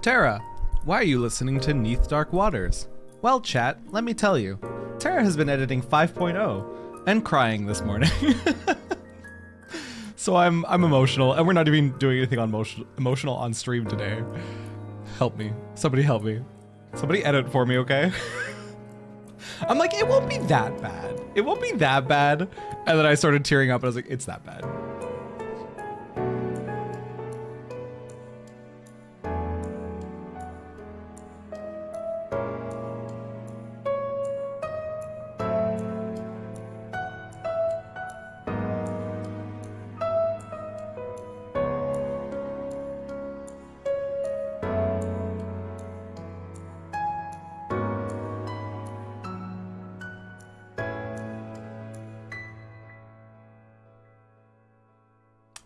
Terra, why are you listening to Neath Dark Waters? Well, chat, let me tell you. Terra has been editing 5.0 and crying this morning. So I'm emotional, and we're not even doing anything on emotional on stream today. Help me. Somebody help me. Somebody edit for me, okay? I'm like, it won't be that bad. It won't be that bad. And then I started tearing up and I was like, it's that bad.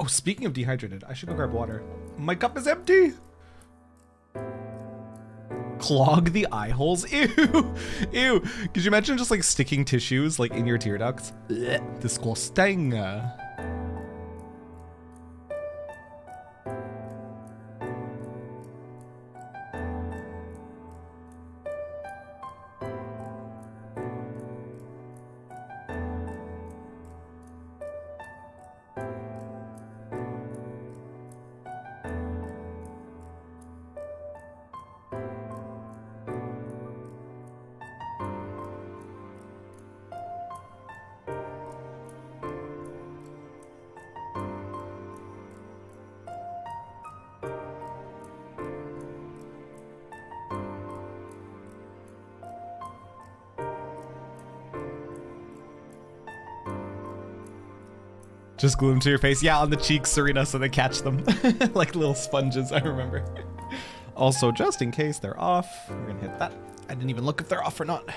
Speaking of dehydrated, I should go grab water. My cup is empty. Clog the eye holes. Ew. Ew. Could you imagine just like sticking tissues like in your tear ducts? Blech. Disgusting. Just glue them to your face. Yeah, on the cheeks, Serena, so they catch them. Like little sponges, I remember. Also, just in case they're off, we're gonna hit that. I didn't even look if they're off or not,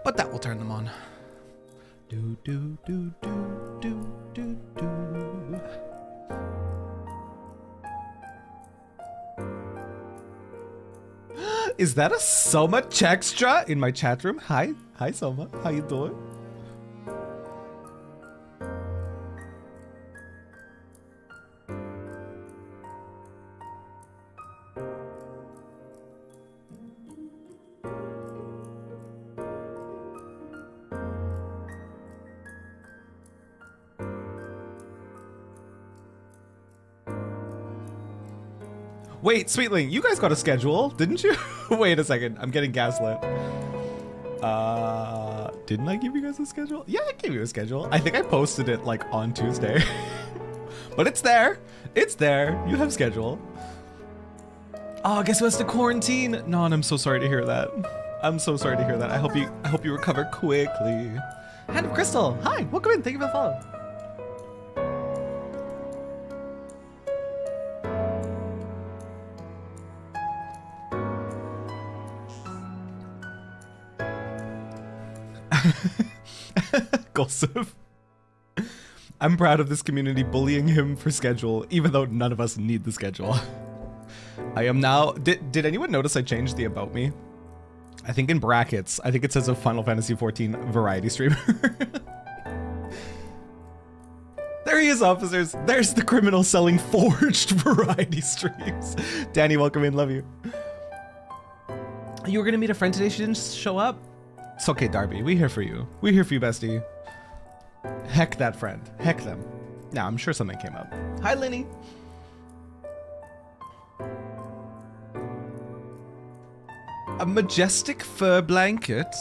but that will turn them on. Do, do, do, do, do, do, do. Is that a so much extra in my chat room? Hi, Soma, how you doing? Wait, Sweetling, you guys got a schedule, didn't you? Wait a second, I'm getting gaslit. Didn't I give you guys a schedule? Yeah, I gave you a schedule. I think I posted it like on Tuesday. But it's there. It's there. You have schedule. Oh, guess who has to quarantine? Non, I'm so sorry to hear that. I'm so sorry to hear that. I hope you recover quickly. Hand of Crystal, hi, welcome in. Thank you for the follow. Gossip. I'm proud of this community bullying him for schedule, even though none of us need the schedule. I am now. Did anyone notice I changed the about me? I think in brackets, I think it says a Final Fantasy XIV variety streamer. There he is, officers. There's the criminal selling forged variety streams. Danny, welcome in. Love you. You were gonna meet a friend today. She didn't show up. It's okay, Darby. We here for you. We here for you, bestie. Heck that friend. Heck them. Now, I'm sure something came up. Hi, Lenny. A majestic fur blanket.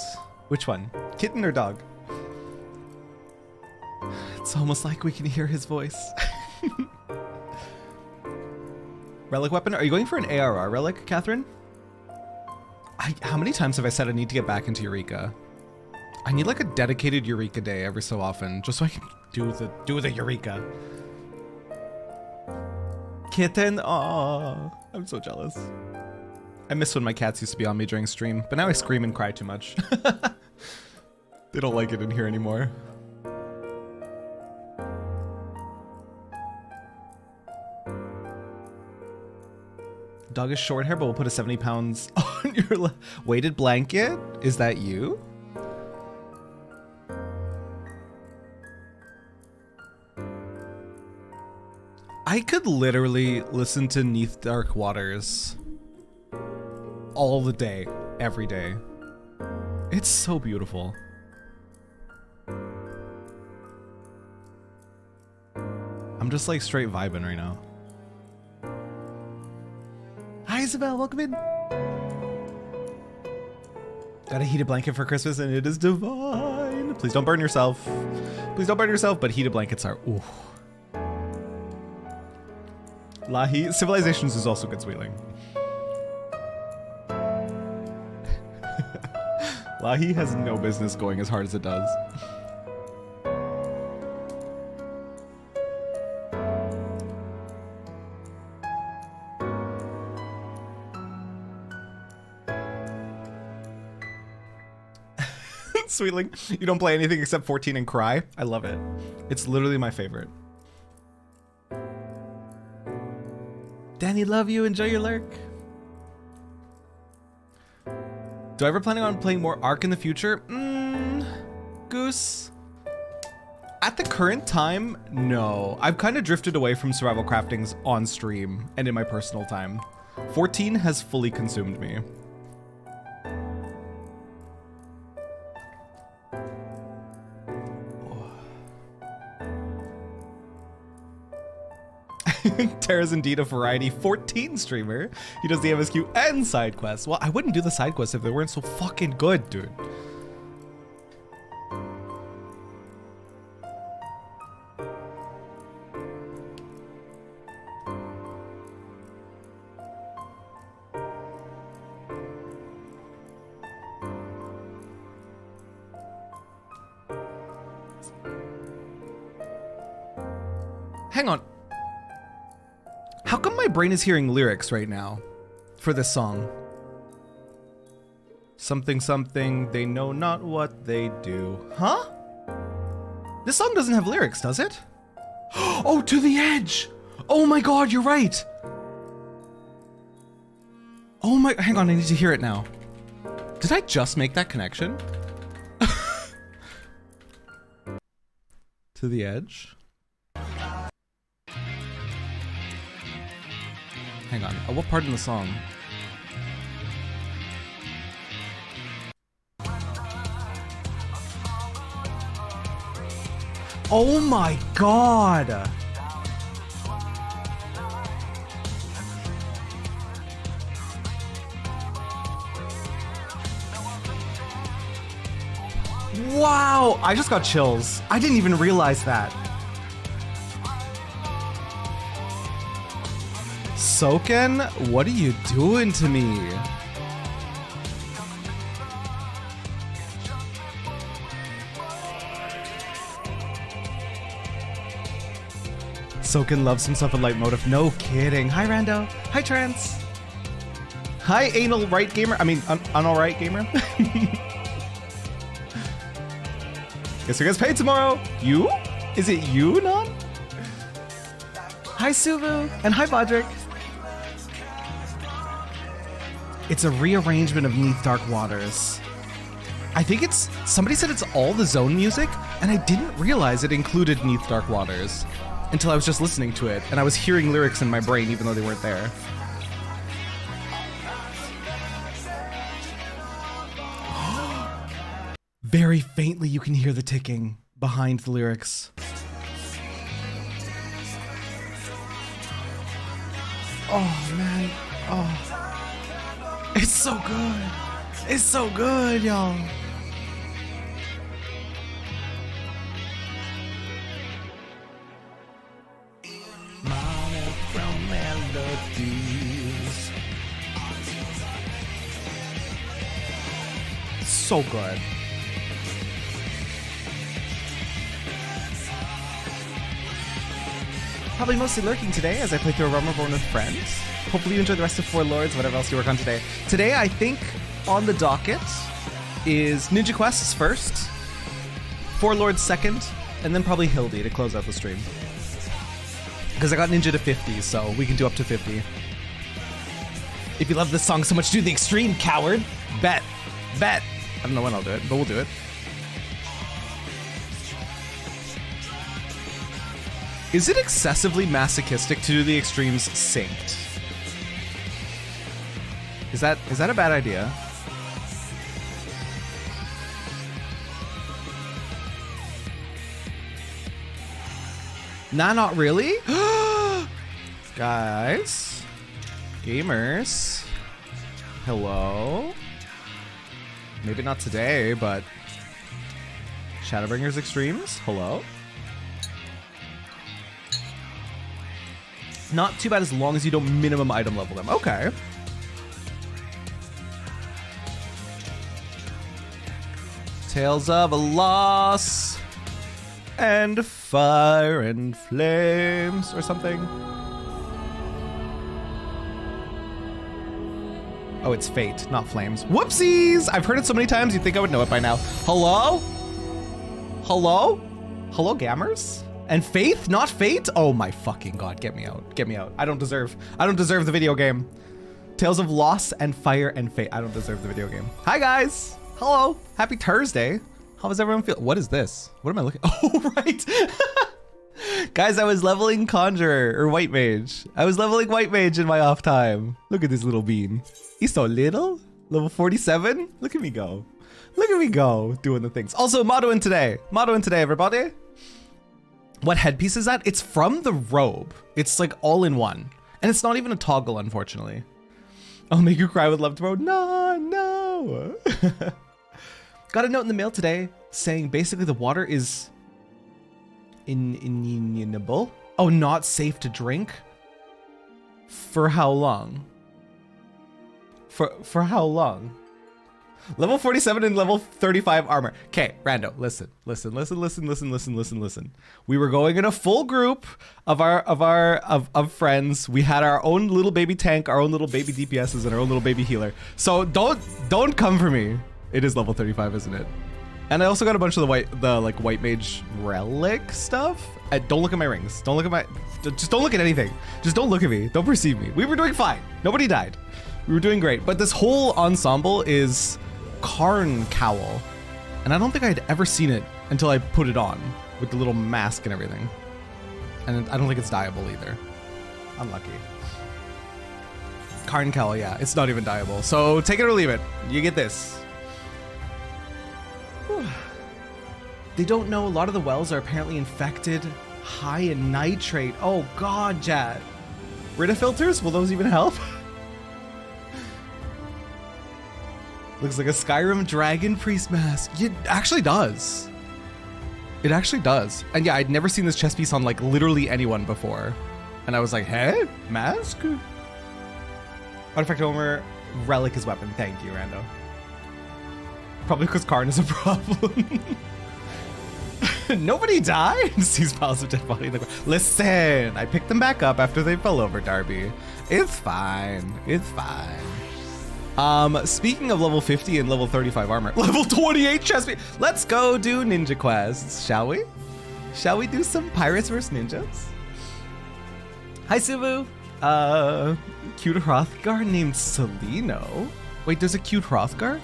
Which one? Kitten or dog? It's almost like we can hear his voice. Relic weapon? Are you going for an ARR relic, Catherine? How many times have I said I need to get back into Eureka? I need like a dedicated Eureka day every so often, just so I can do the Eureka. Kitten, aww, I'm so jealous. I miss when my cats used to be on me during stream, but now I scream and cry too much. They don't like it in here anymore. Dog is short hair, but we'll put a 70 pounds on your weighted blanket. Is that you? I could literally listen to Neath Dark Waters all the day, every day. It's so beautiful. I'm just like straight vibing right now. Hi Isabel, welcome in. Got a heated blanket for Christmas and it is divine. Please don't burn yourself. Please don't burn yourself, but heated blankets are, ooh. Lahi, Civilizations is also good, Sweetling. Lahi has no business going as hard as it does. Sweetling, you don't play anything except 14 and cry? I love it. It's literally my favorite. Danny, love you. Enjoy your lurk. Do I ever planning on playing more Ark in the future? Goose. At the current time, no. I've kind of drifted away from survival craftings on stream and in my personal time. 14 has fully consumed me. Terra's indeed a variety 14 streamer. He does the MSQ and side quests. Well, I wouldn't do the side quests if they weren't so fucking good, dude. Hang on. How come my brain is hearing lyrics right now for this song? Something, something, they know not what they do. Huh? This song doesn't have lyrics, does it? Oh, To the Edge! Oh my god, you're right! Oh my, hang on, I need to hear it now. Did I just make that connection? To the Edge? Hang on, what part in the song? Oh my god! Wow! I just got chills. I didn't even realize that. Soken, what are you doing to me? Soken loves himself a light motive. No kidding. Hi, Rando. Hi, Trance. Hi, anal right gamer. I mean, unalright gamer. Guess who gets paid tomorrow? You? Is it you, Non? Hi, Suvu. And hi, Bodrick. It's a rearrangement of Neath Dark Waters. I think it's, somebody said it's all the zone music, and I didn't realize it included Neath Dark Waters until I was just listening to it, and I was hearing lyrics in my brain even though they weren't there. Very faintly you can hear the ticking behind the lyrics. Oh man, oh. It's so good. It's so good, y'all. So good. Probably mostly lurking today as I play through A Realm Reborn with friends. Hopefully you enjoy the rest of Four Lords, whatever else you work on today. Today, I think on the docket is Ninja Quests first, Four Lords second, and then probably Hildy to close out the stream. Because I got Ninja to 50, so we can do up to 50. If you love this song so much, do the extreme, coward. Bet. Bet. I don't know when I'll do it, but we'll do it. Is it excessively masochistic to do the extremes synced? Is that a bad idea? Nah, not really. Guys, gamers, hello. Maybe not today, but Shadowbringers Extremes, hello. Not too bad as long as you don't minimum item level them. Okay. Tales of a Loss and Fire and Flames or something. Oh, it's Fate, not Flames. Whoopsies! I've heard it so many times you'd think I would know it by now. Hello? Hello? Hello, gamers? And Faith, not Fate? Oh my fucking god, get me out. Get me out. I don't deserve the video game. Tales of Loss and Fire and Fate. I don't deserve the video game. Hi guys. Hello. Happy Thursday. How does everyone feel? What is this? What am I looking? Oh, right. Guys, I was leveling Conjurer or White Mage. I was leveling White Mage in my off time. Look at this little bean. He's so little. Level 47. Look at me go. Look at me go doing the things. Also, motto in today. Motto in today, everybody. What headpiece is that? It's from the robe. It's like all in one. And it's not even a toggle, unfortunately. I'll make you cry with love tomorrow. No, no. Got a note in the mail today saying basically the water is inedible. Oh, not safe to drink? For how long? For how long? Level 47 and level 35 armor. Okay, Rando, listen. We were going in a full group of friends. We had our own little baby tank, our own little baby DPSs, and our own little baby healer. So don't come for me. It is level 35, isn't it? And I also got a bunch of the white mage relic stuff. Don't look at my rings. Don't look at just don't look at anything. Just don't look at me. Don't perceive me. We were doing fine. Nobody died. We were doing great. But this whole ensemble is Karn cowl, and I don't think I'd ever seen it until I put it on with the little mask and everything. And I don't think it's dyeable either. Unlucky. Karn cowl, yeah, it's not even dyeable. So take it or leave it. You get this. Whew. They don't know a lot of the wells are apparently infected, high in nitrate. Oh god, Jad. Brita filters, will those even help? Looks like a Skyrim Dragon Priest mask. It actually does. It actually does. And yeah, I'd never seen this chest piece on like literally anyone before. And I was like, hey, mask? Artifact Homer, relic is weapon. Thank you, Rando. Probably because Karn is a problem. Nobody died. Sees piles of dead body in the ground. Listen, I picked them back up after they fell over, Darby. It's fine. It's fine. Speaking of level 50 and level 35 armor, level 28 chest piece. Let's go do ninja quests, shall we? Shall we do some pirates versus ninjas? Hi, Subu. Cute Hrothgar named Celino. Wait, there's a cute Hrothgar?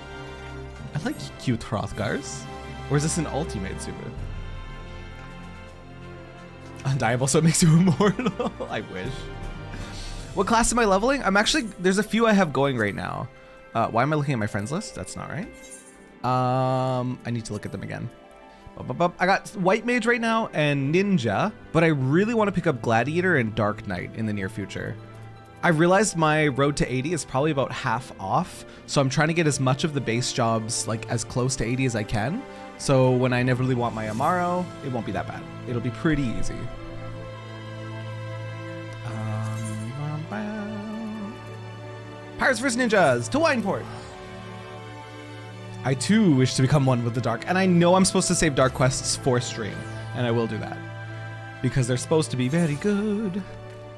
I like cute Hrothgars. Or is this an ultimate, Subu? Undieable, so it makes you immortal. I wish. What class am I leveling? I'm actually, there's a few I have going right now. Why am I looking at my friends list? That's not right. I need to look at them again. I got White Mage right now and Ninja, but I really want to pick up Gladiator and Dark Knight in the near future. I realized my road to 80 is probably about half off, so I'm trying to get as much of the base jobs like as close to 80 as I can. So when I inevitably want my Amaro, it won't be that bad. It'll be pretty easy. Pirates vs. Ninjas to Wineport. I too wish to become one with the dark, and I know I'm supposed to save dark quests for stream, and I will do that because they're supposed to be very good.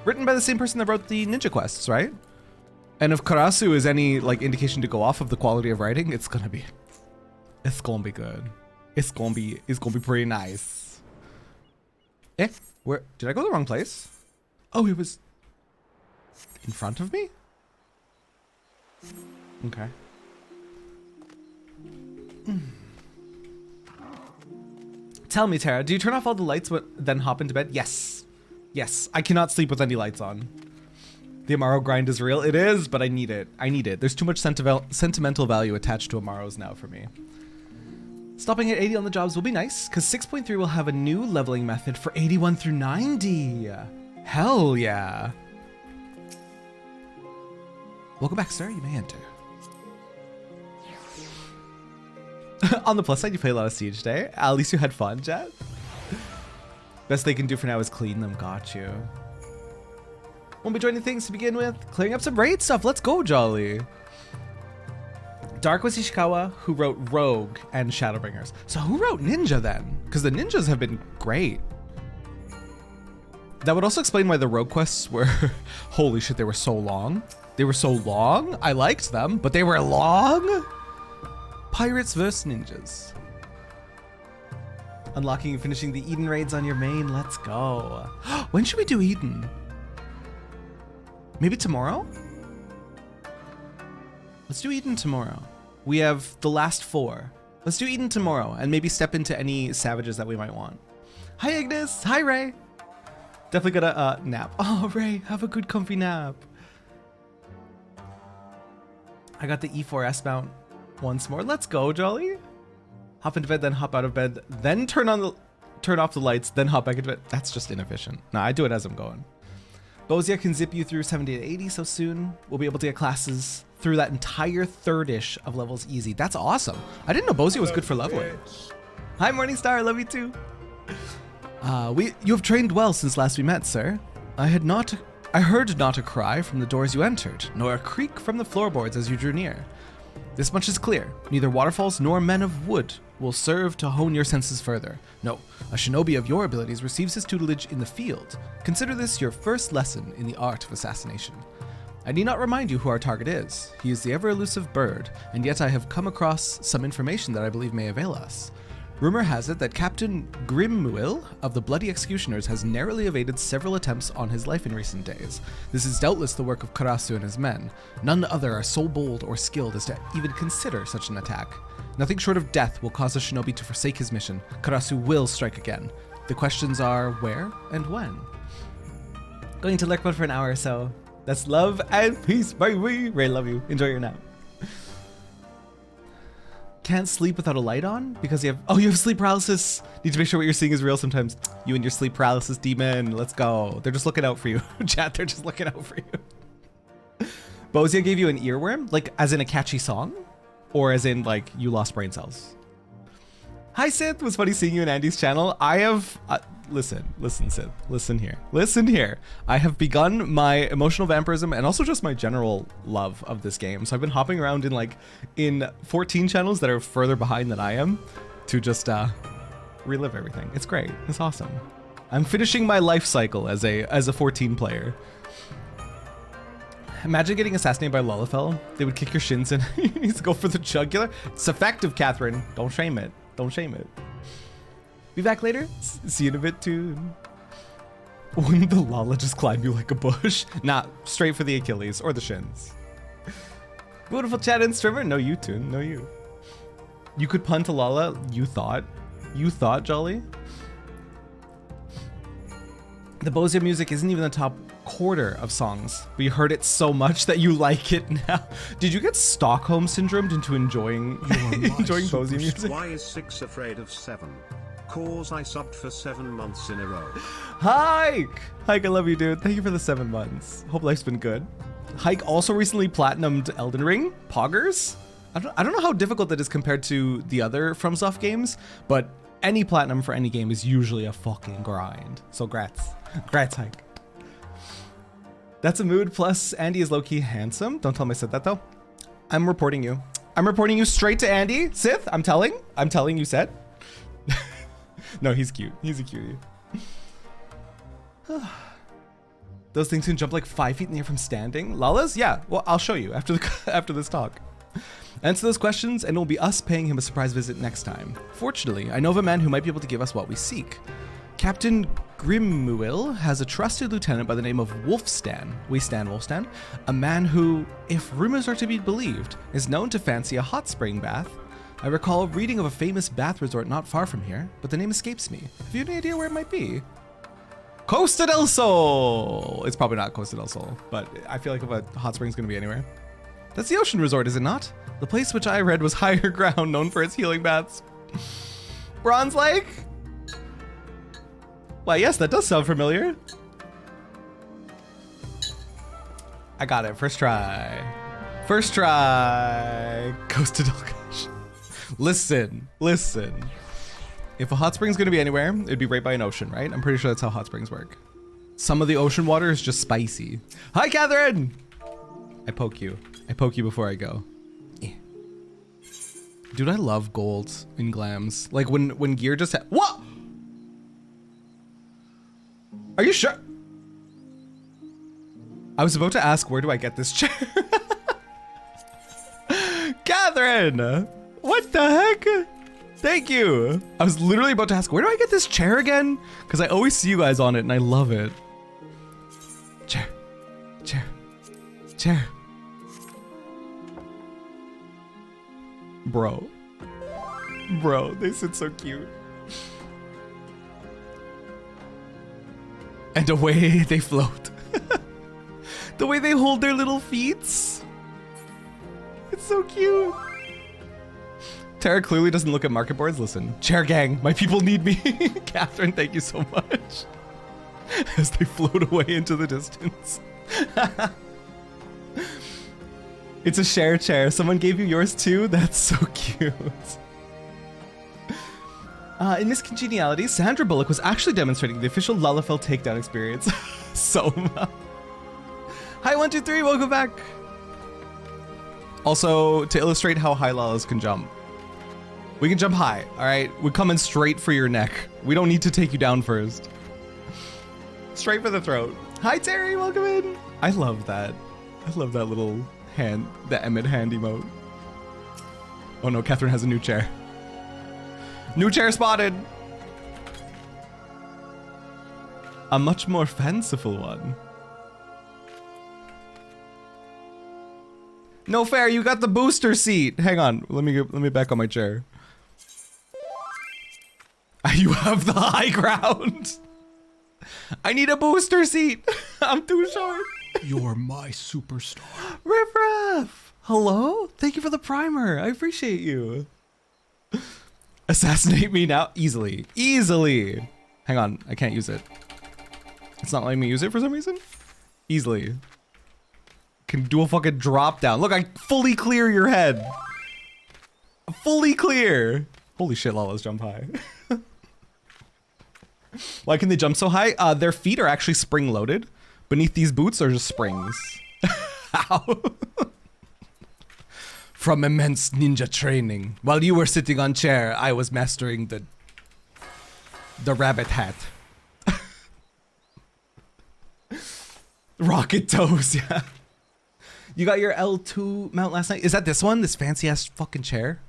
Written by the same person that wrote the ninja quests, right? And if Karasu is any like indication to go off of the quality of writing, it's gonna be good. It's gonna be pretty nice. Eh? Where did I go the wrong place? Oh, it was in front of me? Okay. Tell me, Tara, do you turn off all the lights then hop into bed? Yes. Yes, I cannot sleep with any lights on. The Amaro grind is real. It is, but I need it. I need it. There's too much sentimental value attached to Amaros now for me. Stopping at 80 on the jobs will be nice, because 6.3 will have a new leveling method for 81 through 90. Hell yeah. Welcome back, sir. You may enter. On the plus side, you play a lot of Siege Day. At least you had fun, Jet. Best they can do for now is clean them. Got you. Won't be joining things to begin with. Clearing up some raid stuff. Let's go, Jolly. Dark was Ishikawa, who wrote Rogue and Shadowbringers. So who wrote Ninja then? Because the Ninjas have been great. That would also explain why the Rogue quests were... Holy shit, they were so long. They were so long. I liked them, but they were long. Pirates vs. Ninjas. Unlocking and finishing the Eden raids on your main. Let's go. When should we do Eden? Maybe tomorrow? Let's do Eden tomorrow. We have the last 4. Let's do Eden tomorrow and maybe step into any savages that we might want. Hi, Ignis. Hi, Ray. Definitely gonna nap. Oh, Ray, have a good comfy nap. I got the E4S mount once more. Let's go, Jolly. Hop into bed, then hop out of bed, then turn off the lights, then hop back into bed. That's just inefficient. No, I do it as I'm going. Eorzea can zip you through 70 to 80 so soon. We'll be able to get classes through that entire third-ish of levels easy. That's awesome. I didn't know Eorzea was good for leveling. Hi, Morningstar. I love you too. You have trained well since last we met, sir. I heard not a cry from the doors you entered, nor a creak from the floorboards as you drew near. This much is clear. Neither waterfalls nor men of wood will serve to hone your senses further. No, a shinobi of your abilities receives his tutelage in the field. Consider this your first lesson in the art of assassination. I need not remind you who our target is. He is the ever-elusive bird, and yet I have come across some information that I believe may avail us. Rumor has it that Captain Grimmuil of the Bloody Executioners has narrowly evaded several attempts on his life in recent days. This is doubtless the work of Karasu and his men. None other are so bold or skilled as to even consider such an attack. Nothing short of death will cause a shinobi to forsake his mission. Karasu will strike again. The questions are where and when. Going to lurk mode for an hour or so. That's love and peace, baby. Ray, love you. Enjoy your nap. Can't sleep without a light on because you have sleep paralysis. Need to make sure what you're seeing is real sometimes. You and your sleep paralysis demon. Let's go. They're just looking out for you. Chat, they're just looking out for you. Eorzea gave you an earworm, like as in a catchy song, or as in like you lost brain cells. Hi, Sith. It was funny seeing you in Andy's channel. I have listen, Sith. Listen here. I have begun my emotional vampirism and also just my general love of this game. So I've been hopping around in 14 channels that are further behind than I am to just relive everything. It's great. It's awesome. I'm finishing my life cycle as a 14 player. Imagine getting assassinated by Lullafell. They would kick your shins in. You need to go for the jugular. It's effective, Catherine. Don't shame it. Don't shame it. Be back later. See you in a bit too. Wouldn't the Lala just climb you like a bush? Nah, straight for the Achilles or the shins. Beautiful chat and streamer. No, you, Toon. No, you. You could punt a Lala. You thought, Jolly. The Eorzea music isn't even the top quarter of songs, but you heard it so much that you like it now. Did you get Stockholm syndromed into enjoying Eorzea music? Why is 6 afraid of 7? Cause I subbed for 7 months in a row. Hike, I love you, dude. Thank you for the 7 months. Hope life's been good. Hike also recently platinumed Elden Ring. Poggers? I don't know how difficult that is compared to the other FromSoft games, but any platinum for any game is usually a fucking grind. So grats, Hike. That's a mood, plus Andy is low-key handsome. Don't tell him I said that though. I'm reporting you. I'm reporting you straight to Andy. Sith, I'm telling you said. No, he's cute. He's a cutie. Those things can jump like 5 feet in the air from standing. Lalas? Yeah, well, I'll show you after this talk. Answer those questions and it will be us paying him a surprise visit next time. Fortunately, I know of a man who might be able to give us what we seek. Captain Grimmuil has a trusted lieutenant by the name of Wolfstan, a man who, if rumors are to be believed, is known to fancy a hot spring bath. I recall reading of a famous bath resort not far from here, but the name escapes me. Have you any idea where it might be? Costa del Sol. It's probably not Costa del Sol, but I feel like if a hot spring's gonna be anywhere. That's the ocean resort, is it not? The place which I read was higher ground, known for its healing baths. Bronze Lake? Why, yes, that does sound familiar. I got it, first try. First try. Costa del Gosh. Listen. If a hot spring's gonna be anywhere, it'd be right by an ocean, right? I'm pretty sure that's how hot springs work. Some of the ocean water is just spicy. Hi, Catherine! I poke you before I go. Dude, I love gold in glams. Like when gear just what? Are you sure? I was about to ask, where do I get this chair? Catherine! What the heck? Thank you. I was literally about to ask, where do I get this chair again? Because I always see you guys on it and I love it. Chair. Bro, they sit so cute. And away they float. The way they hold their little feet. It's so cute. Terra clearly doesn't look at market boards. Listen, chair gang, my people need me. Catherine, thank you so much. As they float away into the distance. It's a share chair. Someone gave you yours too? That's so cute. In Miss Congeniality, Sandra Bullock was actually demonstrating the official Lalafell takedown experience. Soma. Hi, 123, welcome back. Also, to illustrate how high Lalas can jump. We can jump high, all right? We're coming straight for your neck. We don't need to take you down first. Straight for the throat. Hi, Terry, welcome in. I love that. I love that little hand, the Emmett hand emote. Oh no, Catherine has a new chair. New chair spotted. A much more fanciful one. No fair, you got the booster seat. Hang on, let me back on my chair. You have the high ground. I need a booster seat. I'm too short. You're my superstar. Riff Raff. Hello? Thank you for the primer. I appreciate you. Assassinate me now. Easily. Easily. Hang on. I can't use it. It's not letting me use it for some reason. Easily. Can do a fucking drop down. Look, I fully clear your head. Fully clear. Holy shit, Lalas jump high. Why can they jump so high? Their feet are actually spring loaded. Beneath these boots are just springs. Ow. From immense ninja training. While you were sitting on chair, I was mastering the rabbit hat. Rocket toes, yeah. You got your L2 mount last night? Is that this one? This fancy ass fucking chair?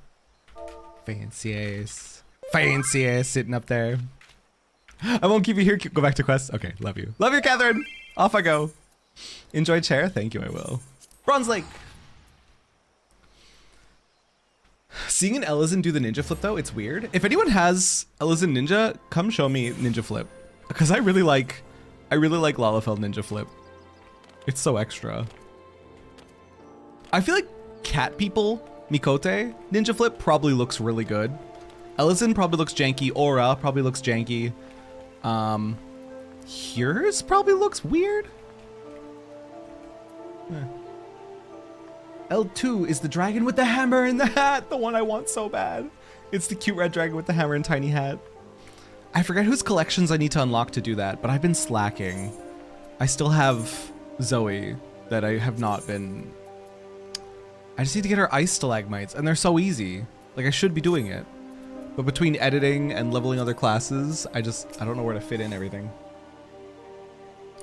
Fancy ass sitting up there. I won't keep you here. Go back to quest. Okay, love you. Love you, Catherine. Off I go. Enjoy chair. Thank you, I will. Bronze Lake. Seeing an Elizin do the ninja flip though, it's weird. If anyone has Elizin ninja, come show me ninja flip. Because I really like Lalafell ninja flip. It's so extra. I feel like cat people, Mikote, ninja flip probably looks really good. Elizin probably looks janky. Aura probably looks janky. Yours probably looks weird. L2 is the dragon with the hammer and the hat. The one I want so bad. It's the cute red dragon with the hammer and tiny hat. I forget whose collections I need to unlock to do that, but I've been slacking. I still have Zoe that I have not been. I just need to get her ice stalagmites and they're so easy. Like I should be doing it. But between editing and leveling other classes, I don't know where to fit in everything.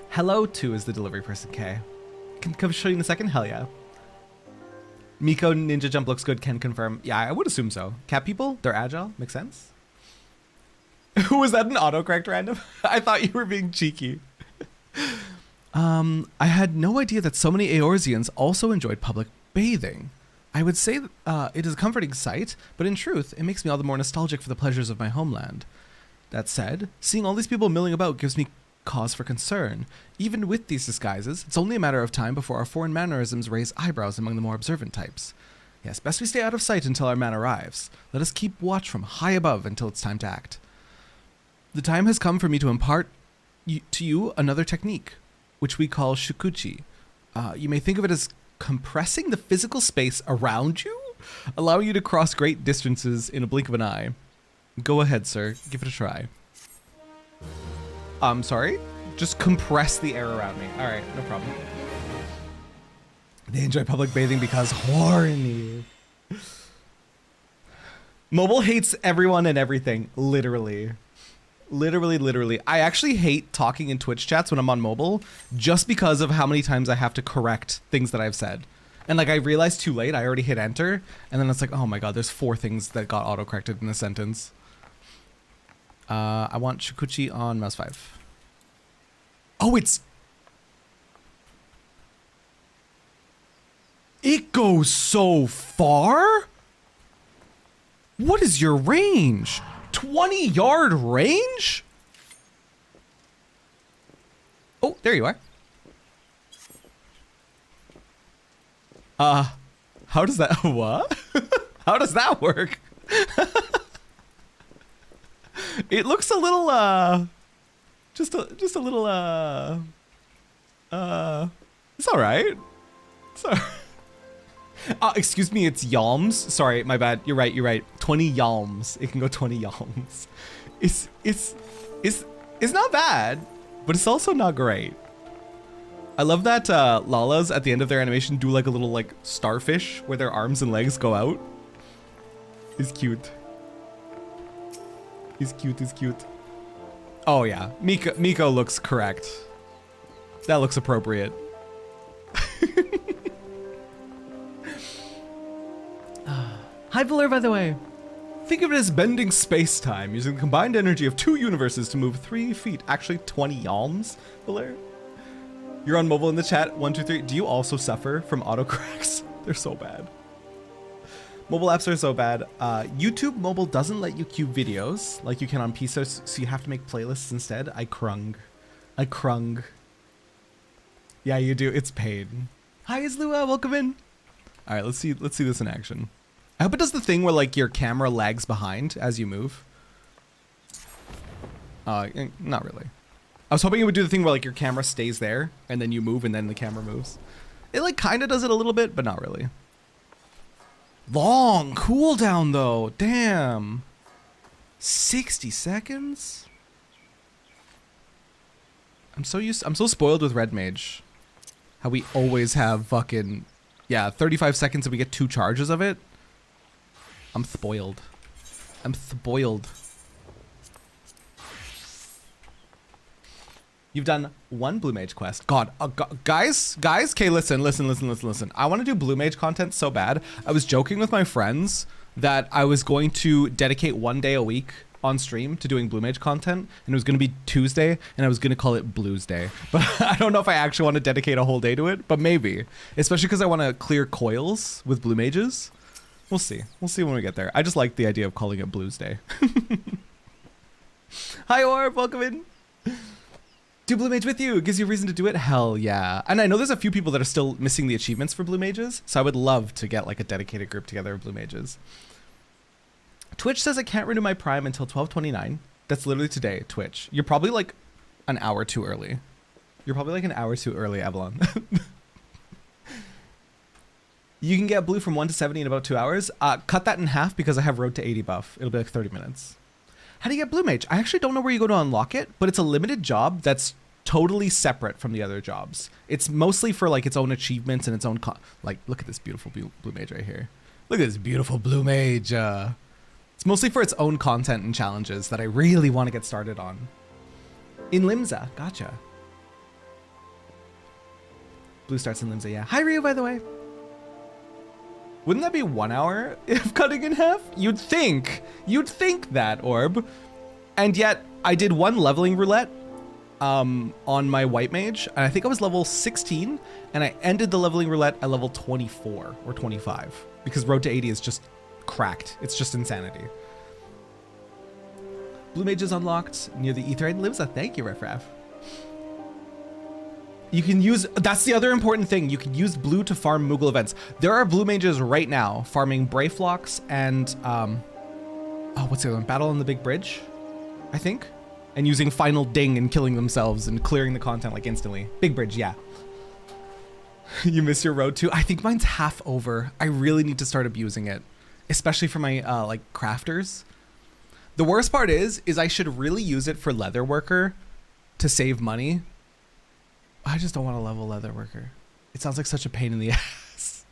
Hello 2 is the delivery person, K. Can come show you in a second? Hell yeah. Miko ninja jump looks good, can confirm. Yeah, I would assume so. Cat people, they're agile, makes sense. Was that an autocorrect random? I thought you were being cheeky. I had no idea that so many Eorzeans also enjoyed public bathing. I would say it is a comforting sight, but in truth, it makes me all the more nostalgic for the pleasures of my homeland. That said, seeing all these people milling about gives me cause for concern. Even with these disguises, it's only a matter of time before our foreign mannerisms raise eyebrows among the more observant types. Yes, best we stay out of sight until our man arrives. Let us keep watch from high above until it's time to act. The time has come for me to impart to you another technique, which we call shukuchi. You may think of it as compressing the physical space around you, allowing you to cross great distances in a blink of an eye. Go ahead, sir. Give it a try. I'm sorry? Just compress the air around me. All right, no problem. They enjoy public bathing because horny. Mobile hates everyone and everything. Literally. Literally. I actually hate talking in Twitch chats when I'm on mobile just because of how many times I have to correct things that I've said. And like I realized too late, I already hit enter. And then it's like, oh my God, there's 4 things that got auto-corrected in a sentence. I want Shukuchi on mouse 5. Oh, it goes so far? What is your range? 20-yard range? Oh, there you are. How does that, what? How does that work? It looks a little, just a little, it's all right. It's all right. Excuse me, it's yalms. Sorry, my bad. You're right. 20 yalms. It can go 20 yalms. It's not bad, but it's also not great. I love that Lalas at the end of their animation do like a little like starfish where their arms and legs go out. He's cute. He's cute. Oh yeah, Miko looks correct. That looks appropriate. Hi, Valer, by the way. Think of it as bending space-time using the combined energy of 2 universes to move 3 feet. Actually, 20 yalms, Valer. You're on mobile in the chat. 1, 2, 3. Do you also suffer from autocorrects? They're so bad. Mobile apps are so bad. YouTube mobile doesn't let you queue videos like you can on PC, so you have to make playlists instead. I crung. Yeah, you do. It's pain. Hi, Islua. Welcome in. All right, let's see this in action. I hope it does the thing where like your camera lags behind as you move. Not really. I was hoping it would do the thing where like your camera stays there and then you move and then the camera moves. It like kind of does it a little bit, but not really. Long cooldown though. Damn. 60 seconds? I'm so spoiled with Red Mage. How we always have fucking, yeah, 35 seconds and we get 2 charges of it. I'm spoiled. You've done 1 Blue Mage quest. God, guys, okay, listen. I want to do Blue Mage content so bad. I was joking with my friends that I was going to dedicate 1 day a week on stream to doing Blue Mage content, and it was going to be Tuesday, and I was going to call it Blues Day. But I don't know if I actually want to dedicate a whole day to it, but maybe. Especially because I want to clear coils with Blue Mages. We'll see. We'll see when we get there. I just like the idea of calling it Blues Day. Hi, Orb. Welcome in. Do Blue Mage with you. It gives you a reason to do it. Hell yeah. And I know there's a few people that are still missing the achievements for Blue Mages, so I would love to get like a dedicated group together of Blue Mages. Twitch says I can't renew my Prime until 12/29. That's literally today, Twitch. You're probably like an hour too early. Avalon. You can get blue from 1 to 70 in about 2 hours. Cut that in half because I have Road to 80 buff. It'll be like 30 minutes. How do you get Blue Mage? I actually don't know where you go to unlock it, but it's a limited job that's totally separate from the other jobs. It's mostly for like its own achievements and its own like, look at this beautiful Blue Mage right here. Look at this beautiful Blue Mage. It's mostly for its own content and challenges that I really want to get started on. In Limsa, gotcha. Blue starts in Limsa, yeah. Hi, Rio, by the way. Wouldn't that be 1 hour if cutting in half? You'd think that, Orb. And yet, I did 1 leveling roulette on my White Mage, and I think I was level 16, and I ended the leveling roulette at level 24 or 25, because Road to 80 is just cracked. It's just insanity. Blue Mage is unlocked near the Ether and Limsa. Thank you, Riffraff. You can use, that's the other important thing. You can use blue to farm Moogle events. There are blue mages right now farming Brayflocks and, oh, what's the other one? Battle on the Big Bridge, I think. And using Final Ding and killing themselves and clearing the content like instantly. Big Bridge, yeah. You miss your road too? I think mine's half over. I really need to start abusing it, especially for my like crafters. The worst part is I should really use it for leather worker to save money. I just don't want to level leather worker. It sounds like such a pain in the ass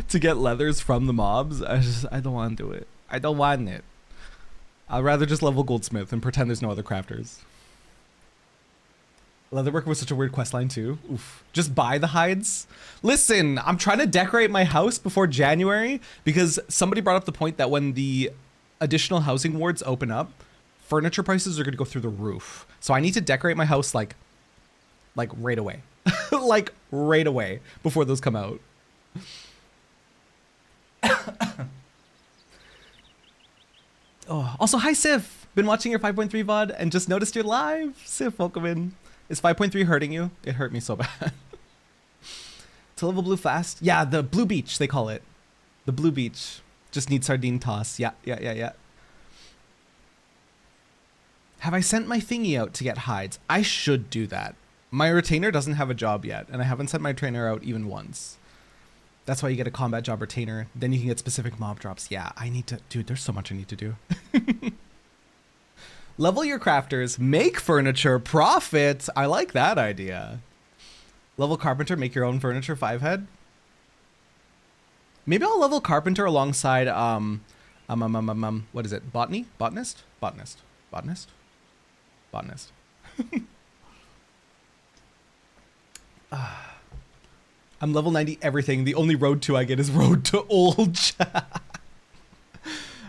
to get leathers from the mobs. I don't want to do it. I don't want it. I'd rather just level goldsmith and pretend there's no other crafters. Leatherworker was such a weird questline too. Oof. Just buy the hides. Listen, I'm trying to decorate my house before January because somebody brought up the point that when the additional housing wards open up, furniture prices are going to go through the roof. So I need to decorate my house like right away. Like right away before those come out. Oh, also, hi Sif. Been watching your 5.3 VOD and just noticed you're live. Sif, welcome in. Is 5.3 hurting you? It hurt me so bad. To level blue fast? Yeah, the blue beach, they call it. The blue beach. Just need sardine toss. Yeah. Have I sent my thingy out to get hides? I should do that. My retainer doesn't have a job yet, and I haven't sent my trainer out even once. That's why you get a combat job retainer. Then you can get specific mob drops. Yeah, I need to, dude, there's so much I need to do. Level your crafters, make furniture, profit. I like that idea. Level carpenter, make your own furniture, 5-head. Maybe I'll level carpenter alongside, what is it? Botany? Botanist? Botanist. Botanist? Botanist. I'm level 90 everything. The only road to I get is road to old chat.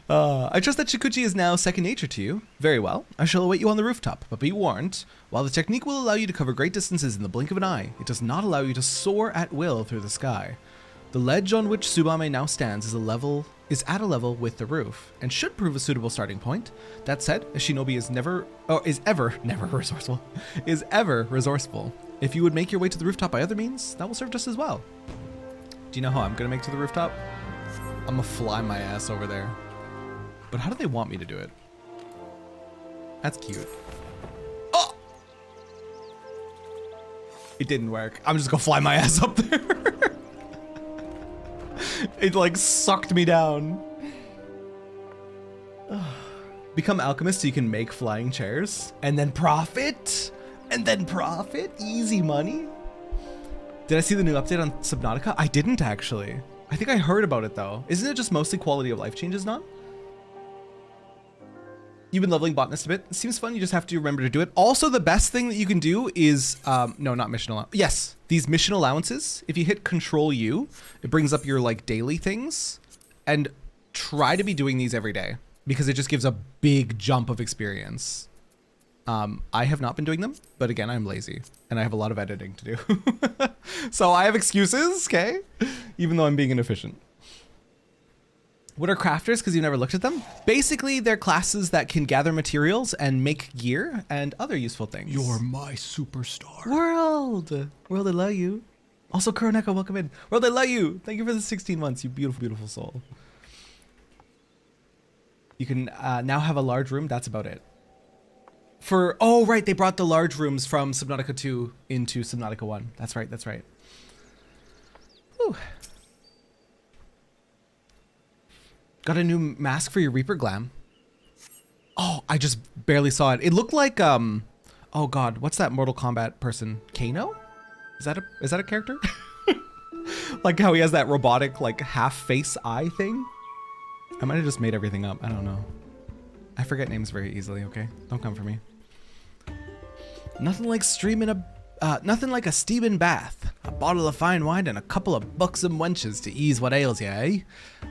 I trust that Shikuchi is now second nature to you. Very well. I shall await you on the rooftop, but be warned, while the technique will allow you to cover great distances in the blink of an eye, it does not allow you to soar at will through the sky. The ledge on which Tsubame now stands is at a level with the roof, and should prove a suitable starting point. That said, a shinobi is ever resourceful. If you would make your way to the rooftop by other means, that will serve just as well. Do you know how I'm gonna make it to the rooftop? I'm gonna fly my ass over there. But how do they want me to do it? That's cute. Oh! It didn't work. I'm just gonna fly my ass up there. It like sucked me down. Become alchemist so you can make flying chairs and then profit. And then profit. Easy money. Did I see the new update on Subnautica? I didn't actually. I think I heard about it though. Isn't it just mostly quality of life changes, not? You've been leveling botanist a bit. It seems fun. You just have to remember to do it. Also, the best thing that you can do is, no, not mission allowance. Yes, these mission allowances. If you hit Control U, it brings up your like daily things, and try to be doing these every day because it just gives a big jump of experience. I have not been doing them, but again, I'm lazy and I have a lot of editing to do. So I have excuses, okay? Even though I'm being inefficient. What are crafters? Because you've never looked at them? Basically, they're classes that can gather materials and make gear and other useful things. You're my superstar. World, I love you. Also, Kuroneko, welcome in. World, I love you. Thank you for the 16 months, you beautiful, beautiful soul. You can now have a large room. That's about it. Oh, right, they brought the large rooms from Subnautica 2 into Subnautica 1. That's right, that's right. Whew. Got a new mask for your Reaper Glam. Oh, I just barely saw it. It looked like, oh God, what's that Mortal Kombat person? Kano? Is that a character? Like how he has that robotic, like half face eye thing? I might have just made everything up. I don't know. I forget names very easily, okay? Don't come for me. Nothing like nothing like a steaming bath, a bottle of fine wine, and a couple of buxom wenches to ease what ails ya, eh?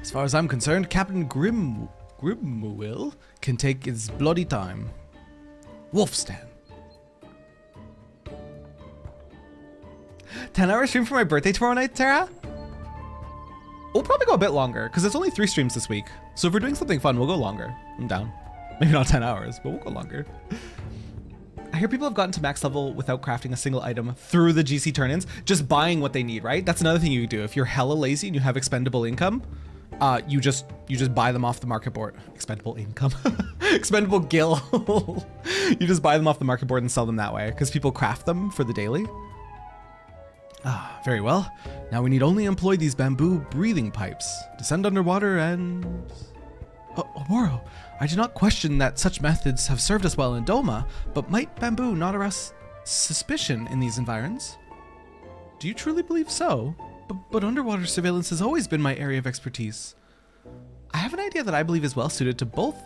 As far as I'm concerned, Captain Grimwill can take his bloody time. Wolfstan. 10-hour stream for my birthday tomorrow night, Tara? We'll probably go a bit longer, because it's only 3 streams this week. So if we're doing something fun, we'll go longer. I'm down. Maybe not 10 hours, but we'll go longer. I hear people have gotten to max level without crafting a single item through the GC turn-ins, just buying what they need, right? That's another thing you do. If you're hella lazy and you have expendable income, you just buy them off the market board. Expendable income, expendable gil. You just buy them off the market board and sell them that way because people craft them for the daily. Ah, very well. Now we need only employ these bamboo breathing pipes. Descend underwater and... Oh, Omoro, I do not question that such methods have served us well in Doma, but might bamboo not arouse suspicion in these environs? Do you truly believe so? But underwater surveillance has always been my area of expertise. I have an idea that I believe is well suited to both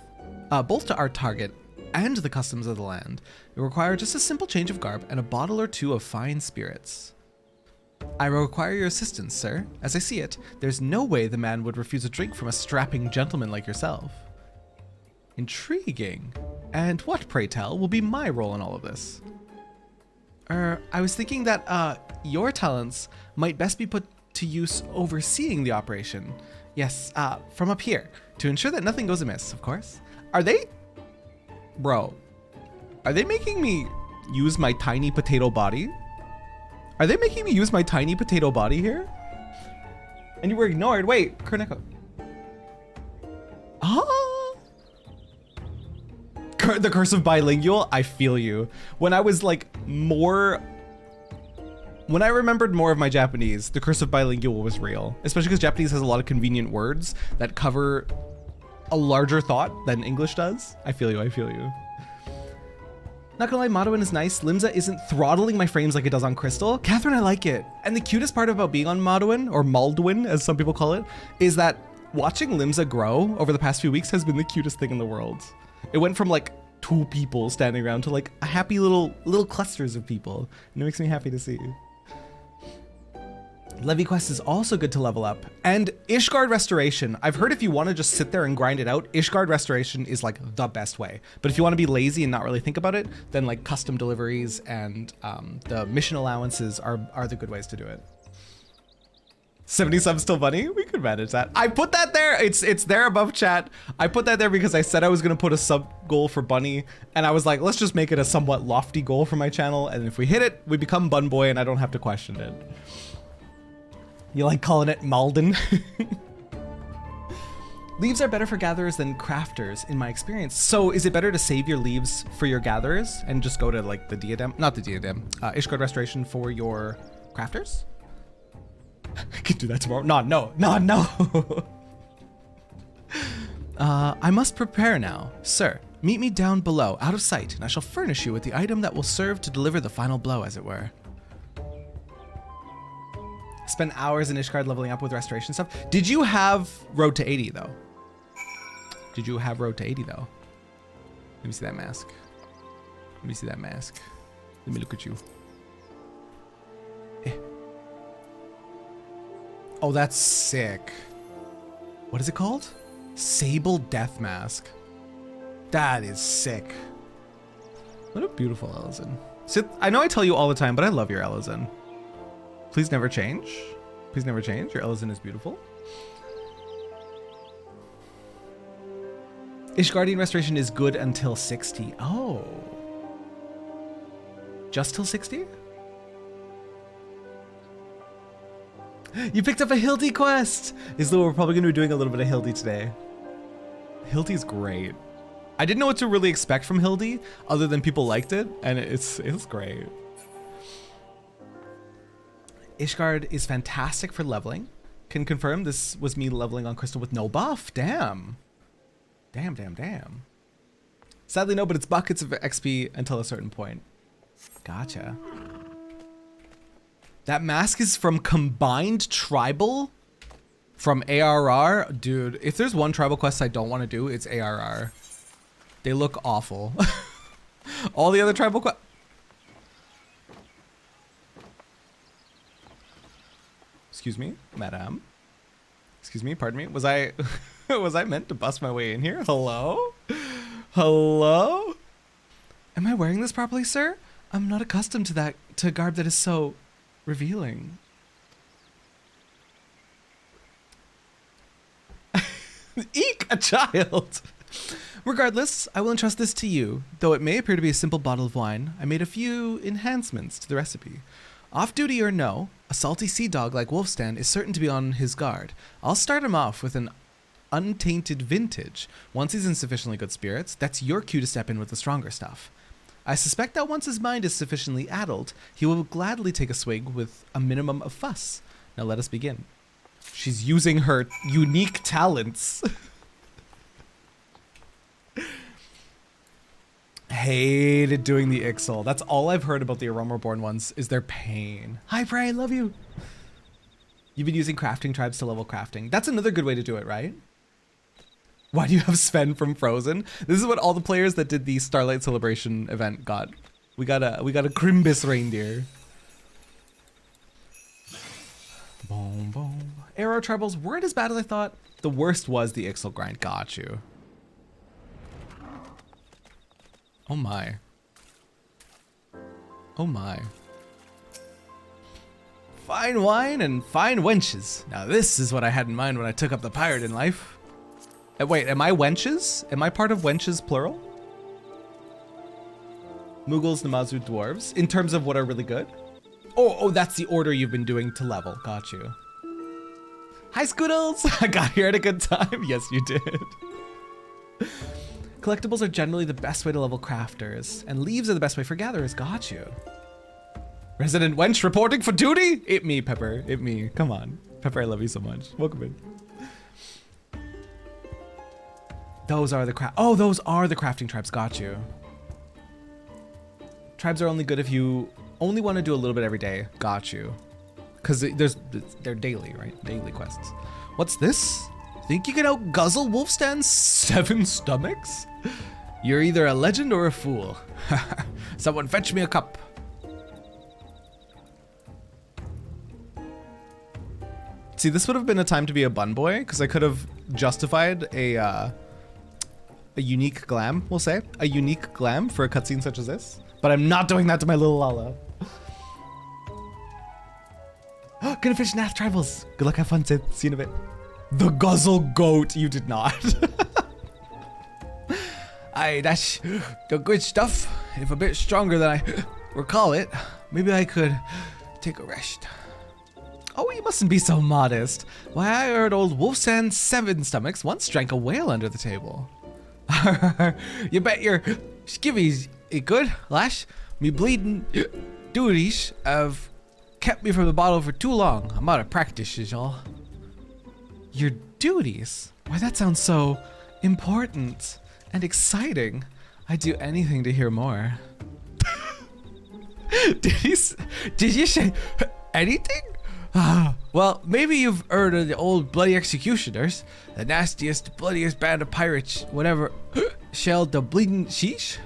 to our target and the customs of the land. It will require just a simple change of garb and a bottle or two of fine spirits. I require your assistance, sir. As I see it, there's no way the man would refuse a drink from a strapping gentleman like yourself. Intriguing. And what, pray tell, will be my role in all of this? I was thinking that your talents might best be put to use overseeing the operation. Yes, from up here, to ensure that nothing goes amiss, of course. Are they... Bro, are they making me use my tiny potato body? Are they making me use my tiny potato body here? And you were ignored. Wait, Kerneko. Ah! The curse of bilingual, I feel you. When I was like when I remembered more of my Japanese, the curse of bilingual was real. Especially because Japanese has a lot of convenient words that cover a larger thought than English does. I feel you, I feel you. Not gonna lie, Modwin is nice. Limsa isn't throttling my frames like it does on Crystal. Catherine, I like it. And the cutest part about being on Modwin, or Maldwin as some people call it, is that watching Limsa grow over the past few weeks has been the cutest thing in the world. It went from like 2 people standing around to like a happy little clusters of people. And it makes me happy to see. Levy Quest is also good to level up. And Ishgard Restoration. I've heard if you want to just sit there and grind it out, Ishgard Restoration is like the best way. But if you want to be lazy and not really think about it, then like custom deliveries and the mission allowances are the good ways to do it. 70 subs still funny? We could manage that. I put that there. It's there above chat. I put that there because I said I was going to put a sub goal for Bunny. And I was like, let's just make it a somewhat lofty goal for my channel. And if we hit it, we become Bun Boy and I don't have to question it. You like calling it Malden? Leaves are better for gatherers than crafters in my experience. So is it better to save your leaves for your gatherers and just go to like the diadem? Not the diadem. Ishgard Restoration for your crafters? I could do that tomorrow. No. I must prepare now. Sir, meet me down below, out of sight, and I shall furnish you with the item that will serve to deliver the final blow, as it were. Spend hours in Ishgard leveling up with restoration stuff. Did you have Road to 80 though? Did you have Road to 80 though? Let me see that mask. Let me see that mask. Let me look at you. Oh, that's sick. What is it called? Sable Death Mask. That is sick. What a beautiful Elezen. I know I tell you all the time, but I love your Elezen. Please never change. Please never change. Your Elezen is beautiful. Ishgardian Restoration is good until 60. Oh. Just till 60? You picked up a Hildy quest! We're probably going to be doing a little bit of Hildy today. Hildy's great. I didn't know what to really expect from Hildy, other than people liked it, and it's great. Ishgard is fantastic for leveling. Can confirm this was me leveling on Crystal with no buff. Damn. Damn. Sadly no, but it's buckets of XP until a certain point. Gotcha. That mask is from Combined Tribal? From ARR? Dude, if there's one tribal quest I don't want to do, it's ARR. They look awful. All the other tribal quests... Excuse me, madam. Excuse me, pardon me. Was I meant to bust my way in here? Hello? Hello? Am I wearing this properly, sir? I'm not accustomed to garb that is so revealing. Eek, a child. Regardless, I will entrust this to you. Though it may appear to be a simple bottle of wine, I made a few enhancements to the recipe. Off duty or no, a salty sea dog like Wolfstan is certain to be on his guard. I'll start him off with an untainted vintage. Once he's in sufficiently good spirits, that's your cue to step in with the stronger stuff. I suspect that once his mind is sufficiently addled, he will gladly take a swig with a minimum of fuss. Now let us begin. She's using her unique talents. Hated doing the Ixal. That's all I've heard about the A Realm Reborn ones is their pain. Hi, Prey, love you. You've been using crafting tribes to level crafting. That's another good way to do it, right? Why do you have Sven from Frozen? This is what all the players that did the Starlight Celebration event got. We got a Crimbus reindeer. Boom, boom. Arrow tribals weren't as bad as I thought. The worst was the Ixal grind. Got you. Oh my. Oh my. Fine wine and fine wenches. Now this is what I had in mind when I took up the pirate in life. Wait, am I wenches? Am I part of wenches plural? Mughals, Namazu, dwarves. In terms of what are really good? Oh, that's the order you've been doing to level. Got you. Hi, Scoodles. I got here at a good time. Yes, you did. Collectibles are generally the best way to level crafters, and leaves are the best way for gatherers. Got you. Resident wench reporting for duty? It me, Pepper. It me. Come on. Pepper, I love you so much. Welcome in. Those are the crafting tribes. Got you. Tribes are only good if you only want to do a little bit every day. Got you. Because they're daily, right? Daily quests. What's this? Think you can out-guzzle Wolfstan's 7 stomachs? You're either a legend or a fool. Someone fetch me a cup. See, this would have been a time to be a bun boy, because I could have justified a unique glam, we'll say. A unique glam for a cutscene such as this. But I'm not doing that to my little Lala. Gonna finish Nath Tribals. Good luck, have fun, Sid. See you in a bit. The guzzle goat, you did not. Aye, that's the good stuff. If a bit stronger than I recall it, maybe I could take a rest. Oh, you mustn't be so modest. Why, I heard old Wolfsand's 7 stomachs once drank a whale under the table. You bet your skivvies it good, lash. Me bleeding duties have kept me from the bottle for too long. I'm out of practice, is all. Your duties? Why, that sounds so important and exciting. I'd do anything to hear more. Did you say anything? Well, maybe you've heard of the old bloody executioners, the nastiest, bloodiest band of pirates whatever shelled the bleeding sheesh.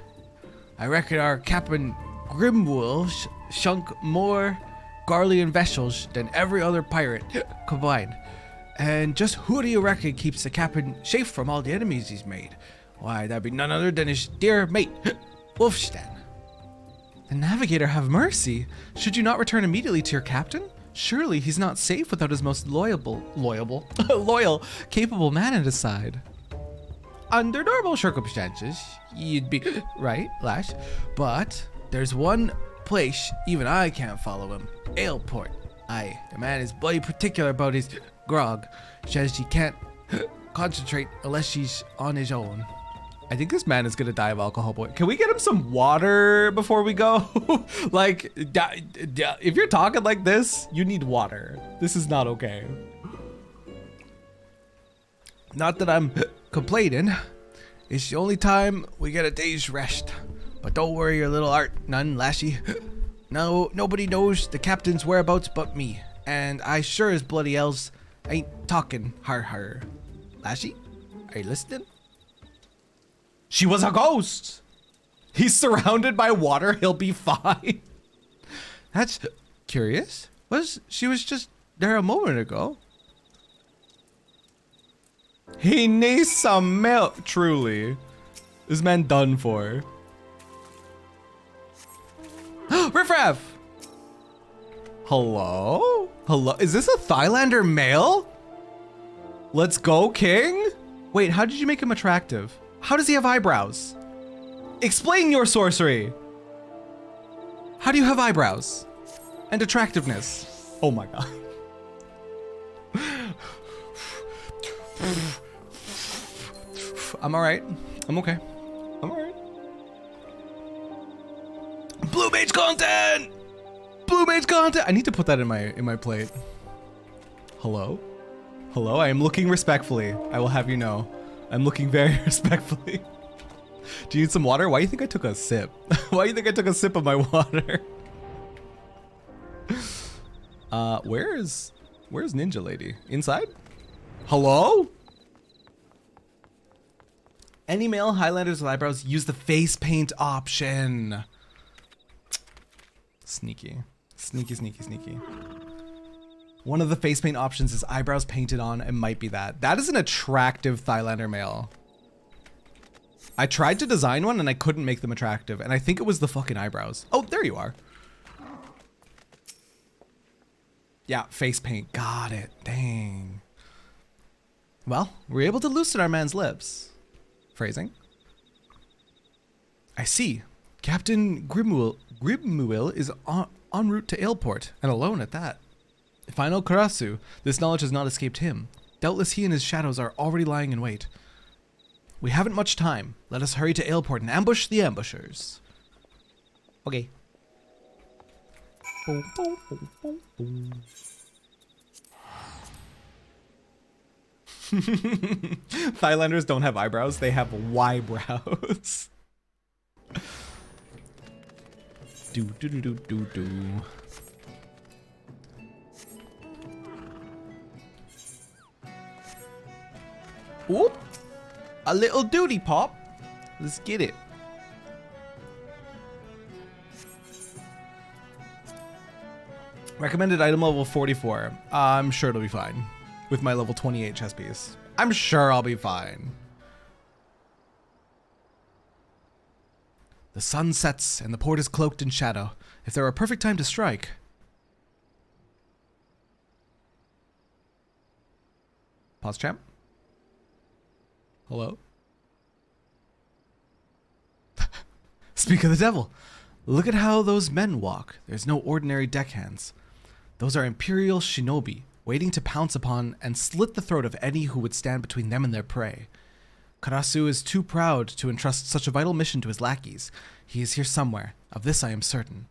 I reckon our Captain Grimwool shunk more Garlean vessels than every other pirate combined. And just who do you reckon keeps the captain safe from all the enemies he's made? Why, that'd be none other than his dear mate, Wolfstan. The navigator have mercy. Should you not return immediately to your captain? Surely he's not safe without his most loyal, capable man at his side. Under normal circumstances, you'd be right, Lash. But there's one place even I can't follow him. Aleport. Aye, the man is bloody particular about his grog. Says he can't concentrate unless he's on his own. I think this man is gonna die of alcohol poisoning. Can we get him some water before we go? Like, if you're talking like this, you need water. This is not okay. Not that I'm complaining. It's the only time we get a day's rest. But don't worry your little art none, Lassie. No, nobody knows the captain's whereabouts but me. And I sure as bloody else ain't talking har. Lassie, are you listening? She was a ghost. He's surrounded by water. He'll be fine. That's curious. She was just there a moment ago. He needs some milk, truly. This man done for. Riffraff! Hello? Hello? Is this a Thailander male? Let's go, King? Wait, how did you make him attractive? How does he have eyebrows? Explain your sorcery. How do you have eyebrows? And attractiveness? Oh my god. I'm alright. I'm okay. I'm alright. Blue mage content! Blue mage content! I need to put that in my plate. Hello? Hello? I am looking respectfully. I will have you know. I'm looking very respectfully. Do you need some water? Why do you think I took a sip? Why do you think I took a sip of my water? Where's Ninja Lady? Inside? Hello? Any male highlighters with eyebrows use the face paint option. Sneaky. Sneaky, sneaky, sneaky. One of the face paint options is eyebrows painted on. It might be that. That is an attractive Thailender male. I tried to design one and I couldn't make them attractive. And I think it was the fucking eyebrows. Oh, there you are. Yeah, face paint. Got it. Dang. Well, we're able to loosen our man's lips. Phrasing. I see. Captain Grimmuil is en route to Aleport, and alone at that. If I know Karasu, this knowledge has not escaped him. Doubtless he and his shadows are already lying in wait. We haven't much time. Let us hurry to Aleport and ambush the ambushers. Okay. Boom, boom, boom, boom, boom. Thailanders don't have eyebrows, they have Y-brows. Do do do do do do. Whoop! A little duty pop. Let's get it. Recommended item level 44. I'm sure it'll be fine. With my level 28 chess piece. I'm sure I'll be fine. The sun sets and the port is cloaked in shadow. If there were a perfect time to strike. Pause champ. Hello? Speak of the devil. Look at how those men walk. There's no ordinary deckhands. Those are Imperial shinobi, waiting to pounce upon and slit the throat of any who would stand between them and their prey. Karasu is too proud to entrust such a vital mission to his lackeys. He is here somewhere. Of this I am certain.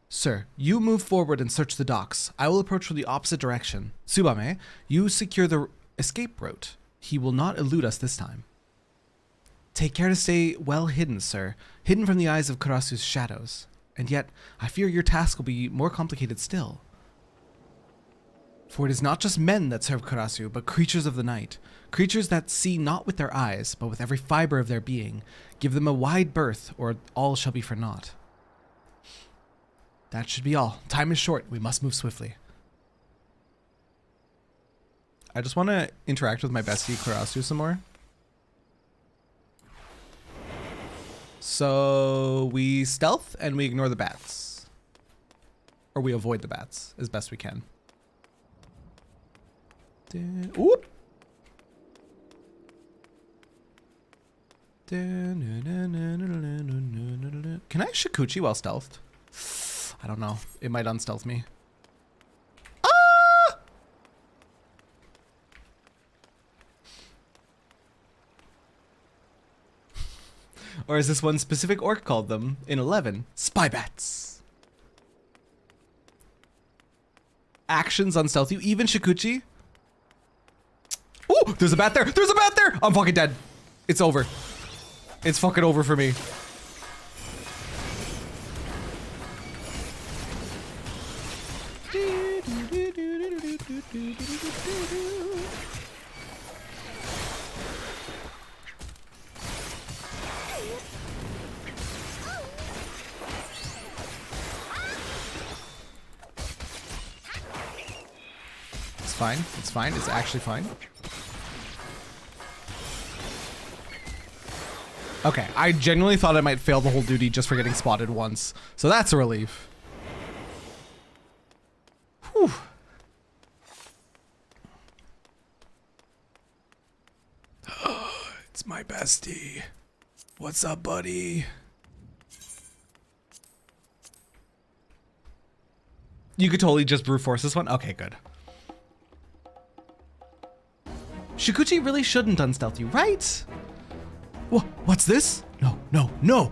Sir, you move forward and search the docks. I will approach from the opposite direction. Tsubame, you secure the escape route. He will not elude us this time. Take care to stay well hidden, sir. Hidden from the eyes of Karasu's shadows. And yet, I fear your task will be more complicated still. For it is not just men that serve Karasu, but creatures of the night. Creatures that see not with their eyes, but with every fiber of their being. Give them a wide berth, or all shall be for naught. That should be all. Time is short. We must move swiftly. I just want to interact with my bestie Karasu some more. So we stealth and we ignore the bats. Or we avoid the bats as best we can. Oop! Can I Shikuchi while stealthed? I don't know. It might unstealth me. Ah! Or as this one specific orc called them in 11, spy bats. Actions unstealth you, even Shikuchi. Oh, there's a bat there. There's a bat there. I'm fucking dead. It's over. It's fucking over for me. It's fine. It's fine. It's actually fine. Okay, I genuinely thought I might fail the whole duty just for getting spotted once. So that's a relief. Whew. It's my bestie. What's up, buddy? You could totally just brute force this one? Okay, good. Shikuchi really shouldn't unstealth you, right? What's this? No, no, no!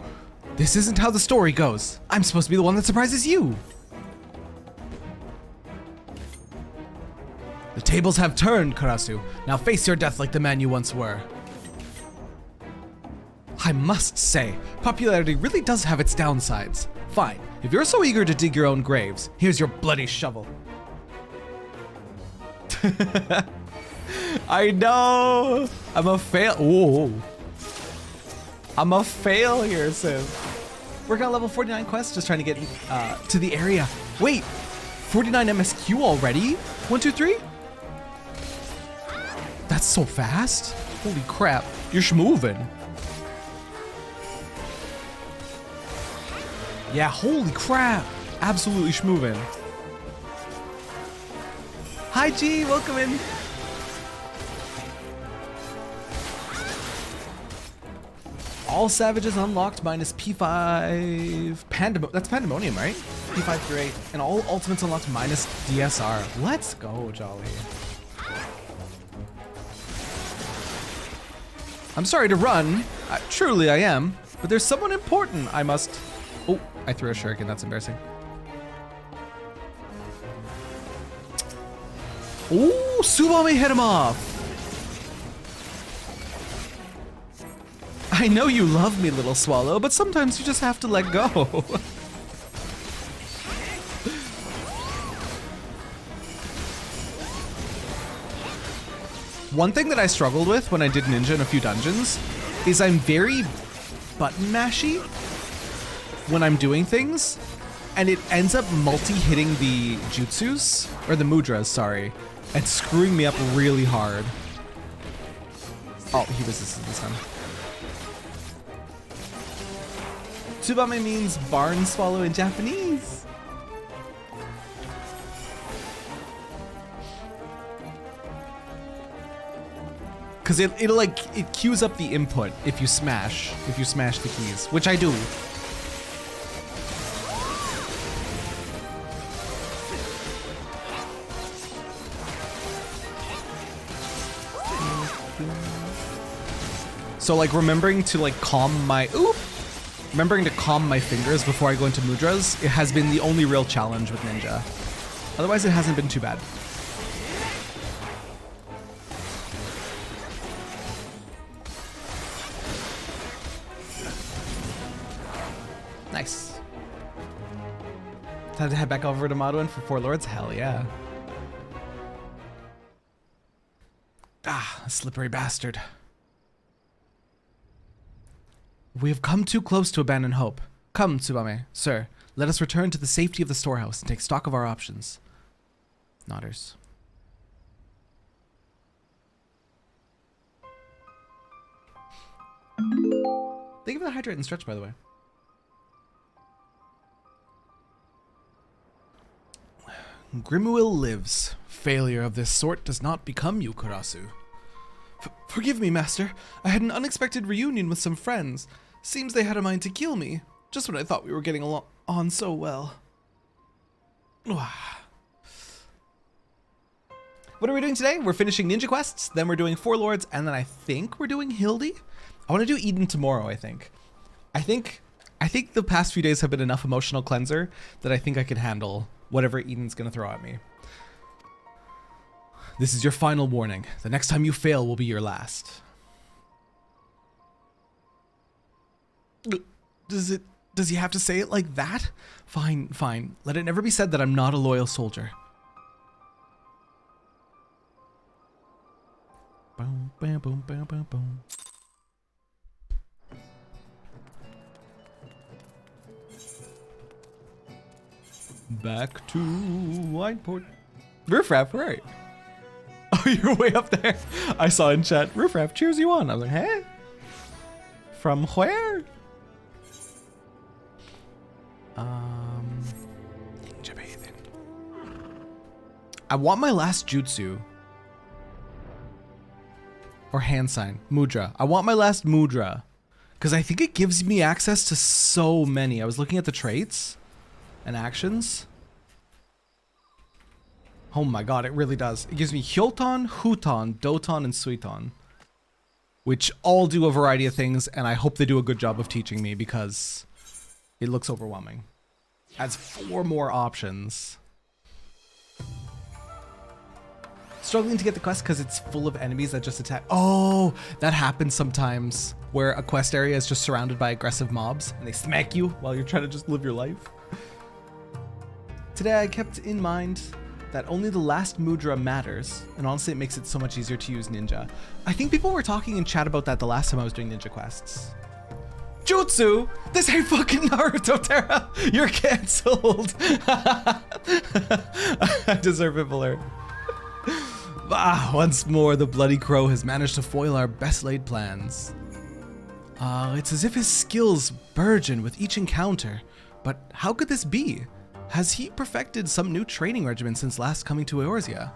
This isn't how the story goes. I'm supposed to be the one that surprises you. The tables have turned, Karasu. Now face your death like the man you once were. I must say, popularity really does have its downsides. Fine, if you're so eager to dig your own graves, here's your bloody shovel. I know! I'm a fail. Whoa. I'm a failure, sis. Working on level 49 quest, just trying to get to the area. Wait, 49 MSQ already? 1, 2, 3? That's so fast. Holy crap, you're schmovin'. Yeah, holy crap. Absolutely schmovin'. Hi G, welcome in. All savages unlocked minus P5. That's Pandemonium, right? P5 through 8. And all ultimates unlocked minus DSR. Let's go, Jolly. I'm sorry to run. Truly I am. But there's someone important I must... Oh, I threw a shuriken. That's embarrassing. Oh, Subame hit him off. I know you love me, little swallow, but sometimes you just have to let go. One thing that I struggled with when I did Ninja in a few dungeons is I'm very button mashy when I'm doing things, and it ends up multi-hitting the jutsus, or the mudras, sorry, and screwing me up really hard. Oh, he resisted this time. Tsubame means barn swallow in Japanese. Cause it'll like, it queues up the input if you smash the keys, which I do. So like remembering to like calm my fingers before I go into mudras, it has been the only real challenge with Ninja. Otherwise it hasn't been too bad. Nice. Time to head back over to Modwin for Four Lords? Hell yeah. Ah, a slippery bastard. We have come too close to abandon hope. Come, Tsubame, sir, let us return to the safety of the storehouse and take stock of our options. Nodders. Thank you for the hydrate and stretch, by the way. Grimuel lives. Failure of this sort does not become you, Karasu. Forgive me, master. I had an unexpected reunion with some friends. Seems they had a mind to kill me, just when I thought we were getting on so well. What are we doing today? We're finishing Ninja Quests, then we're doing Four Lords, and then I think we're doing Hildy. I want to do Eden tomorrow, I think. I think the past few days have been enough emotional cleanser that I think I can handle whatever Eden's gonna throw at me. This is your final warning. The next time you fail will be your last. Does he have to say it like that? Fine, fine. Let it never be said that I'm not a loyal soldier. Boom, boom, boom, boom, boom, boom. Back to Wineport. Riffraff, right? Oh, you're way up there. I saw in chat, Riffraff cheers you on. I was like, hey? From where? Ninja bathing. I want my last jutsu. or hand sign? Mudra. I want my last mudra. Because I think it gives me access to so many. I was looking at the traits and actions. Oh my god, it really does. It gives me Hyoton, Huton, Doton, and Suiton. Which all do a variety of things, and I hope they do a good job of teaching me because it looks overwhelming. Adds 4 more options. Struggling to get the quest because it's full of enemies that just attack. Oh, that happens sometimes where a quest area is just surrounded by aggressive mobs and they smack you while you're trying to just live your life. Today I kept in mind that only the last mudra matters, and honestly it makes it so much easier to use ninja. I think people were talking in chat about that the last time I was doing ninja quests. Jutsu! This ain't fucking Naruto, Terra! You're cancelled! I deserve it, alert. Once more, the Bloody Crow has managed to foil our best laid plans. It's as if his skills burgeon with each encounter. But how could this be? Has he perfected some new training regimen since last coming to Eorzea?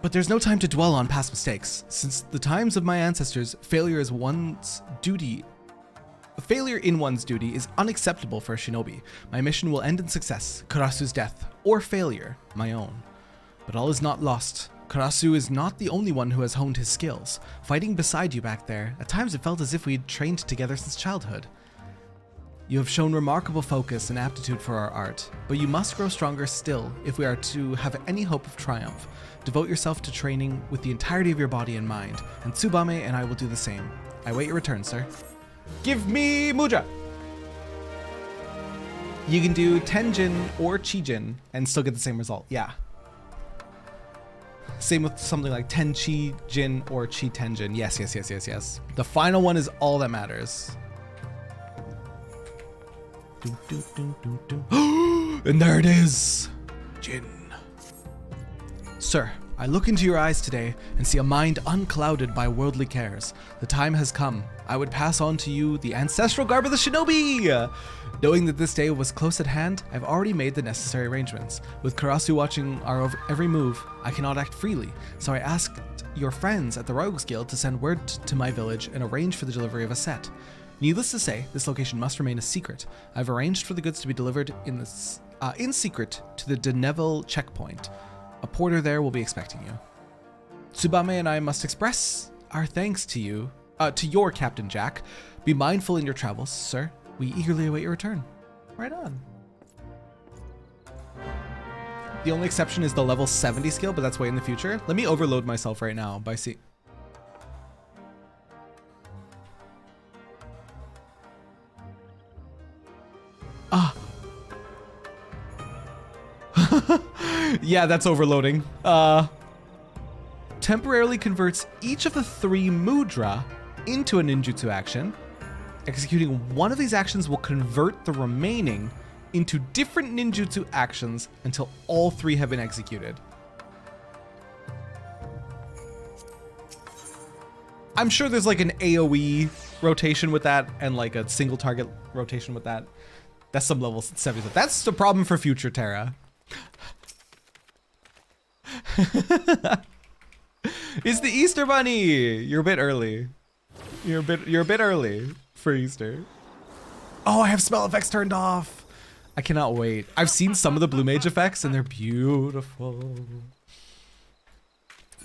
But there's no time to dwell on past mistakes. Since the times of my ancestors, failure in one's duty is unacceptable for a shinobi. My mission will end in success, Karasu's death, or failure, my own. But all is not lost. Karasu is not the only one who has honed his skills. Fighting beside you back there, at times it felt as if we'd trained together since childhood. You have shown remarkable focus and aptitude for our art, but you must grow stronger still if we are to have any hope of triumph. Devote yourself to training with the entirety of your body and mind, and Tsubame and I will do the same. I wait your return, sir. Give me Mudra! You can do Tenjin or Chijin and still get the same result, yeah. Same with something like Tenchi Jin or Chi Tenjin. Yes, yes, yes, yes, yes. The final one is all that matters. And there it is! Jin. Sir, I look into your eyes today and see a mind unclouded by worldly cares. The time has come. I would pass on to you the ancestral garb of the shinobi! Knowing that this day was close at hand, I've already made the necessary arrangements. With Karasu watching our every move, I cannot act freely, so I asked your friends at the Rogues Guild to send word to my village and arrange for the delivery of a set. Needless to say, this location must remain a secret. I've arranged for the goods to be delivered in secret to the Deneville checkpoint. A porter there will be expecting you. Tsubame and I must express our thanks to you, to your Captain Jack. Be mindful in your travels, sir. We eagerly await your return. Right on. The only exception is the level 70 skill, but that's way in the future. Let me overload myself right now by see. Yeah, that's overloading. Temporarily converts each of the 3 mudra into a ninjutsu action. Executing one of these actions will convert the remaining into different ninjutsu actions until all 3 have been executed. I'm sure there's like an AoE rotation with that and like a single target rotation with that. That's some level 70. That's the problem for future Terra. It's the Easter Bunny! You're a bit early. You're a bit early for Easter. Oh, I have spell effects turned off. I cannot wait. I've seen some of the Blue Mage effects and they're beautiful.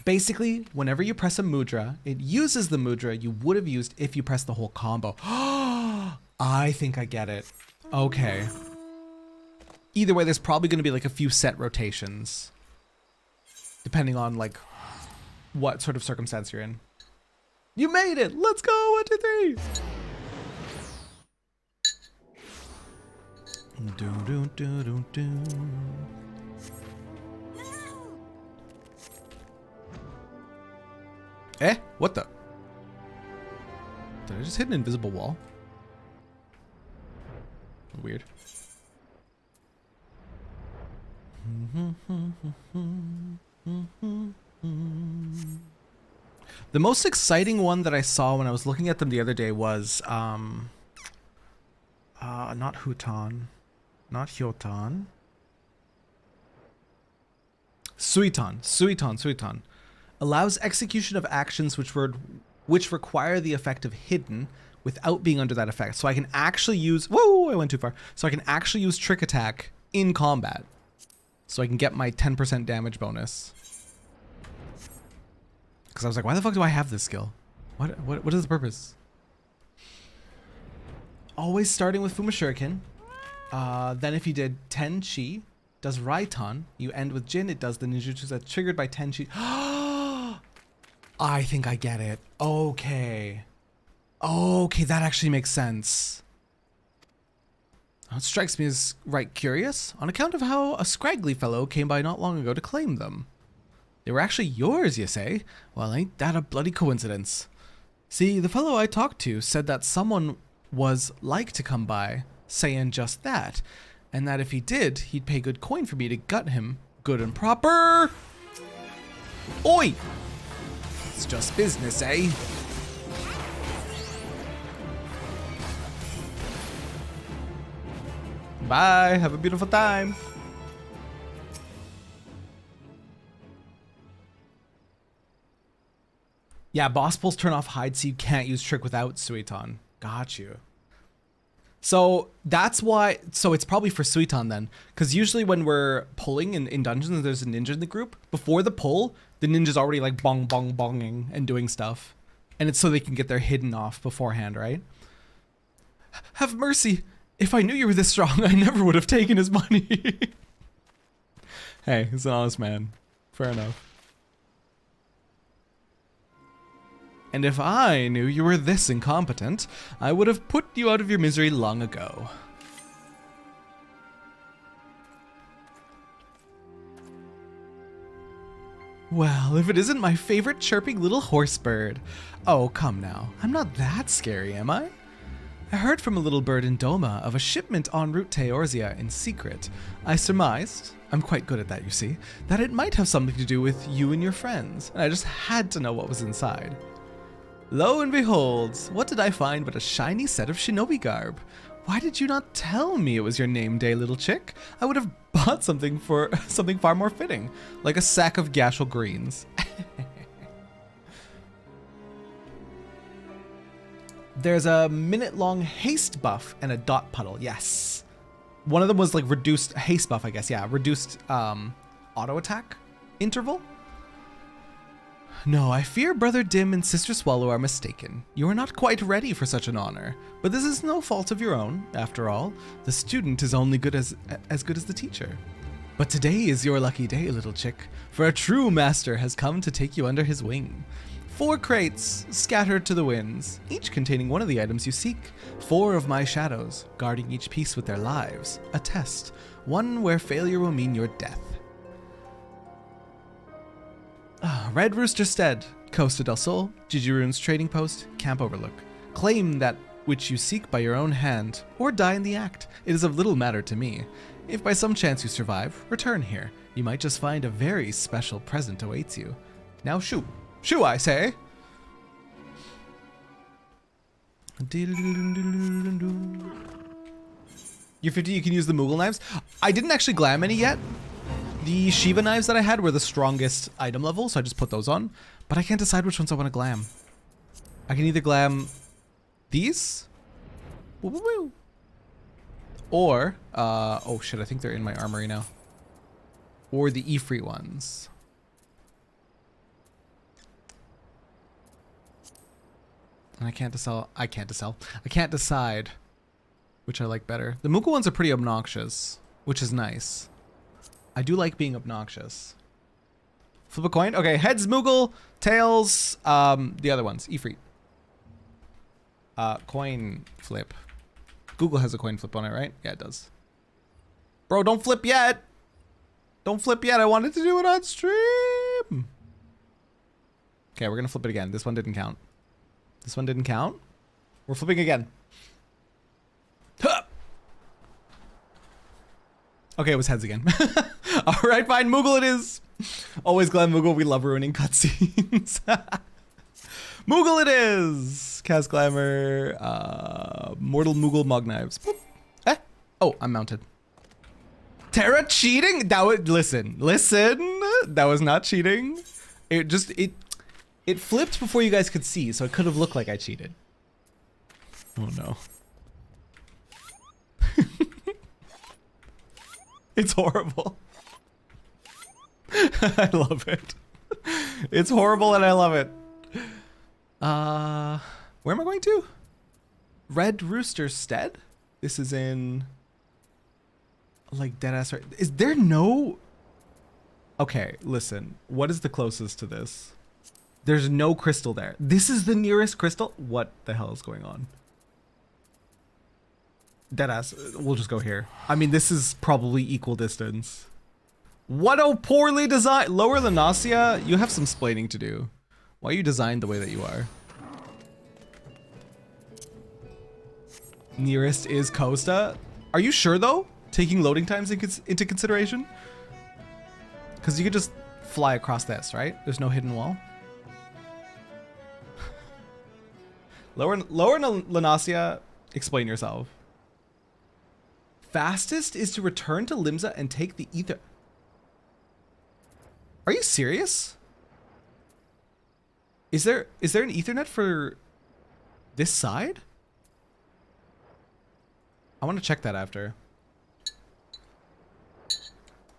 Basically, whenever you press a mudra, it uses the mudra you would have used if you pressed the whole combo. I think I get it. Okay. Either way, there's probably going to be like a few set rotations. Depending on like what sort of circumstance you're in. You made it! Let's go! 1, 2, 3! Do, do, do, do, do. Eh? What the? Did I just hit an invisible wall? Weird. The most exciting one that I saw when I was looking at them the other day was not Huton, not Hyoton. Suiton. Allows execution of actions which require the effect of hidden without being under that effect. So I can actually use, whoa, I went too far. So I can actually use trick attack in combat. So I can get my 10% damage bonus. Because I was like, why the fuck do I have this skill? What is the purpose? Always starting with Fuma Shuriken. Then if you did 10 Chi, does Raiton. You end with Jin, it does the ninjutsu that's triggered by 10 Chi. I think I get it. Okay. Okay, that actually makes sense. It strikes me as right curious, on account of how a scraggly fellow came by not long ago to claim them. They were actually yours, you say? Well, ain't that a bloody coincidence? See, the fellow I talked to said that someone was like to come by, saying just that, and that if he did, he'd pay good coin for me to gut him good and proper. Oi! It's just business, eh? Bye, have a beautiful time. Yeah, boss pulls turn off hide so you can't use trick without Suiton. Got you. So that's why, so it's probably for Suiton then. Because usually when we're pulling in dungeons and there's a ninja in the group, before the pull, the ninja's already like bong bong bonging and doing stuff. And it's so they can get their hidden off beforehand, right? Have mercy. If I knew you were this strong, I never would have taken his money. Hey, he's an honest man. Fair enough. And if I knew you were this incompetent, I would have put you out of your misery long ago. Well, if it isn't my favorite chirping little horse bird. Oh, come now. I'm not that scary, am I? I heard from a little bird in Doma of a shipment en route to Eorzea in secret. I surmised, I'm quite good at that you see, that it might have something to do with you and your friends, and I just had to know what was inside. Lo and behold, what did I find but a shiny set of shinobi garb? Why did you not tell me it was your name day, little chick? I would have bought something for something far more fitting, like a sack of gashel greens. There's a minute-long haste buff and a dot puddle, yes. One of them was like reduced haste buff, I guess, yeah. Reduced auto attack interval. No, I fear Brother Dim and Sister Swallow are mistaken. You are not quite ready for such an honor. But this is no fault of your own, after all. The student is only good as good as the teacher. But today is your lucky day, little chick, for a true master has come to take you under his wing. 4 crates scattered to the winds, each containing one of the items you seek. 4 of my shadows, guarding each piece with their lives. A test, one where failure will mean your death. Red Rooster Stead, Costa del Sol, Gigirune's trading post, Camp Overlook. Claim that which you seek by your own hand, or die in the act. It is of little matter to me. If by some chance you survive, return here. You might just find a very special present awaits you. Now shoo. Shoo, I say! You're 50, you can use the Moogle knives. I didn't actually glam any yet. The Shiva knives that I had were the strongest item level, so I just put those on. But I can't decide which ones I want to glam. I can either glam these, or, oh shit, I think they're in my armory now. Or the Ifrit ones. And I can't decide which I like better. The Moogle ones are pretty obnoxious, which is nice. I do like being obnoxious. Flip a coin? Okay, heads Moogle, tails, the other ones, Ifrit. Coin flip. Google has a coin flip on it, right? Yeah, it does. Bro, don't flip yet! Don't flip yet, I wanted to do it on stream! Okay, we're gonna flip it again. This one didn't count. This one didn't count? We're flipping again. Huh! Okay, it was heads again. Alright, fine, Moogle it is! Always glad Moogle, we love ruining cutscenes. Moogle it is! Cast Glamour, Mortal Moogle Mug Knives. Boop. Eh? Oh, I'm mounted. Terra cheating? That was, listen, that was not cheating. It flipped before you guys could see, so it could have looked like I cheated. Oh no. It's horrible. I love it. It's horrible and I love it. Where am I going to? Red Rooster Stead? This is in like deadass right. Is there no? Okay, listen. What is the closest to this? There's no crystal there. This is the nearest crystal? What the hell is going on? Deadass. We'll just go here. I mean, this is probably equal distance. What a poorly designed. Lower Lunasia, you have some splaining to do. Why are you designed the way that you are? Nearest is Costa. Are you sure though? Taking loading times into consideration? Because you could just fly across this, right? There's no hidden wall. Lower Lunasia, explain yourself. Fastest is to return to Limsa and take the ether. Are you serious? Is there an Ethernet for this side? I want to check that after.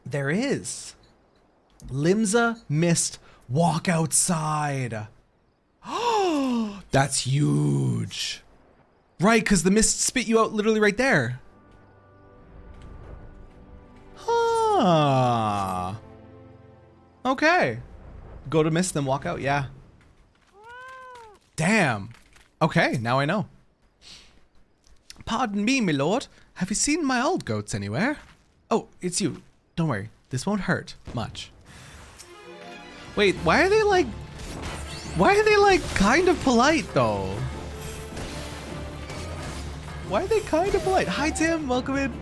There is. Limsa Mist, walk outside. Oh, that's huge. Right, because the mist spit you out literally right there. Huh. Okay. Go to mist, then walk out, yeah. Damn. Okay, now I know. Pardon me, my lord. Have you seen my old goats anywhere? Oh, it's you. Don't worry. This won't hurt much. Wait, why are they like kind of polite though? Why are they kind of polite? Hi Tim, welcome in.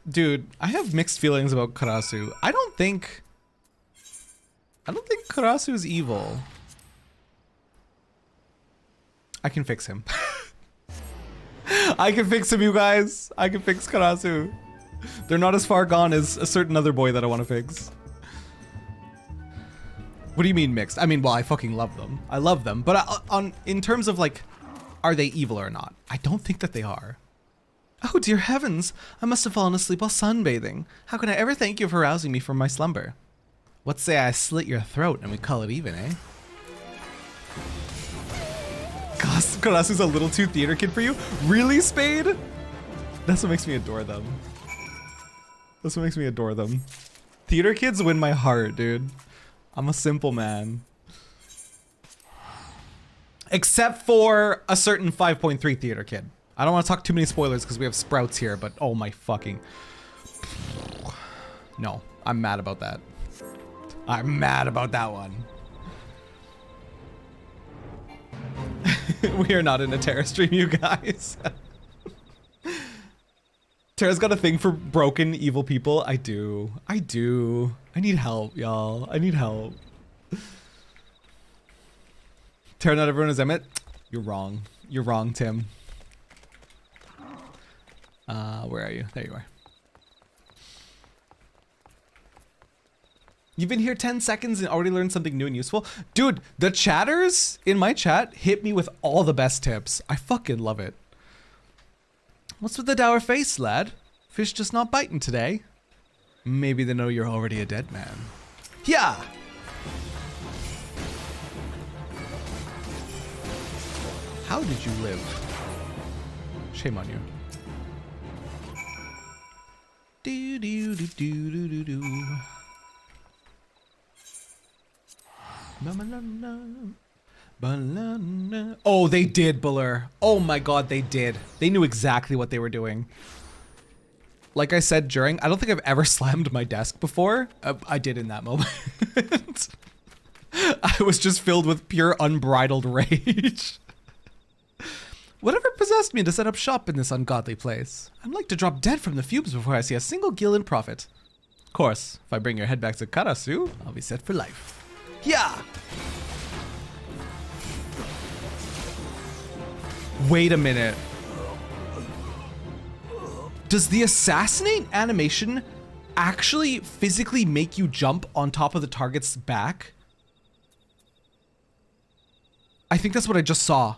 Dude, I have mixed feelings about Karasu. I don't think Karasu is evil. I can fix him. I can fix him, you guys. I can fix Karasu. They're not as far gone as a certain other boy that I want to fix. What do you mean mixed? I mean, well, I fucking love them. I love them, but in terms of like, are they evil or not? I don't think that they are. Oh dear heavens, I must have fallen asleep while sunbathing. How can I ever thank you for rousing me from my slumber? What say I slit your throat and we call it even, eh? Karasu's a little too theater kid for you? Really, Spade? That's what makes me adore them. That's what makes me adore them. Theater kids win my heart, dude. I'm a simple man. Except for a certain 5.3 theater kid. I don't want to talk too many spoilers because we have sprouts here, but oh my fucking... No, I'm mad about that. I'm mad about that one. We are not in a Terra stream, you guys. Terra's got a thing for broken, evil people. I do. I do. I need help, y'all. I need help. Terra, not everyone is Emmett. You're wrong. You're wrong, Tim. Where are you? There you are. You've been here 10 seconds and already learned something new and useful. Dude, the chatters in my chat hit me with all the best tips. I fucking love it. What's with the dour face, lad? Fish just not biting today. Maybe they know you're already a dead man. Yeah! How did you live? Shame on you. Do do do do do do do. Oh, they did, Buller. Oh my god, they did. They knew exactly what they were doing. Like I said during, I don't think I've ever slammed my desk before. I did in that moment. I was just filled with pure unbridled rage. Whatever possessed me to set up shop in this ungodly place? I'd like to drop dead from the fumes before I see a single gil in profit. Of course, if I bring your head back to Karasu, I'll be set for life. Yeah! Wait a minute. Does the assassinate animation actually physically make you jump on top of the target's back. I think that's what I just saw.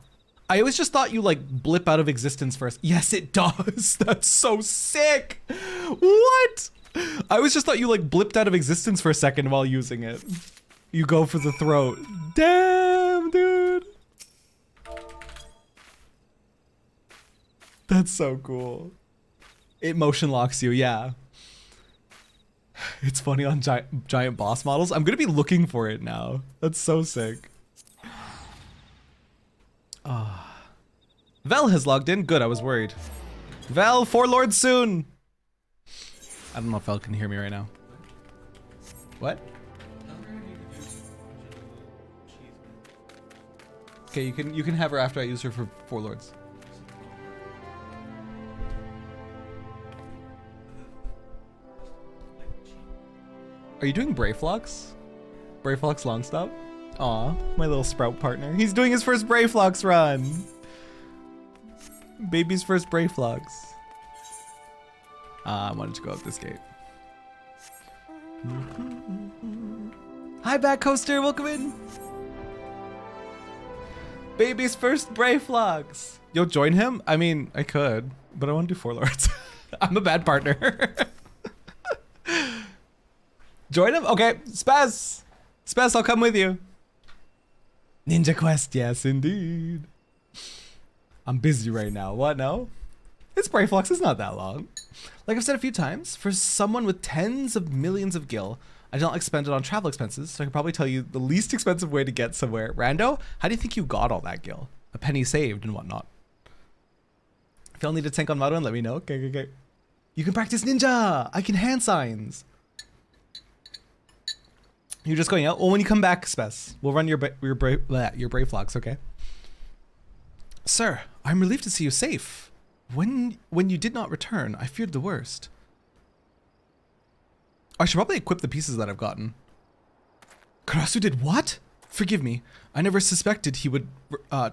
I always just thought you like blip out of existence first. Yes, it does. That's so sick. What? I always just thought you like blipped out of existence for a second while using it. You go for the throat. Damn, dude. That's so cool. It motion locks you, yeah. It's funny on giant boss models. I'm gonna be looking for it now. That's so sick. Vel has logged in. Good, I was worried. Vel, 4 lords soon. I don't know if Vel can hear me right now. What? Okay, you can have her after I use her for 4 lords. Are you doing Brayflux? Brayflux long stop? Aw, my little sprout partner. He's doing his first Brayflux run. Baby's first Brayflux. I wanted to go up this gate. Hi, Back Coaster, welcome in. Baby's first Brayflux. Yo, join him? I mean, I could, but I want to do 4 lords. I'm a bad partner. Join him? Okay, Spaz. Spaz, I'll come with you. Ninja Quest, yes indeed. I'm busy right now. What, no? It's Brayflux, it's not that long. Like I've said a few times, for someone with tens of millions of gil, I don't like spend it on travel expenses, so I can probably tell you the least expensive way to get somewhere. Rando, how do you think you got all that gil? A penny saved and whatnot. If y'all need a tank on Maruan, let me know. Okay. You can practice ninja! I can hand signs! You're just going out? Well, when you come back, Spes, we'll run your Brayflux, okay? Sir, I'm relieved to see you safe. When you did not return, I feared the worst. I should probably equip the pieces that I've gotten. Karasu did what? Forgive me. I never suspected he would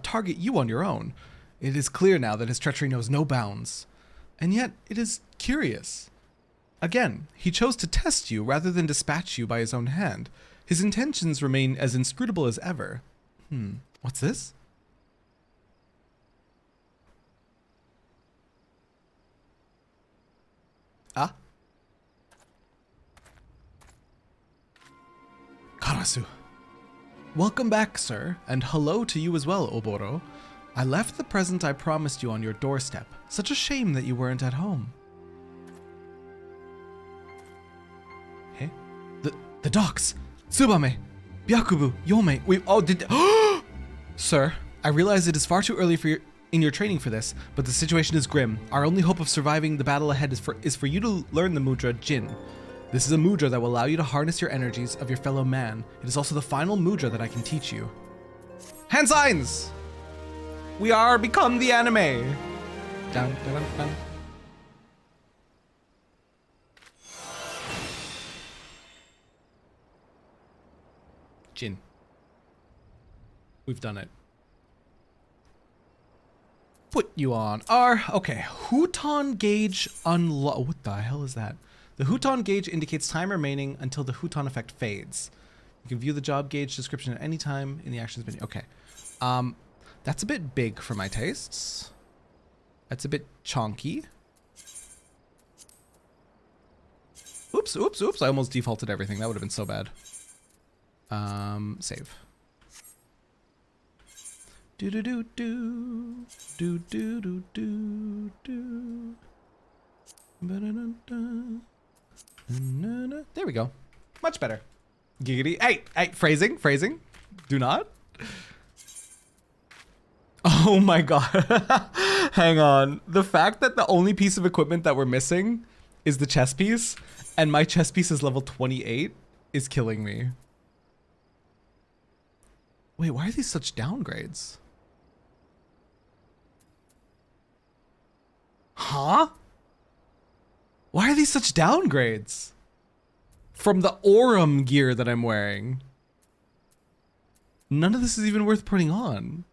target you on your own. It is clear now that his treachery knows no bounds. And yet, it is curious. Again, he chose to test you rather than dispatch you by his own hand. His intentions remain as inscrutable as ever. What's this? Ah? Karasu. Welcome back, sir, and hello to you as well, Oboro. I left the present I promised you on your doorstep. Such a shame that you weren't at home. Hey? The docks! Tsubame! Byakubu! Yomei! Sir, I realize it is far too early in your training for this, but the situation is grim. Our only hope of surviving the battle ahead is for you to learn the mudra Jin. This is a mudra that will allow you to harness your energies of your fellow man. It is also the final mudra that I can teach you. Hand signs! We are become the anime. Dun, dun, dun. Jin. We've done it. Put you on R. Okay. Huton gauge unlock. What the hell is that? The Huton gauge indicates time remaining until the Huton effect fades. You can view the job gauge description at any time in the actions menu. Okay. That's a bit big for my tastes. That's a bit chonky. Oops. I almost defaulted everything. That would have been so bad. Save. Do. There we go. Much better. Giggity. Hey, phrasing. Do not. Oh my god. Hang on. The fact that the only piece of equipment that we're missing is the chess piece, and my chess piece is level 28, is killing me. Wait, why are these such downgrades? Huh? Why are these such downgrades? From the Aurum gear that I'm wearing. None of this is even worth putting on.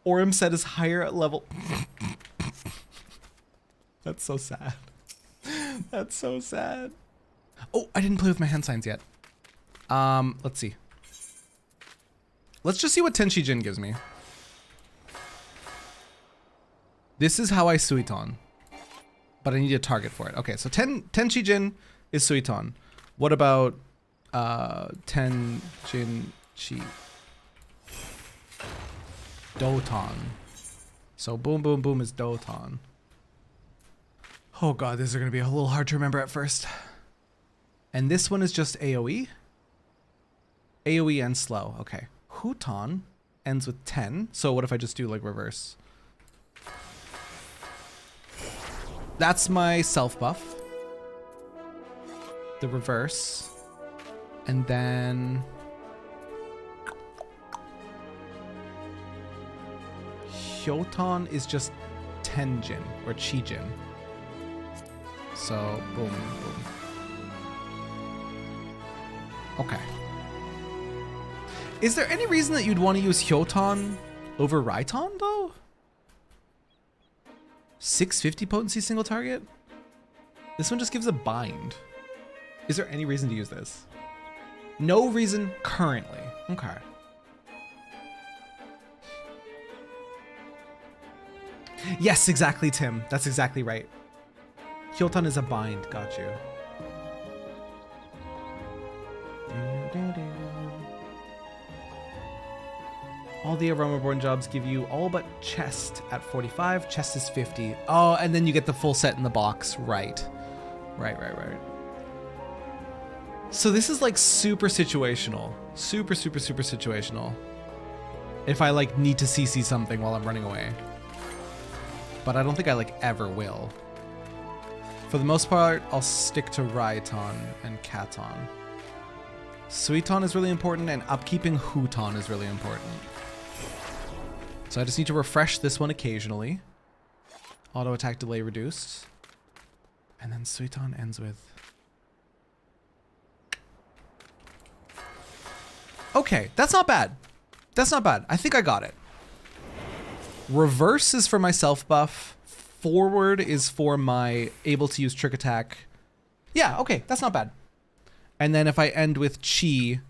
Aurum set is higher at level. That's so sad. That's so sad. Oh, I didn't play with my hand signs yet. Let's see. Let's just see what Tenchi Jin gives me. This is how I Suiton. But I need a target for it. Okay, so Tenchi Jin is Suiton. What about Ten Jin Chi? Doton. So boom boom boom is Doton. Oh god, these are gonna be a little hard to remember at first. And this one is just AoE? AoE and slow, okay. Huton ends with 10. So what if I just do like reverse? That's my self buff. The reverse. And then Hyoton is just Tenjin or Chijin. So boom, boom. Okay. Is there any reason that you'd want to use Hyoton over Raiton though? 650 potency single target? This one just gives a bind. Is there any reason to use this? No reason currently. Okay. Yes, exactly, Tim. That's exactly right. Hyoton is a bind. Got you. All the A Realm Reborn jobs give you all but chest at 45. Chest is 50. Oh, and then you get the full set in the box. Right. Right. So this is like super situational. Super situational. If I like need to CC something while I'm running away. But I don't think I like ever will. For the most part, I'll stick to Raiton and Katon. Suiton is really important, and upkeeping Huton is really important. So I just need to refresh this one occasionally. Auto attack delay reduced. And then Suiton ends with... Okay, that's not bad. That's not bad. I think I got it. Reverse is for my self buff. Forward is for my able to use trick attack. Yeah, okay, that's not bad. And then if I end with Chi,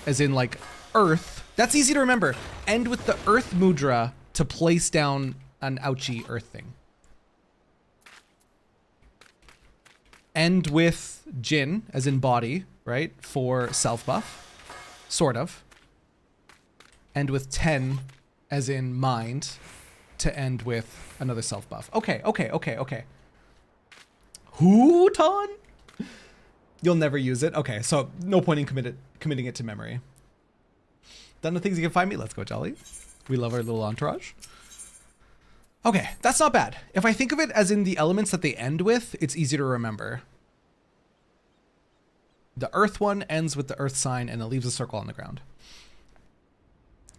as in like Earth, that's easy to remember. End with the Earth Mudra to place down an ouchie Earth thing. End with Jin, as in body, right? For self buff. Sort of. End with 10, as in mind, to end with another self buff. Okay. Huton? You'll never use it. Okay, so no point in committing it to memory. Done the things you can find me. Let's go, Jolly. We love our little entourage. Okay, that's not bad. If I think of it as in the elements that they end with, it's easy to remember. The earth one ends with the earth sign and it leaves a circle on the ground.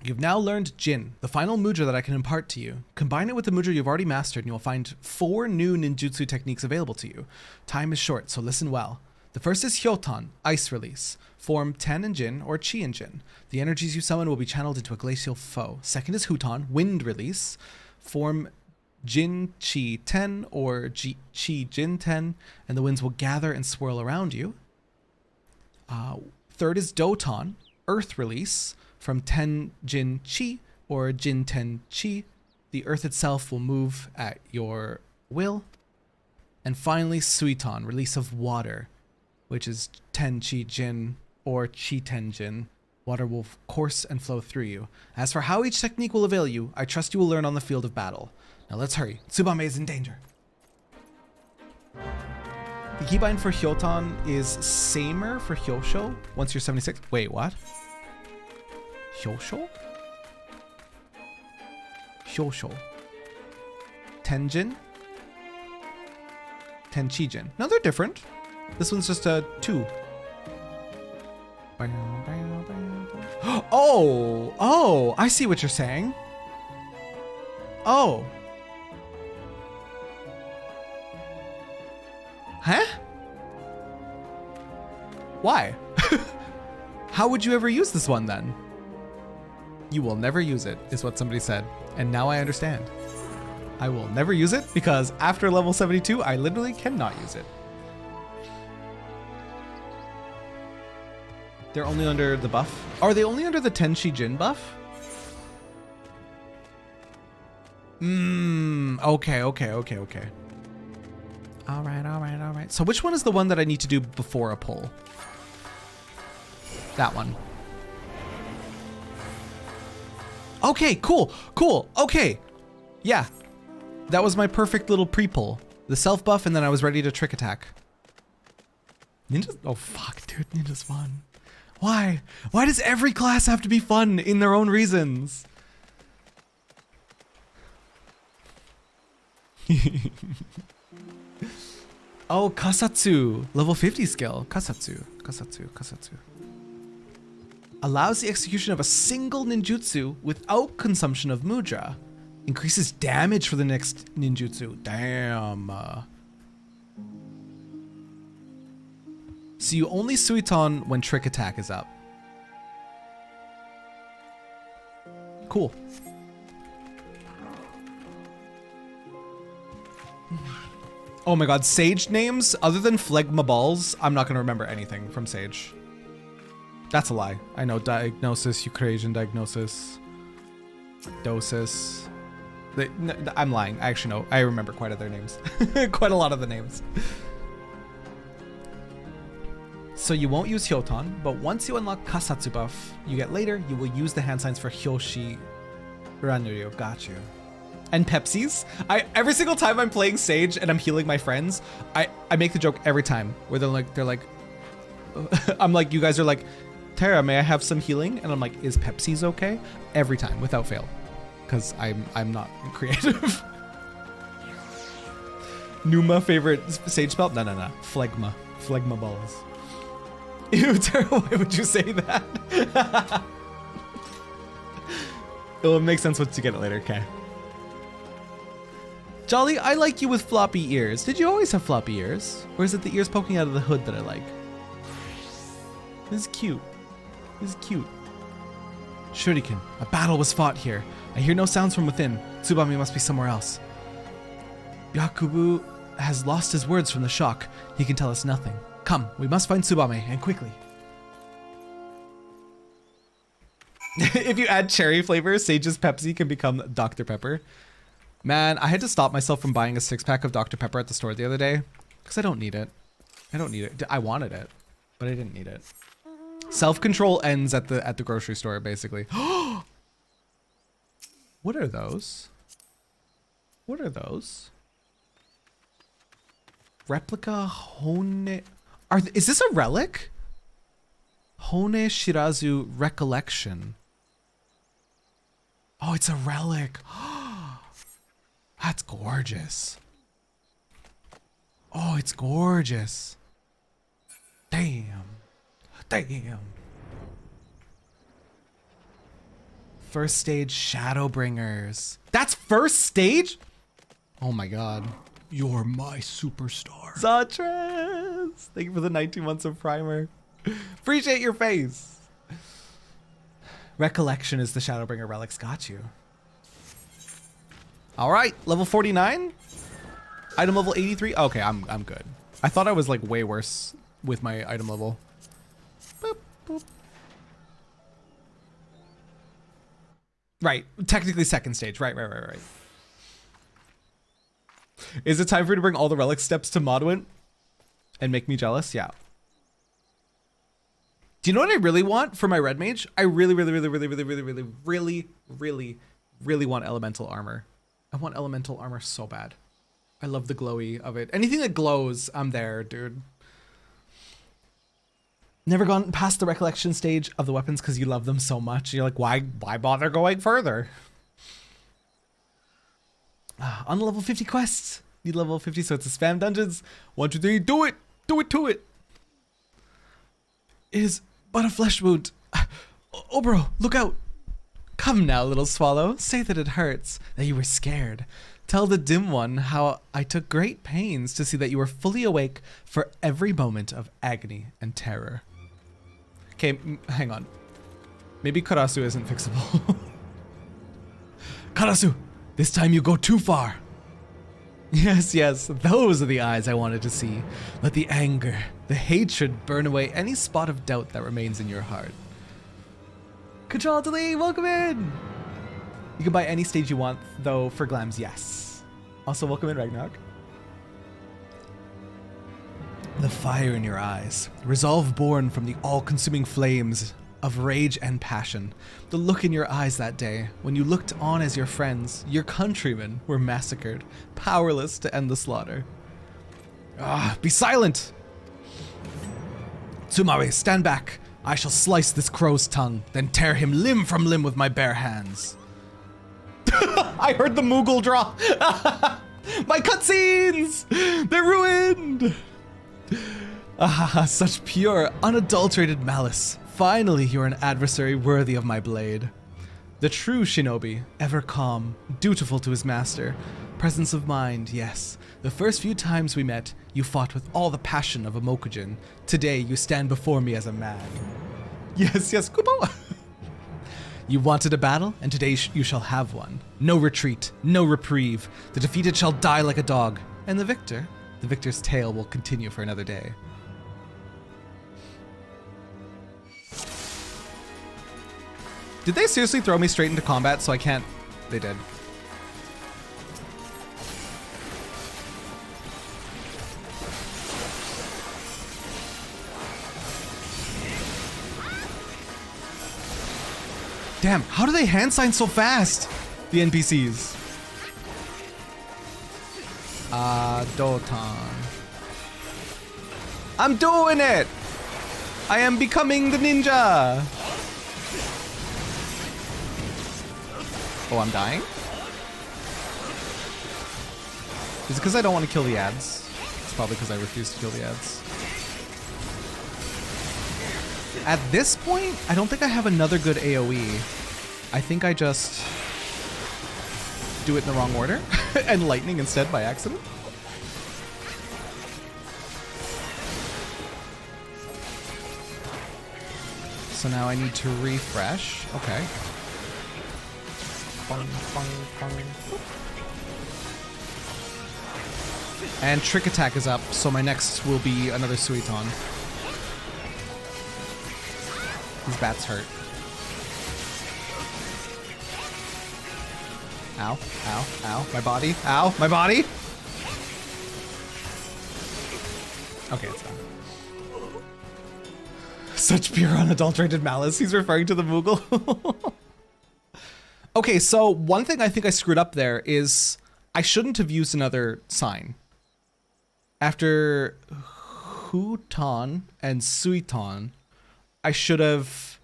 You've now learned Jin, the final mudra that I can impart to you. Combine it with the mudra you've already mastered and you'll find 4 new ninjutsu techniques available to you. Time is short, so listen well. The first is Hyoton, Ice Release. Form Ten and Jin or Chi and Jin. The energies you summon will be channeled into a glacial foe. Second is Huton, Wind Release. Form Jin Chi Ten or Chi Jin Ten, and the winds will gather and swirl around you. Third is Doton, Earth Release. From Ten Jin Chi or Jin Ten Chi, the earth itself will move at your will. And finally, Suiton, Release of Water, which is Ten Chi Jin or Chi Ten Jin. Water will course and flow through you. As for how each technique will avail you, I trust you will learn on the field of battle. Now let's hurry. Tsubame is in danger. The keybind for Hyoton is Samer for Hyosho once you're 76. Wait, what? Hyosho? Hyosho. Tenjin? Tenchijin. No, they're different. This one's just a 2. Oh, I see what you're saying. Oh. Huh? Why? How would you ever use this one then? You will never use it, is what somebody said. And now I understand. I will never use it because after level 72, I literally cannot use it. They're only under the buff. Are they only under the Tenshi Jin buff? Okay. All right. So which one is the one that I need to do before a pull? That one. Okay, cool. Okay. Yeah. That was my perfect little pre-pull. The self buff, and then I was ready to trick attack. Ninjas? Oh, fuck, dude. Ninjas fun. Why? Why does every class have to be fun in their own reasons? Oh, Kasatsu. Level 50 skill. Kasatsu. Allows the execution of a single ninjutsu without consumption of mudra. Increases damage for the next ninjutsu. Damn. So you only Suiton when trick attack is up. Cool. Oh my god, Sage names, other than Phlegma Balls, I'm not gonna remember anything from Sage. That's a lie. I know Diagnosis, Eucrasian Diagnosis, Dosis. I'm lying. I actually know. I remember quite a their names. Quite a lot of the names. So you won't use Hyoton, but once you unlock Kasatsu buff you get later, you will use the hand signs for Hyoshi Ranuryu. Got you. And Pepsis. Every single time I'm playing Sage and I'm healing my friends, I make the joke every time where they're like I'm like, you guys are like, Terra, may I have some healing? And I'm like, is Pepsi's okay? Every time, without fail. Because I'm not creative. Numa favorite Sage spell? No. Phlegma. Phlegma balls. Ew, Terra, why would you say that? It'll make sense once you get it later, okay. Jolly, I like you with floppy ears. Did you always have floppy ears? Or is it the ears poking out of the hood that I like? This is cute. Shuriken, a battle was fought here. I hear no sounds from within. Tsubame must be somewhere else. Yakubu has lost his words from the shock. He can tell us nothing. Come, we must find Tsubame, and quickly. If you add cherry flavor, Sage's Pepsi can become Dr. Pepper. Man, I had to stop myself from buying a 6-pack of Dr. Pepper at the store the other day because I don't need it. I wanted it, but I didn't need it. Self-control ends at the grocery store, basically. What are those? Replica Hone. Is this a relic? Hone Shirazu Recollection. Oh, it's a relic. That's gorgeous. Oh, it's gorgeous. Damn. First stage Shadowbringers. That's first stage? Oh my god. You're my superstar. Zatres! Thank you for the 19 months of primer. Appreciate your face. Recollection is the Shadowbringer relics. Got you. All right, level 49. Item level 83. Okay, I'm good. I thought I was like way worse with my item level. Boop, boop. Right, technically second stage. Right. Is it time for you to bring all the relic steps to Modwent and make me jealous? Yeah. Do you know what I really want for my red mage? I really want elemental armor. I want elemental armor so bad. I love the glowy of it. Anything that glows, I'm there, dude. Never gone past the recollection stage of the weapons because you love them so much. You're like, why bother going further? On the level 50 quests. Need level 50, so it's a spam dungeons. 1, 2, 3, do it! Do it to it! It is but a flesh wound. Obro, look out! Come now, little swallow. Say that it hurts, that you were scared. Tell the dim one how I took great pains to see that you were fully awake for every moment of agony and terror. Okay, hang on. Maybe Karasu isn't fixable. Karasu, this time you go too far. Yes, yes, those are the eyes I wanted to see. Let the anger, the hatred burn away any spot of doubt that remains in your heart. Control Delete, welcome in! You can buy any stage you want, though for glams, yes. Also, welcome in, Ragnarok. The fire in your eyes, resolve born from the all-consuming flames of rage and passion. The look in your eyes that day, when you looked on as your friends, your countrymen, were massacred, powerless to end the slaughter. Ah, be silent! Tsumawe, stand back. I shall slice this crow's tongue, then tear him limb from limb with my bare hands. I heard the Moogle draw! My cutscenes! They're ruined! Ah, such pure, unadulterated malice. Finally, you're an adversary worthy of my blade. The true shinobi, ever calm, dutiful to his master. Presence of mind, yes. The first few times we met, you fought with all the passion of a Mokujin. Today, you stand before me as a man. Yes, yes, Kupo! You wanted a battle, and today you shall have one. No retreat, no reprieve. The defeated shall die like a dog. And the victor's tale will continue for another day. Did they seriously throw me straight into combat so I can't? They did. Damn, how do they hand sign so fast? The NPCs. Dotan. I'm doing it! I am becoming the ninja! Oh, I'm dying? Is it because I don't want to kill the ads? It's probably because I refuse to kill the ads. At this point, I don't think I have another good AoE. I think I just do it in the wrong order and lightning instead by accident. So now I need to refresh. Okay. And trick attack is up, so my next will be another Suiton. These bats hurt. Ow, ow, ow, my body, ow, my body! Okay, it's done. Such pure unadulterated malice, he's referring to the Moogle. Okay, so one thing I think I screwed up there is I shouldn't have used another sign. After Huton and Suiton, I should have,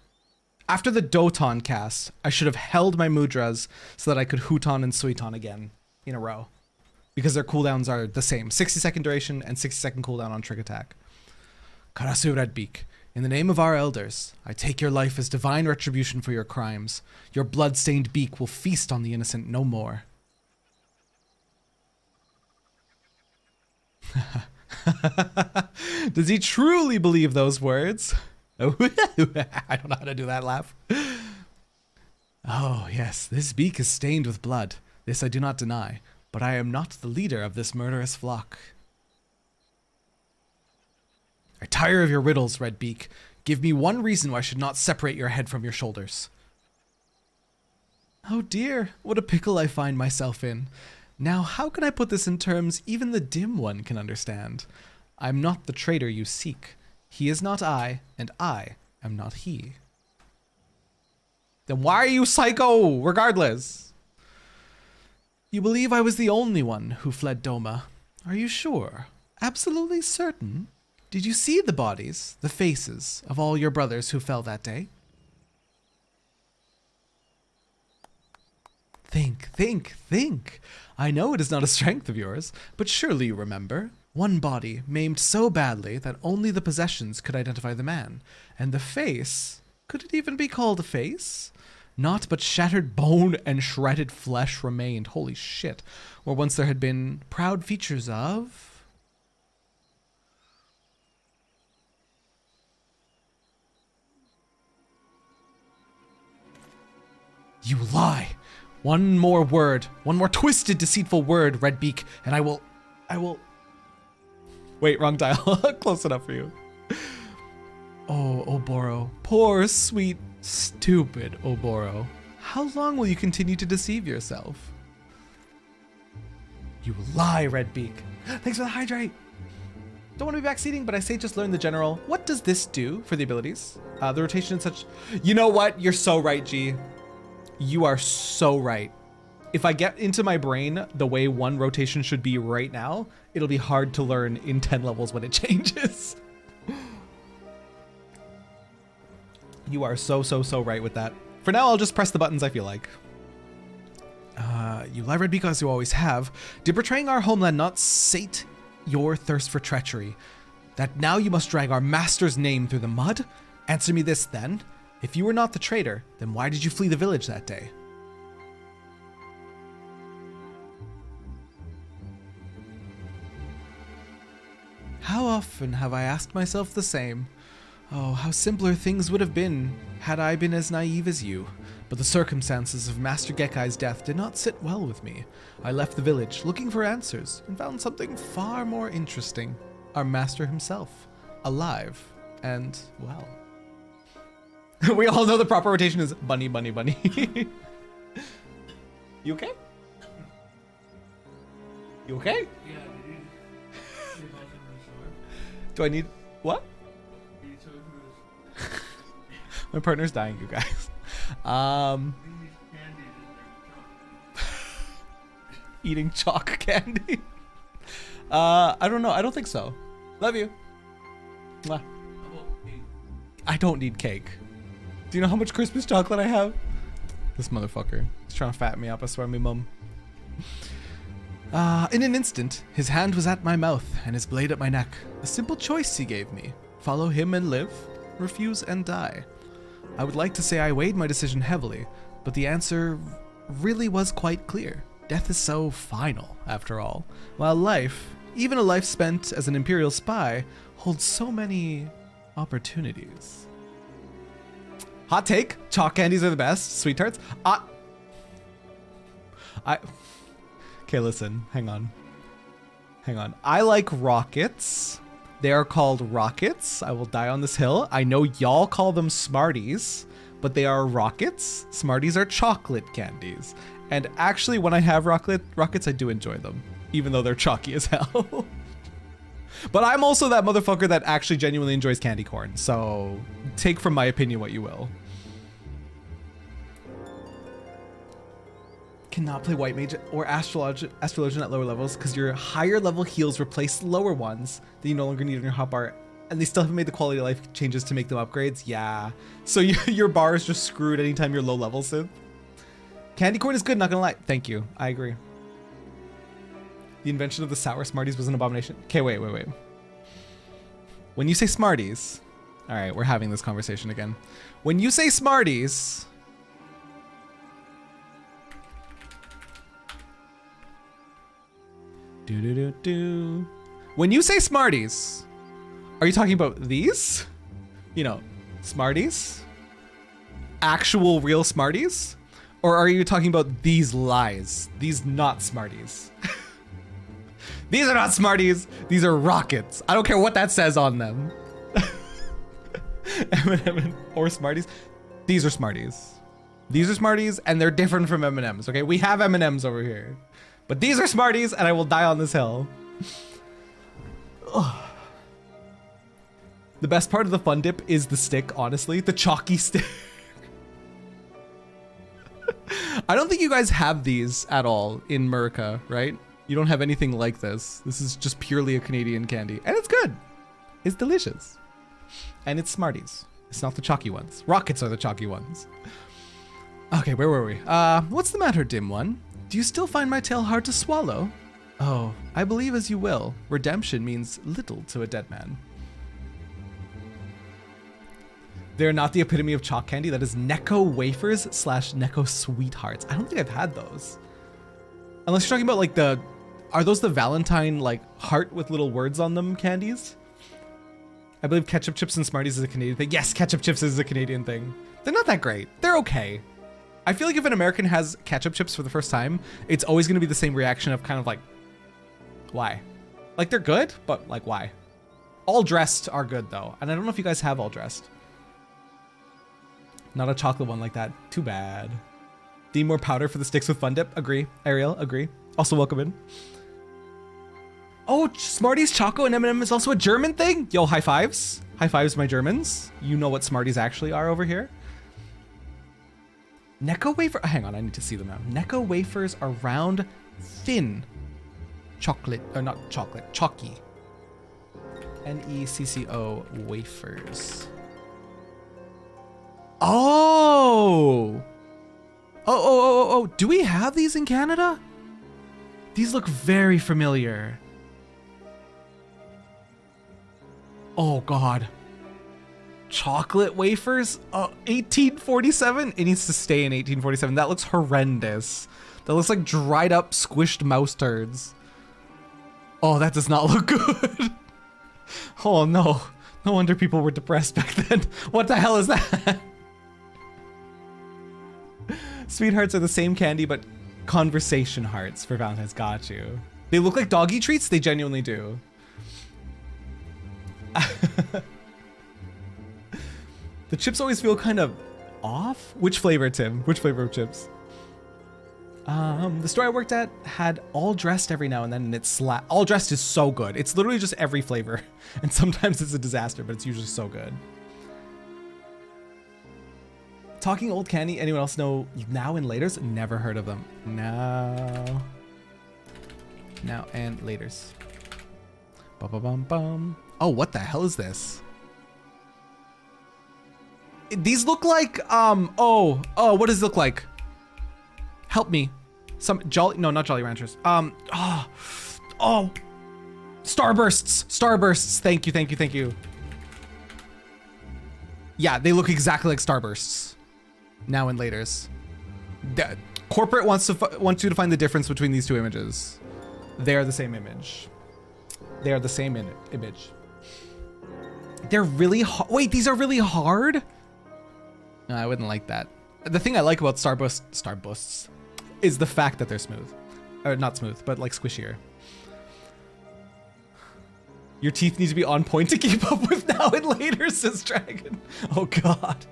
after the Doton cast, I should have held my mudras so that I could Huton and Suiton again in a row. Because their cooldowns are the same, 60-second duration and 60-second cooldown on trick attack. Karasu Redbeak, in the name of our elders, I take your life as divine retribution for your crimes. Your blood-stained beak will feast on the innocent no more. Does he truly believe those words? I don't know how to do that laugh. Oh, yes, this beak is stained with blood. This I do not deny, but I am not the leader of this murderous flock. I tire of your riddles, Redbeak. Give me one reason why I should not separate your head from your shoulders. Oh dear, what a pickle I find myself in. Now, how can I put this in terms even the dim one can understand? I'm not the traitor you seek. He is not I, and I am not he. Then why are you psycho, regardless? You believe I was the only one who fled Doma. Are you sure? Absolutely certain? Did you see the bodies, the faces of all your brothers who fell that day? Think, think, think. I know it is not a strength of yours, but surely you remember. One body maimed so badly that only the possessions could identify the man. And the face, could it even be called a face? Naught but shattered bone and shredded flesh remained. Holy shit. Where once there had been proud features of... You lie! One more word, one more twisted, deceitful word, Redbeak, and I will... Wait, wrong dial. Close enough for you. Oh, Oboro. Poor, sweet, stupid Oboro. How long will you continue to deceive yourself? You lie, Redbeak. Thanks for the hydrate. Don't want to be backseating, but I say just learn the general. What does this do for the abilities? The rotation and such. You know what? You're so right, G. You are so right. If I get into my brain the way one rotation should be right now, it'll be hard to learn in 10 levels when it changes. You are so right with that. For now, I'll just press the buttons I feel like. You lie, Red, because you always have. Did betraying our homeland not sate your thirst for treachery? That now you must drag our master's name through the mud? Answer me this then. If you were not the traitor, then why did you flee the village that day? How often have I asked myself the same? Oh, how simpler things would have been had I been as naive as you. But the circumstances of Master Gekai's death did not sit well with me. I left the village looking for answers and found something far more interesting. Our master himself, alive and well. We all know the proper rotation is bunny, bunny, bunny. You okay? You okay? Yeah, Do I need what? My partner's dying, you guys. Eating chalk candy. I don't know. I don't think so. Love you. Mwah. I don't need cake. Do you know how much Christmas chocolate I have? This motherfucker. He's trying to fatten me up, I swear, me mum. In an instant, his hand was at my mouth and his blade at my neck. A simple choice he gave me. Follow him and live, refuse and die. I would like to say I weighed my decision heavily, but the answer really was quite clear. Death is so final, after all, while life, even a life spent as an Imperial spy, holds so many opportunities. Hot take, chalk candies are the best, sweet tarts. Okay, listen, hang on. I like rockets. They are called rockets. I will die on this hill. I know y'all call them Smarties, but they are rockets. Smarties are chocolate candies. And actually, when I have rockets, I do enjoy them, even though they're chalky as hell. But I'm also that motherfucker that actually genuinely enjoys candy corn, so take from my opinion what you will. Cannot play White Mage or Astrologian at lower levels because your higher level heals replace lower ones that you no longer need on your hotbar, and they still haven't made the quality of life changes to make them upgrades. Yeah, so your bar is just screwed anytime you're low level, Synth. Candy corn is good, not gonna lie. Thank you, I agree. The invention of the sour Smarties was an abomination. Okay, wait. When you say Smarties, all right, we're having this conversation again. When you say Smarties, when you say Smarties, are you talking about these? You know, Smarties? Actual real Smarties? Or are you talking about these lies? These not Smarties? These are not Smarties. These are rockets. I don't care what that says on them. M&M or Smarties. These are Smarties. These are Smarties, and they're different from M&Ms, okay? We have M&Ms over here. But these are Smarties, and I will die on this hill. The best part of the fun dip is the stick, honestly. The chalky stick. I don't think you guys have these at all in America, right? You don't have anything like this. This is just purely a Canadian candy. And it's good. It's delicious. And it's Smarties. It's not the chalky ones. Rockets are the chalky ones. Okay, where were we? What's the matter, dim one? Do you still find my tale hard to swallow? Oh, I believe as you will. Redemption means little to a dead man. They're not the epitome of chalk candy. That is Necco wafers / Necco sweethearts. I don't think I've had those. Unless you're talking about like are those the Valentine like heart with little words on them candies? I believe ketchup chips and Smarties is a Canadian thing. Yes, ketchup chips is a Canadian thing. They're not that great. They're okay. I feel like if an American has ketchup chips for the first time, it's always going to be the same reaction of kind of like, why? Like they're good, but like why? All dressed are good though. And I don't know if you guys have all dressed. Not a chocolate one like that. Too bad. Need more powder for the sticks with Fun Dip. Agree. Ariel, agree. Also welcome in. Oh, Smarties, Choco, and M&M is also a German thing? Yo, high fives. High fives, my Germans. You know what Smarties actually are over here. Necco wafer. Hang on, I need to see them now. Necco wafers are round, thin chocolate, or not chocolate, chalky. Necco wafers. Oh! Oh, do we have these in Canada? These look very familiar. Oh God. Chocolate wafers? 1847? It needs to stay in 1847. That looks horrendous. That looks like dried up, squished mouse turds. Oh, that does not look good. Oh no. No wonder people were depressed back then. What the hell is that? Sweethearts are the same candy, but conversation hearts for Valentine's. Got you. They look like doggy treats? They genuinely do. The chips always feel kind of off. Which flavor, Tim? Which flavor of chips? The store I worked at had all dressed every now and then, and it's all dressed is so good. It's literally just every flavor, and sometimes it's a disaster, but it's usually so good. Talking old candy. Anyone else know Now and Laters? Never heard of them. Now and Laters. Bum. Oh, what the hell is this? These look like oh, what does it look like? Help me. Some no, not Jolly Ranchers. Starbursts. Thank you. Yeah, they look exactly like Starbursts. Now and Laters. Corporate wants you to find the difference between these two images. They are the same image. They are the same image. They're really hard. Wait, these are really hard? No, I wouldn't like that. The thing I like about Starbursts is the fact that they're smooth. Or not smooth, but like squishier. Your teeth need to be on point to keep up with Now and Later, says Dragon. Oh God.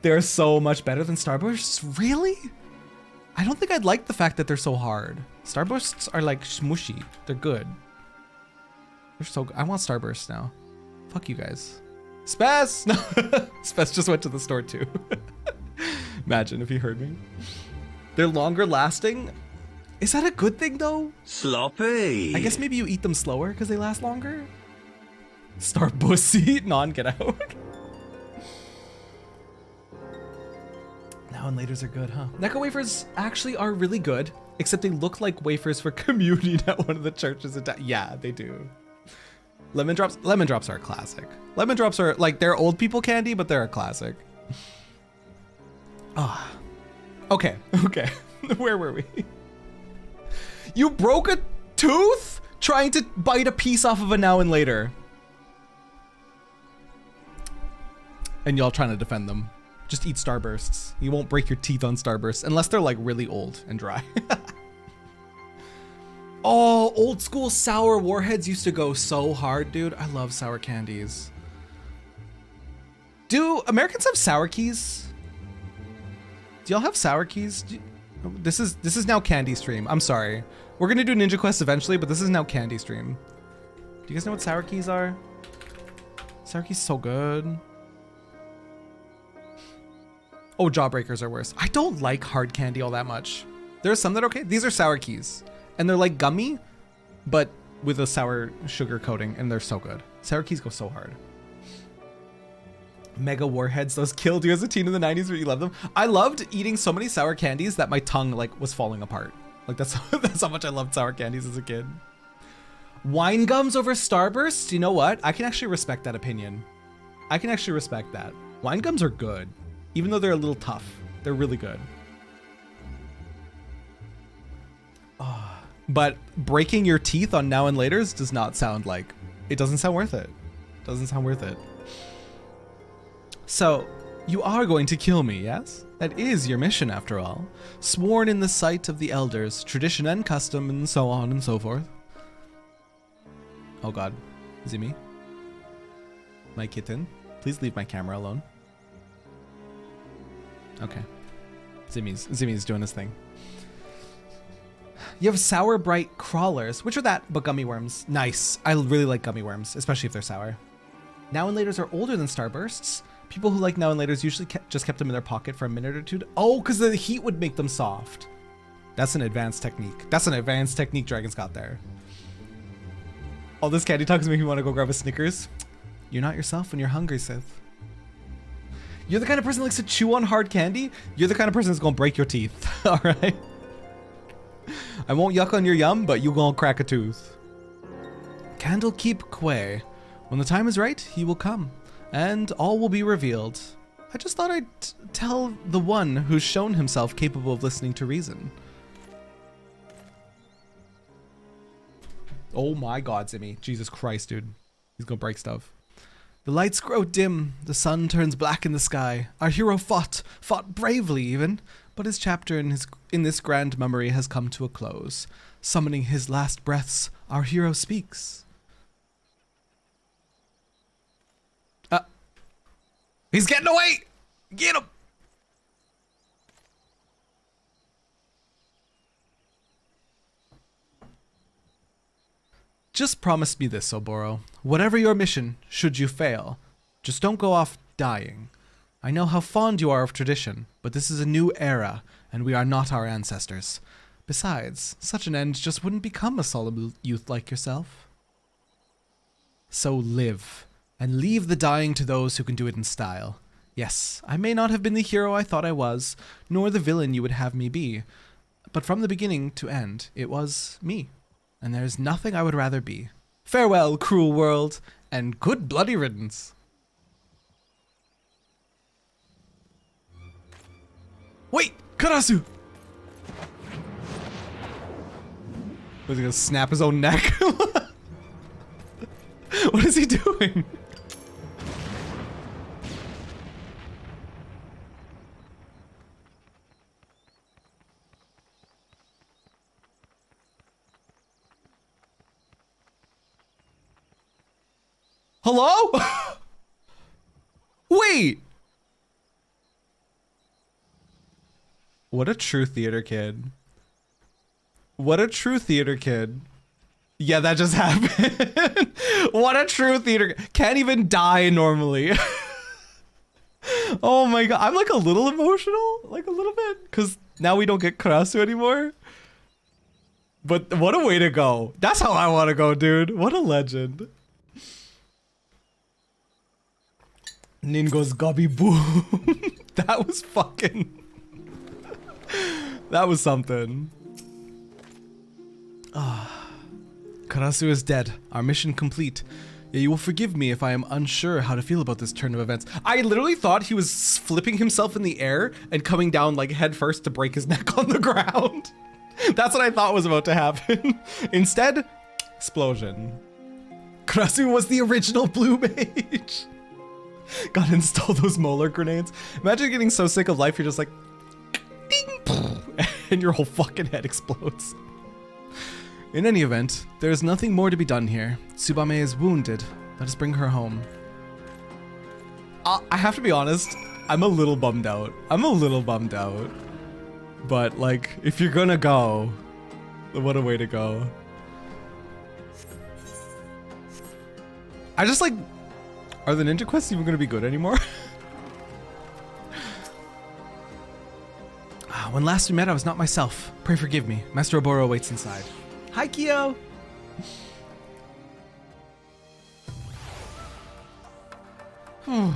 They're so much better than Starbursts? Really? I don't think I'd like the fact that they're so hard. Starbursts are like smushy. They're good. They're so good. I want Starbursts now. Fuck you guys. Spaz! No. Spaz just went to the store too. Imagine if he heard me. They're longer lasting. Is that a good thing though? Sloppy. I guess maybe you eat them slower because they last longer. Starbussy. Non, get out. Now and Laters are good, huh? Necco wafers actually are really good, except they look like wafers for communion at one of the churches. Yeah, they do. Lemon drops are a classic. Lemon drops are like, they're old people candy, but they're a classic. Ah, okay. Where were we? You broke a tooth trying to bite a piece off of a Now and Later. And y'all trying to defend them. Just eat Starbursts. You won't break your teeth on Starbursts unless they're like really old and dry. Oh, old school sour warheads used to go so hard, dude. I love sour candies. Do Americans have sour keys? Do y'all have sour keys? This is now candy stream. I'm sorry. We're gonna do Ninja Quest eventually, but this is now candy stream. Do you guys know what sour keys are? Sour keys so good. Oh, Jawbreakers are worse. I don't like hard candy all that much. There are some that are okay. These are sour keys. And they're like gummy, but with a sour sugar coating, and they're so good. Sour keys go so hard. Mega warheads, those killed you as a teen in the 90s, but you loved them. I loved eating so many sour candies that my tongue like was falling apart. Like that's how much I loved sour candies as a kid. Wine gums over Starbursts? You know what? I can actually respect that opinion. I can actually respect that. Wine gums are good. Even though they're a little tough, they're really good. Oh, but breaking your teeth on Now and Laters does not sound like, it doesn't sound worth it. Doesn't sound worth it. So, you are going to kill me, yes? That is your mission, after all. Sworn in the sight of the elders, tradition and custom, and so on and so forth. Oh god. Is it me? My kitten? Please leave my camera alone. Okay. Zimmy's doing his thing. You have sour bright crawlers, which are that, but gummy worms. Nice. I really like gummy worms, especially if they're sour. Now and laters are older than starbursts. People who like now and laters usually just kept them in their pocket for a minute or two. Oh, because the heat would make them soft. That's an advanced technique. That's an advanced technique Dragon's got there. All this candy talk is making me want to go grab a Snickers. You're not yourself when you're hungry, Sith. You're the kind of person that likes to chew on hard candy. You're the kind of person that's gonna break your teeth. All right. I won't yuck on your yum, but you gonna crack a tooth. Candlekeep Quay. When the time is right, he will come, and all will be revealed. I just thought I'd tell the one who's shown himself capable of listening to reason. Oh my god, Zimmy. Jesus Christ, dude. He's gonna break stuff. The lights grow dim, the sun turns black in the sky. Our hero fought bravely even, but his chapter in this grand memory has come to a close. Summoning his last breaths, our hero speaks. He's getting away! Get him! Just promise me this, Oboro. Whatever your mission, should you fail, just don't go off dying. I know how fond you are of tradition, but this is a new era, and we are not our ancestors. Besides, such an end just wouldn't become a solemn youth like yourself. So live, and leave the dying to those who can do it in style. Yes, I may not have been the hero I thought I was, nor the villain you would have me be, but from the beginning to end, it was me. And there's nothing I would rather be. Farewell, cruel world, and good bloody riddance. Wait, Karasu! Was he gonna snap his own neck? What is he doing? Hello? Wait! What a true theater kid. What a true theater kid. Yeah, that just happened. What a true theater. Can't even die normally. Oh my god. I'm like a little emotional. Like a little bit. Because now we don't get Karasu anymore. But what a way to go. That's how I want to go, dude. What a legend. Ningo's gobby boom. That was fucking... That was something. Ah. Karasu is dead. Our mission complete. Yeah, you will forgive me if I am unsure how to feel about this turn of events. I literally thought he was flipping himself in the air and coming down like head first to break his neck on the ground. That's what I thought was about to happen. Instead, explosion. Karasu was the original blue mage. Gotta install those molar grenades. Imagine getting so sick of life, you're just like, ding, and your whole fucking head explodes. In any event, there is nothing more to be done here. Tsubame is wounded. Let us bring her home. I have to be honest, I'm a little bummed out. But like, if you're gonna go, what a way to go. I just like, are the ninja quests even gonna be good anymore? When last we met, I was not myself. Pray forgive me. Master Oboro waits inside. Hi, Kyo! The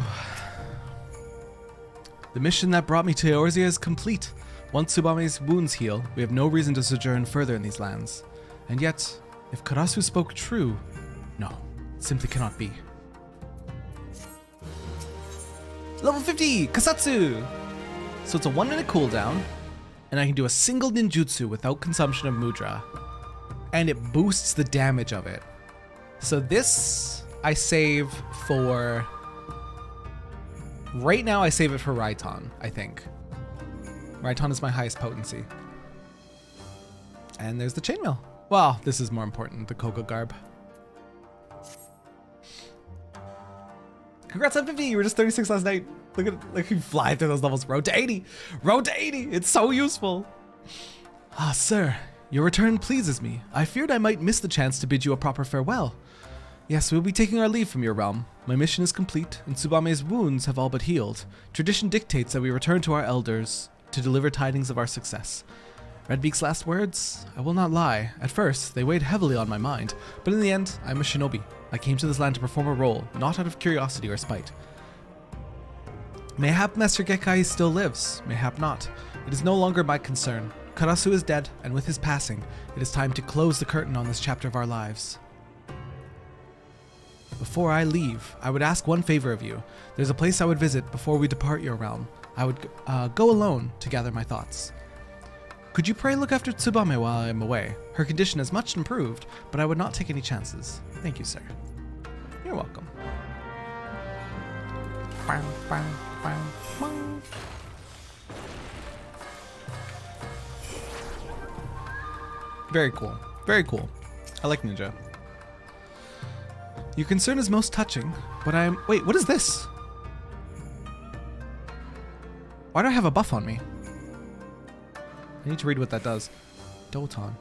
mission that brought me to Eorzea is complete. Once Tsubame's wounds heal, we have no reason to sojourn further in these lands. And yet, if Karasu spoke true, no, it simply cannot be. Level 50, Kasatsu! So it's a 1-minute cooldown, and I can do a single ninjutsu without consumption of mudra. And it boosts the damage of it. So this, I save for... Right now I save it for Raiton, I think. Raiton is my highest potency. And there's the chainmail. Well, this is more important, the Coco garb. Congrats on 50, you were just 36 last night. Look at you fly through those levels. Road to 80. Road to 80. It's so useful. Ah, sir, your return pleases me. I feared I might miss the chance to bid you a proper farewell. Yes, we'll be taking our leave from your realm. My mission is complete, and Tsubame's wounds have all but healed. Tradition dictates that we return to our elders to deliver tidings of our success. Redbeak's last words? I will not lie. At first, they weighed heavily on my mind, but in the end, I'm a shinobi. I came to this land to perform a role, not out of curiosity or spite. Mayhap Master Gekkai still lives, mayhap not. It is no longer my concern. Karasu is dead, and with his passing, it is time to close the curtain on this chapter of our lives. Before I leave, I would ask one favor of you. There's a place I would visit before we depart your realm. I would go alone to gather my thoughts. Could you pray look after Tsubame while I am away? Her condition has much improved, but I would not take any chances. Thank you, sir. You're welcome. Very cool. Very cool. I like Ninja. Your concern is most touching, but I'm... Wait, what is this? Why do I have a buff on me? I need to read what that does. Doton.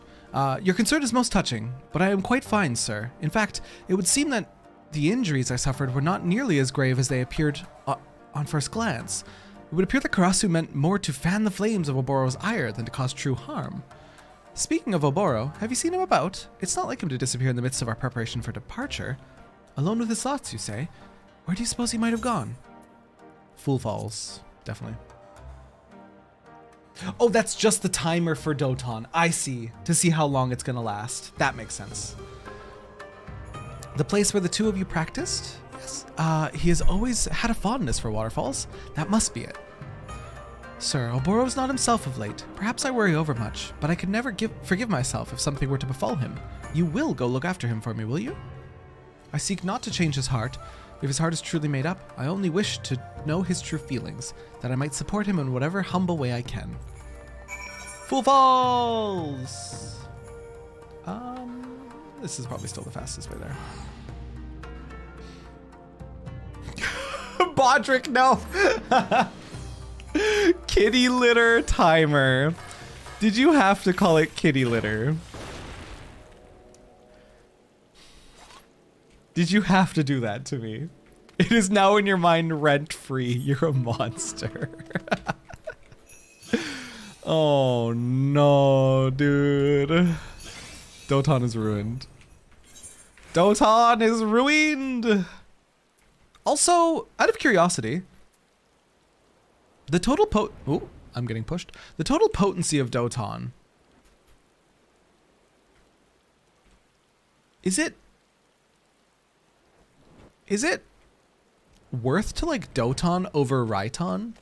Your concern is most touching, but I am quite fine, sir. In fact, it would seem that the injuries I suffered were not nearly as grave as they appeared on first glance. It would appear that Karasu meant more to fan the flames of Oboro's ire than to cause true harm. Speaking of Oboro, have you seen him about? It's not like him to disappear in the midst of our preparation for departure. Alone with his thoughts, you say? Where do you suppose he might have gone? Fool Falls, definitely. Oh, that's just the timer for Doton. I see. To see how long it's gonna last. That makes sense. The place where the two of you practiced? Yes. He has always had a fondness for waterfalls. That must be it. Sir, Oboro's not himself of late. Perhaps I worry overmuch, but I could never forgive myself if something were to befall him. You will go look after him for me, will you? I seek not to change his heart. If his heart is truly made up, I only wish to know his true feelings, that I might support him in whatever humble way I can. Fool Falls! This is probably still the fastest way there. Bodrick, no! Kitty litter timer. Did you have to call it kitty litter? Did you have to do that to me? It is now in your mind rent-free. You're a monster. Oh no, dude. Doton is ruined. Doton is ruined! Also, out of curiosity, the total ooh, I'm getting pushed. The total potency of Doton. Is it worth to like Doton over Raiton?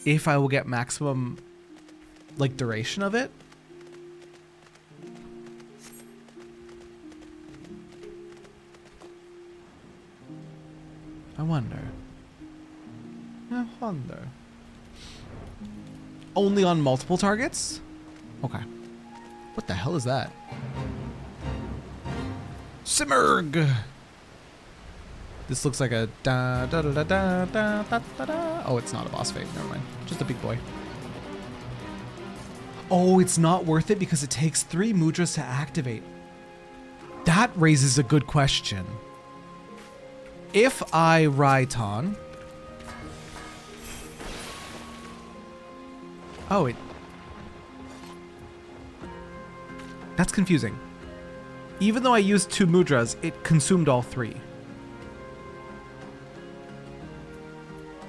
If I will get maximum like duration of it? I wonder. Only on multiple targets? Okay. What the hell is that? Simmerg! This looks like a da da da da da da da da da. Oh, it's not a boss fight. Never mind. Just a big boy. Oh, it's not worth it because it takes 3 mudras to activate. That raises a good question. If I Raiton... Oh, that's confusing. Even though I used 2 mudras, it consumed all 3.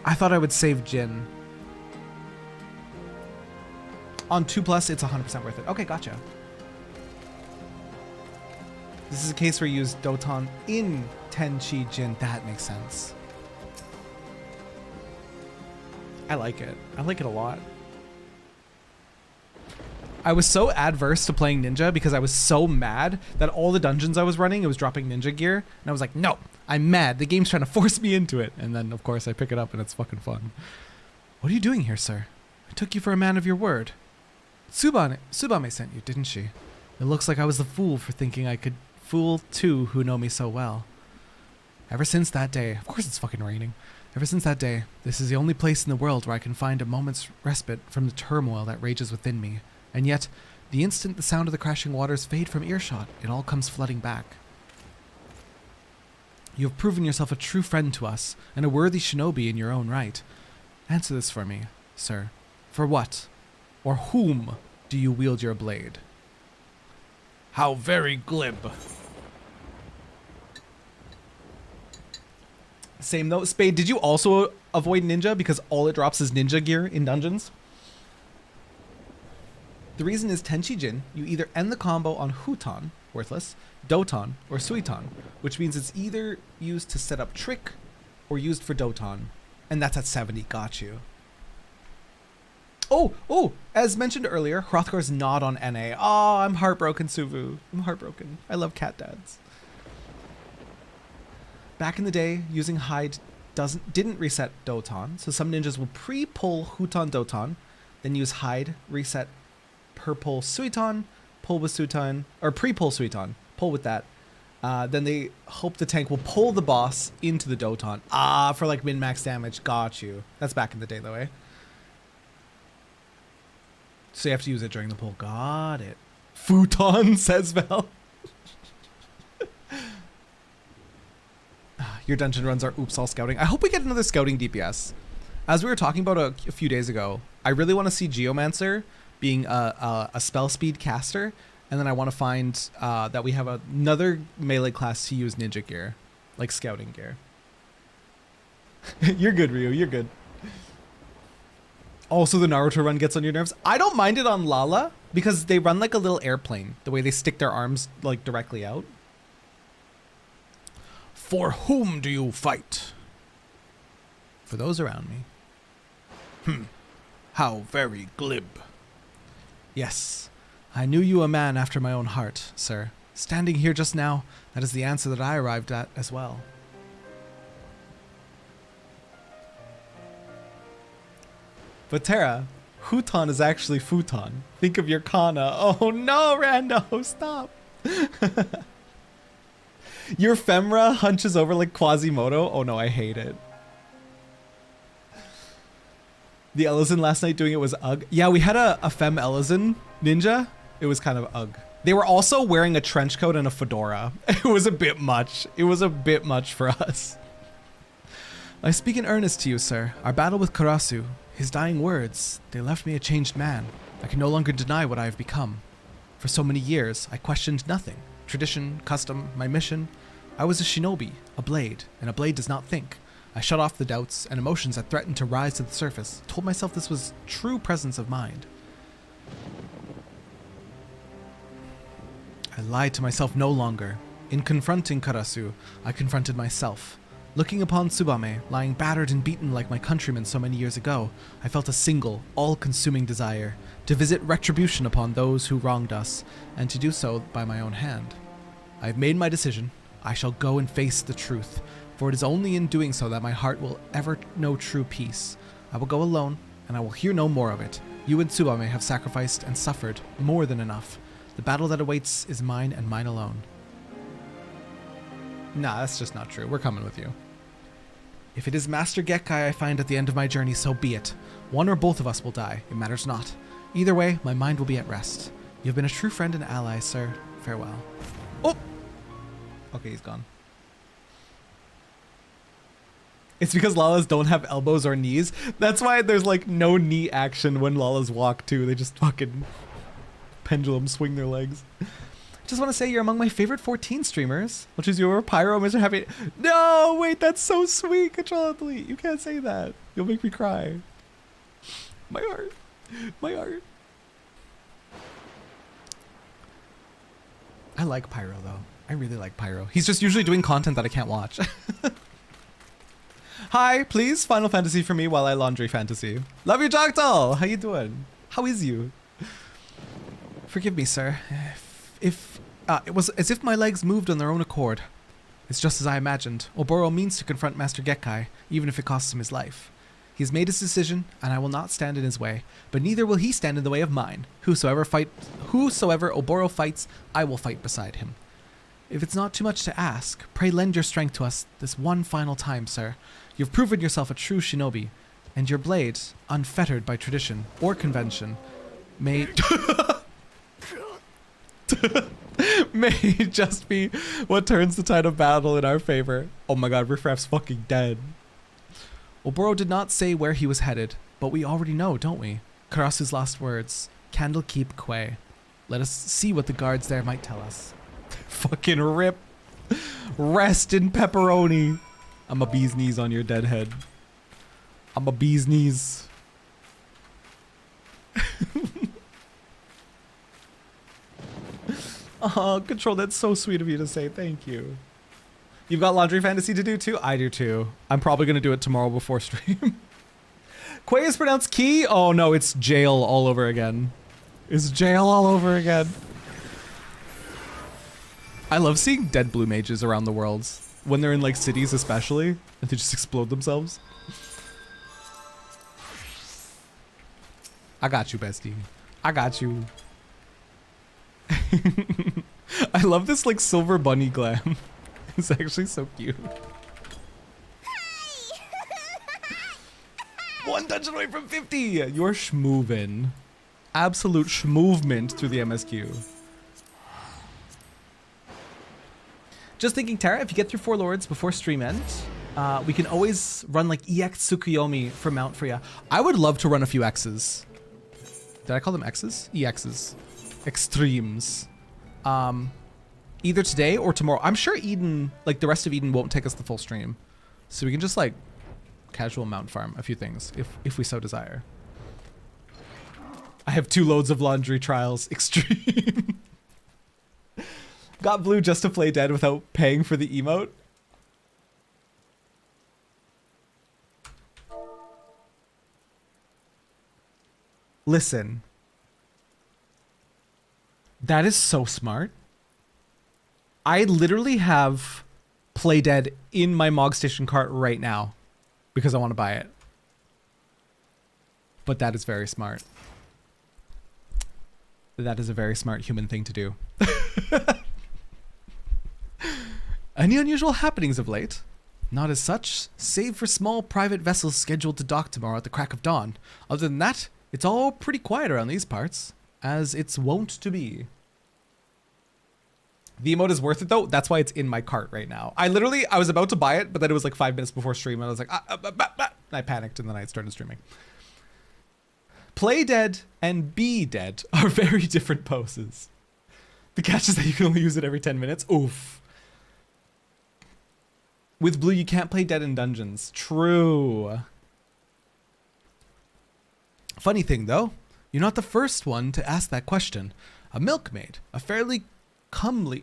I thought I would save Jin. On 2+, it's 100% worth it. Okay, gotcha. This is a case where you use Doton in Tenchi Jin. That makes sense. I like it. I like it a lot. I was so adverse to playing Ninja because I was so mad that all the dungeons I was running, it was dropping Ninja gear. And I was like, no, I'm mad. The game's trying to force me into it. And then, of course, I pick it up and it's fucking fun. What are you doing here, sir? I took you for a man of your word. Tsubame sent you, didn't she? It looks like I was the fool for thinking I could fool two who know me so well. Ever since that day, of course it's fucking raining. Ever since that day, this is the only place in the world where I can find a moment's respite from the turmoil that rages within me. And yet, the instant the sound of the crashing waters fade from earshot, it all comes flooding back. You have proven yourself a true friend to us, and a worthy shinobi in your own right. Answer this for me, sir. For what, or whom, do you wield your blade? How very glib. Same though. Spade, did you also avoid ninja because all it drops is ninja gear in dungeons? The reason is Tenchi-jin, you either end the combo on Huton, worthless, Doton, or Suiton, which means it's either used to set up trick or used for Doton. And that's at 70, got you. Oh, as mentioned earlier, Hrothgar's not on NA. Oh, I'm heartbroken, Suvu. I'm heartbroken. I love cat dads. Back in the day, using hide didn't reset Doton, so some ninjas will pre-pull Huton Doton, then use hide, reset per pull Suiton, pull with Suiton, or pre-pull Suiton, pull with that. Then they hope the tank will pull the boss into the Doton. For like min-max damage. Got you. That's back in the day though, eh? So you have to use it during the pull. Got it. Futon, says Val. Your dungeon runs are oops all scouting. I hope we get another scouting DPS. As we were talking about a few days ago, I really want to see Geomancer being a spell speed caster, and then I want to find that we have another melee class to use ninja gear, like scouting gear. You're good, Ryu. You're good. Also, the Naruto run gets on your nerves. I don't mind it on Lala because they run like a little airplane, the way they stick their arms like directly out. For whom do you fight? For those around me. How very glib. Yes, I knew you a man after my own heart, sir. Standing here just now, that is the answer that I arrived at as well. But Terra, Huton is actually futon. Think of your kana. Oh no, Rando, stop. Your femra hunches over like Quasimodo. Oh no, I hate it. The Ellison last night doing it was ugh. Yeah, we had a femme Ellison ninja. It was kind of ugh. They were also wearing a trench coat and a fedora. It was a bit much. It was a bit much for us. I speak in earnest to you, sir. Our battle with Karasu, his dying words, they left me a changed man. I can no longer deny what I have become. For so many years, I questioned nothing. Tradition, custom, my mission. I was a shinobi, a blade, and a blade does not think. I shut off the doubts and emotions that threatened to rise to the surface, told myself this was true presence of mind. I lied to myself no longer. In confronting Karasu, I confronted myself. Looking upon Tsubame, lying battered and beaten like my countrymen so many years ago, I felt a single, all-consuming desire to visit retribution upon those who wronged us, and to do so by my own hand. I have made my decision. I shall go and face the truth, for it is only in doing so that my heart will ever know true peace. I will go alone, and I will hear no more of it. You and Tsubame have sacrificed and suffered more than enough. The battle that awaits is mine and mine alone. Nah, that's just not true. We're coming with you. If it is Master Gekkai I find at the end of my journey, so be it. One or both of us will die. It matters not. Either way, my mind will be at rest. You have been a true friend and ally, sir. Farewell. Oh! Okay, he's gone. It's because Lalas don't have elbows or knees. That's why there's like no knee action when Lalas walk too. They just fucking pendulum swing their legs. Just want to say you're among my favorite 14 streamers, which is your Pyro, Mr. Happy. No, wait, that's so sweet. Control and delete. You can't say that. You'll make me cry. My heart. My heart. I like Pyro though. I really like Pyro. He's just usually doing content that I can't watch. Hi, please Final Fantasy for me while I laundry fantasy. Love you, Joktal. How you doing? How is you? Forgive me, sir. It was as if my legs moved on their own accord. It's just as I imagined. Oboro means to confront Master Gekkai, even if it costs him his life. He has made his decision, and I will not stand in his way, but neither will he stand in the way of mine. Whosoever Oboro fights, I will fight beside him. If it's not too much to ask, pray lend your strength to us this one final time, sir. You've proven yourself a true shinobi, and your blade, unfettered by tradition or convention, may may just be what turns the tide of battle in our favor. Oh my god, Riffraff's fucking dead. Oboro did not say where he was headed, but we already know, don't we? Karasu's last words, Candlekeep Quay. Let us see what the guards there might tell us. Fucking rip. Rest in pepperoni. I'm a bee's knees on your dead head. I'm a bee's knees. Oh, Control, that's so sweet of you to say. Thank you. You've got laundry fantasy to do too? I do too. I'm probably going to do it tomorrow before stream. Quay is pronounced key? Oh no, it's jail all over again. It's jail all over again. I love seeing dead blue mages around the world. When they're in like cities especially, and they just explode themselves. I got you, bestie. I got you. I love this like silver bunny glam. It's actually so cute. One dungeon away from 50! You're schmoovin'. Absolute schmoovement through the MSQ. Just thinking, Tara, if you get through 4 lords before stream end, we can always run like EX Tsukuyomi for Mount Freya. I would love to run a few X's. Did I call them X's? EXs. Extremes. Either today or tomorrow. I'm sure Eden, like the rest of Eden, won't take us the full stream. So we can just like casual mount farm a few things if we so desire. I have 2 loads of laundry trials. Extreme. Got blue just to play dead without paying for the emote. Listen. That is so smart. I literally have Play Dead in my Mog Station cart right now because I want to buy it. But that is very smart. That is a very smart human thing to do. Any unusual happenings of late? Not as such, save for small private vessels scheduled to dock tomorrow at the crack of dawn. Other than that, it's all pretty quiet around these parts, as it's wont to be. The emote is worth it though. That's why it's in my cart right now. I was about to buy it, but then it was like 5 minutes before stream and I was like, and I panicked and then I started streaming. Play dead and be dead are very different poses. The catch is that you can only use it every 10 minutes. Oof. With blue, you can't play dead in dungeons. True. Funny thing though, you're not the first one to ask that question. A milkmaid, a fairly comely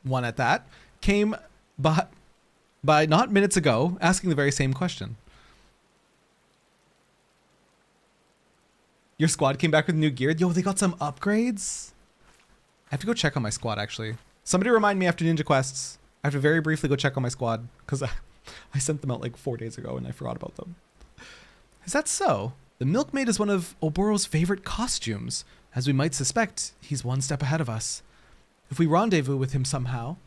one at that, came by not minutes ago asking the very same question. Your squad came back with new gear. Yo, they got some upgrades. I have to go check on my squad actually. Somebody remind me after Ninja Quests. I have to very briefly go check on my squad because I sent them out like 4 days ago and I forgot about them. Is that so? The milkmaid is one of Oboro's favorite costumes. As we might suspect, he's one step ahead of us. If we rendezvous with him somehow...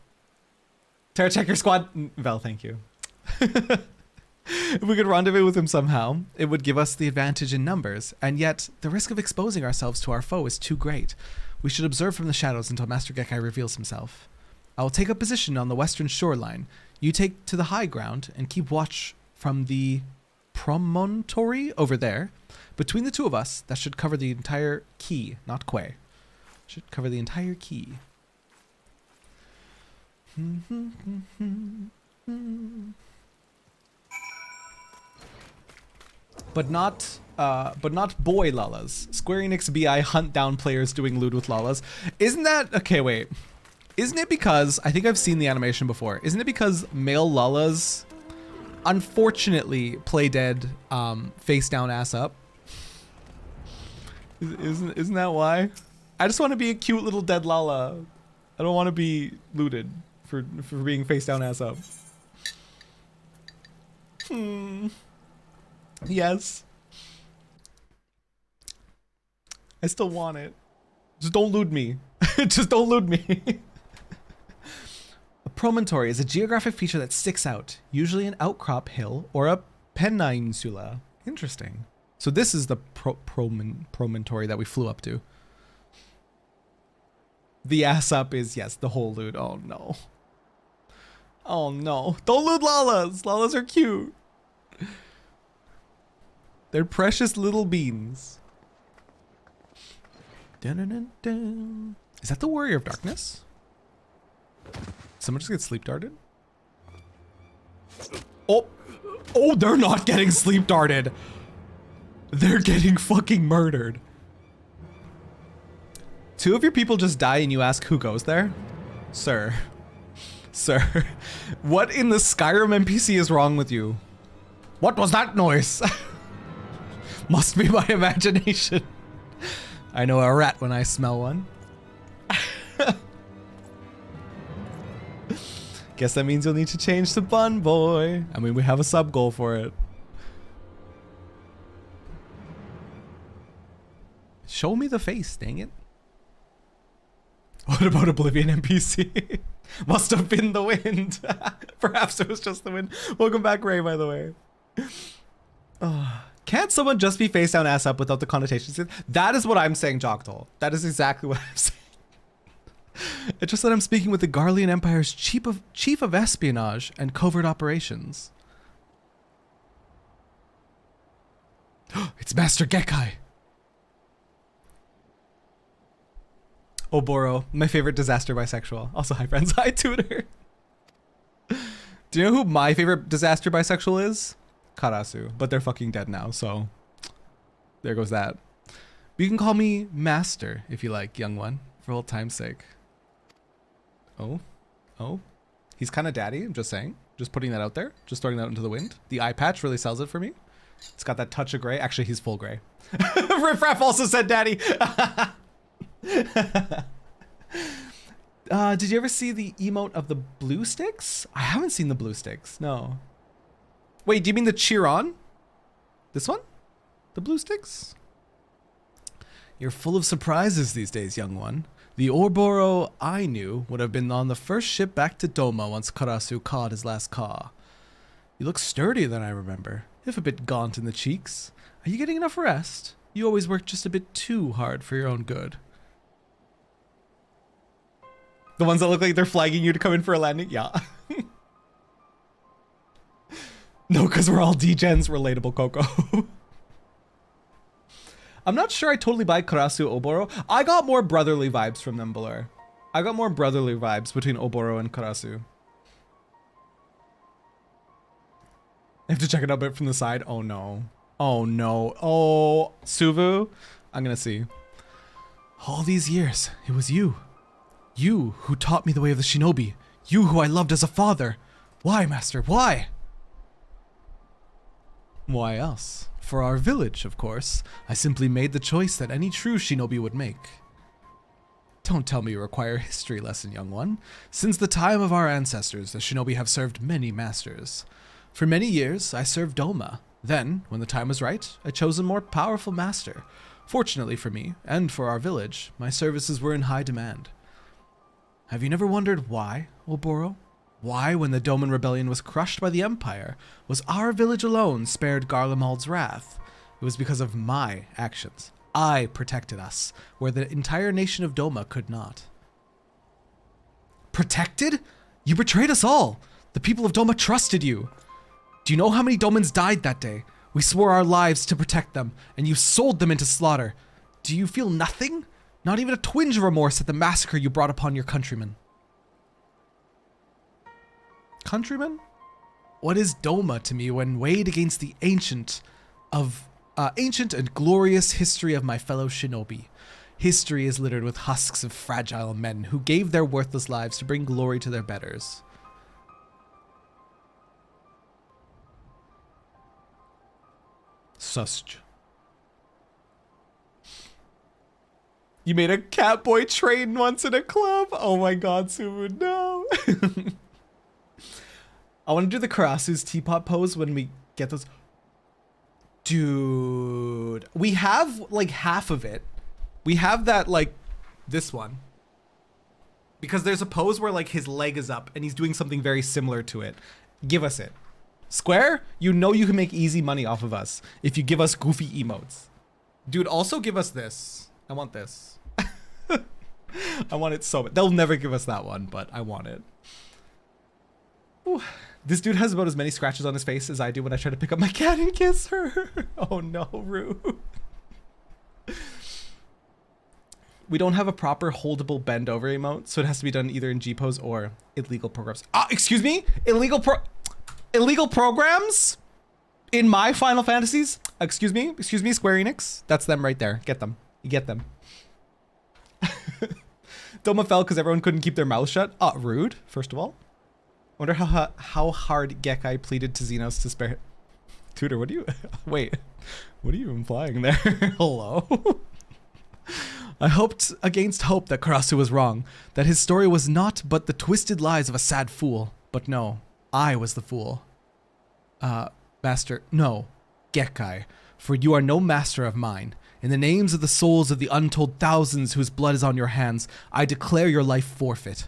Tara, check your squad. Vel, thank you. If we could rendezvous with him somehow, it would give us the advantage in numbers, and yet the risk of exposing ourselves to our foe is too great. We should observe from the shadows until Master Gekkai reveals himself. I will take a position on the western shoreline. You take to the high ground and keep watch from the promontory over there. Between the two of us, that should cover the entire key, not quay. Should cover the entire key. But not boy Lalas. Square Enix BI hunt down players doing lewd with Lalas. Isn't that... Okay, wait. Isn't it because... I think I've seen the animation before. Isn't it because male Lalas unfortunately play dead face down ass up? Isn't that why? I just want to be a cute little dead Lala. I don't want to be looted for being face down ass up. Yes. I still want it. Just don't loot me. Just don't loot me. A promontory is a geographic feature that sticks out, usually an outcrop hill or a peninsula. Interesting. So this is the promontory that we flew up to. The ass up is, yes, the whole loot. Oh no. Oh no. Don't loot Lalas. Lalas are cute. They're precious little beans. Dun, dun, dun, dun. Is that the Warrior of Darkness? Someone just get sleep darted? Oh. Oh, they're not getting sleep darted. They're getting fucking murdered. 2 of your people just die and you ask who goes there? Sir. Sir. What in the Skyrim NPC is wrong with you? What was that noise? Must be my imagination. I know a rat when I smell one. Guess that means you'll need to change to Bun Boy. I mean, we have a sub goal for it. Show me the face, dang it. What about Oblivion NPC? Must have been the wind. Perhaps it was just the wind. Welcome back, Ray, by the way. Can't someone just be face down, ass up without the connotations? That is what I'm saying, Joctol. That is exactly what I'm saying. It's just that I'm speaking with the Garlean Empire's chief of espionage and covert operations. It's Master Gekkai. Oboro, my favorite disaster bisexual. Also, hi friends, hi tutor. Do you know who my favorite disaster bisexual is? Karasu, but they're fucking dead now, so there goes that. You can call me Master if you like, young one, for old time's sake. Oh, he's kind of daddy, I'm just saying. Just putting that out there, just throwing that into the wind. The eye patch really sells it for me. It's got that touch of gray. Actually, he's full gray. Riffraff also said daddy. Did you ever see the emote of the blue sticks? I haven't seen the blue sticks, no. Wait, do you mean the cheer on? This one? The blue sticks? You're full of surprises these days, young one. The Orboro I knew would have been on the first ship back to Doma once Karasu caught his last caw. You look sturdier than I remember, if a bit gaunt in the cheeks. Are you getting enough rest? You always work just a bit too hard for your own good. The ones that look like they're flagging you to come in for a landing? Yeah. No, because we're all D-gens, relatable Coco. I'm not sure I totally buy Karasu Oboro. I got more brotherly vibes from them, Blur. I got more brotherly vibes between Oboro and Karasu. I have to check it out a bit from the side. Oh no. Oh no. Oh, Suvu. I'm gonna see. All these years, it was you. You who taught me the way of the shinobi. You who I loved as a father. Why, master? Why? Why else? For our village, of course. I simply made the choice that any true shinobi would make. Don't tell me you require a history lesson, young one. Since the time of our ancestors, the shinobi have served many masters. For many years, I served Doma. Then, when the time was right, I chose a more powerful master. Fortunately for me, and for our village, my services were in high demand. Have you never wondered why, Oboro? Why, when the Doman Rebellion was crushed by the Empire, was our village alone spared Garlemald's wrath? It was because of my actions. I protected us, where the entire nation of Doma could not. Protected? You betrayed us all! The people of Doma trusted you! Do you know how many Domans died that day? We swore our lives to protect them, and you sold them into slaughter. Do you feel nothing? Not even a twinge of remorse at the massacre you brought upon your countrymen. Countrymen? What is Doma to me when weighed against the ancient and glorious history of my fellow shinobi? History is littered with husks of fragile men who gave their worthless lives to bring glory to their betters. Susj. You made a Catboy train once in a club? Oh my god, Sumu, no. I want to do the Karasu's teapot pose when we get those. Dude, we have like half of it. We have that like this one. Because there's a pose where like his leg is up and he's doing something very similar to it. Give us it. Square, you know you can make easy money off of us if you give us goofy emotes. Dude, also give us this. I want this. I want it so bad. They'll never give us that one, but I want it. Ooh. This dude has about as many scratches on his face as I do when I try to pick up my cat and kiss her. Oh no, rude. We don't have a proper holdable bend over emote, so it has to be done either in G-pose or illegal programs. Ah, excuse me? Illegal programs? In my Final Fantasies? Excuse me, Square Enix? That's them right there. Get them. You get them. Doma fell because everyone couldn't keep their mouth shut. Rude, first of all. Wonder how hard Gekkai pleaded to Xenos to spare. Tutor, what do you... Wait, what are you implying there? Hello? I hoped against hope that Karasu was wrong, that his story was not but the twisted lies of a sad fool. But no, I was the fool. Master, no, Gekkai, for you are no master of mine. In the names of the souls of the untold thousands whose blood is on your hands, I declare your life forfeit.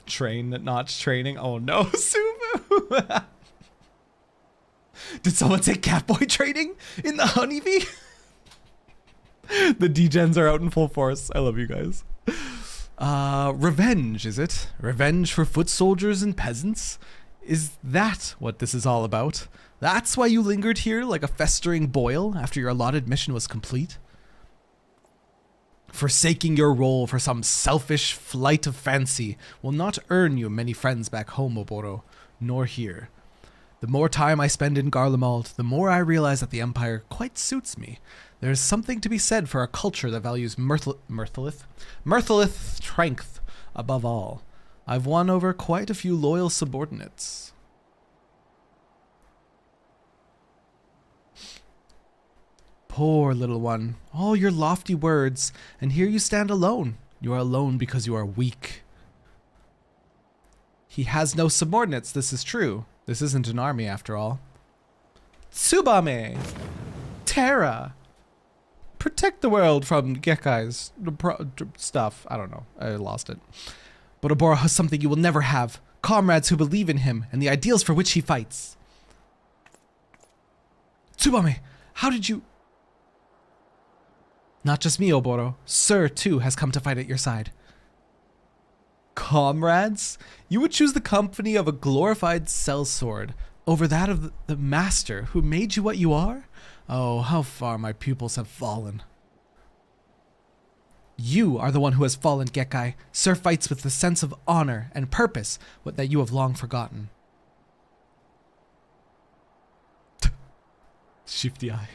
Train not training. Oh no, Suvu. Did someone say Catboy training in the honeybee? The degens are out in full force. I love you guys. Revenge, is it? Revenge for foot soldiers and peasants? Is that what this is all about? That's why you lingered here like a festering boil after your allotted mission was complete? Forsaking your role for some selfish flight of fancy will not earn you many friends back home, Oboro, nor here. The more time I spend in Garlemald, the more I realize that the Empire quite suits me. There is something to be said for a culture that values mirthless strength above all. I've won over quite a few loyal subordinates. Poor little one, all your lofty words, and here you stand alone. You are alone because you are weak. He has no subordinates, this is true. This isn't an army after all. Tsubame! Terra! Protect the world from Gekkai's stuff. I don't know, I lost it. But Oboro has something you will never have. Comrades who believe in him and the ideals for which he fights. Tsubame, how did you... Not just me, Oboro. Sir, too, has come to fight at your side. Comrades? You would choose the company of a glorified sellsword over that of the master who made you what you are? Oh, how far my pupils have fallen. You are the one who has fallen, Gekkai. Sir fights with the sense of honor and purpose that you have long forgotten. Shifty eye.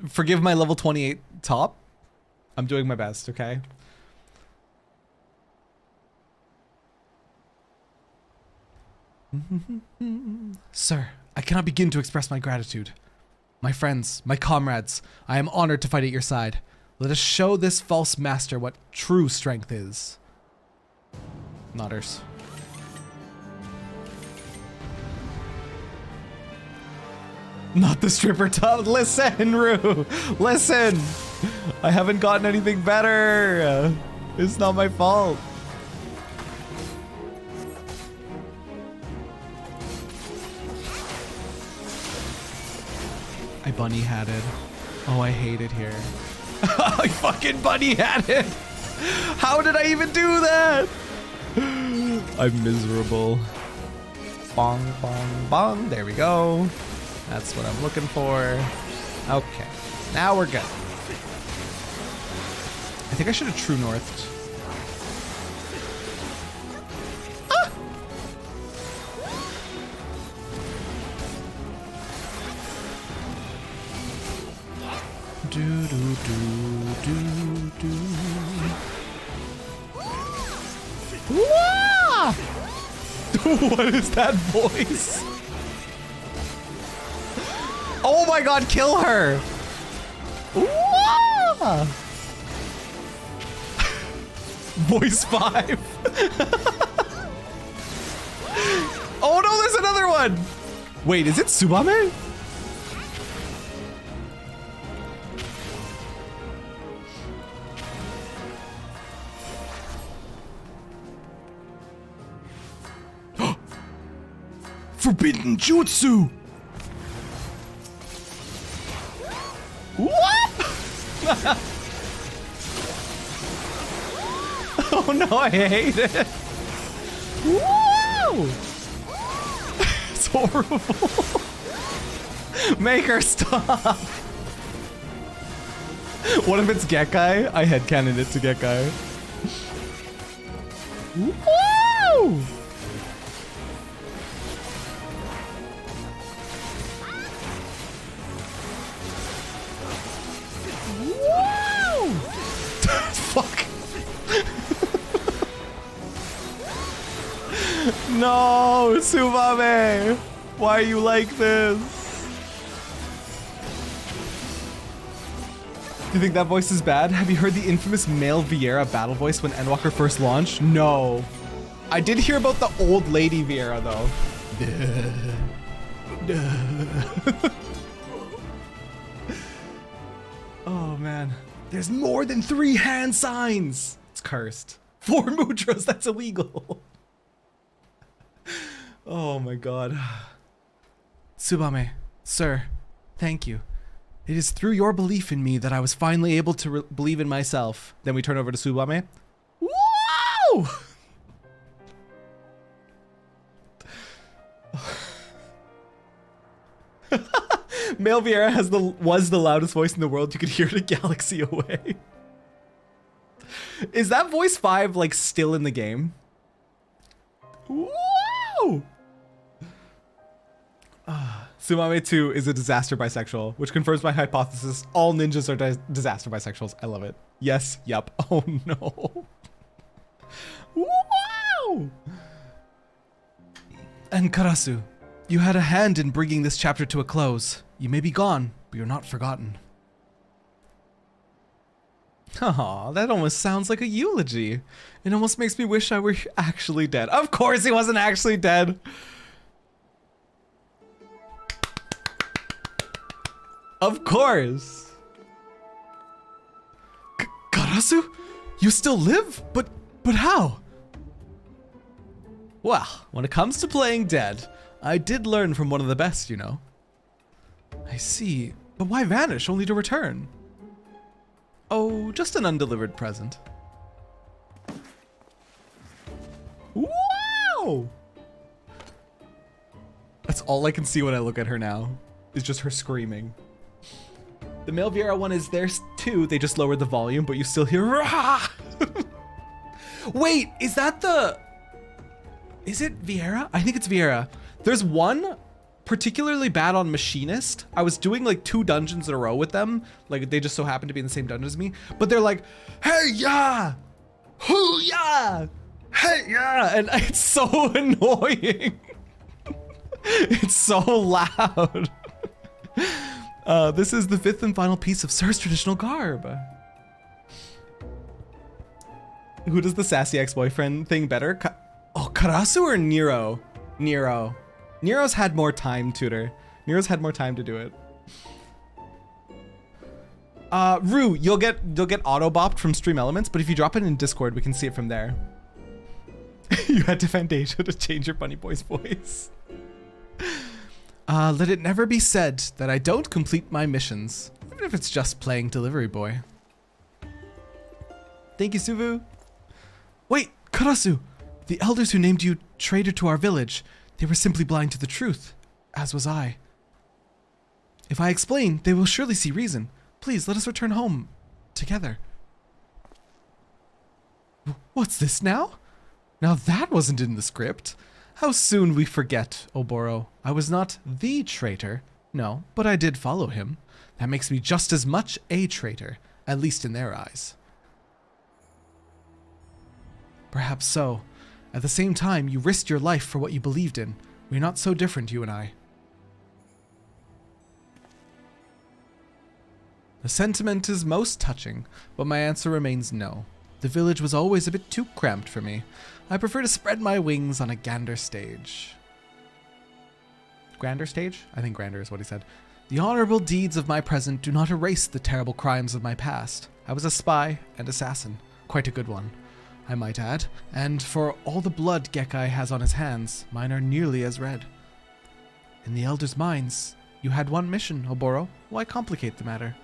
Forgive my level 28 top. I'm doing my best, okay? Sir, I cannot begin to express my gratitude. My friends, my comrades, I am honored to fight at your side. Let us show this false master what true strength is. Nodders. Not the stripper tub. Listen, Rue. Listen. I haven't gotten anything better. It's not my fault. I bunny-hatted. Oh, I hate it here. I fucking bunny-hatted. How did I even do that? I'm miserable. Bong, bong, bong. There we go. That's what I'm looking for. Okay. Now we're good. I think I should have true northed. Ah! Do do do do do. Wah! What is that voice? Oh my god, kill her! Wah! Voice 5. Oh no, there's another one. Wait, is it Tsubame? Forbidden Jutsu! What? Oh no, I hate it. Woo! It's horrible. Make her stop. What if it's Gekkai? I headcanon it to Gekkai. Woo! Woo! Fuck. No, Tsubame! Why are you like this? Do you think that voice is bad? Have you heard the infamous male Vieira battle voice when Endwalker first launched? No. I did hear about the old lady Vieira though. Oh man. There's more than 3 hand signs! It's cursed. 4 mudras, that's illegal. Oh my god. Tsubame, sir, thank you. It is through your belief in me that I was finally able to believe in myself. Then we turn over to Tsubame. Whoa! Male Vieira was the loudest voice in the world. You could hear it a galaxy away. Is that voice 5 like still in the game? Whoa! Tsubame 2 is a disaster bisexual, which confirms my hypothesis. All ninjas are disaster bisexuals. I love it. Yes, yup. Oh no. Wow! And Karasu, you had a hand in bringing this chapter to a close. You may be gone, but you're not forgotten. Aw, that almost sounds like a eulogy. It almost makes me wish I were actually dead. Of course he wasn't actually dead. Of course. Karasu? You still live? But how? Well, when it comes to playing dead, I did learn from one of the best, you know. I see. But why vanish only to return? Oh, just an undelivered present. Wow! That's all I can see when I look at her now, is just her screaming. The male Vieira one is there too, they just lowered the volume, but you still hear Rah! Wait, is that the... Is it Vieira? I think it's Vieira. There's one particularly bad on Machinist. I was doing like 2 dungeons in a row with them. Like they just so happened to be in the same dungeon as me. But they're like, hey ya! Hoo ya! Hey ya! And it's so annoying. It's so loud. This is the 5th and final piece of Sir's traditional garb. Who does the sassy ex-boyfriend thing better? Karasu or Nero? Nero. Nero's had more time, Tutor. Nero's had more time to do it. Rue, you'll get auto-bopped from Stream Elements, but if you drop it in Discord, we can see it from there. You had to Fantasia to change your Bunny Boy's voice. Let it never be said that I don't complete my missions, even if it's just playing delivery boy. Thank you, Suvu. Wait, Karasu, the elders who named you traitor to our village, they were simply blind to the truth, as was I. If I explain, they will surely see reason. Please, let us return home together. What's this now? Now that wasn't in the script. How soon we forget, Oboro. I was not the traitor, no, but I did follow him. That makes me just as much a traitor, at least in their eyes. Perhaps so. At the same time, you risked your life for what you believed in. We're not so different, you and I. The sentiment is most touching, but my answer remains no. The village was always a bit too cramped for me. I prefer to spread my wings on a grander stage. Grander stage? I think grander is what he said. The honorable deeds of my present do not erase the terrible crimes of my past. I was a spy and assassin. Quite a good one, I might add. And for all the blood Gekkai has on his hands, mine are nearly as red. In the elders' minds, you had one mission, Oboro. Why complicate the matter?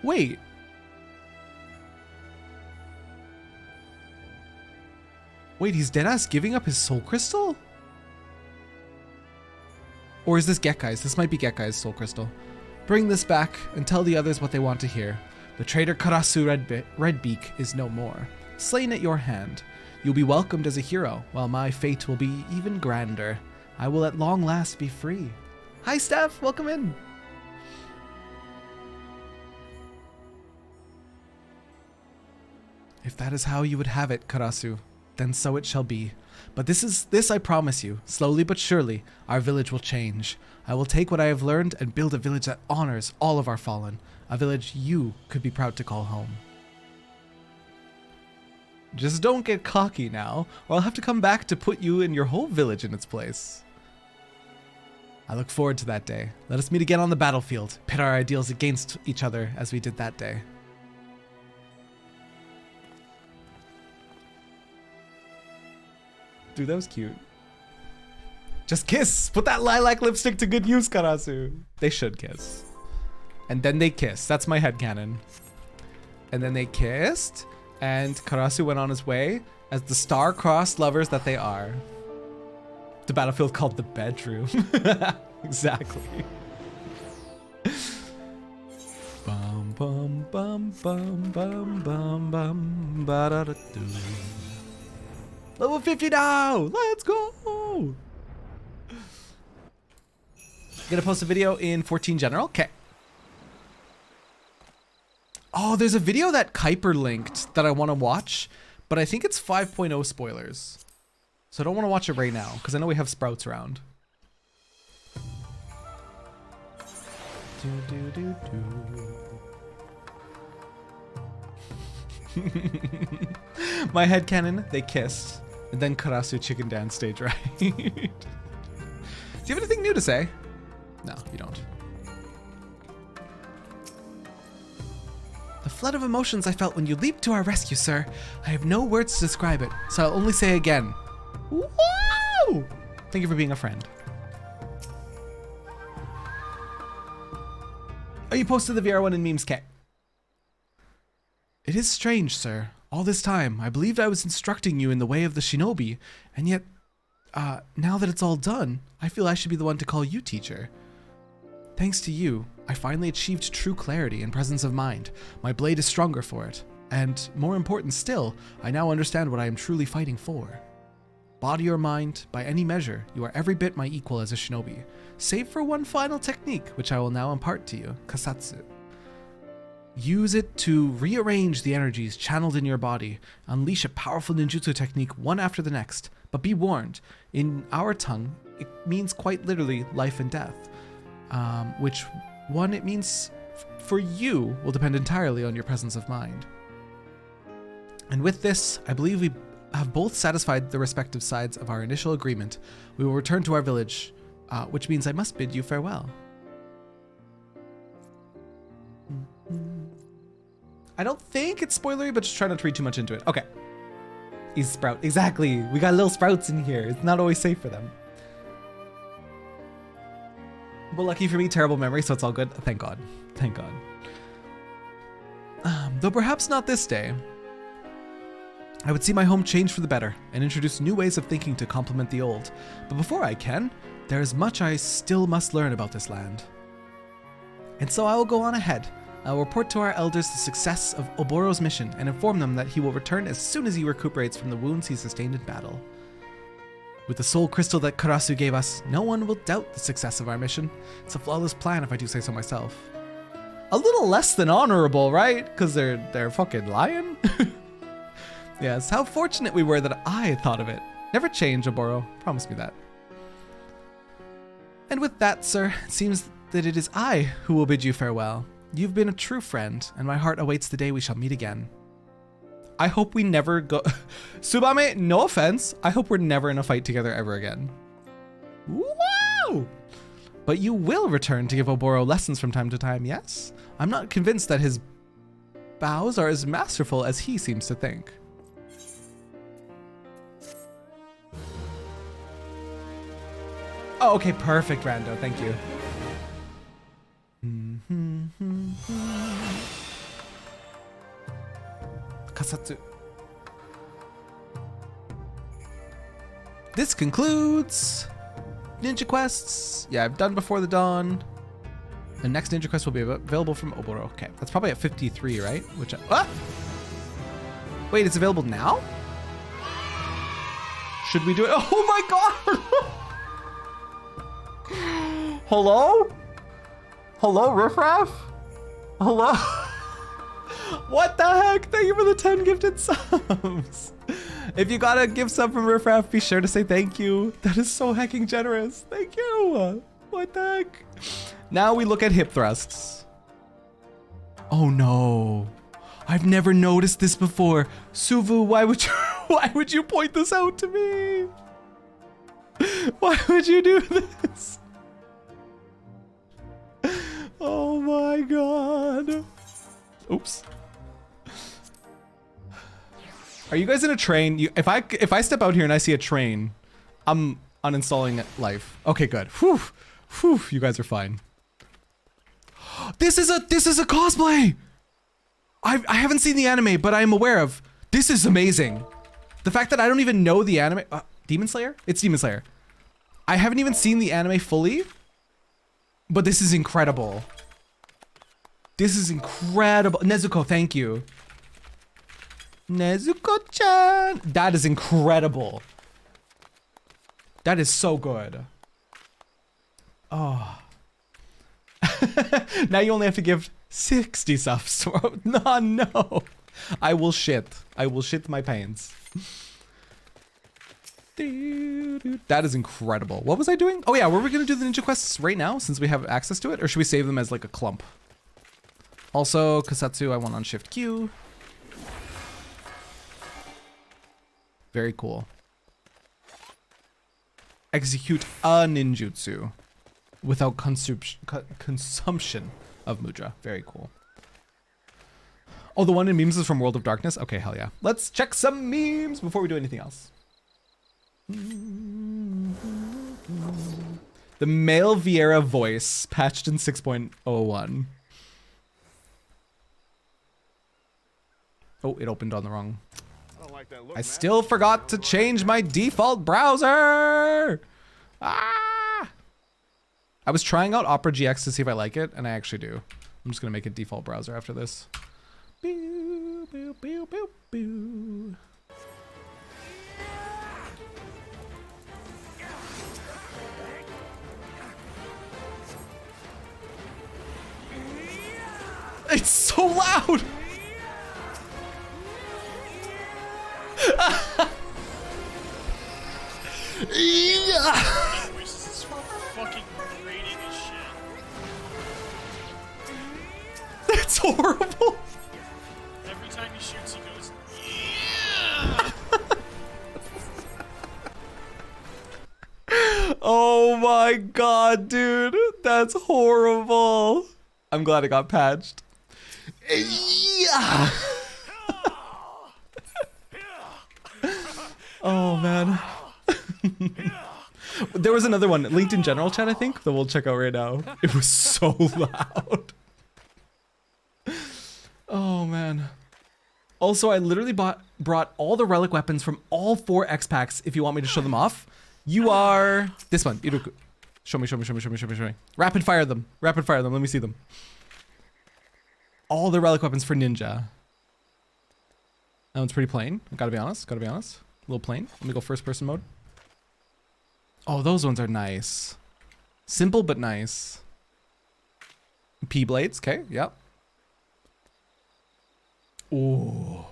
Wait. Wait, he's deadass giving up his soul crystal? Or is this Gekkai's? This might be Gekkai's soul crystal. Bring this back and tell the others what they want to hear. The traitor Karasu Redbeak is no more. Slain at your hand. You'll be welcomed as a hero, while my fate will be even grander. I will at long last be free. Hi, Steph. Welcome in. If that is how you would have it, Karasu, then so it shall be. But this I promise you, slowly but surely, our village will change. I will take what I have learned and build a village that honors all of our fallen. A village you could be proud to call home. Just don't get cocky now, or I'll have to come back to put you and your whole village in its place. I look forward to that day. Let us meet again on the battlefield, pit our ideals against each other as we did that day. Dude, that was cute. Just kiss! Put that lilac lipstick to good use, Karasu. They should kiss. And then they kiss. That's my headcanon. And then they kissed, and Karasu went on his way as the star-crossed lovers that they are. The battlefield called the bedroom. Exactly. Bum bum bum bum bum bum bum ba da da doo. Level 50 now! Let's go! Gonna post a video in 14 general? Okay. Oh, there's a video that Kuiper linked that I want to watch, but I think it's 5.0 spoilers. So I don't want to watch it right now, because I know we have sprouts around. My headcanon, they kissed. And then Karasu chicken dance stage right. Do you have anything new to say? No, you don't. The flood of emotions I felt when you leaped to our rescue, sir. I have no words to describe it, so I'll only say again. Whoa! Thank you for being a friend. Oh, you posted the VR one in Memes K. It is strange, sir. All this time, I believed I was instructing you in the way of the shinobi, and yet, now that it's all done, I feel I should be the one to call you teacher. Thanks to you, I finally achieved true clarity and presence of mind. My blade is stronger for it, and more important still, I now understand what I am truly fighting for. Body or mind, by any measure, you are every bit my equal as a shinobi, save for one final technique, which I will now impart to you, Kasatsu. Use it to rearrange the energies channeled in your body, unleash a powerful ninjutsu technique one after the next, but be warned, in our tongue, it means quite literally life and death, which one it means for you will depend entirely on your presence of mind. And with this, I believe we have both satisfied the respective sides of our initial agreement. We will return to our village, which means I must bid you farewell. I don't think it's spoilery, but just try not to read too much into it. Okay. He's sprout. Exactly. We got little sprouts in here. It's not always safe for them. But lucky for me, terrible memory, so it's all good. Thank God. Thank God. Though perhaps not this day. I would see my home change for the better and introduce new ways of thinking to complement the old. But before I can, there is much I still must learn about this land. And so I will go on ahead. I will report to our elders the success of Oboro's mission and inform them that he will return as soon as he recuperates from the wounds he sustained in battle. With the soul crystal that Karasu gave us, no one will doubt the success of our mission. It's a flawless plan if I do say so myself. A little less than honorable, right? Because they're fucking lying? Yes, how fortunate we were that I thought of it. Never change, Oboro. Promise me that. And with that, sir, it seems that it is I who will bid you farewell. You've been a true friend, and my heart awaits the day we shall meet again. I hope we never go... Tsubame, no offense. I hope we're never in a fight together ever again. Wow! But you will return to give Oboro lessons from time to time, yes? I'm not convinced that his bows are as masterful as he seems to think. Oh, okay, perfect, Rando. Thank you. Kasatsu. This concludes Ninja Quests. Yeah, I've done Before the Dawn. The next Ninja Quest will be available from Oboro. Okay, that's probably at 53, right? Which Wait, it's available now? Should we do it? Oh my god! Hello? Hello, Riffraff? Hello? What the heck? Thank you for the 10 gifted subs. If you got a gift sub from Riffraff, be sure to say thank you. That is so hecking generous. Thank you. What the heck? Now we look at hip thrusts. Oh no. I've never noticed this before. Suvu, why would you point this out to me? Why would you do this? Oh my god. Oops. Are you guys in a train? If I step out here and I see a train, I'm uninstalling life. Okay, good. Whew. Whew, you guys are fine. This is a cosplay. I haven't seen the anime, but I am aware of. This is amazing. The fact that I don't even know the anime. Demon Slayer? It's Demon Slayer. I haven't even seen the anime fully, but this is incredible. This is incredible. Nezuko, thank you. Nezuko-chan. That is incredible. That is so good. Oh. Now you only have to give 60 subs. No, no. I will shit. I will shit my pants. That is incredible. What was I doing? Oh yeah, were we gonna do the ninja quests right now since we have access to it? Or should we save them as like a clump? Also, Kasatsu, I want on Shift Q. Very cool. Execute a ninjutsu without consumption of mudra. Very cool. Oh, the one in memes is from World of Darkness? Okay, hell yeah. Let's check some memes before we do anything else. The male Vieira voice patched in 6.01. Oh, it opened on the wrong. I still forgot to change my default browser. Ah! I was trying out Opera GX to see if I like it, and I actually do. I'm just gonna make a default browser after this. Boo, boo, boo, boo, boo. It's so loud! Yeah. This is fucking grating as shit. That's horrible. Every time he shoots, he goes, yeah. Oh my god, dude. That's horrible. I'm glad it got patched. Yeah. Oh man. There was another one linked in general chat, I think, that we'll check out right now. It was so loud. Oh man. Also, I literally brought all the relic weapons from all 4 X packs if you want me to show them off. You are this one. Iruku. Show me. Rapid fire them. Let me see them. All the relic weapons for ninja. That one's pretty plain. Gotta be honest. A little plain. Let me go first person mode. Oh, those ones are nice. Simple but nice. P blades. Okay. Yep. Oh.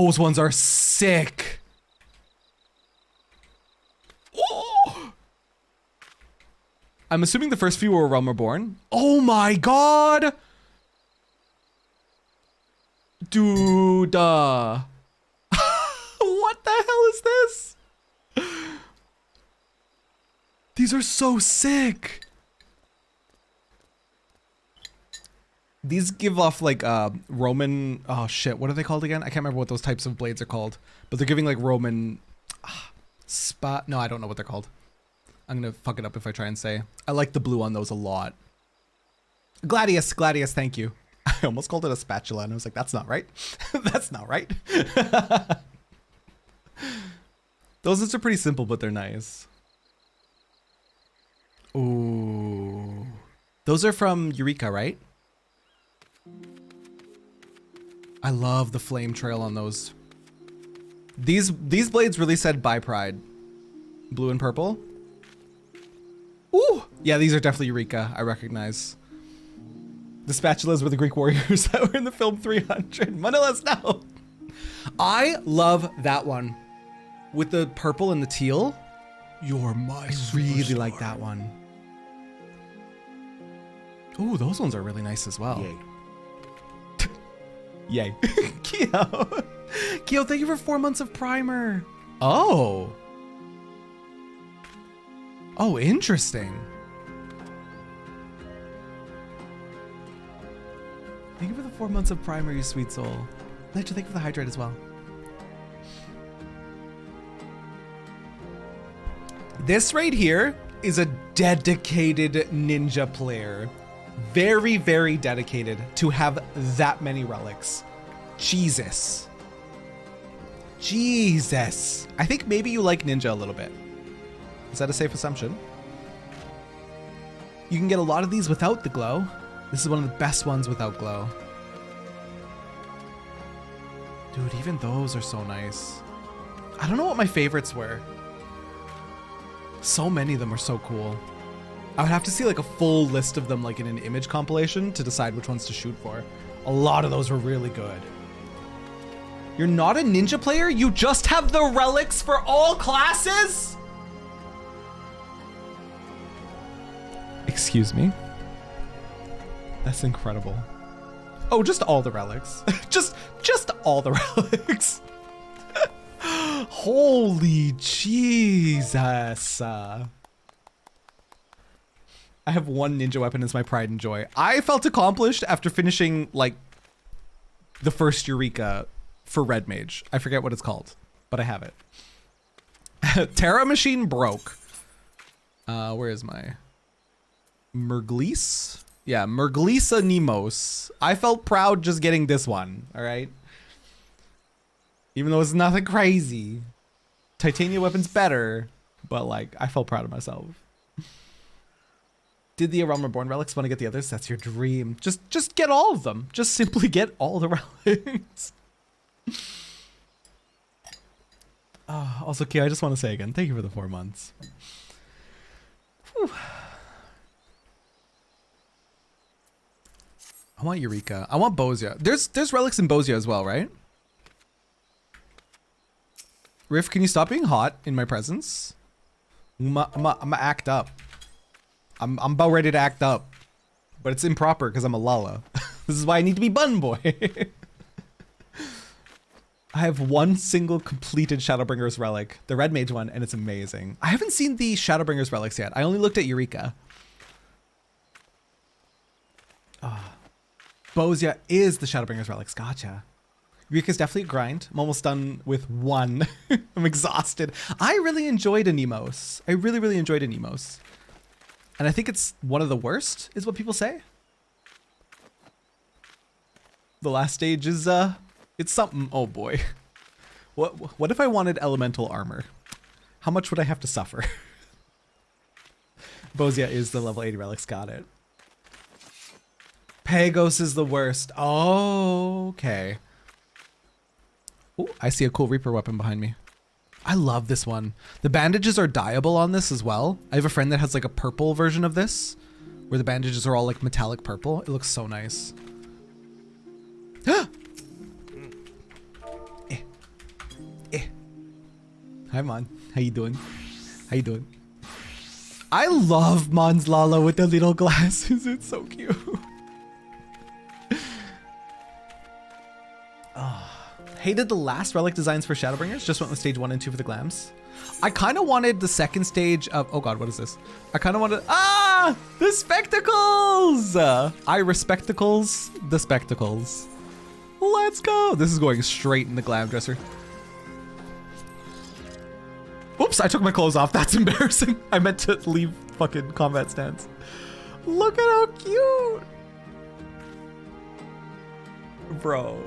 those ones are sick. Oh! I'm assuming the first few were A Realm Reborn. Oh my god! Dude. What the hell is this? These are so sick. These give off like Roman, oh shit, what are they called again? I can't remember what those types of blades are called, but they're giving like Roman no, I don't know what they're called. I'm gonna fuck it up if I try and say. I like the blue on those a lot. Gladius, thank you. I almost called it a spatula and I was like, that's not right. That's not right. Those ones are pretty simple, but they're nice. Ooh. Those are from Eureka, right? I love the flame trail on those. These blades really said "By Pride." Blue and purple. Ooh, yeah, these are definitely Eureka. I recognize. The spatulas were the Greek warriors that were in the film 300. Manilas, no. I love that one with the purple and the teal. You're my I really like that one. Ooh, those ones are really nice as well. Yay. Yay. Keo. Keo, thank you for 4 months of primer. Oh. Oh, interesting. Thank you for the 4 months of primer, you sweet soul. Ledger, thank you for the hydrate as well. This right here is a dedicated ninja player. Very, very dedicated to have that many relics. Jesus. Jesus. I think maybe you like ninja a little bit. Is that a safe assumption? You can get a lot of these without the glow. This is one of the best ones without glow. Dude, even those are so nice. I don't know what my favorites were. So many of them are so cool. I would have to see like a full list of them like in an image compilation to decide which ones to shoot for. A lot of those were really good. You're not a ninja player? You just have the relics for all classes? Excuse me? That's incredible. Oh, just all the relics. just all the relics. Holy Jesus. I have one ninja weapon as my pride and joy. I felt accomplished after finishing like the first Eureka for Red Mage. I forget what it's called, but I have it. Terra Machine broke. Where is my Mergleese? Yeah, Merglisa Nemos. I felt proud just getting this one, all right? Even though it's nothing crazy. Titania weapon's better, but like, I felt proud of myself. Did the A Realm Reborn relics want to get the others? That's your dream. Just get all of them. Just simply get all the relics. Also, Kia, I just want to say again, thank you for the 4 months. Whew. I want Eureka. I want Bozia. There's relics in Bozia as well, right? Riff, can you stop being hot in my presence? I'm a act up. I'm about ready to act up. But it's improper because I'm a Lala. This is why I need to be Bun Boy. I have one single completed Shadowbringers relic, the Red Mage one, and it's amazing. I haven't seen the Shadowbringers relics yet. I only looked at Eureka. Bozia is the Shadowbringers relics. Gotcha. Eureka's definitely a grind. I'm almost done with one. I'm exhausted. I really enjoyed Anemos. I really enjoyed Anemos. And I think it's one of the worst, is what people say. The last stage is, it's something. Oh boy. What if I wanted elemental armor? How much would I have to suffer? Bozia is the level 80 relics. Got it. Pagos is the worst. Oh, okay. Oh, I see a cool Reaper weapon behind me. I love this one. The bandages are dyeable on this as well. I have a friend that has like a purple version of this, where the bandages are all like metallic purple. It looks so nice. Hi, Mon. How you doing? How you doing? I love Mon's Lala with the little glasses. It's so cute. Hated the last relic designs for Shadowbringers. Just went with stage 1 and 2 for the glams. I kind of wanted the second stage of... Oh god, what is this? I kind of wanted... Ah! The spectacles! I respectacles the spectacles. Let's go! This is going straight in the glam dresser. Oops, I took my clothes off. That's embarrassing. I meant to leave fucking combat stance. Look at how cute! Bro.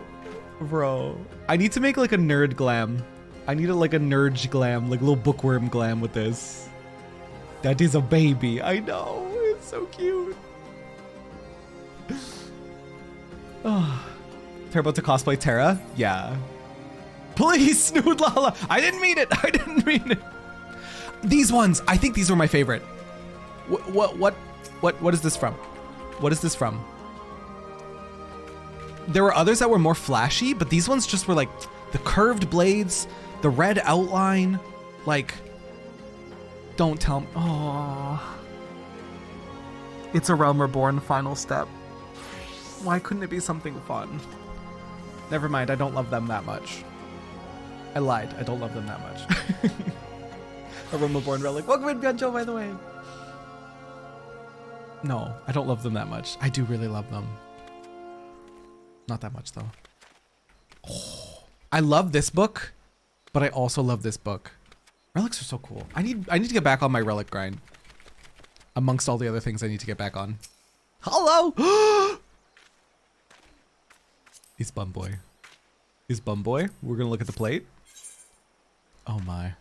I need to make like a nerd glam. I need like a nerd glam, like a little bookworm glam with this. That is a baby. I know. It's so cute. Oh. They're about to cosplay Terra? Yeah. Please, Snood Lala. I didn't mean it. I didn't mean it. These ones. I think these were my favorite. What is this from? What is this from? There were others that were more flashy, but these ones just were like the curved blades, the red outline, like, don't tell me. Oh, it's A Realm Reborn final step. Why couldn't it be something fun? Never mind, I don't love them that much. I lied, I don't love them that much. A Realm Reborn relic. Welcome in, Gunjo, by the way. No, I don't love them that much. I do really love them. Not that much though. Oh, I love this book, but I also love this book. Relics are so cool. I need to get back on my relic grind. Amongst all the other things I need to get back on. Hello! He's bum boy. He's bum boy. We're gonna look at the plate. Oh my.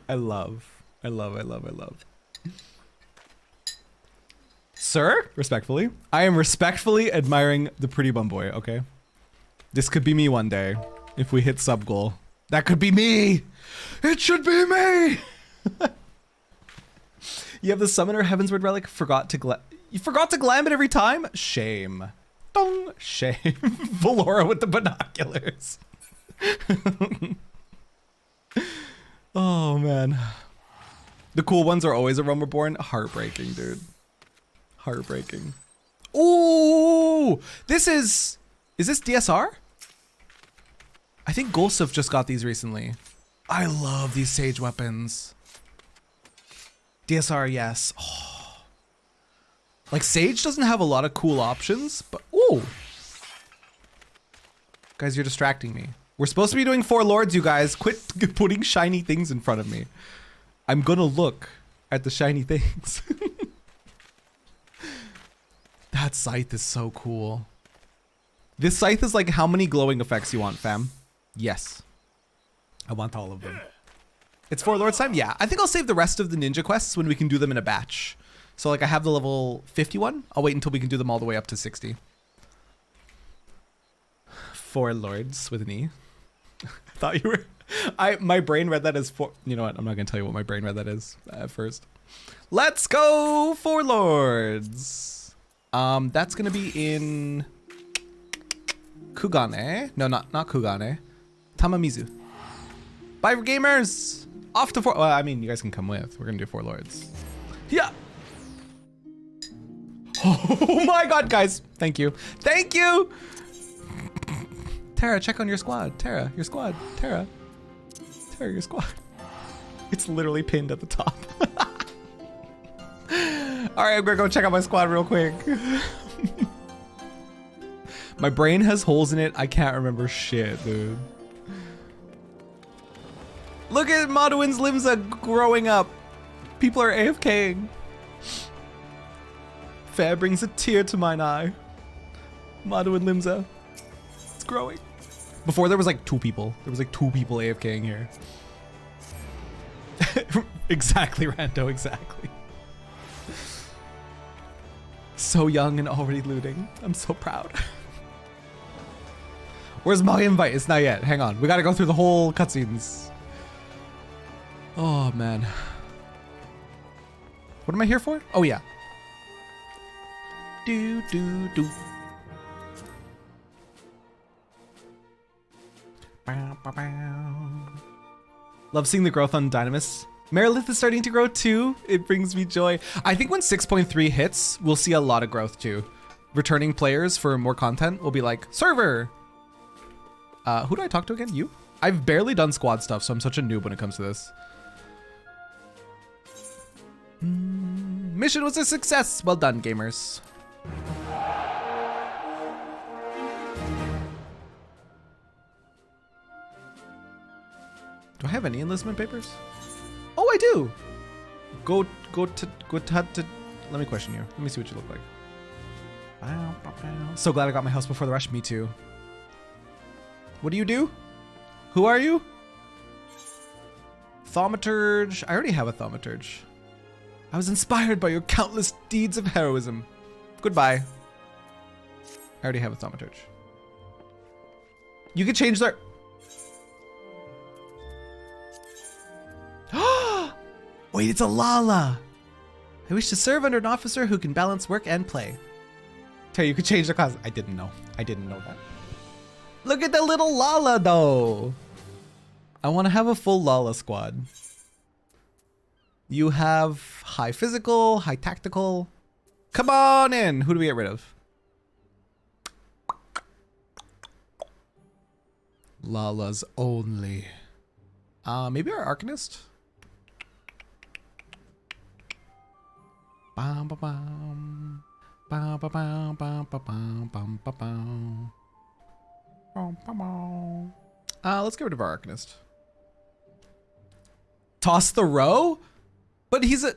I love. Sir, respectfully, I am respectfully admiring the pretty bum boy, okay? This could be me one day, if we hit sub goal. That could be me! It should be me! You have the Summoner Heavensward relic, you forgot to glam it every time? Shame. Dong, shame. Valora with the binoculars. Oh man. The cool ones are always A Realm Reborn. Heartbreaking, dude. Heartbreaking. Ooh! Is this DSR? I think Golsov just got these recently. I love these sage weapons. DSR, yes. Oh. Like, Sage doesn't have a lot of cool options, but... Ooh! Guys, you're distracting me. We're supposed to be doing 4 lords, you guys. Quit putting shiny things in front of me. I'm gonna look at the shiny things. That scythe is so cool. This scythe is like how many glowing effects you want, fam? Yes. I want all of them. It's 4 lords time? Yeah. I think I'll save the rest of the ninja quests when we can do them in a batch. So like I have the level 51. I'll wait until we can do them all the way up to 60. 4 lords with an E. I thought you were... My brain read that as 4... You know what? I'm not going to tell you what my brain read that as at first. Let's go 4 lords. That's going to be in... Kugane. No, not Kugane. Tamamizu. Bye, gamers! Off to 4... Well, I mean, you guys can come with. We're going to do 4 lords. Yeah! Oh my god, guys. Thank you. Thank you! Terra, check on your squad. Terra, your squad. Terra. Terra, your squad. It's literally pinned at the top. Alright, I'm gonna go check out my squad real quick. My brain has holes in it. I can't remember shit, dude. Look at Maduin's Limsa growing up. People are AFKing. Fair brings a tear to mine eye. Maduin Limsa. It's growing. Before there was like 2 people. There was like 2 people AFKing here. Exactly, Rando, exactly. So young and already looting. I'm so proud. Where's my invite? It's not yet. Hang on. We gotta go through the whole cutscenes. Oh, man. What am I here for? Oh, yeah. Do. Love seeing the growth on Dynamis. Merilith is starting to grow too. It brings me joy. I think when 6.3 hits, we'll see a lot of growth too. Returning players for more content will be like, server! Who do I talk to again? You? I've barely done squad stuff, so I'm such a noob when it comes to this. Mission was a success. Well done, gamers. Do I have any enlistment papers? Oh, I do. Go to. Let me question you. Let me see what you look like. So glad I got my house before the rush. Me too. What do you do? Who are you? Thaumaturge. I already have a thaumaturge. I was inspired by your countless deeds of heroism. Goodbye. I already have a thaumaturge. You can change their... Wait, it's a Lala. I wish to serve under an officer who can balance work and play. Terry, you could change their class. I didn't know. I didn't know that. Look at the little Lala though. I want to have a full Lala squad. You have high physical, high tactical. Come on in. Who do we get rid of? Lala's only. Maybe our Arcanist? Bam, ba, bam. Bam, ba, bam, bam, ba, bam, bam, ba, bam. Bam, ba, bam. Let's get rid of our Arcanist. Toss the row? But he's a...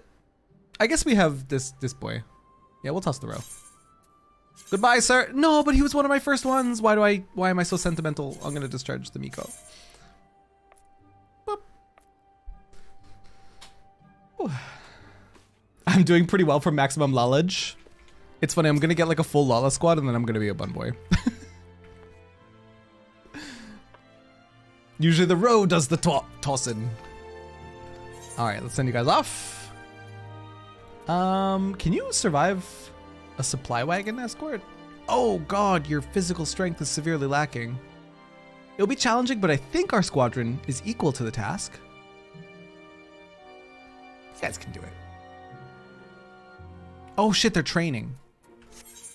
I guess we have this boy. Yeah, we'll toss the row. Goodbye, sir. No, but he was one of my first ones. Why am I so sentimental? I'm gonna discharge the Miko. Boop. Ooh. I'm doing pretty well for maximum Lalage. It's funny, I'm gonna get like a full Lala squad and then I'm gonna be a bun boy. Usually the row does the tossing. All right, let's send you guys off. Can you survive a supply wagon escort? Oh God, your physical strength is severely lacking. It'll be challenging, but I think our squadron is equal to the task. You guys can do it. Oh shit, they're training.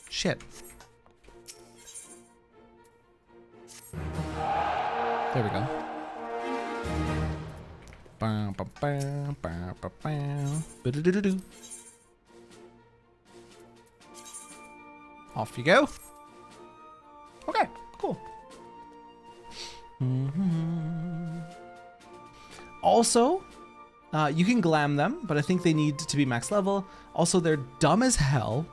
Shit. There we go. Off you go. Okay, cool. Also, you can glam them, but I think they need to be max level. Also, they're dumb as hell,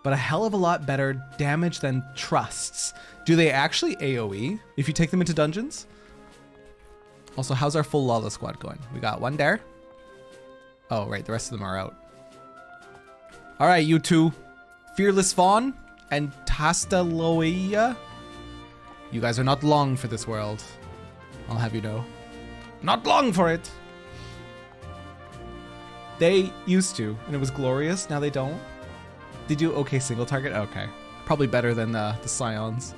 but a hell of a lot better damage than trusts. Do they actually AoE if you take them into dungeons? Also, how's our full Lala squad going? We got one there. Oh, right, the rest of them are out. All right, you two. Fearless Fawn and Tastaloia. You guys are not long for this world. I'll have you know. Not long for it. They used to, and it was glorious. Now they don't. They do okay single target? Okay. Probably better than the Scions.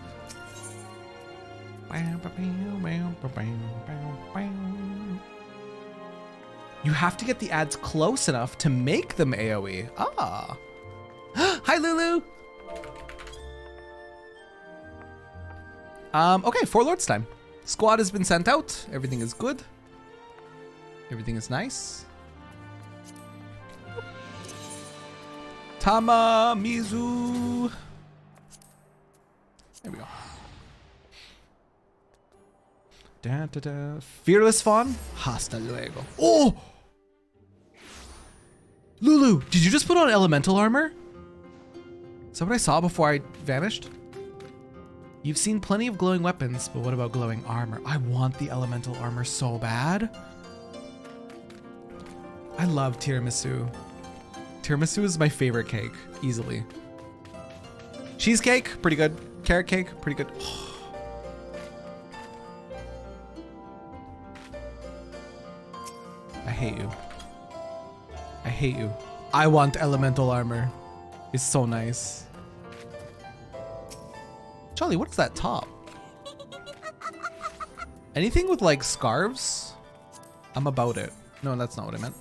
You have to get the ads close enough to make them AoE. Ah. Hi, Lulu. Okay, 4 Lords time. Squad has been sent out. Everything is good. Everything is nice. Tama Mizu. There we go. Da, da, da. Fearless Fawn. Hasta luego. Oh! Lulu, did you just put on elemental armor? Is that what I saw before I vanished? You've seen plenty of glowing weapons, but what about glowing armor? I want the elemental armor so bad. I love tiramisu. Tiramisu is my favorite cake, easily. Cheesecake, pretty good. Carrot cake, pretty good. I hate you. I hate you. I want elemental armor. It's so nice. Charlie, what's that top? Anything with like scarves, I'm about it. No, that's not what I meant.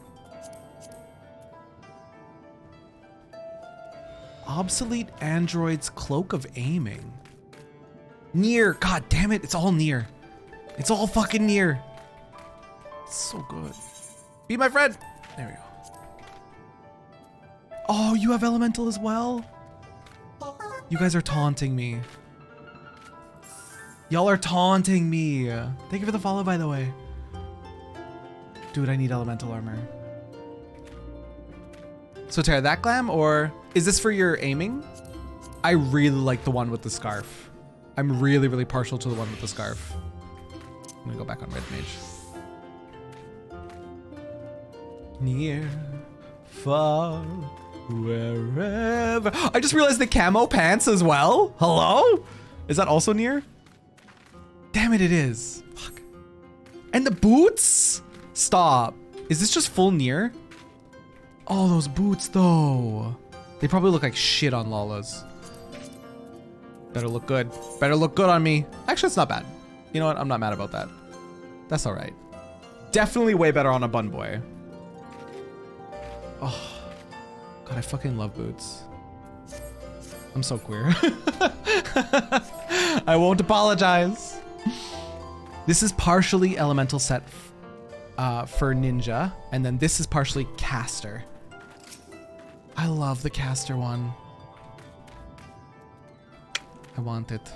Obsolete android's cloak of aiming. Near, god damn it, it's all near. It's all fucking near. It's so good. Be my friend. There we go. Oh, you have elemental as well? You guys are taunting me. Y'all are taunting me. Thank you for the follow, by the way. Dude, I need elemental armor. So Terra, that glam, or is this for your aiming? I really like the one with the scarf. I'm really, really partial to the one with the scarf. I'm gonna go back on red mage. Near, far, wherever. I just realized the camo pants as well. Hello? Is that also near? Damn it, it is. Fuck. And the boots? Stop. Is this just full near? Oh, those boots though. They probably look like shit on Lala's. Better look good. Better look good on me. Actually, it's not bad. You know what? I'm not mad about that. That's all right. Definitely way better on a bun boy. Oh, God, I fucking love boots. I'm so queer. I won't apologize. This is partially elemental set for ninja, and then this is partially caster. I love the caster one. I want it.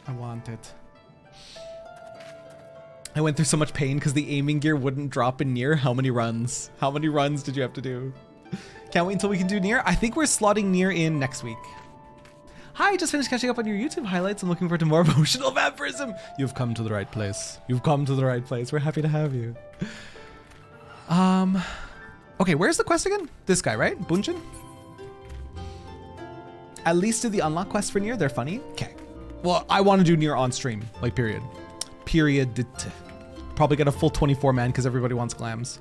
I want it. I went through so much pain because the aiming gear wouldn't drop in near. How many runs? How many runs did you have to do? Can't wait until we can do near. I think we're slotting near in next week. Hi, just finished catching up on your YouTube highlights. I'm looking forward to more emotional vampirism. You've come to the right place. You've come to the right place. We're happy to have you. Okay, where's the quest again? This guy, right? Bunjin? At least do the unlock quest for near. They're funny. Okay. Well, I want to do near on stream. Like, period. Period. Probably get a full 24 man because everybody wants glams.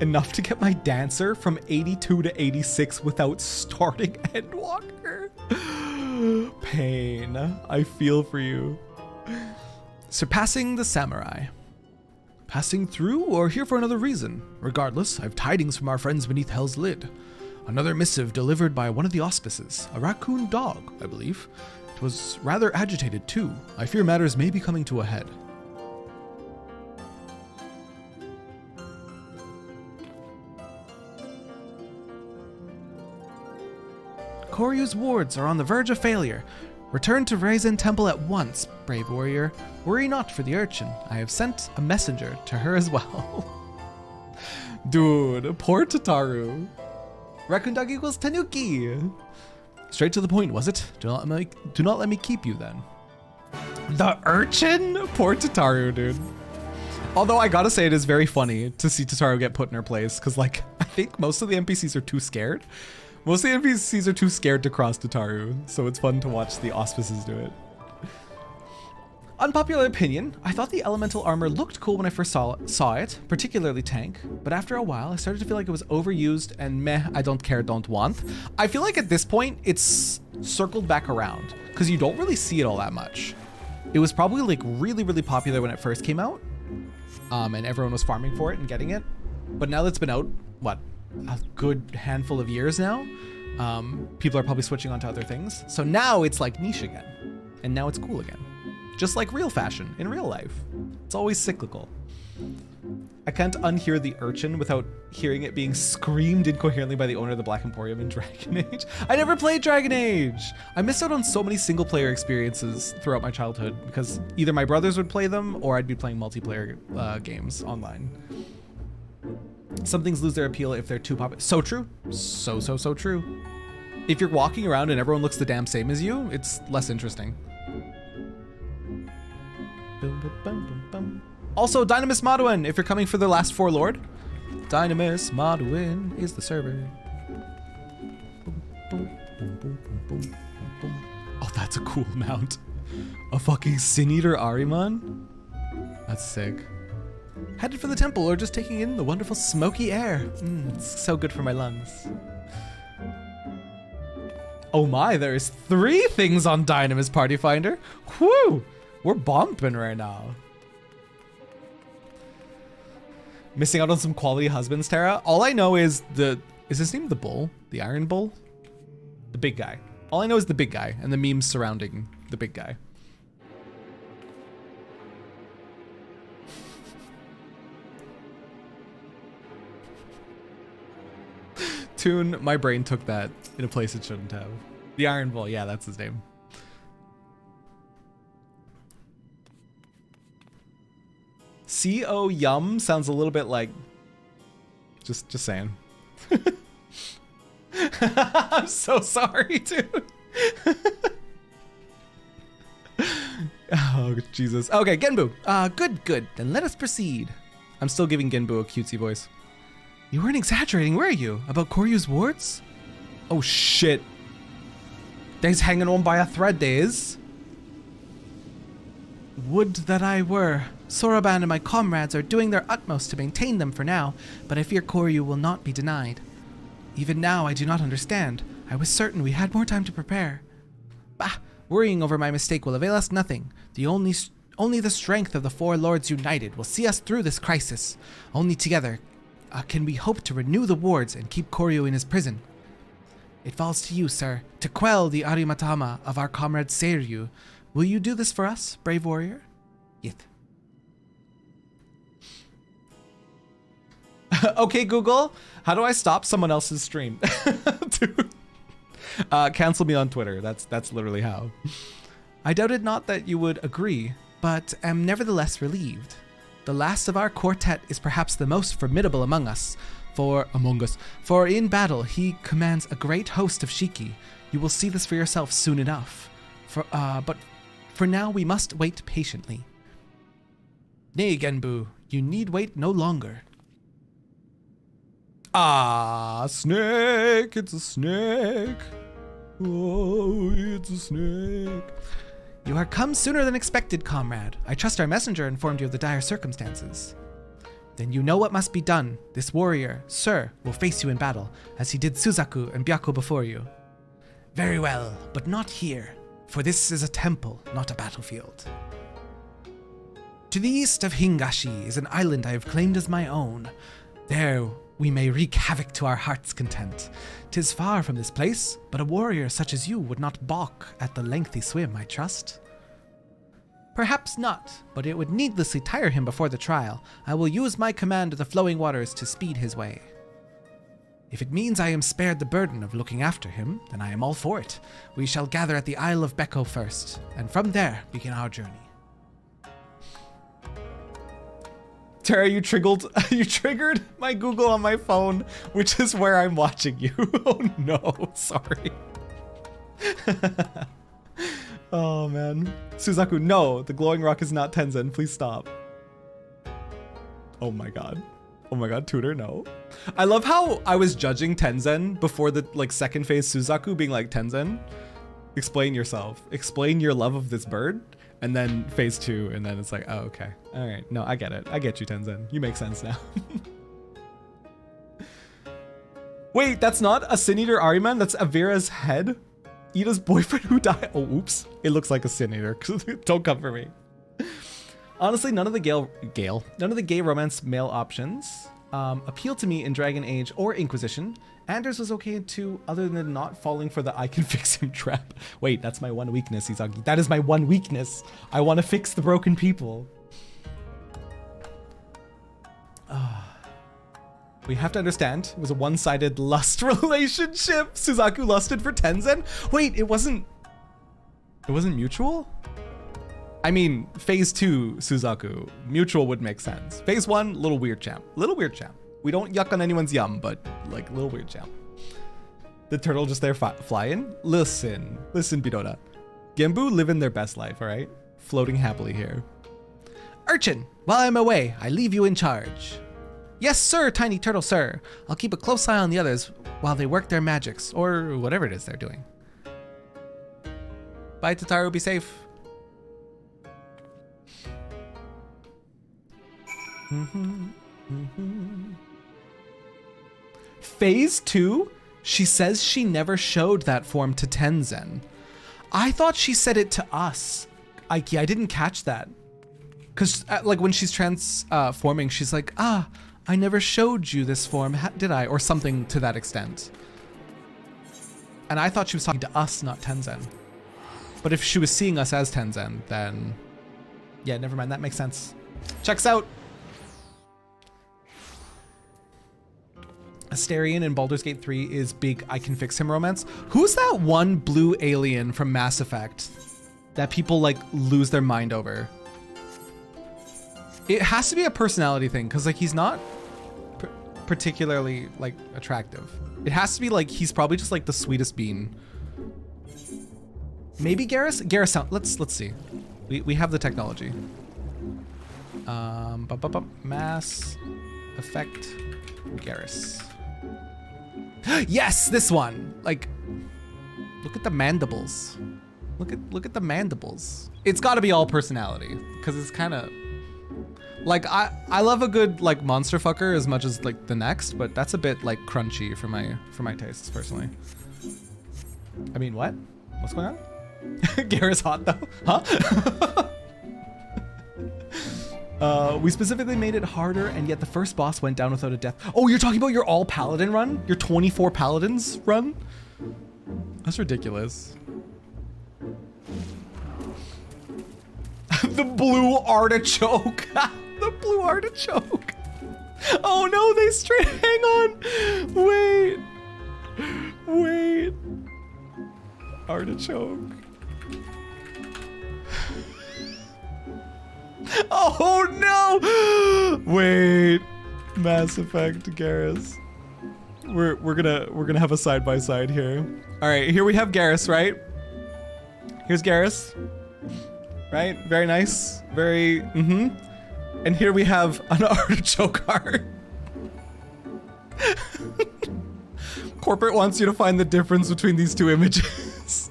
Enough to get my dancer from 82 to 86 without starting Endwalker. Pain. I feel for you. Surpassing the samurai. Passing through or here for another reason? Regardless, I've tidings from our friends beneath Hell's Lid. Another missive delivered by one of the auspices, a raccoon dog, I believe. It was rather agitated too. I fear matters may be coming to a head. Koryu's wards are on the verge of failure. Return to Raizen Temple at once, brave warrior. Worry not for the urchin. I have sent a messenger to her as well. Dude, poor Tataru. Raccoon dog equals Tanuki. Straight to the point, was it? Do not let me keep you then. The urchin? Poor Tataru, dude. Although I gotta say it is very funny to see Tataru get put in her place, because like, I think most of the NPCs are too scared. Most of the NPCs are too scared to cross Tataru, so it's fun to watch the auspices do it. Unpopular opinion, I thought the elemental armor looked cool when I first saw it, particularly tank, but after a while I started to feel like it was overused and meh, I don't care, don't want. I feel like at this point it's circled back around because you don't really see it all that much. It was probably like really, really popular when it first came out, and everyone was farming for it and getting it. But now that it's been out, what, a good handful of years now, people are probably switching on to other things. So now it's like niche again, and now it's cool again. Just like real fashion in real life. It's always cyclical. I can't unhear the urchin without hearing it being screamed incoherently by the owner of the Black Emporium in Dragon Age. I never played Dragon Age! I missed out on so many single player experiences throughout my childhood because either my brothers would play them or I'd be playing multiplayer games online. Some things lose their appeal if they're too popular. So true. So true. If you're walking around and everyone looks the damn same as you, it's less interesting. Also, Dynamis Modwin, if you're coming for the last four lord. Dynamis Modwin is the server. Oh, that's a cool mount. A fucking Sin Eater Ahriman? That's sick. Headed for the temple or just taking in the wonderful smoky air. It's so good for my lungs. Oh my, there's 3 things on Dynamis Party Finder. Whew, we're bumping right now. Missing out on some quality husbands, Terra. All I know is is his name the Bull? The Iron Bull? The big guy. All I know is the big guy and the memes surrounding the big guy. Tune, my brain took that in a place it shouldn't have. The Iron Bull, yeah, that's his name. C.O. Yum sounds a little bit like... Just saying. I'm so sorry, dude. Oh, Jesus. Okay, Genbu. Good. Then let us proceed. I'm still giving Genbu a cutesy voice. You weren't exaggerating, were you? About Koryu's wards? Oh, shit. They's hanging on by a thread, days. Would that I were. Soroban and my comrades are doing their utmost to maintain them for now, but I fear Koryu will not be denied. Even now, I do not understand. I was certain we had more time to prepare. Bah! Worrying over my mistake will avail us nothing. Only the strength of the 4 lords united will see us through this crisis. Only together can we hope to renew the wards and keep Koryu in his prison. It falls to you, sir, to quell the arimatama of our comrade Seiryu. Will you do this for us, brave warrior? Yith. Okay, Google, how do I stop someone else's stream? Dude. Cancel me on Twitter. That's literally how. I doubted not that you would agree, but am nevertheless relieved. The last of our quartet is perhaps the most formidable among us. For in battle he commands a great host of Shiki. You will see this for yourself soon enough. But for now we must wait patiently. Nay, Genbu, you need wait no longer. Ah, snake, it's a snake. Oh, it's a snake. You are come sooner than expected, comrade. I trust our messenger informed you of the dire circumstances. Then you know what must be done. This warrior, sir, will face you in battle, as he did Suzaku and Byaku before you. Very well, but not here, for this is a temple, not a battlefield. To the east of Hingashi is an island I have claimed as my own. There we may wreak havoc to our heart's content. 'Tis far from this place, but a warrior such as you would not balk at the lengthy swim, I trust. Perhaps not, but it would needlessly tire him before the trial. I will use my command of the flowing waters to speed his way. If it means I am spared the burden of looking after him, then I am all for it. We shall gather at the Isle of Beko first, and from there begin our journey. Tara, you triggered my Google on my phone, which is where I'm watching you. Oh no, sorry. Oh man. Suzaku, no, the glowing rock is not Tenzen, please stop. Oh my god. Oh my god, Tutor, no. I love how I was judging Tenzen before the second phase Suzaku being like, Tenzen, explain yourself. Explain your love of this bird. And then phase 2, and then it's like, oh, okay. All right, no, I get it. I get you, Tenzen. You make sense now. Wait, that's not a Sin Eater Ariman? That's Avira's head? Ida's boyfriend who died? Oh, oops. It looks like a Sin Eater. Don't come for me. Honestly, none of the gay romance male options appeal to me in Dragon Age or Inquisition. Anders was okay too, other than not falling for the I can fix him trap. Wait, that's my one weakness, Izagi. That is my one weakness. I want to fix the broken people. We have to understand, it was a one-sided lust relationship. Suzaku lusted for Tenzen. Wait, it wasn't mutual? I mean, phase 2, Suzaku, mutual would make sense. Phase 1, little weird champ. We don't yuck on anyone's yum, but little weird champ. The turtle just there flying? Listen, Bidota. Genbu living their best life, all right? Floating happily here. Urchin, while I'm away, I leave you in charge. Yes, sir, tiny turtle, sir. I'll keep a close eye on the others while they work their magics, or whatever it is they're doing. Bye, Tataru, be safe. Phase 2? She says she never showed that form to Tenzen. I thought she said it to us. I didn't catch that. Cause like when she's transforming, she's like, I never showed you this form, did I? Or something to that extent. And I thought she was talking to us, not Tenzen. But if she was seeing us as Tenzen, then yeah, never mind, that makes sense. Checks out. Astarion in Baldur's Gate 3 is big I can fix him romance. Who's that one blue alien from Mass Effect that people like lose their mind over? It has to be a personality thing because like he's not particularly like attractive. It has to be like he's probably just like the sweetest bean. Maybe Garrus? Garrus, let's see. We have the technology. Mass Effect Garrus. Yes, this one. Like, look at the mandibles. Look at the mandibles. It's got to be all personality because it's kind of like I love a good like monster fucker as much as like the next, but that's a bit like crunchy for my tastes personally. I mean, what? What's going on? Garrus hot though, huh? We specifically made it harder, and yet the first boss went down without a death. Oh, you're talking about your all paladin run? Your 24 paladins run? That's ridiculous. The blue artichoke. The blue artichoke. Oh no, they straight, hang on. Wait. Artichoke. Oh no! Wait, Mass Effect Garrus. We're gonna have a side by side here. All right, here we have Garrus, right? Here's Garrus, right? Very nice, very And here we have an artichoke art. Corporate wants you to find the difference between these two images.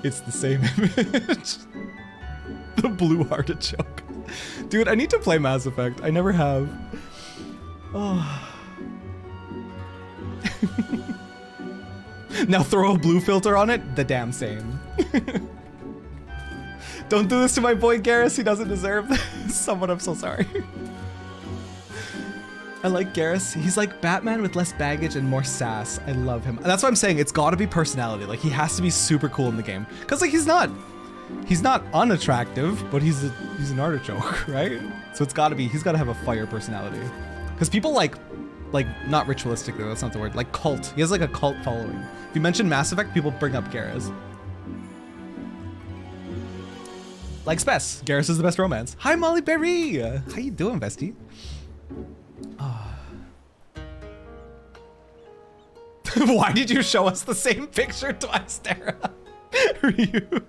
It's the same image. The blue artichoke. Dude, I need to play Mass Effect. I never have. Oh. Now throw a blue filter on it? The damn same. Don't do this to my boy Garrus. He doesn't deserve this. Someone, I'm so sorry. I like Garrus. He's like Batman with less baggage and more sass. I love him. That's what I'm saying. It's gotta be personality. Like he has to be super cool in the game. Cause like he's not unattractive, but he's an artichoke, right? So it's gotta be, he's gotta have a fire personality. Cause people like not ritualistic though, that's not the word, like cult. He has like a cult following. If you mention Mass Effect, people bring up Garrus. Like Spess, Garrus is the best romance. Hi Molly Berry, how you doing, bestie? Why did you show us the same picture twice, Tara? Ryu.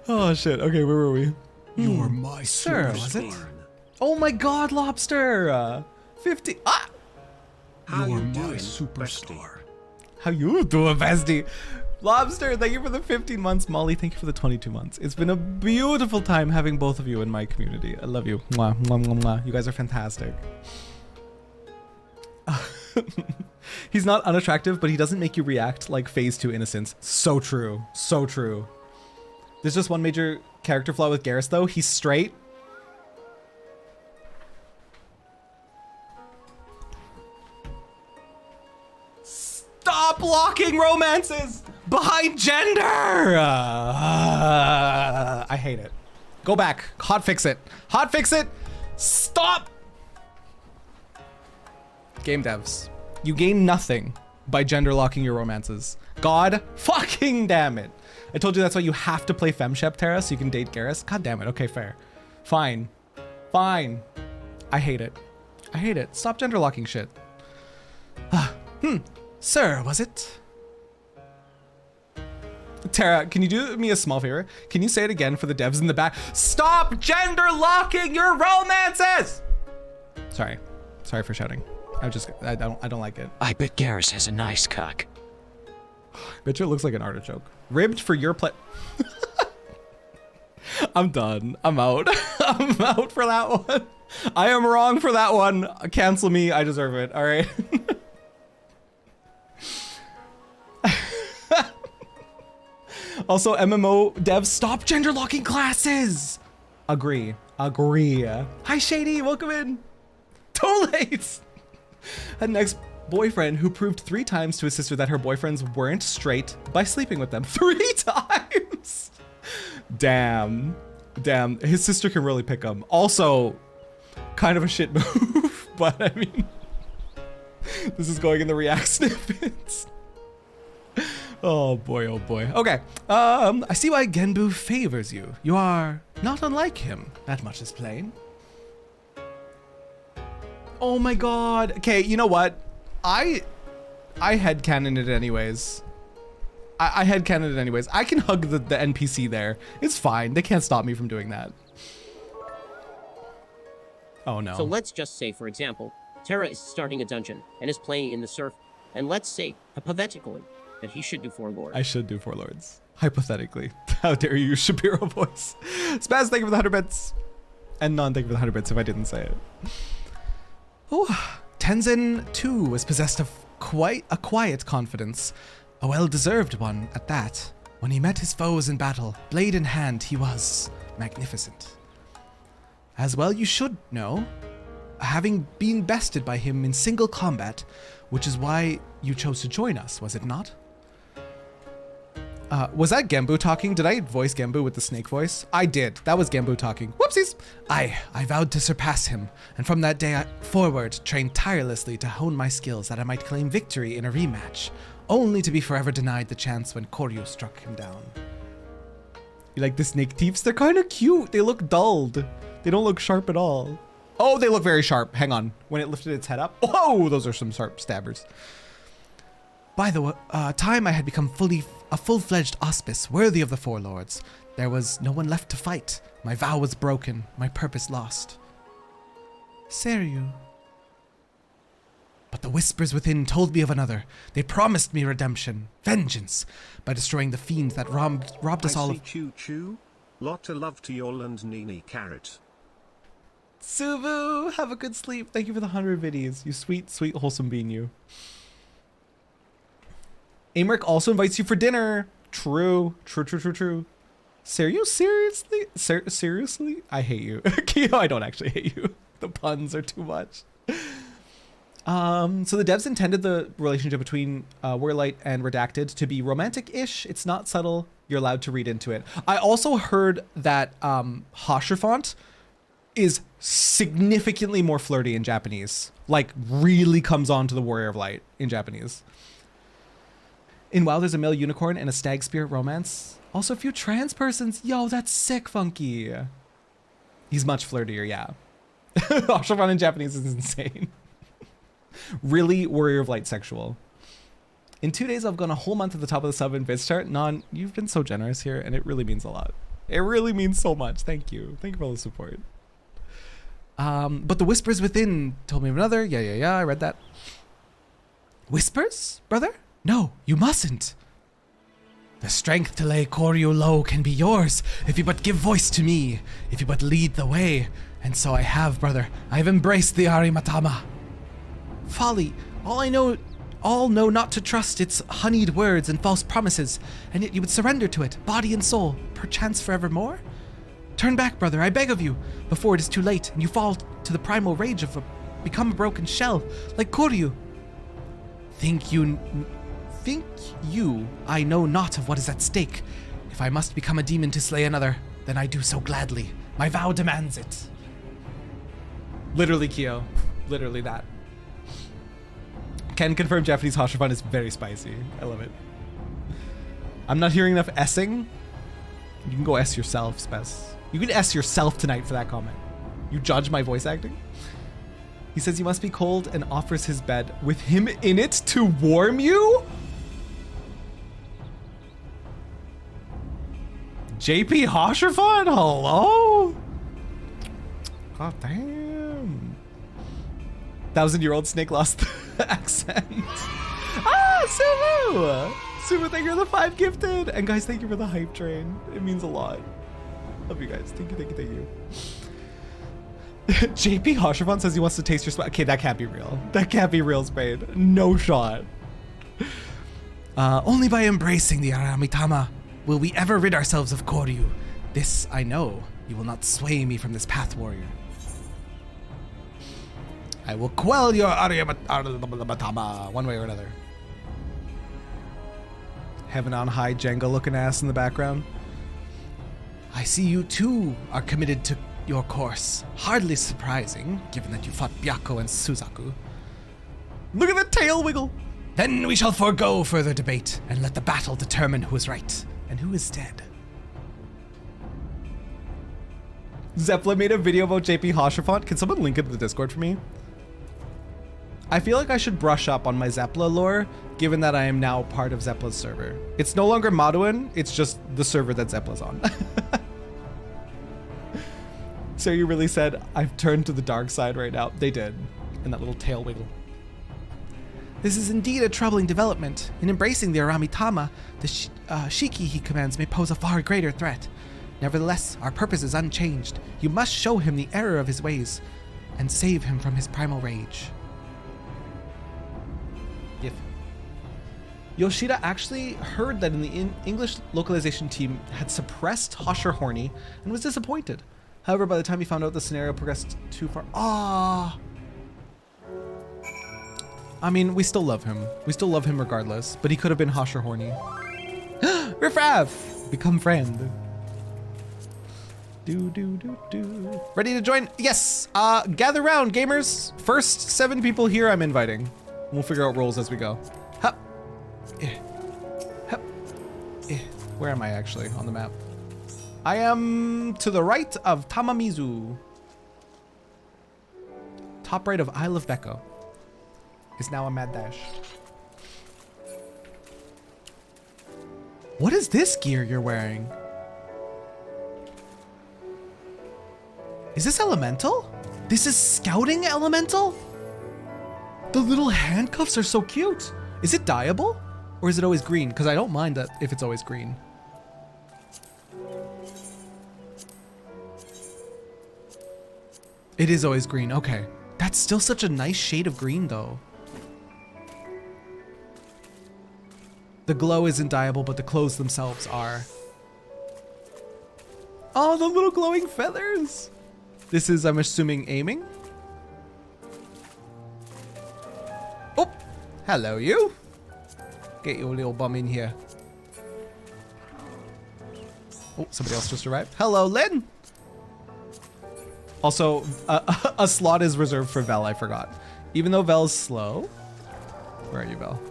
Oh shit, okay, where were we? You're my Sir, was it? Born. Oh my god, Lobster! 50, How You're you my doing, superstar. How you doing, bestie? Lobster, thank you for the 15 months. Molly, thank you for the 22 months. It's been a beautiful time having both of you in my community. I love you. Mwah, mwah, mwah, mwah. You guys are fantastic. He's not unattractive, but he doesn't make you react like phase 2 innocence. So true. So true. There's just one major character flaw with Garrus though. He's straight. Stop locking romances behind gender! I hate it. Go back. Hot fix it. Hot fix it. Stop! Game devs, you gain nothing by gender locking your romances. God fucking damn it. I told you that's why you have to play FemShep, Terra, so you can date Garrus. God damn it. Okay, fair. Fine. Fine. I hate it. I hate it. Stop gender locking shit. Sir, was it? Tara, can you do me a small favor? Can you say it again for the devs in the back? Stop gender locking your romances! Sorry. Sorry for shouting. I don't like it. I bet Garrus has a nice cock. Bet you it looks like an artichoke. Ribbed for your play. I'm done. I'm out. I'm out for that one. I am wrong for that one. Cancel me. I deserve it. All right. Also, MMO devs, stop gender locking classes. Agree. Hi, Shady, welcome in. Too late. Had an ex-boyfriend who proved 3 times to his sister that her boyfriends weren't straight by sleeping with them 3 times. Damn. His sister can really pick him. Also, kind of a shit move, but I mean, this is going in the react snippets. Oh boy. Okay, I see why Genbu favors you. You are not unlike him. That much is plain. Oh my god. Okay, you know what? I headcanon it anyways. I headcanon it anyways. I can hug the NPC there. It's fine. They can't stop me from doing that. Oh no. So let's just say, for example, Terra is starting a dungeon and is playing in the surf. And let's say, hypothetically, that he should do 4 lords. I should do 4 lords. Hypothetically. How dare you use Shapiro voice. Spaz, thank you for the 100 bits. And Non, thank you for the 100 bits if I didn't say it. Oh, Tenzin too was possessed of quite a quiet confidence. A well-deserved one at that. When he met his foes in battle, blade in hand, he was magnificent. As well you should know, having been bested by him in single combat, which is why you chose to join us, was it not? Was that Genbu talking? Did I voice Genbu with the snake voice? I did. That was Genbu talking. Whoopsies! I vowed to surpass him, and from that day forward trained tirelessly to hone my skills that I might claim victory in a rematch, only to be forever denied the chance when Koryu struck him down. You like the snake teeths? They're kind of cute. They look dulled. They don't look sharp at all. Oh, they look very sharp. Hang on. When it lifted its head up. Oh, those are some sharp stabbers. By the time I had become a full-fledged auspice worthy of the 4 lords, there was no one left to fight. My vow was broken, my purpose lost. Seryu. But the whispers within told me of another. They promised me redemption, vengeance, by destroying the fiend that robbed us all of— Choo-choo. Lot of love to y'all and Nini Carrot. Suvu, have a good sleep. Thank you for the 100 biddies. You sweet, sweet, wholesome bean, you. Amric also invites you for dinner. True. Seriously? Seriously? I hate you. Kyo, I don't actually hate you. The puns are too much. So the devs intended the relationship between Warlight and Redacted to be romantic-ish. It's not subtle. You're allowed to read into it. I also heard that Hasherfont is significantly more flirty in Japanese. Like, really comes on to the Warrior of Light in Japanese. In WoW, there's a male unicorn and a stag spirit romance. Also a few trans persons. Yo, that's sick, Funky. He's much flirtier, yeah. Hasherfont in Japanese is insane. Really Warrior of Light sexual. In 2 days, I've gone a whole month at the top of the sub and vid chart. Non, you've been so generous here, and it really means a lot. It really means so much. Thank you. Thank you for all the support. But the whispers within told me of another. Yeah, I read that. Whispers, brother? No, you mustn't. The strength to lay Koryu low can be yours if you but give voice to me, if you but lead the way. And so I have, brother. I have embraced the Arimatama. Folly. All know not to trust its honeyed words and false promises, and yet you would surrender to it, body and soul, perchance forevermore? Turn back, brother, I beg of you, before it is too late, and you fall to the primal rage of become a broken shell, like Koryu. Think you I know not of what is at stake. If I must become a demon to slay another, then I do so gladly. My vow demands it. Literally, Kyo. Literally that. Can confirm Japanese Hasherfont is very spicy. I love it. I'm not hearing enough S-ing. You can go S yourself, Spes. You can S yourself tonight for that comment. You judge my voice acting? He says you must be cold and offers his bed with him in it to warm you? JP Hasherfont? Hello? God damn. 1,000-year-old snake lost the accent. Sumu! Sumu, thank you for the 5 gifted. And guys, thank you for the hype train. It means a lot. Love you guys. Thank you. JP Hasherfont says he wants to taste your spot. Okay, that can't be real. That can't be real, Spade. No shot. Only by embracing the Aramitama will we ever rid ourselves of Koryu. This I know. You will not sway me from this path, warrior. I will quell your Aryamatama one way or another. Heaven on high Jenga looking ass in the background. I see you too are committed to your course. Hardly surprising, given that you fought Byakko and Suzaku. Look at the tail wiggle! Then we shall forego further debate and let the battle determine who is right and who is dead. Zeppelin made a video about JP Hoshafont. Can someone link it to the Discord for me? I feel like I should brush up on my Zeppla lore, given that I am now part of Zepla's server. It's no longer Maduin, it's just the server that Zepla's on. So you really said, I've turned to the dark side right now. They did, in that little tail wiggle. This is indeed a troubling development. In embracing the Aramitama, the Shiki he commands may pose a far greater threat. Nevertheless, our purpose is unchanged. You must show him the error of his ways and save him from his primal rage. If Yoshida actually heard that in the English localization team had suppressed Hosher Horny and was disappointed. However, by the time he found out the scenario progressed too far, I mean, we still love him. We still love him regardless, but he could have been Hosher Horny. Riffraff! Become friend. Ready to join? Yes! Gather round, gamers. First 7 people here I'm inviting. We'll figure out roles as we go. Hup. Hup. Where am I actually on the map? I am to the right of Tamamizu. Top right of Isle of Beko. Is now a mad dash. What is this gear you're wearing? Is this elemental? This is scouting elemental? The little handcuffs are so cute. Is it dyeable? Or is it always green? Because I don't mind that if it's always green. It is always green, okay. That's still such a nice shade of green though. The glow isn't dyeable, but the clothes themselves are. Oh, the little glowing feathers. This is, I'm assuming, aiming. Oh, hello you. Get your little bum in here. Oh, somebody else just arrived. Hello, Lynn. Also, a slot is reserved for Vel, I forgot. Even though Vel's slow. Where are you, Vel?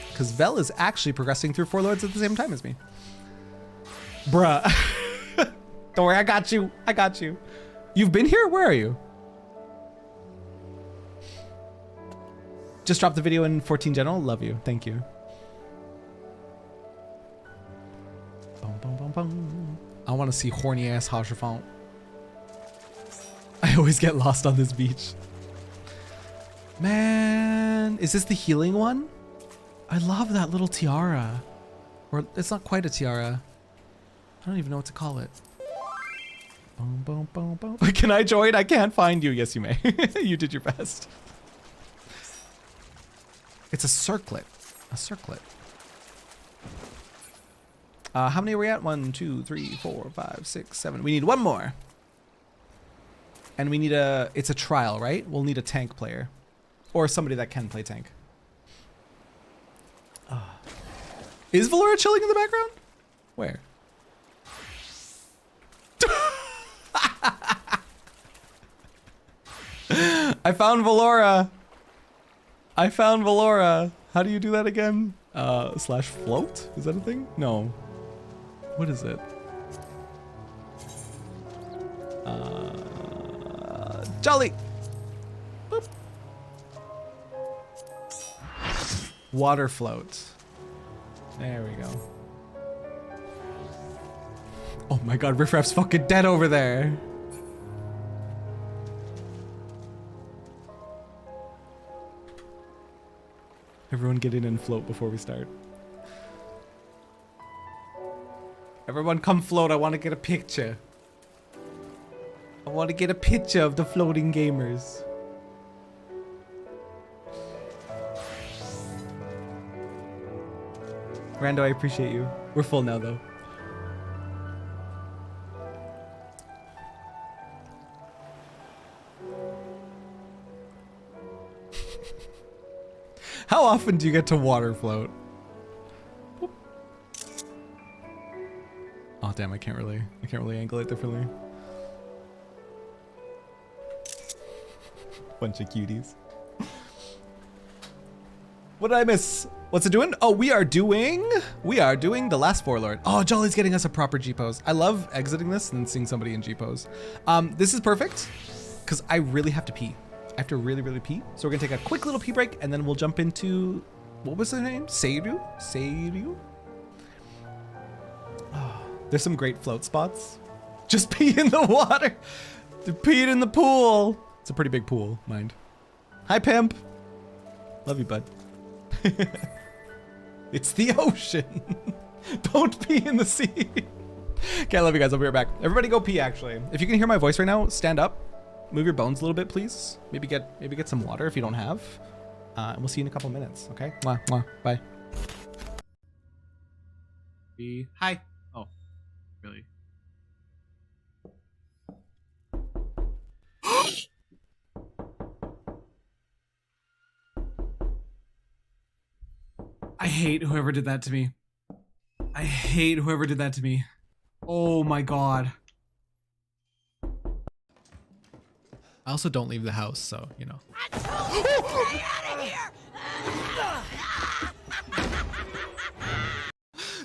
Because Vel is actually progressing through 4 lords at the same time as me. Bruh. Don't worry, I got you. I got you. You've been here? Where are you? Just dropped the video in 14 General. Love you. Thank you. I want to see horny ass Hauscherfont. I always get lost on this beach. Man, is this the healing one? I love that little tiara. Or it's not quite a tiara. I don't even know what to call it. Boom, boom, boom, boom. Can I join? I can't find you. Yes, you may. You did your best. It's a circlet. A circlet. How many are we at? 1, 2, 3, 4, 5, 6, 7. We need one more. And we need it's a trial, right? We'll need a tank player. Or somebody that can play tank. Is Valora chilling in the background? Where? I found Valora. I found Valora. How do you do that again? Slash float? Is that a thing? No. What is it? Jolly! Boop. Water float. There we go. Oh my god, Riffraff's fucking dead over there. Everyone get in and float before we start. Everyone come float, I want to get a picture. I want to get a picture of the floating gamers. Rando, I appreciate you. We're full now, though. How often do you get to water float? Oh damn, I can't really angle it differently. Bunch of cuties. What did I miss? What's it doing? Oh, we are doing the last Warlord. Oh, Jolly's getting us a proper G pose. I love exiting this and seeing somebody in G pose. This is perfect because I really have to pee. I have to really pee. So we're gonna take a quick little pee break and then we'll jump into, what was the name? Seiru? Oh, there's some great float spots. Just pee in the water. They're peeing in the pool. It's a pretty big pool, mind. Hi, pimp. Love you, bud. It's the ocean. Don't pee in the sea. Okay, I love you guys. I'll be right back. Everybody go pee, actually. If you can hear my voice right now, stand up. Move your bones a little bit, please. Maybe get some water if you don't have. And we'll see you in a couple minutes, okay? Mwah, mwah, bye. Hi. Oh, really? I hate whoever did that to me. I hate whoever did that to me. Oh my god. I also don't leave the house, so, you know.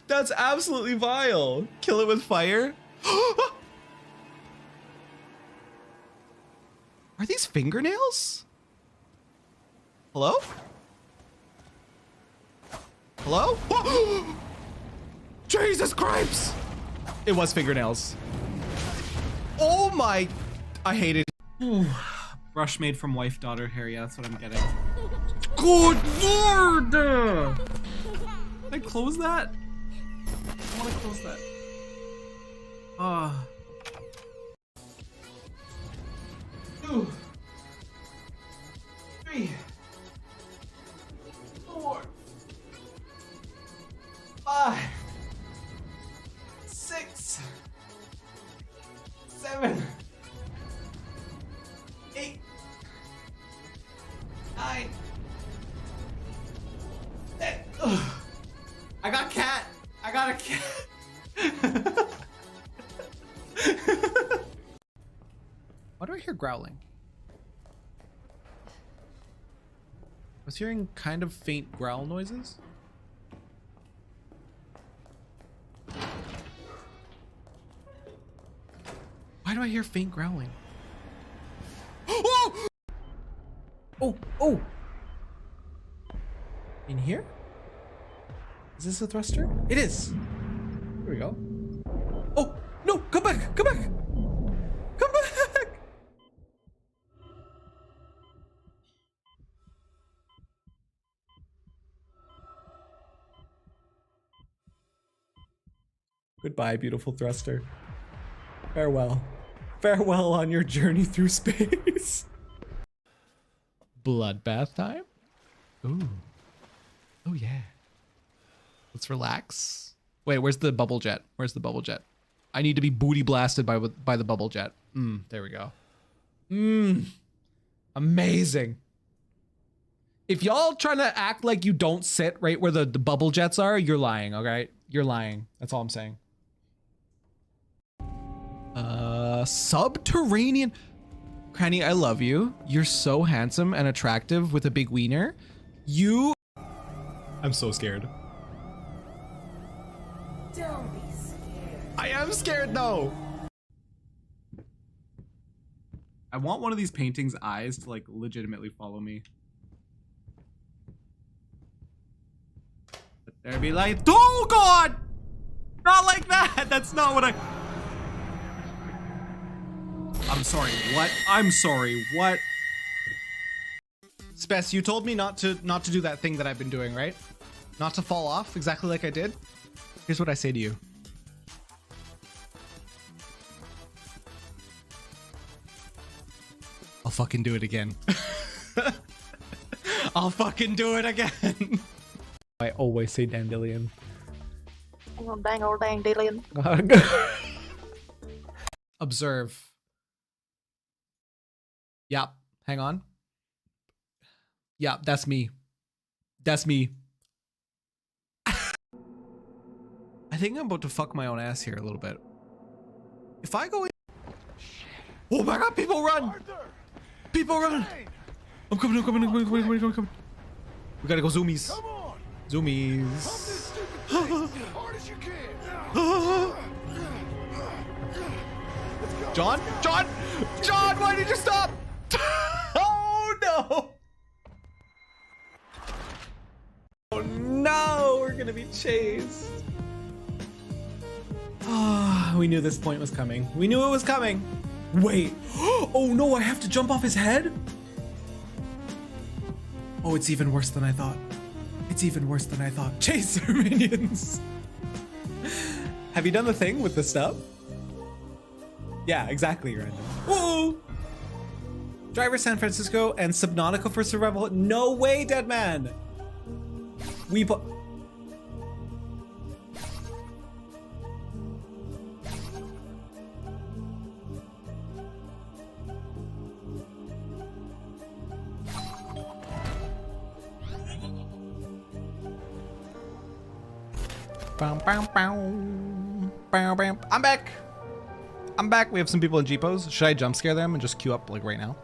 That's absolutely vile. Kill it with fire. Are these fingernails? Hello? Hello? Jesus Christ! It was fingernails. Oh my, I hate it. Ooh, brush made from wife daughter hair. Yeah, that's what I'm getting. Good lord! Can I close that? I want to close that. Ah. 2, 3, 4, 5, 6, 7, 8, 9, 10. Ugh. I got cat. I got a cat. Why do I hear growling? I was hearing kind of faint growl noises. Why do I hear faint growling? Oh! Oh! In here? Is this a thruster? It is. Here we go. Oh, no, come back, come back. Come back. Goodbye, beautiful thruster. Farewell. Farewell on your journey through space. Bloodbath time? Ooh. Oh yeah. Let's relax. Wait, where's the bubble jet? Where's the bubble jet? I need to be booty blasted by the bubble jet. There we go. Amazing. If y'all trying to act like you don't sit right where the bubble jets are, you're lying, okay? You're lying. That's all I'm saying. Subterranean. Cranny, I love you. You're so handsome and attractive with a big wiener. I'm so scared. Don't be scared. I am scared though. I want one of these paintings' eyes to like legitimately follow me. But there be like, oh god! Not like that! That's not what I'm sorry, what? I'm sorry, what? Spess, you told me not to do that thing that I've been doing, right? Not to fall off exactly like I did. Here's what I say to you. I'll fucking do it again. I'll fucking do it again. I always say dandelion. Observe. Yep. Hang on. Yep, that's me. That's me. I think I'm about to fuck my own ass here a little bit. If I go in... Oh my god, people run! People run! I'm coming. We gotta go zoomies. Zoomies. John, why did you stop? Oh no! Oh no, we're gonna be chased. Ah, we knew this point was coming. We knew it was coming. Wait. Oh no, I have to jump off his head? Oh, it's even worse than I thought. Chase our minions. Have you done the thing with the stub? Yeah, exactly, Random. Woo! Driver San Francisco and Subnautica for survival. No way, dead man. We put... I'm back. We have some people in G-pose. Should I jump scare them and just queue up like right now?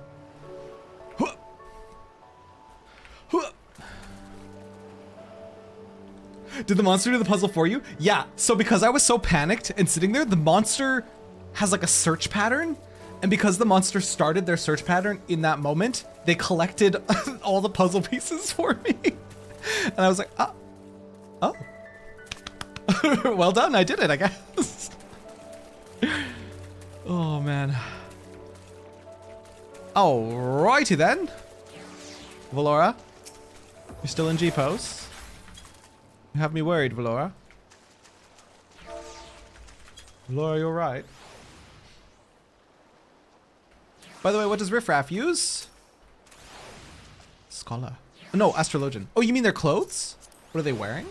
Did the monster do the puzzle for you? Yeah, so because I was so panicked and sitting there, the monster has like a search pattern. And because the monster started their search pattern in that moment, they collected all the puzzle pieces for me. And I was like, oh. Well done, I did it, I guess. Oh man. Alrighty then. Valora, you're still in G-pose. You have me worried, Valora. Valora, you're right. By the way, what does Riffraff use? Scholar. No, Astrologian. Oh, you mean their clothes? What are they wearing?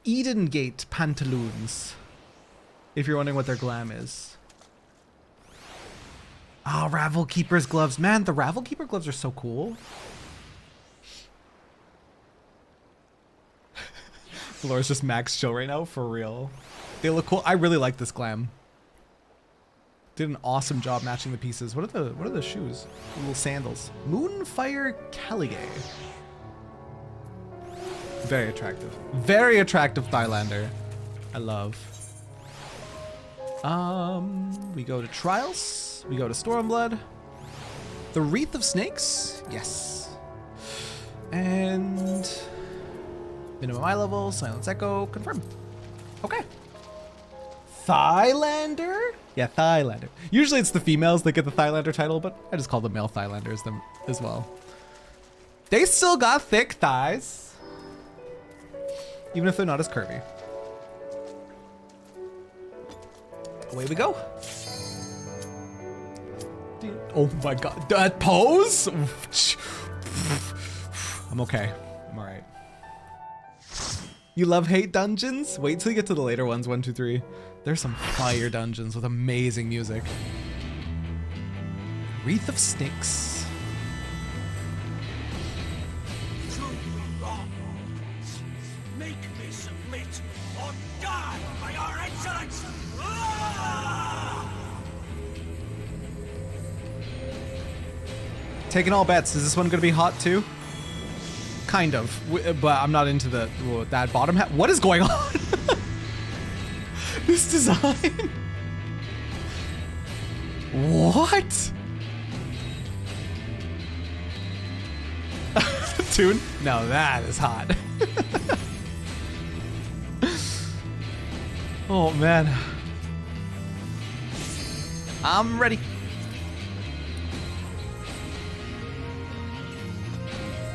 Eden Gate pantaloons. If you're wondering what their glam is. Oh, Ravel Keeper's gloves. Man, the Ravel Keeper gloves are so cool. Laura's just max chill right now, for real. They look cool. I really like this glam. Did an awesome job matching the pieces. What are the shoes? Little sandals. Moonfire Caligay. Very attractive. Very attractive Thailander. I love. We go to Trials. We go to Stormblood. The Wreath of Snakes. Yes. And minimum eye level, Silence Echo, confirmed. Okay. Thailander? Yeah, Thailander. Usually it's the females that get the Thailander title, but I just call them male Thailanders them as well. They still got thick thighs. Even if they're not as curvy. Away we go. Oh my god, that pose? I'm okay. I'm alright. You love hate dungeons? Wait till you get to the later ones, 1, 2, 3. There's some fire dungeons with amazing music. Wreath of Snakes. Make me submit or die by our excellence! Taking all bets. Is this one gonna be hot too? Kind of, but I'm not into that bottom half. What is going on? This design? What? Tune? No, that is hot. Oh man. I'm ready.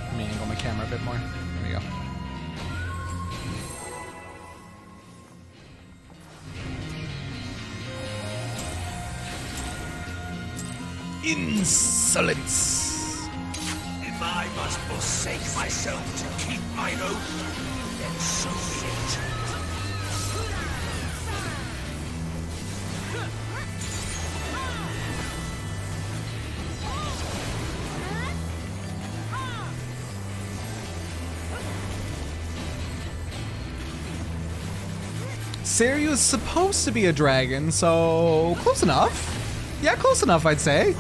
Let me angle my camera a bit more. There we go. Insolence. In my must forsake myself to keep mine oath, then so be it. Seryu is supposed to be a dragon, so close enough. Yeah, close enough, I'd say.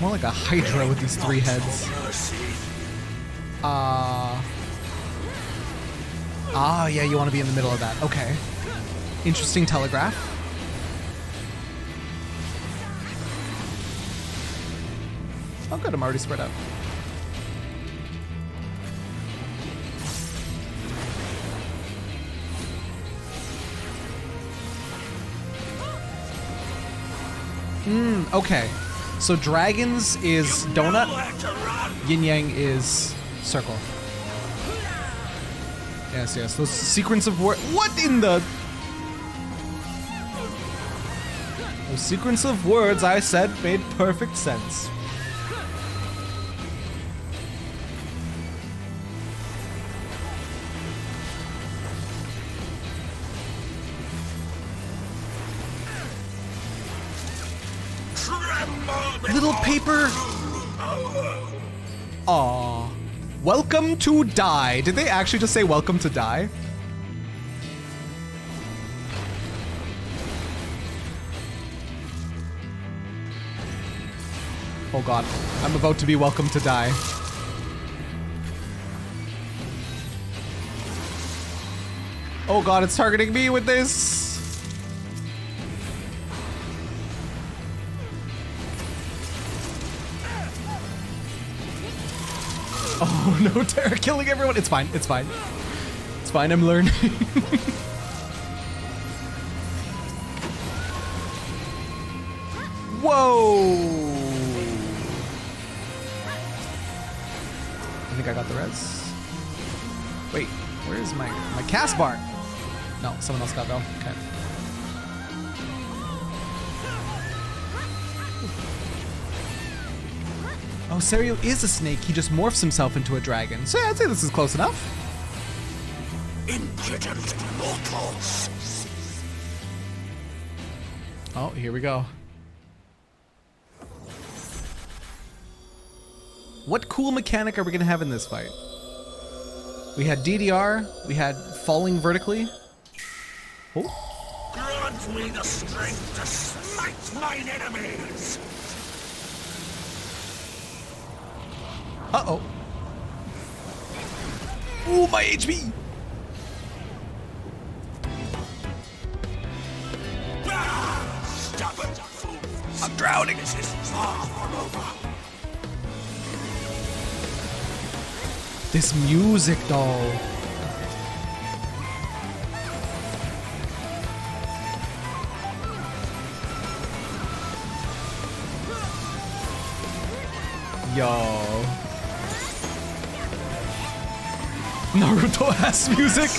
More like a hydra with these 3 heads. Yeah, you want to be in the middle of that. Okay. Interesting telegraph. Oh good, I'm already spread out. Okay. So dragons is donut, yin yang is circle. Yes, yes. Those sequence of words. What in the? Those sequence of words I said made perfect sense. Little paper. Aw. Welcome to die. Did they actually just say welcome to die? Oh god. I'm about to be welcome to die. Oh god, it's targeting me with this. Oh no, Terra killing everyone. It's fine, it's fine. It's fine, I'm learning. Whoa! I think I got the res. Wait, where is my cast bar? No, someone else got though. Okay. Oh, Seryu is a snake. He just morphs himself into a dragon. So yeah, I'd say this is close enough. Impudent mortals. Oh, here we go. What cool mechanic are we gonna have in this fight? We had DDR, we had falling vertically. Oh. Grant me the strength to smite mine enemies. Uh-oh. Ooh, my HP! Stubborn fool. I'm drowning. This is far from over. This music, though. Yo. Naruto ass music.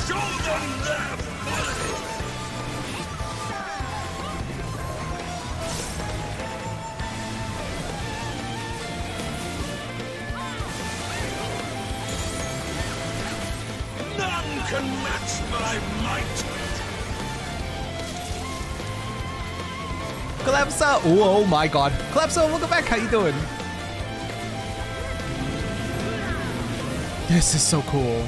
Show them their blood. None can match my might. Calypso. Oh my god. Calypso, welcome back. How you doing? This is so cool.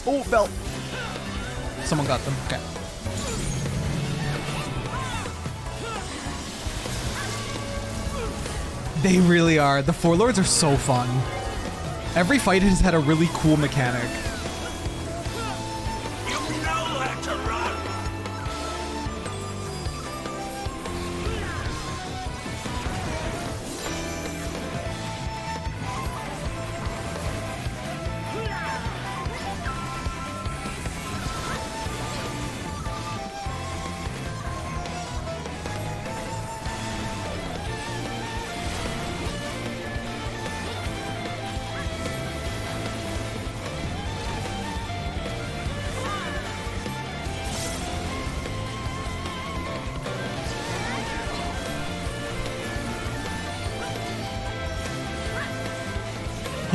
Oh, belt. Someone got them. Okay. They really are. The Four Lords are so fun. Every fight has had a really cool mechanic. You know where to run.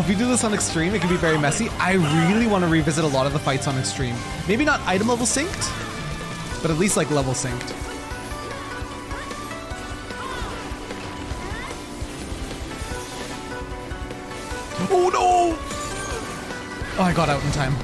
If you do this on extreme, it can be very messy. I really want to revisit a lot of the fights on extreme. Maybe not item level synced, but at least like level synced. Oh no! Oh, I got out in time.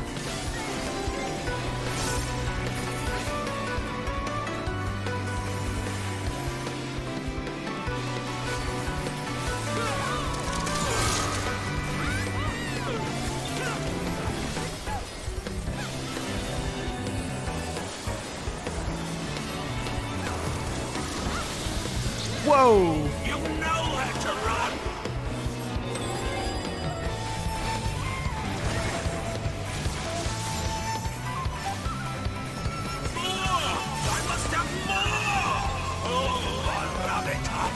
Whoa! You know how to run! More! I must have more! Oh, I'll rub it up!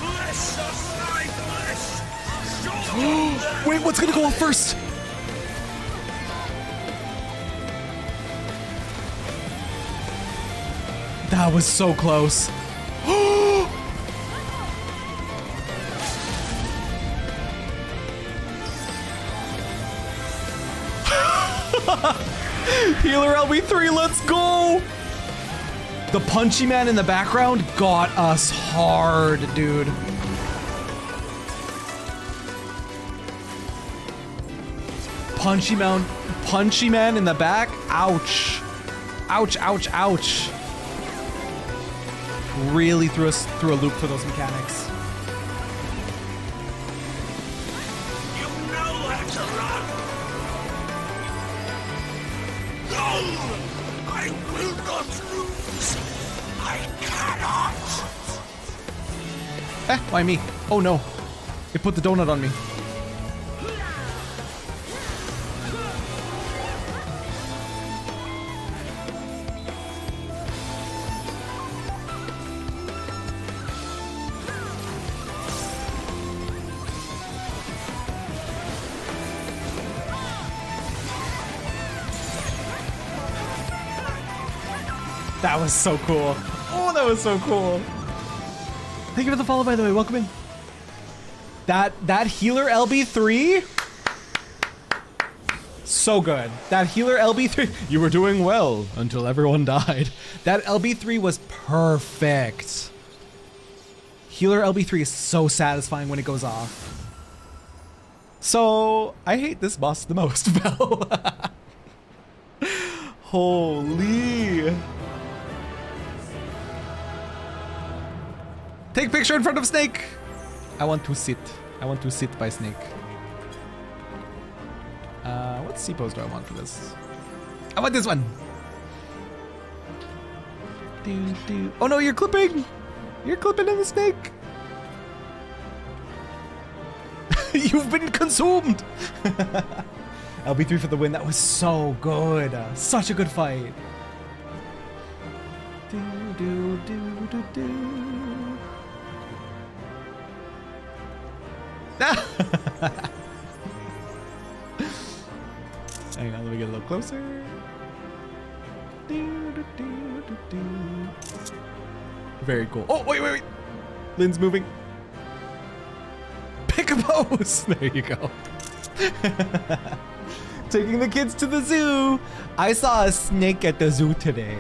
Bless us, my bless! Wait, what's gonna go off first? That was so close. Healer LB3, let's go! The punchy man in the background got us hard, dude. Punchy man in the back. Ouch. Ouch, ouch, ouch. Really threw us through a loop for those mechanics. You know how to run! No! I will not lose! I cannot! Why me? Oh no. It put the donut on me. That was so cool. Oh, that was so cool. Thank you for the follow, by the way. Welcome in. That healer LB3, so good. That healer LB3, you were doing well until everyone died. That LB3 was perfect. Healer LB3 is so satisfying when it goes off. So I hate this boss the most, Val. Holy. Take picture in front of Snake. I want to sit. I want to sit by Snake. What C pose do I want for this? I want this one. Oh no, you're clipping. You're clipping in the snake. You've been consumed. LB3 for the win. That was so good. Such a good fight. Hang on, let me get a little closer. Very cool. Oh, wait. Lynn's moving. Pick a pose. There you go. Taking the kids to the zoo. I saw a snake at the zoo today.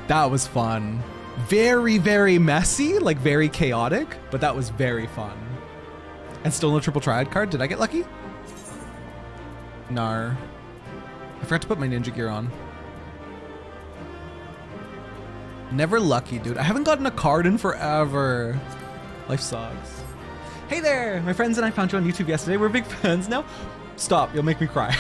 That was fun. Very, very messy, like very chaotic, but that was very fun. And still no triple triad card. Did I get lucky? Nar. I forgot to put my ninja gear on. Never lucky, dude. I haven't gotten a card in forever. Life sucks. Hey there! My friends and I found you on YouTube yesterday. We're big fans now. Stop, you'll make me cry.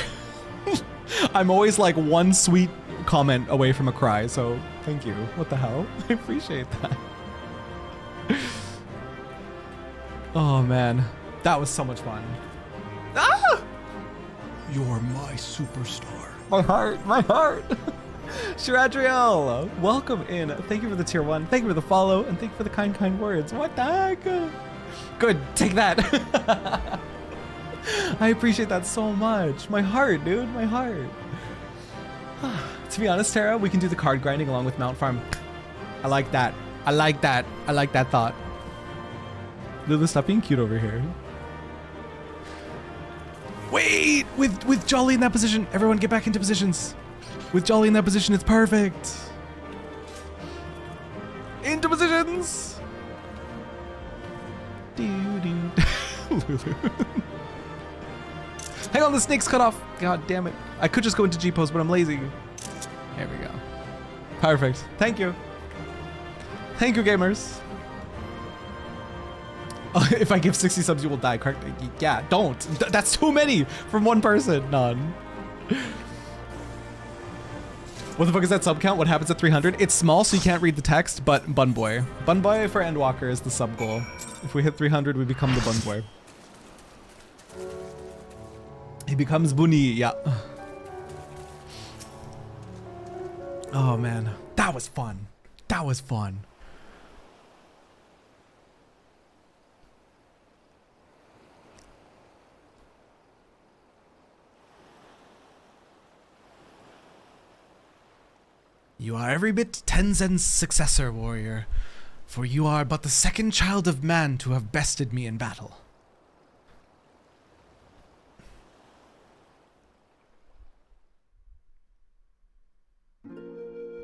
I'm always like one sweet comment away from a cry, so thank you. What the hell? I appreciate that. Oh man, that was so much fun. Ah! You're my superstar. My heart, my heart. Shiradriel, welcome in. Thank you for the tier 1. Thank you for the follow, and thank you for the kind words. What the heck? Good, take that. I appreciate that so much. My heart, dude, my heart. To be honest, Tara, we can do the card grinding along with Mount Farm. I like that. I like that. I like that thought. Lulu, stop being cute over here. Wait, with Jolly in that position, everyone get back into positions. With Jolly in that position, it's perfect. Into positions. Lulu. Hang on, the snake's cut off. God damn it. I could just go into G-pose, but I'm lazy. There we go. Perfect. Thank you. Thank you, gamers. If I give 60 subs, you will die. Correct? Yeah, don't. That's too many from one person. None. What the fuck is that sub count? What happens at 300? It's small, so you can't read the text, but Bun Boy. Bun Boy for Endwalker is the sub goal. If we hit 300, we become the Bun Boy. He becomes Bunny, yeah. Oh man, that was fun. That was fun. You are every bit Tenzen's successor, warrior, for you are but the second child of man to have bested me in battle.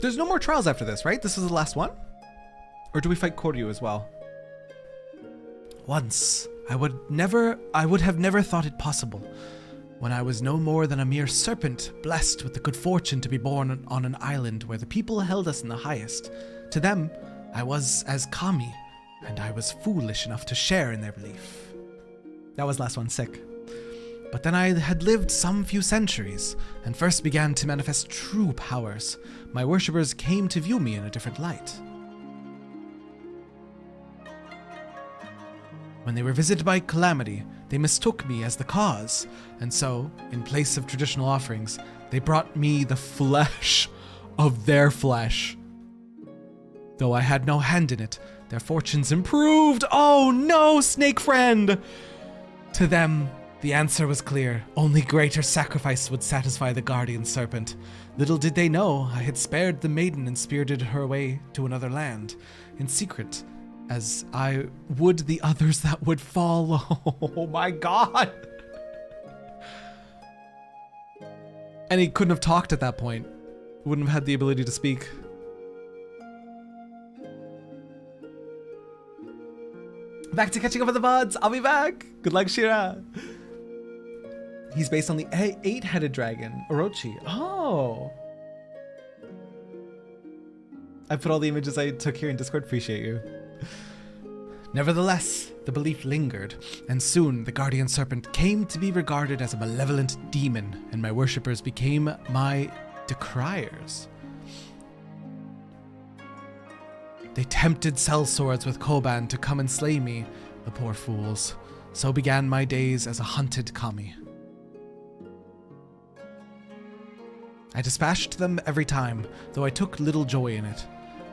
There's no more trials after this, right? This is the last one? Or do we fight Koryu as well? Once, I would have never thought it possible. When I was no more than a mere serpent, blessed with the good fortune to be born on an island where the people held us in the highest. To them, I was as Kami, and I was foolish enough to share in their belief. That was last one, sick. But then I had lived some few centuries, and first began to manifest true powers. My worshippers came to view me in a different light. When they were visited by calamity, they mistook me as the cause, and so, in place of traditional offerings, they brought me the flesh of their flesh. Though I had no hand in it, their fortunes improved. Oh no, snake friend! To them, the answer was clear. Only greater sacrifice would satisfy the guardian serpent. Little did they know I had spared the maiden and spirited her away to another land, in secret, as I would the others that would follow. Oh my god! And he couldn't have talked at that point. Wouldn't have had the ability to speak. Back to catching up with the VODs. I'll be back. Good luck, Shira. He's based on the 8-headed dragon, Orochi. Oh. I put all the images I took here in Discord. Appreciate you. Nevertheless, the belief lingered, and soon the guardian serpent came to be regarded as a malevolent demon, and my worshippers became my decriers. They tempted sellswords with Koban to come and slay me, the poor fools. So began my days as a hunted kami. I dispatched them every time, though I took little joy in it.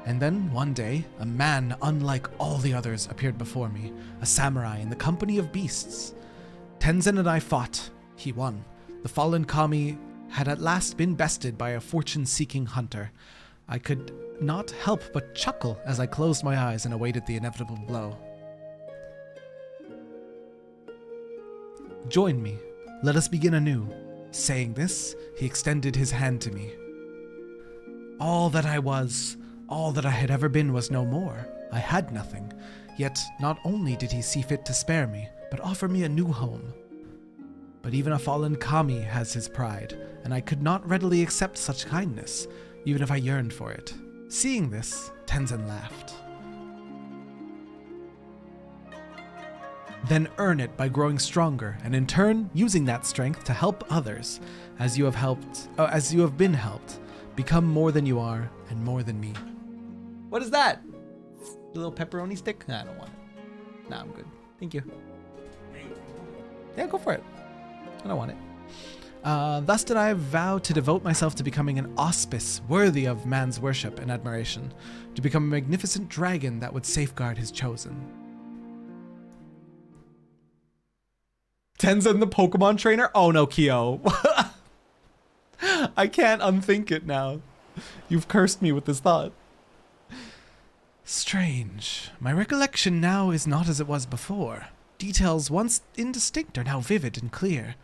And then, one day, a man unlike all the others appeared before me, a samurai in the company of beasts. Tenzen and I fought. He won. The fallen kami had at last been bested by a fortune-seeking hunter. I could not help but chuckle as I closed my eyes and awaited the inevitable blow. Join me. Let us begin anew. Saying this, he extended his hand to me. All that I was, all that I had ever been was no more. I had nothing. Yet not only did he see fit to spare me, but offer me a new home. But even a fallen kami has his pride, and I could not readily accept such kindness, even if I yearned for it. Seeing this, Tenzen laughed. Then earn it by growing stronger, and in turn, using that strength to help others, as you have been helped. Become more than you are, and more than me. What is that? The little pepperoni stick? Nah, I don't want it. Nah, I'm good. Thank you. Yeah, go for it. I don't want it. Thus did I vow to devote myself to becoming an auspice worthy of man's worship and admiration, to become a magnificent dragon that would safeguard his chosen. Tenzin the Pokemon trainer? Oh no, Kyo. I can't unthink it now. You've cursed me with this thought. Strange. My recollection now is not as it was before. Details once indistinct are now vivid and clear.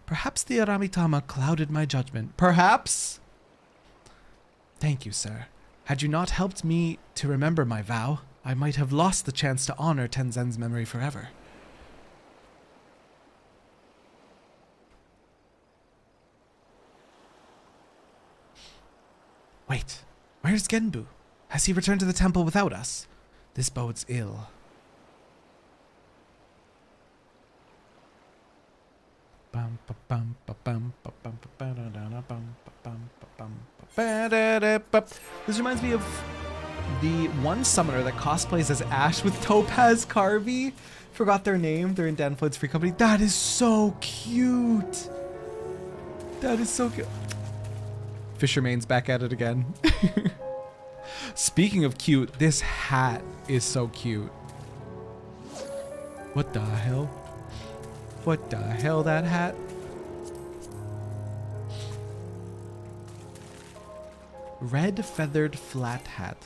Perhaps the Aramitama clouded my judgment. Perhaps? Thank you, sir. Had you not helped me to remember my vow, I might have lost the chance to honor Tenzen's memory forever. Wait, where's Genbu? Has he returned to the temple without us? This bodes ill. This reminds me of the one summoner that cosplays as Ash with Topaz Carvey. Forgot their name. They're in Dan Floyd's Free Company. That is so cute. That is so cute. Fisherman's back at it again. Speaking of cute, this hat is so cute. What the hell? What the hell, that hat? Red feathered flat hat.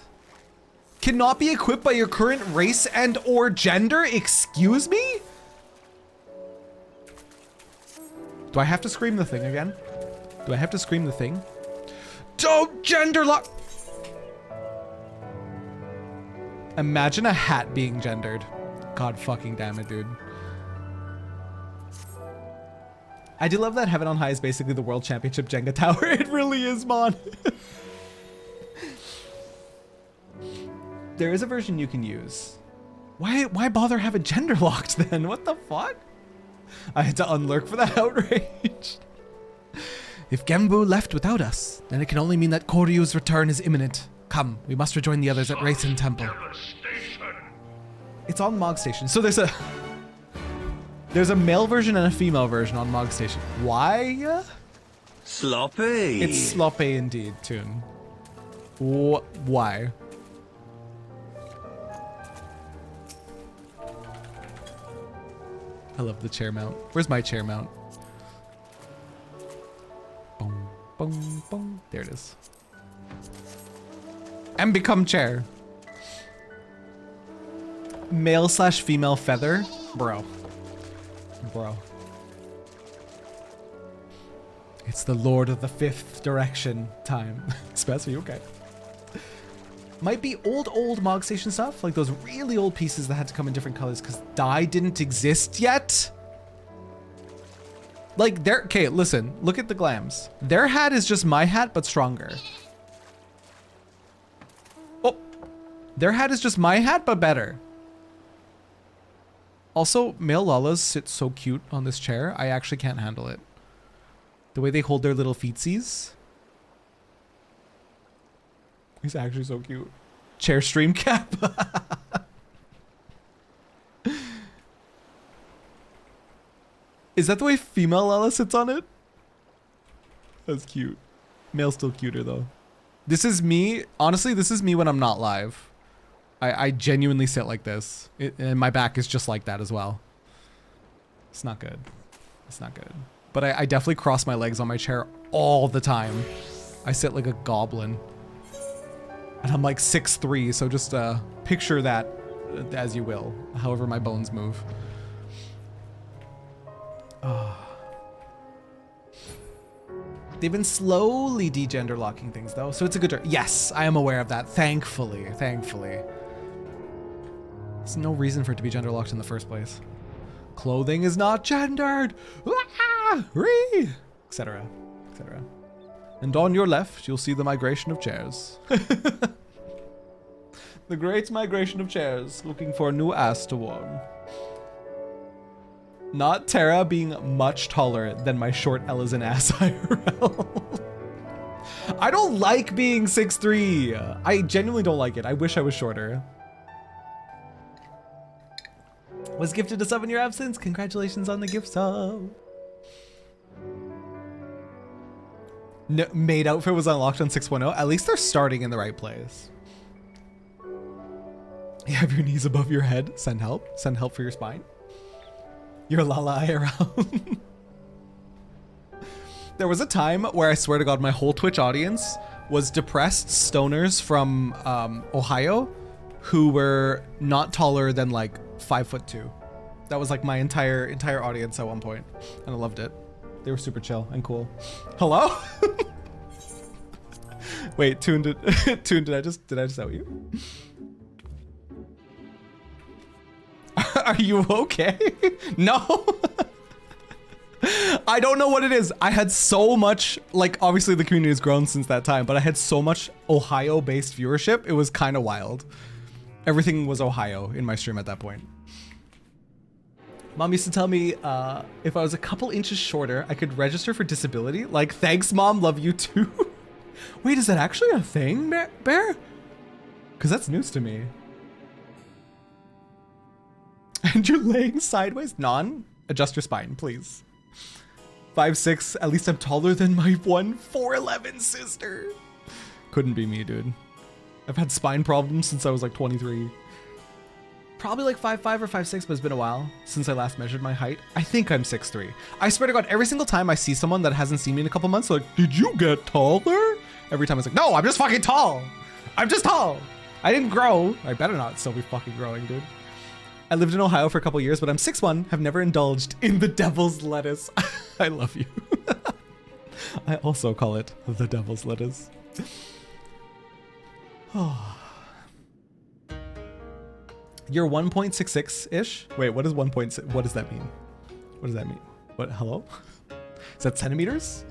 Cannot be equipped by your current race and or gender? Excuse me? Do I have to scream the thing again? Do I have to scream the thing? Don't gender lock! Imagine a hat being gendered. God fucking damn it, dude. I do love that Heaven on High is basically the World Championship Jenga Tower. It really is, Mon. There is a version you can use. Why bother have it gender locked then? What the fuck? I had to unlurk for that outrage. If Genbu left without us, then it can only mean that Koryu's return is imminent. Come, we must rejoin the others at Racing Temple. It's on Mog Station. So there's a male version and a female version on Mog Station. Why? Sloppy. It's sloppy indeed, Toon. Why? I love the chair mount. Where's my chair mount? Boom, boom, boom. There it is. And become chair. Male / female feather? Bro. Bro. It's the Lord of the Fifth Direction time. Especially, okay. Might be old Mog Station stuff, like those really old pieces that had to come in different colors because dye didn't exist yet. Like, okay, listen, look at the glams. Their hat is just my hat, but stronger. Oh, their hat is just my hat, but better. Also, male Lalas sit so cute on this chair, I actually can't handle it. The way they hold their little feetsies. He's actually so cute. Chair stream cap. Is that the way female Lala sits on it? That's cute. Male's still cuter though. This is me. Honestly, this is me when I'm not live. I genuinely sit like this. And my back is just like that as well. It's not good. It's not good. But I definitely cross my legs on my chair all the time. I sit like a goblin. And I'm like 6'3", so just picture that as you will, however my bones move. Oh. They've been slowly degender locking things though, so it's a good yes, I am aware of that, thankfully. There's no reason for it to be gender locked in the first place. Clothing is not gendered, etc. etc. And on your left, you'll see the migration of chairs. The great migration of chairs, looking for a new ass to warm. Not Terra being much taller than my short Ellison ass IRL. I don't like being 6'3". I genuinely don't like it. I wish I was shorter. Was gifted a sub in your absence. Congratulations on the gift sub. No, maid outfit was unlocked on 6.0. At least they're starting in the right place. You have your knees above your head. Send help. Send help for your spine. You're Lala IRL. There was a time where I swear to God, my whole Twitch audience was depressed stoners from Ohio who were not taller than like 5'2". That was like my entire audience at one point, and I loved it. They were super chill and cool. Hello? Wait, Toon, did I just out you? Are you okay? No. I don't know what it is. I had so much, like, obviously the community has grown since that time, but I had so much Ohio-based viewership. It was kind of wild. Everything was Ohio in my stream at that point. Mom used to tell me if I was a couple inches shorter, I could register for disability. Like, thanks, Mom. Love you too. Wait, is that actually a thing, Bear? Because that's news to me. And you're laying sideways? Adjust your spine, please. 5'6", at least I'm taller than my 4'11" sister. Couldn't be me, dude. I've had spine problems since I was like 23. Probably like 5'5" or 5'6", but it's been a while since I last measured my height. I think I'm 6'3". I swear to God, every single time I see someone that hasn't seen me in a couple months, they're like, did you get taller? Every time I was like, no, I'm just fucking tall. I'm just tall. I didn't grow. I better not still be fucking growing, dude. I lived in Ohio for a couple years, but I'm 6'1", have never indulged in the devil's lettuce. I love you. I also call it the devil's lettuce. Oh. You're 1.66-ish? Wait, what is 1.6? What does that mean? What does that mean? What, hello? Is that centimeters?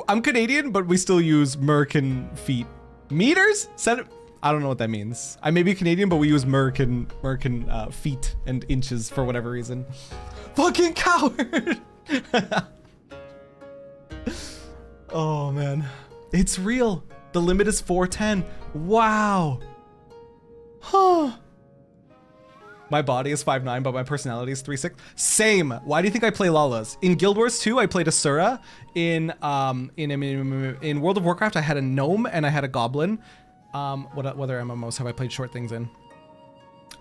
I'm Canadian, but we still use American feet. Meters? I don't know what that means. I may be Canadian, but we use American feet and inches for whatever reason. Fucking coward! Oh man, it's real. The limit is 410. Wow. Huh. My body is 5'9", but my personality is 3'6". Same. Why do you think I play Lalas? In Guild Wars 2, I played Asura. In World of Warcraft, I had a gnome and I had a goblin. What other MMOs have I played short things in?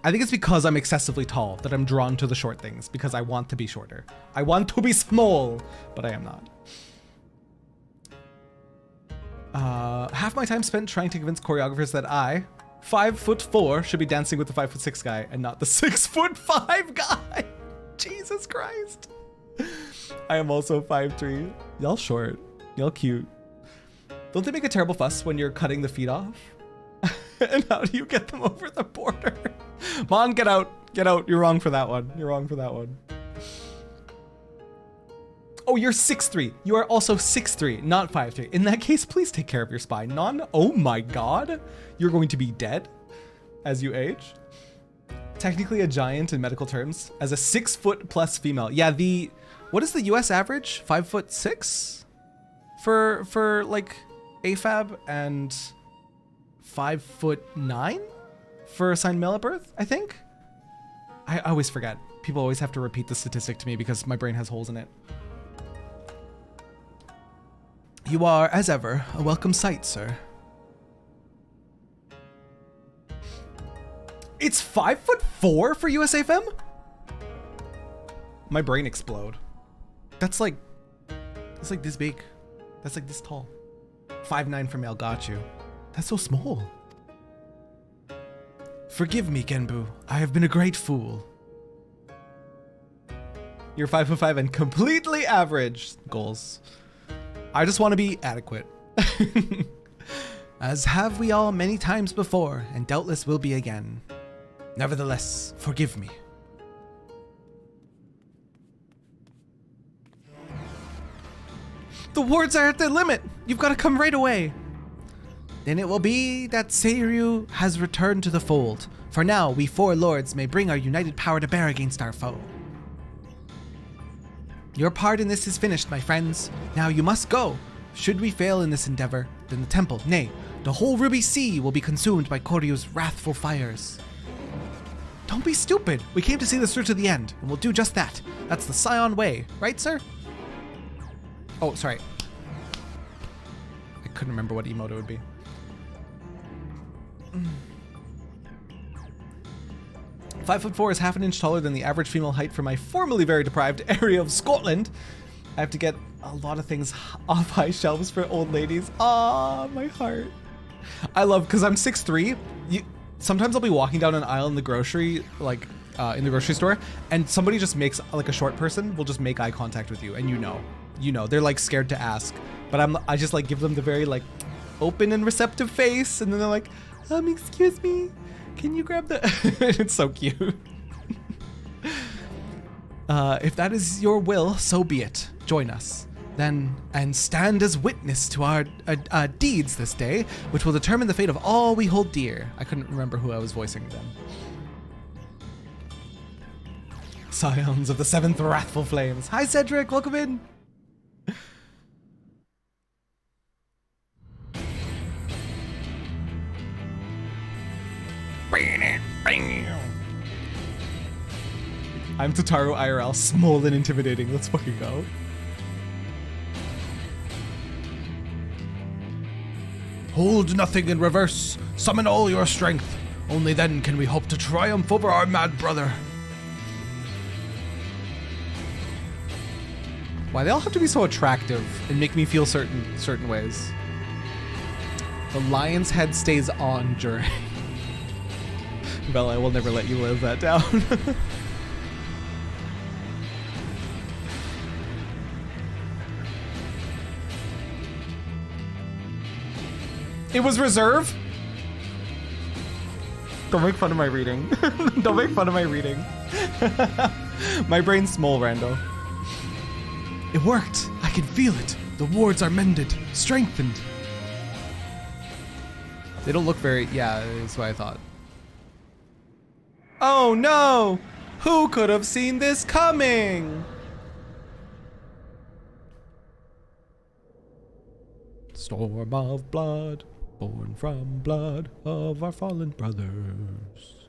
I think it's because I'm excessively tall that I'm drawn to the short things, because I want to be shorter. I want to be small, but I am not. Half my time spent trying to convince choreographers that I, 5'4", should be dancing with the 5'6" guy and not the 6'5" guy. Jesus Christ. I am also 5'3". Y'all short. Y'all cute. Don't they make a terrible fuss when you're cutting the feet off? And how do you get them over the border? Mon, get out. Get out. You're wrong for that one. You're wrong for that one. Oh, you're 6'3". You are also 6'3", not 5'3". In that case, please take care of your spine. Oh my God. You're going to be dead as you age. Technically a giant in medical terms as a 6' plus female. Yeah, what is the US average? 5'6" for like AFAB, and 5'9" for assigned male at birth, I think. I always forget. People always have to repeat the statistic to me because my brain has holes in it. You are, as ever, a welcome sight, sir. It's 5'4" for USAFM? My brain explode. That's like this big. That's like this tall. 5'9" for male, got you. That's so small. Forgive me, Genbu. I have been a great fool. You're 5'5" and completely average. Goals. I just want to be adequate. As have we all many times before, and doubtless will be again. Nevertheless, forgive me. The wards are at their limit. You've got to come right away. Then it will be that Seiryu has returned to the fold. For now, we four lords may bring our united power to bear against our foe. Your part in this is finished, my friends. Now you must go. Should we fail in this endeavor, then the temple, nay, the whole Ruby Sea will be consumed by Koryu's wrathful fires. Don't be stupid. We came to see this through to the end, and we'll do just that. That's the Scion way, right, sir? Oh, sorry. I couldn't remember what emote it would be. 5'4" is half an inch taller than the average female height for my formerly very deprived area of Scotland. I have to get a lot of things off high shelves for old ladies. Ah, my heart. I love, because I'm 6'3", sometimes I'll be walking down an aisle in the grocery, like in the grocery store, and somebody just makes, like a short person will just make eye contact with you, and you know, they're like scared to ask, but I just like give them the very like open and receptive face, and then they're like, excuse me, can you grab the, it's so cute. If that is your will, so be it. Join us, then, and stand as witness to our deeds this day, which will determine the fate of all we hold dear. I couldn't remember who I was voicing then. Scions of the Seventh Wrathful Flames. Hi, Cedric, welcome in. I'm Tataru IRL, small and intimidating. Let's fucking go. Hold nothing in reverse. Summon all your strength. Only then can we hope to triumph over our mad brother. Why they all have to be so attractive and make me feel certain ways. The lion's head stays on during. Bella, I will never let you live that down. It was reserve? Don't make fun of my reading. Don't make fun of my reading. My brain's small, Rando. It worked. I can feel it. The wards are mended, strengthened. They don't look very, yeah, that's what I thought. Oh no! Who could have seen this coming? Storm of blood, born from blood of our fallen brothers.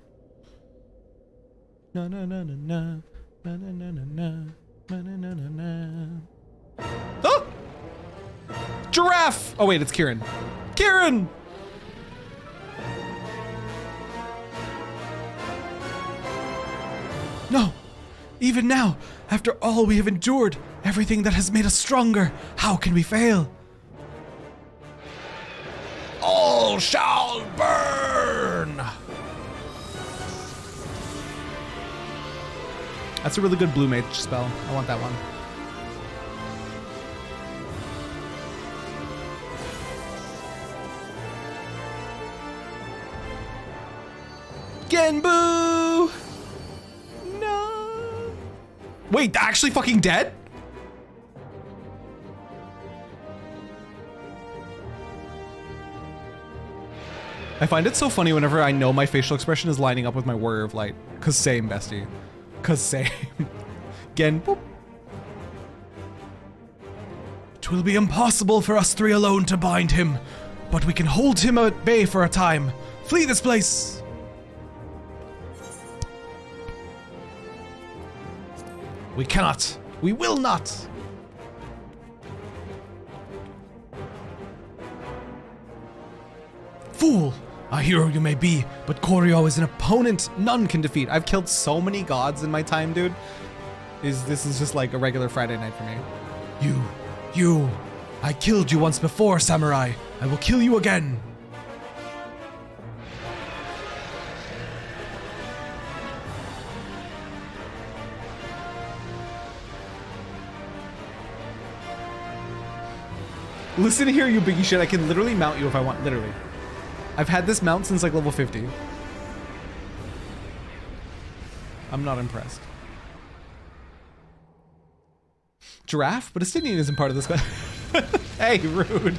Na na na na na, na na na na na, na na na na. Oh! Giraffe! Oh wait, it's Kieran. Kieran! No! Even now, after all we have endured, everything that has made us stronger, how can we fail? All shall burn! That's a really good blue mage spell. I want that one. Genbu! No! Wait, actually fucking dead? I find it so funny whenever I know my facial expression is lining up with my Warrior of Light. Cause same, bestie. Cause same. Again, boop. Twill be impossible for us three alone to bind him, but we can hold him at bay for a time. Flee this place! We cannot. We will not. Fool! A hero you may be, but Koryo is an opponent none can defeat. I've killed so many gods in my time, dude. This is just like a regular Friday night for me. You. I killed you once before, samurai. I will kill you again. Listen here, you biggie shit. I can literally mount you if I want, literally. I've had this mount since like level 50. I'm not impressed. Giraffe? But Estinian isn't part of this. Hey, rude.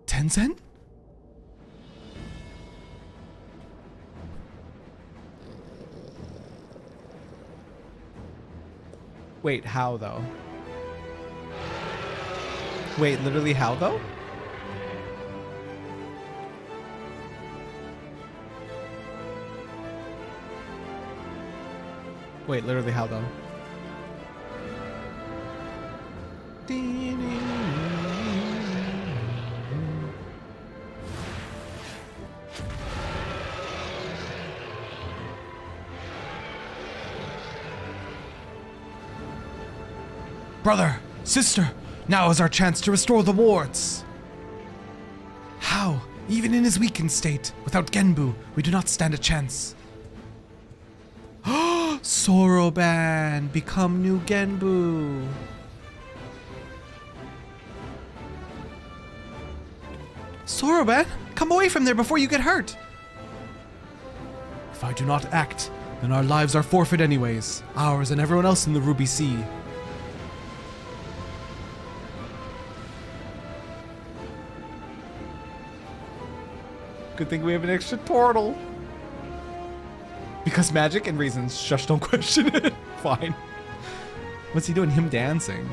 Tencent? Wait, how though? Wait, literally how though? Wait, literally how though? Brother, sister, now is our chance to restore the wards. How? Even in his weakened state, without Genbu, we do not stand a chance. Soroban, become new Genbu. Soroban, come away from there before you get hurt. If I do not act, then our lives are forfeit anyways. Ours and everyone else in the Ruby Sea. Good thing we have an extra turtle. Because magic and reasons. Shush, don't question it. Fine. What's he doing? Him dancing.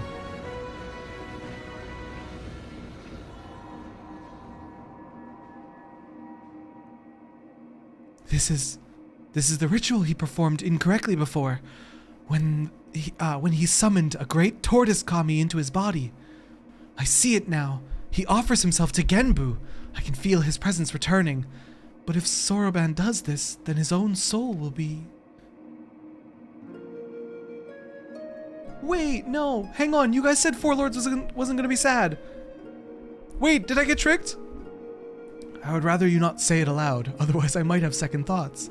This is the ritual he performed incorrectly before. When he summoned a great tortoise kami into his body. I see it now. He offers himself to Genbu. I can feel his presence returning. But if Soroban does this, then his own soul will be... Wait, no, hang on. You guys said Four Lords wasn't gonna be sad. Wait, did I get tricked? I would rather you not say it aloud, otherwise I might have second thoughts.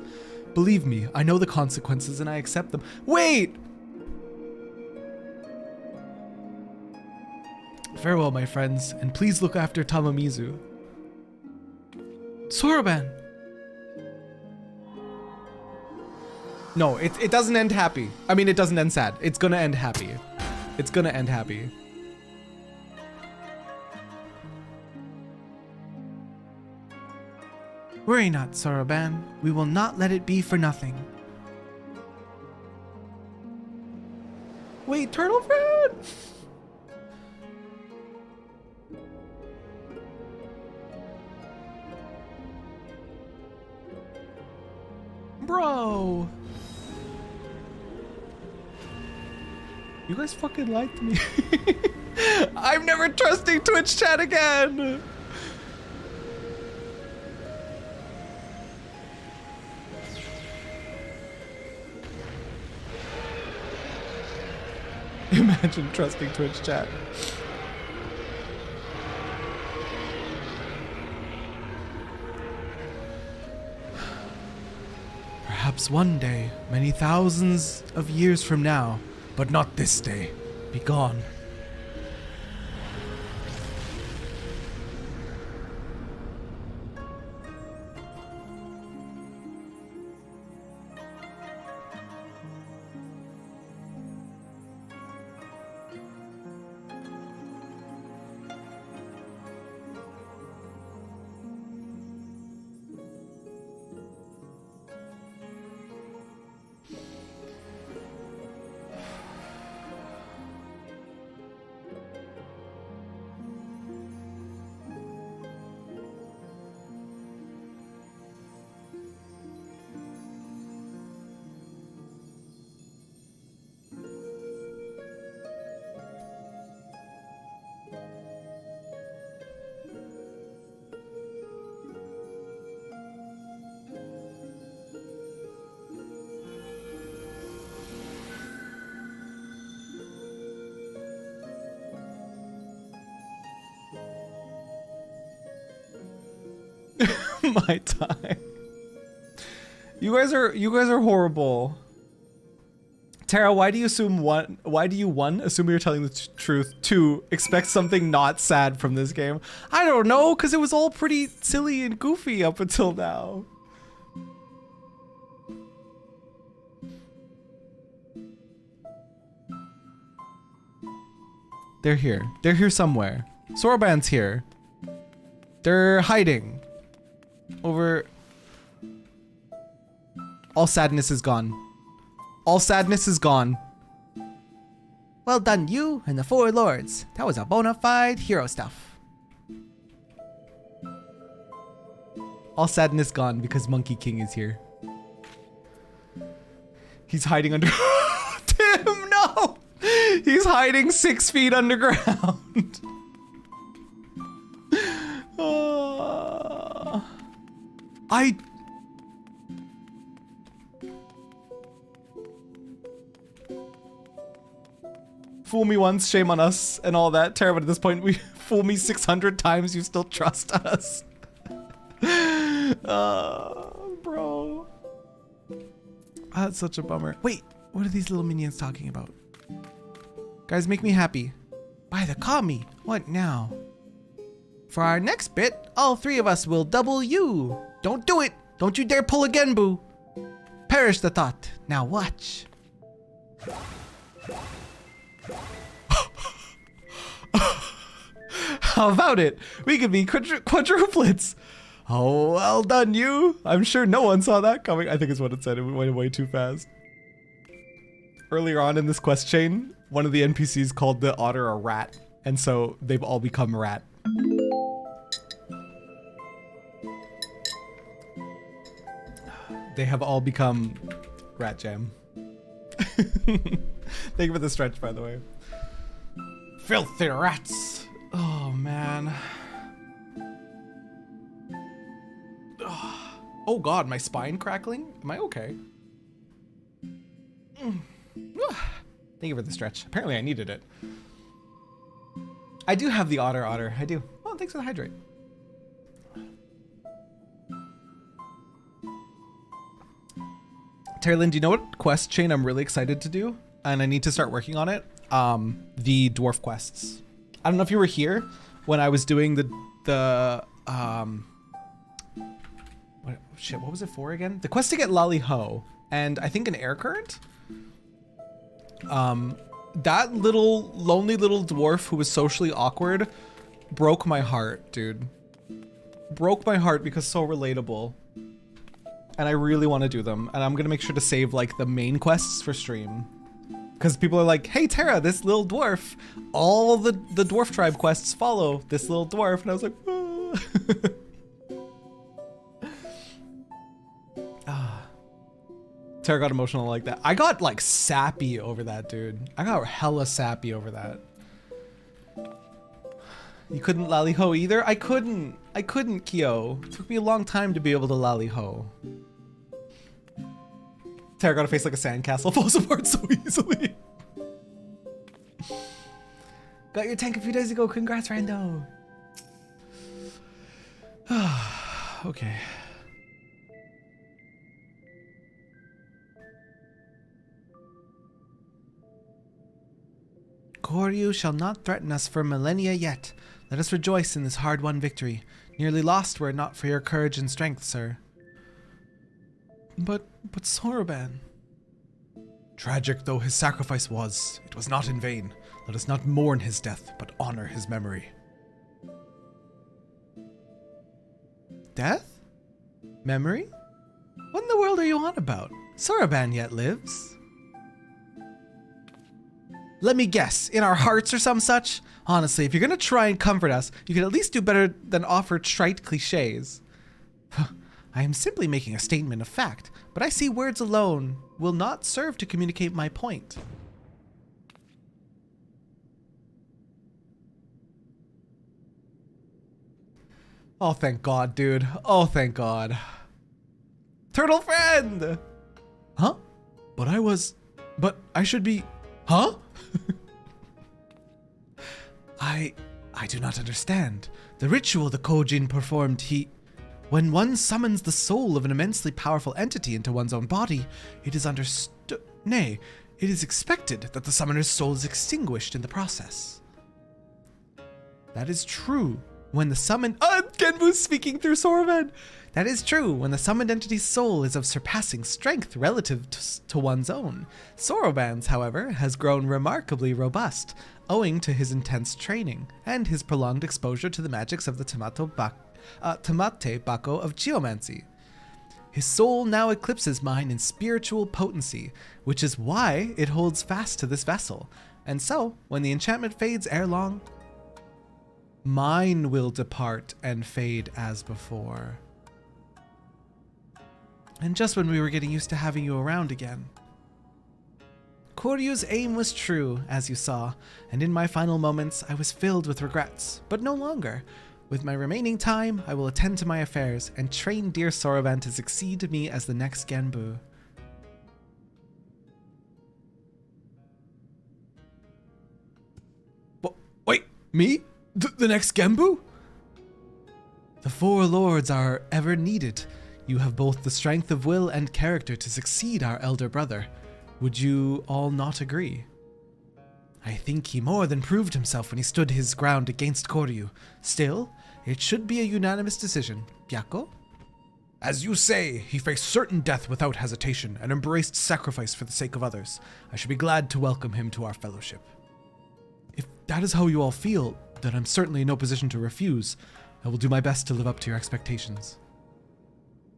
Believe me, I know the consequences and I accept them. Wait! Farewell, my friends, and please look after Tamamizu. Soroban! No, it doesn't end happy. I mean, it doesn't end sad. It's gonna end happy. It's gonna end happy. Worry not, Soroban. We will not let it be for nothing. Wait, turtle friend! Bro! You guys fucking lied to me. I'm never trusting Twitch chat again! Imagine trusting Twitch chat. Perhaps one day, many thousands of years from now, but not this day. Be gone. My time. You guys are horrible. Tara, why do you assume assume you're telling the truth, 2, expect something not sad from this game? I don't know, because it was all pretty silly and goofy up until now. They're here. They're here somewhere. Soroban's here. They're hiding. Over. All sadness is gone. All sadness is gone. Well done, you and the 4 lords. That was a bona fide hero stuff. All sadness gone because Monkey King is here. He's hiding under. Tim, no! He's hiding 6 feet underground. I... Fool me once, shame on us, and all that. Terra, but at this point, we fool me 600 times, you still trust us. Bro. That's such a bummer. Wait, what are these little minions talking about? Guys, make me happy. By the kami. What now? For our next bit, all 3 of us will double you. Don't do it. Don't you dare pull again, boo. Perish the thought. Now watch. How about it? We could be quadruplets. Oh, well done, you. I'm sure no one saw that coming. I think is what it said. It went way too fast. Earlier on in this quest chain, one of the NPCs called the otter a rat. And so they've all become rat. They have all become rat jam. Thank you for the stretch, by the way. Filthy rats. Oh, man. Oh God, my spine crackling? Am I okay? Thank you for the stretch. Apparently I needed it. I do have the otter. I do. Oh, thanks for the hydrate. Terralyn, do you know what quest chain I'm really excited to do? And I need to start working on it? The dwarf quests. I don't know if you were here when I was doing what was it for again? The quest to get Lally Ho and I think an air current. That little lonely little dwarf who was socially awkward broke my heart, dude. Broke my heart because so relatable. And I really want to do them. And I'm gonna make sure to save like the main quests for stream. Because people are like, hey Terra, this little dwarf. All the dwarf tribe quests follow this little dwarf. And I was like, Terra got emotional like that. I got like sappy over that, dude. I got hella sappy over that. You couldn't lally ho either? I couldn't, Kyo. It took me a long time to be able to lally ho. Terra got a face like a sandcastle, falls apart so easily. Got your tank a few days ago, congrats Rando. Okay. Koryu shall not threaten us for millennia yet. Let us rejoice in this hard-won victory. Nearly lost were it not for your courage and strength, sir. But Soroban. Tragic though his sacrifice was, it was not in vain. Let us not mourn his death, but honor his memory. Death? Memory? What in the world are you on about? Soroban yet lives. Let me guess, in our hearts or some such? Honestly, if you're gonna try and comfort us, you can at least do better than offer trite cliches. I am simply making a statement of fact, but I see words alone will not serve to communicate my point. Oh, thank God, dude. Oh, thank God. Turtle friend! Huh? But I should be... Huh? I do not understand. The ritual the Kojin performed, when one summons the soul of an immensely powerful entity into one's own body, it is understood, nay, it is expected that the summoner's soul is extinguished in the process. That is true when the summoned... Genbu's speaking through Soroban! That is true when the summoned entity's soul is of surpassing strength relative to one's own. Soroban's, however, has grown remarkably robust, owing to his intense training and his prolonged exposure to the magics of the Tamate Bako of geomancy. His soul now eclipses mine in spiritual potency, which is why it holds fast to this vessel. And so, when the enchantment fades ere long, mine will depart and fade as before. And just when we were getting used to having you around again. Koryu's aim was true, as you saw, and in my final moments I was filled with regrets, but no longer. With my remaining time, I will attend to my affairs and train dear Soroban to succeed me as the next Genbu. Wait, me? The next Genbu? The four lords are ever needed. You have both the strength of will and character to succeed our elder brother. Would you all not agree? I think he more than proved himself when he stood his ground against Koryu. Still, it should be a unanimous decision. Byakko? As you say, he faced certain death without hesitation and embraced sacrifice for the sake of others. I should be glad to welcome him to our fellowship. If that is how you all feel, then I'm certainly in no position to refuse. I will do my best to live up to your expectations.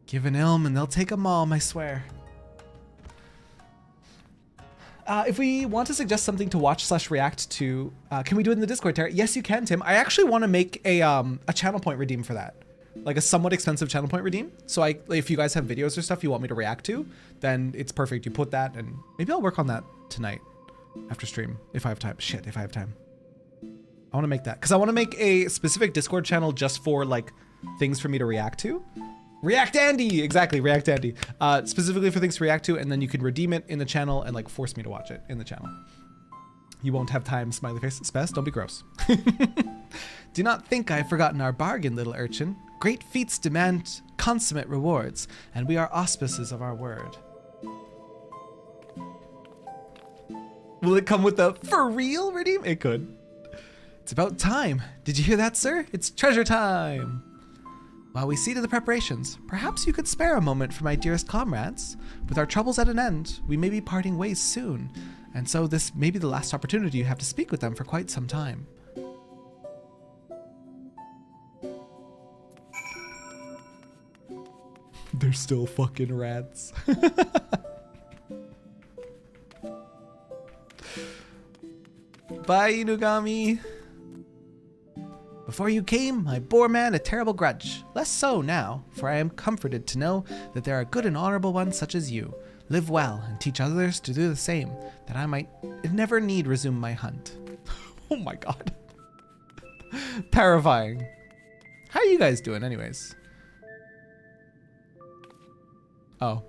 Give an ilm and they'll take a mom, I swear. If we want to suggest something to watch/react to, can we do it in the Discord, Terra? Yes, you can, Tim. I actually want to make a channel point redeem for that. Like a somewhat expensive channel point redeem. So if you guys have videos or stuff you want me to react to, then it's perfect. You put that, and maybe I'll work on that tonight after stream, if I have time. Shit, if I have time. I want to make that, because I want to make a specific Discord channel just for like things for me to react to. React Andy! Exactly, React Andy. Specifically for things to react to, and then you can redeem it in the channel and like force me to watch it in the channel. You won't have time, smiley face. Spaz, don't be gross. Do not think I have forgotten our bargain, little urchin. Great feats demand consummate rewards, and we are auspices of our word. Will it come with a for real redeem? It could. It's about time. Did you hear that, sir? It's treasure time. While we see to the preparations, perhaps you could spare a moment for my dearest comrades. With our troubles at an end, we may be parting ways soon, and so this may be the last opportunity you have to speak with them for quite some time. They're still fucking rats. Bye, Inugami. Before you came, I bore man a terrible grudge. Less so now, for I am comforted to know that there are good and honorable ones such as you. Live well and teach others to do the same, that I might never need resume my hunt. Oh my god. Terrifying. How are you guys doing anyways? Oh,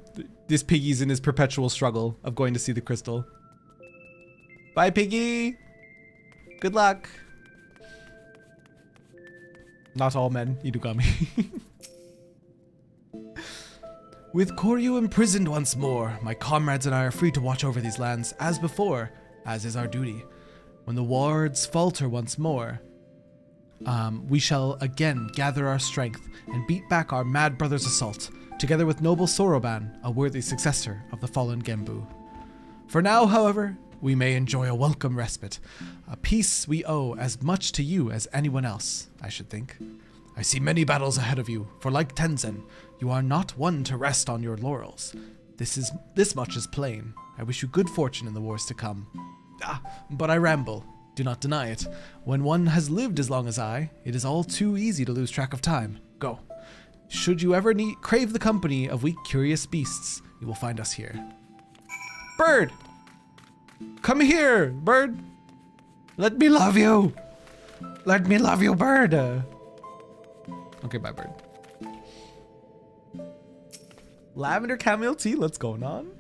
this piggy's in his perpetual struggle of going to see the crystal. Bye, piggy. Good luck. Not all men, Inugami. With Koryu imprisoned once more, my comrades and I are free to watch over these lands as before, as is our duty. When the wards falter once more, we shall again gather our strength and beat back our mad brother's assault, together with noble Soroban, a worthy successor of the fallen Genbu. For now, however, we may enjoy a welcome respite, a peace we owe as much to you as anyone else, I should think. I see many battles ahead of you, for like Tenzen, you are not one to rest on your laurels. This much is plain. I wish you good fortune in the wars to come. But I ramble. Do not deny it. When one has lived as long as I, it is all too easy to lose track of time. Go. Should you ever crave the company of weak, curious beasts, you will find us here. Bird! Come here, bird! Let me love you! Let me love you, bird! Okay, bye, bird. Lavender chamomile tea, what's going on?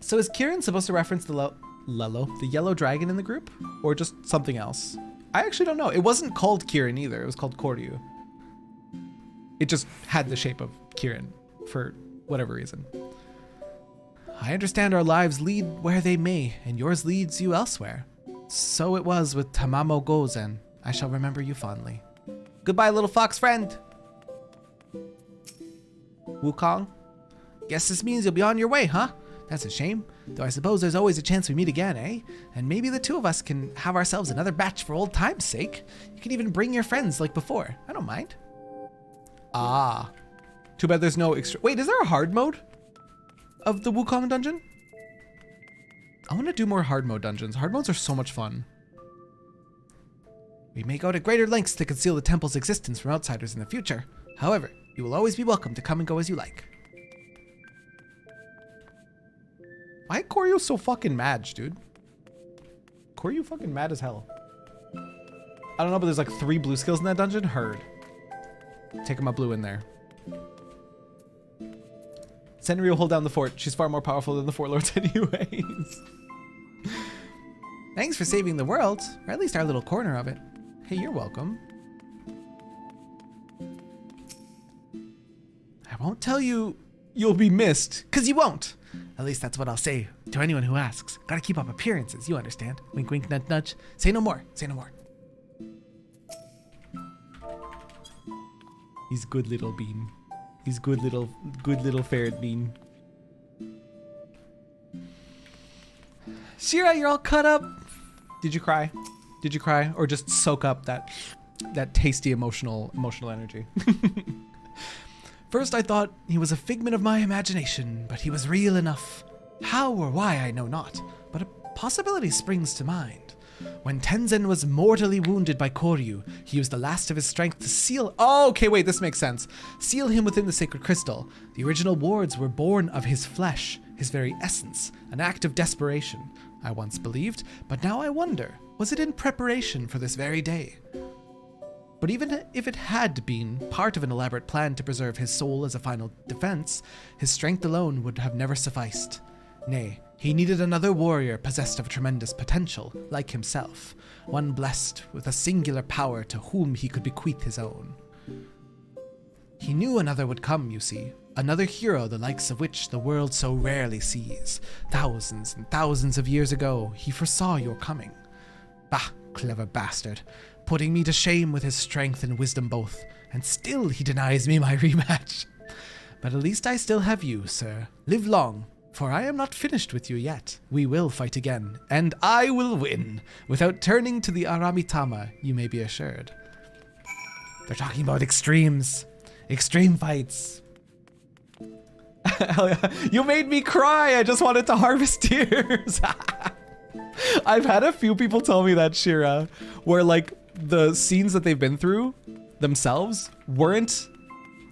So is Kieran supposed to reference the yellow dragon in the group? Or just something else? I actually don't know. It wasn't called Kieran either. It was called Koryu. It just had the shape of Kieran for whatever reason. I understand our lives lead where they may, and yours leads you elsewhere. So it was with Tamamo Gozen. I shall remember you fondly. Goodbye, little fox friend. Wukong? Guess this means you'll be on your way, huh? That's a shame. Though I suppose there's always a chance we meet again, eh? And maybe the two of us can have ourselves another batch for old time's sake. You can even bring your friends like before. I don't mind. Ah. Too bad there's no extra... Wait, is there a hard mode of the Wukong dungeon? I want to do more hard mode dungeons. Hard modes are so much fun. We may go to greater lengths to conceal the temple's existence from outsiders in the future. However, you will always be welcome to come and go as you like. Why Koryu so fucking mad, dude? Koryu fucking mad as hell. I don't know, but there's like 3 blue skills in that dungeon. Heard. Taking my blue in there. Senri will hold down the fort. She's far more powerful than the Fort Lords anyways. Thanks for saving the world, or at least our little corner of it. Hey, you're welcome. I won't tell you you'll be missed, because you won't. At least that's what I'll say to anyone who asks. Gotta keep up appearances, you understand. Wink, wink, nudge, nudge. Say no more, say no more. He's good little bean. He's good little ferret bean. Shira, you're all cut up. Did you cry? Did you cry? Or just soak up that tasty emotional energy? First I thought he was a figment of my imagination, but he was real enough. How or why I know not, but a possibility springs to mind. When Tenzin was mortally wounded by Koryu, he used the last of his strength to seal— Oh, okay, wait, this makes sense. Seal him within the sacred crystal. The original wards were born of his flesh, his very essence, an act of desperation, I once believed, but now I wonder, was it in preparation for this very day? But even if it had been part of an elaborate plan to preserve his soul as a final defense, his strength alone would have never sufficed. Nay, he needed another warrior possessed of tremendous potential, like himself, one blessed with a singular power to whom he could bequeath his own. He knew another would come, you see, another hero the likes of which the world so rarely sees. Thousands and thousands of years ago, he foresaw your coming. Bah, clever bastard, putting me to shame with his strength and wisdom both, and still he denies me my rematch. But at least I still have you, sir. Live long, for I am not finished with you yet. We will fight again, and I will win, without turning to the Aramitama, you may be assured. They're talking about extremes. Extreme fights. Hell yeah. You made me cry. I just wanted to harvest tears. I've had a few people tell me that, Shira, where like the scenes that they've been through themselves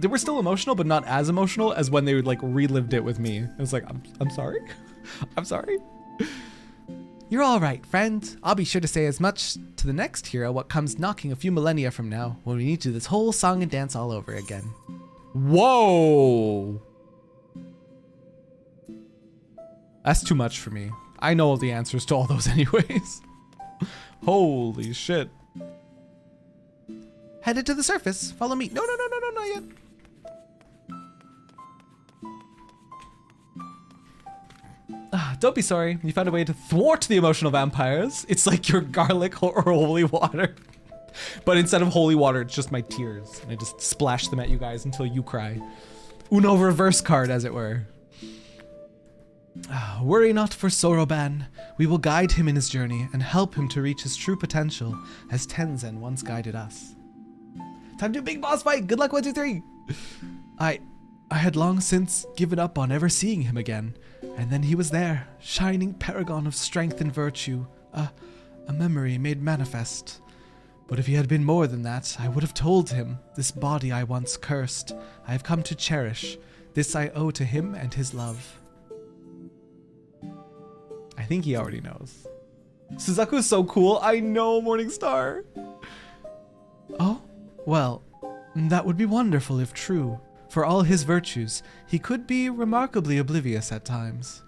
they were still emotional, but not as emotional as when they like relived it with me. It was like, I'm sorry. I'm sorry. You're all right, friend. I'll be sure to say as much to the next hero what comes knocking a few millennia from now, when we need to do this whole song and dance all over again. Whoa. That's too much for me. I know all the answers to all those anyways. Holy shit. Headed to the surface. Follow me. No, not yet. Don't be sorry. You found a way to thwart the emotional vampires. It's like your garlic or holy water. But instead of holy water, it's just my tears. And I just splash them at you guys until you cry. Uno reverse card, as it were. Worry not for Soroban. We will guide him in his journey and help him to reach his true potential, as Tenzin once guided us. Time to do a big boss fight. Good luck, 1, 2, 3. I had long since given up on ever seeing him again, and then he was there, shining paragon of strength and virtue, a memory made manifest. But if he had been more than that, I would have told him, this body I once cursed, I have come to cherish. This I owe to him and his love. I think he already knows. Suzaku's so cool. I know, Morningstar. Oh, well, that would be wonderful if true. For all his virtues, he could be remarkably oblivious at times.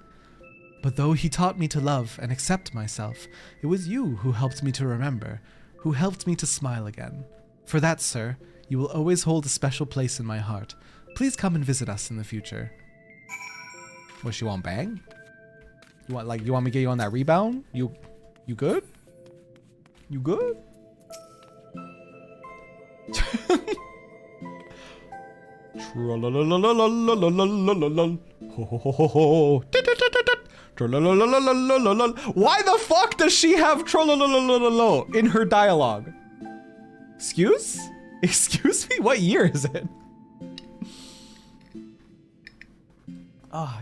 But though he taught me to love and accept myself, it was you who helped me to remember, who helped me to smile again. For that, sir, you will always hold a special place in my heart. Please come and visit us in the future. What, she want bang? You want me to get you on that rebound? You good? You good? Why the fuck does she have in her dialogue? Excuse me? What year is it?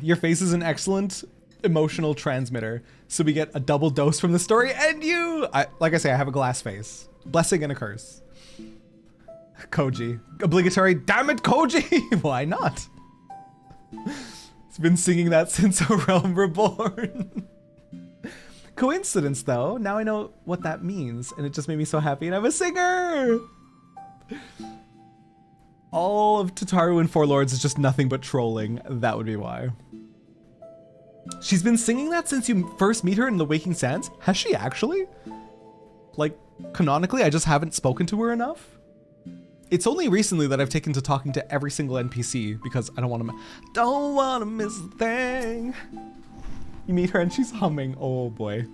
Your face is an excellent emotional transmitter, so we get a double dose from the story, and like I say, I have a glass face. Blessing and a curse. Koji. Obligatory. Damn it, Koji! Why not? It's been singing that since A Realm Reborn. Coincidence though, now I know what that means, and it just made me so happy, and I'm a singer! All of Tataru and Four Lords is just nothing but trolling. That would be why. She's been singing that since you first meet her in the Waking Sands? Has she actually? Like, canonically, I just haven't spoken to her enough? It's only recently that I've taken to talking to every single NPC because I don't want to miss a thing. You meet her and she's humming. Oh boy.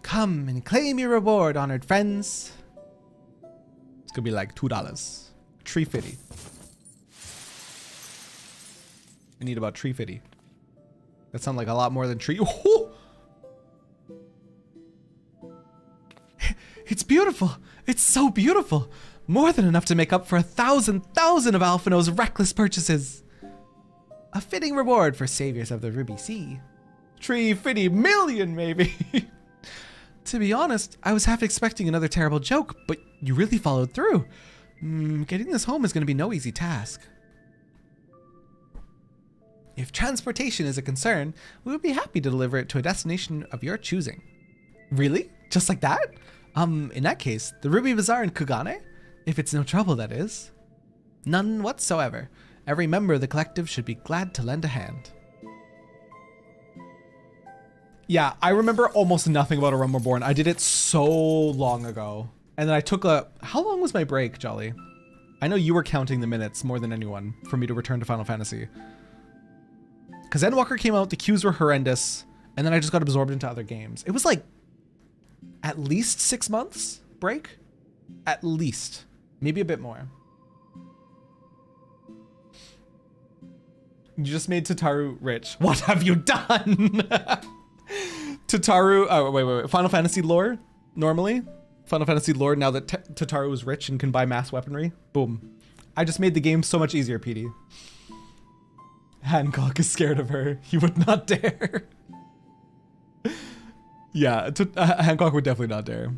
Come and claim your reward, honored friends. It's gonna be like $2. $3.50. I need about $3.50. That sounds like a lot more than tree. Oh! It's beautiful. It's so beautiful. More than enough to make up for 1,000 of Alphino's reckless purchases. A fitting reward for saviors of the Ruby Sea. $350 million, maybe. To be honest, I was half expecting another terrible joke, but you really followed through. Getting this home is going to be no easy task. If transportation is a concern, we would be happy to deliver it to a destination of your choosing. Really? Just like that? In that case, the Ruby Bazaar in Kugane? If it's no trouble, that is. None whatsoever. Every member of the collective should be glad to lend a hand. Yeah, I remember almost nothing about A Realm Reborn. I did it so long ago. And then I took a... How long was my break, Jolly? I know you were counting the minutes more than anyone for me to return to Final Fantasy. Because Endwalker came out, the queues were horrendous, and then I just got absorbed into other games. It was like at least 6 months break? At least. Maybe a bit more. You just made Tataru rich. What have you done? Tataru, oh, wait. Final Fantasy lore, normally. Final Fantasy lore, now that Tataru is rich and can buy mass weaponry. Boom. I just made the game so much easier, PD. Hancock is scared of her. He would not dare. Yeah, Hancock would definitely not dare.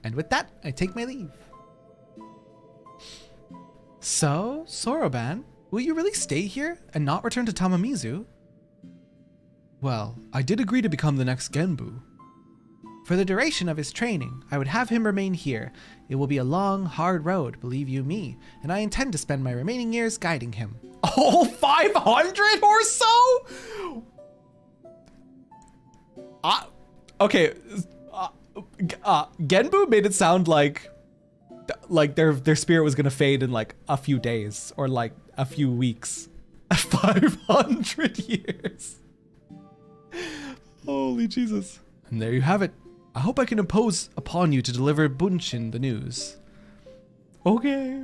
And with that, I take my leave. So, Soroban, will you really stay here and not return to Tamamizu? Well, I did agree to become the next Genbu. For the duration of his training, I would have him remain here. It will be a long, hard road, believe you me, and I intend to spend my remaining years guiding him. Oh, 500 or so? Okay. Genbu made it sound like their spirit was gonna fade in like a few days or like a few weeks. 500 years. Holy Jesus. And there you have it. I hope I can impose upon you to deliver Bunshin the news. Okay.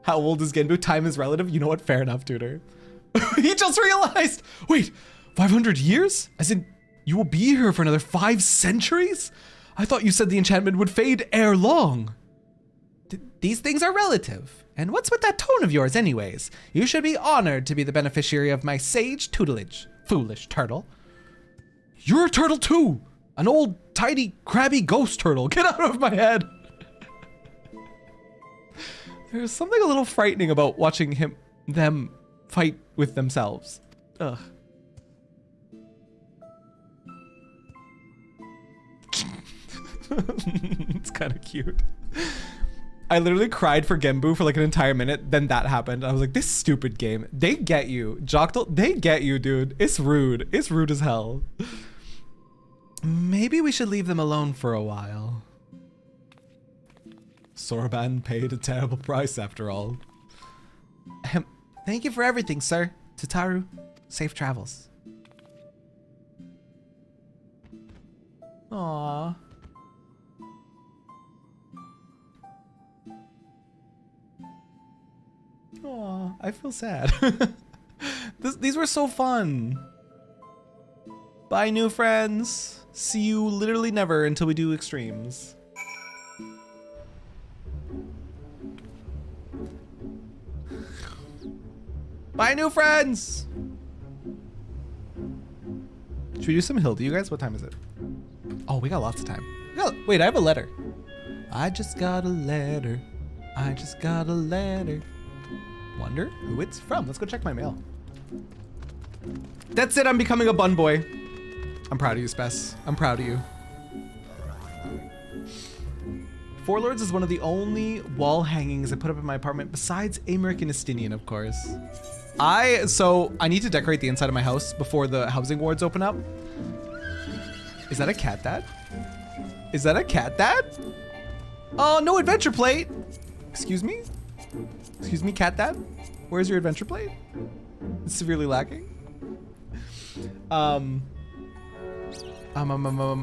How old is Genbu? Time is relative. You know what? Fair enough, tutor. He just realized. Wait, 500 years? As in, you will be here for another 5 centuries? I thought you said the enchantment would fade ere long. These things are relative. And what's with that tone of yours anyways? You should be honored to be the beneficiary of my sage tutelage. Foolish turtle. You're a turtle too. An old, tiny, crabby ghost turtle. Get out of my head. There's something a little frightening about watching them fight with themselves. Ugh. It's kind of cute. I literally cried for Genbu for like an entire minute. Then that happened. I was like, this stupid game. They get you. Joktal, they get you, dude. It's rude. It's rude as hell. Maybe we should leave them alone for a while. Soroban paid a terrible price after all. Thank you for everything, sir. Tataru, safe travels. Aww. Aww, I feel sad. These were so fun. Bye, new friends. See you literally never until we do extremes. Bye, new friends. Should we do some Hilda, you guys? What time is it? Oh, we got lots of time. Wait, I have a letter. I just got a letter. I just got a letter. Wonder who it's from. Let's go check my mail. That's it. I'm becoming a bun boy. I'm proud of you, Spess. I'm proud of you. Four Lords is one of the only wall hangings I put up in my apartment besides American Estinian, of course. So I need to decorate the inside of my house before the housing wards open up. Is that a cat dad? Is that a cat dad? Oh, no adventure plate. Excuse me? Excuse me, cat dad? Where's your adventure plate? It's severely lacking.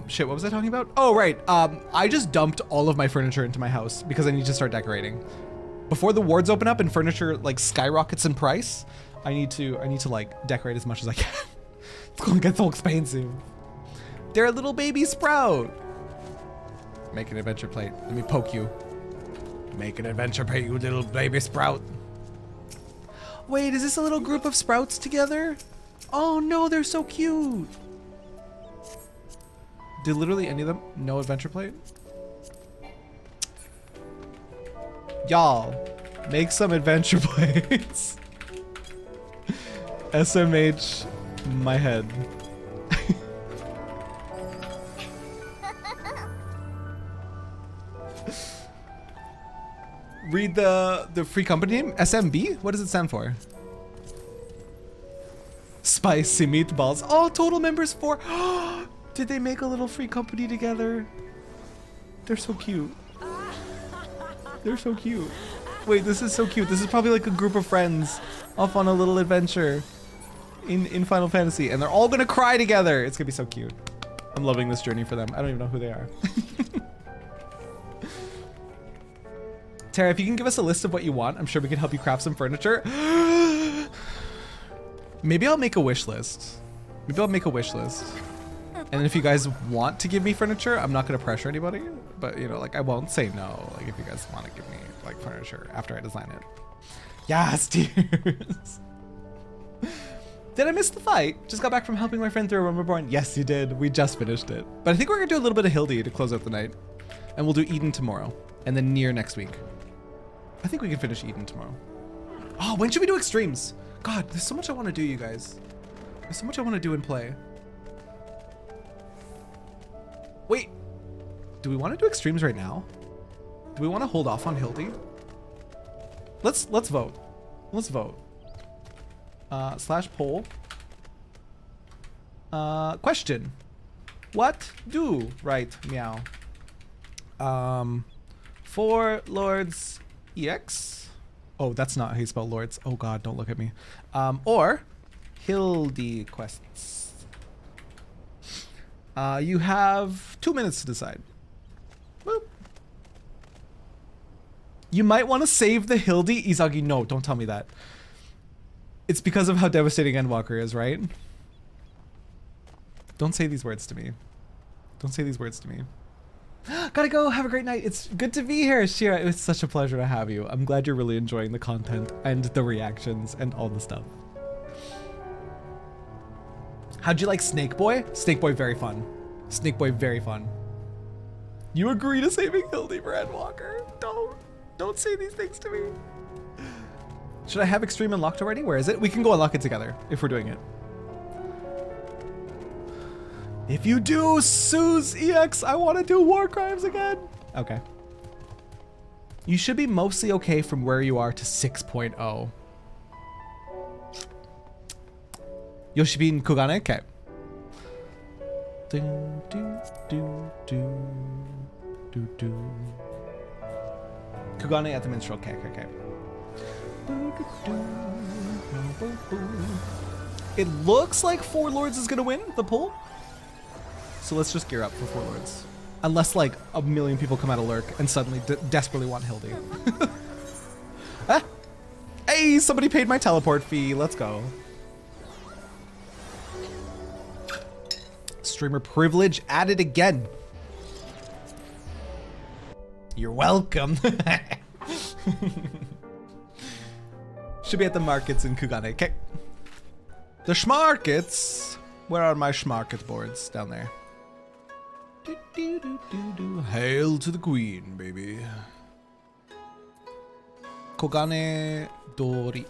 Shit, what was I talking about? Oh, right. I just dumped all of my furniture into my house because I need to start decorating. Before the wards open up and furniture like skyrockets in price, I need to like decorate as much as I can. It's gonna get so expensive. They're a little baby sprout. Make an adventure plate. Let me poke you. Make an adventure plate, you little baby sprout. Wait, is this a little group of sprouts together? Oh no, they're so cute. Did literally any of them no adventure plate? Y'all, make some adventure plates. SMH, my head. Read the free company name, SMB? What does it stand for? Spicy meatballs. Oh, total members 4. Did they make a little free company together? They're so cute. They're so cute. Wait, this is so cute. This is probably like a group of friends off on a little adventure in Final Fantasy, and they're all gonna cry together. It's gonna be so cute. I'm loving this journey for them. I don't even know who they are. Tara, if you can give us a list of what you want, I'm sure we can help you craft some furniture. Maybe I'll make a wish list. Maybe I'll make a wish list. And if you guys want to give me furniture, I'm not gonna pressure anybody, but you know, like I won't say no. Like if you guys want to give me like furniture after I design it. Yes, tears. Did I miss the fight? Just got back from helping my friend through A Realm Reborn. Yes, you did. We just finished it. But I think we're gonna do a little bit of Hildy to close out the night. And we'll do Eden tomorrow. And then Nier next week. I think we can finish Eden tomorrow. Oh, when should we do extremes? God, there's so much I want to do, you guys. There's so much I want to do and play. Wait, do we want to do extremes right now? Do we want to hold off on Hildy? Let's vote. Let's vote. Slash poll. Question. What do right meow? For Lords EX. Oh, that's not how you spell Lords. Oh God, don't look at me. Or Hildy quests. You have 2 minutes to decide. Boop. You might want to save the Hildy. Izagi, no, don't tell me that. It's because of how devastating Endwalker is, right? Don't say these words to me. Don't say these words to me. Gotta go. Have a great night. It's good to be here, Shira. It was such a pleasure to have you. I'm glad you're really enjoying the content and the reactions and all the stuff. How'd you like Snake Boy? Snake Boy, very fun. Snake Boy, very fun. You agree to saving Hildy for Endwalker? Don't say these things to me. Should I have Extreme unlocked already? Where is it? We can go unlock it together if we're doing it. If you do, Suze EX, I want to do War Crimes again. Okay. You should be mostly okay from where you are to 6.0. Yoshibin Kugane? Okay. Kugane at the minstrel. Okay, okay, okay. It looks like Four Lords is gonna win the poll. So let's just gear up for Four Lords. Unless like a million people come out of Lurk and suddenly desperately want Hildy. Ah! Hey, somebody paid my teleport fee. Let's go. Streamer privilege added again. You're welcome. Should be at the markets in Kugane. Okay. The schmarkets. Where are my schmarket boards? Down there. Hail to the queen, baby. Kogane Dori.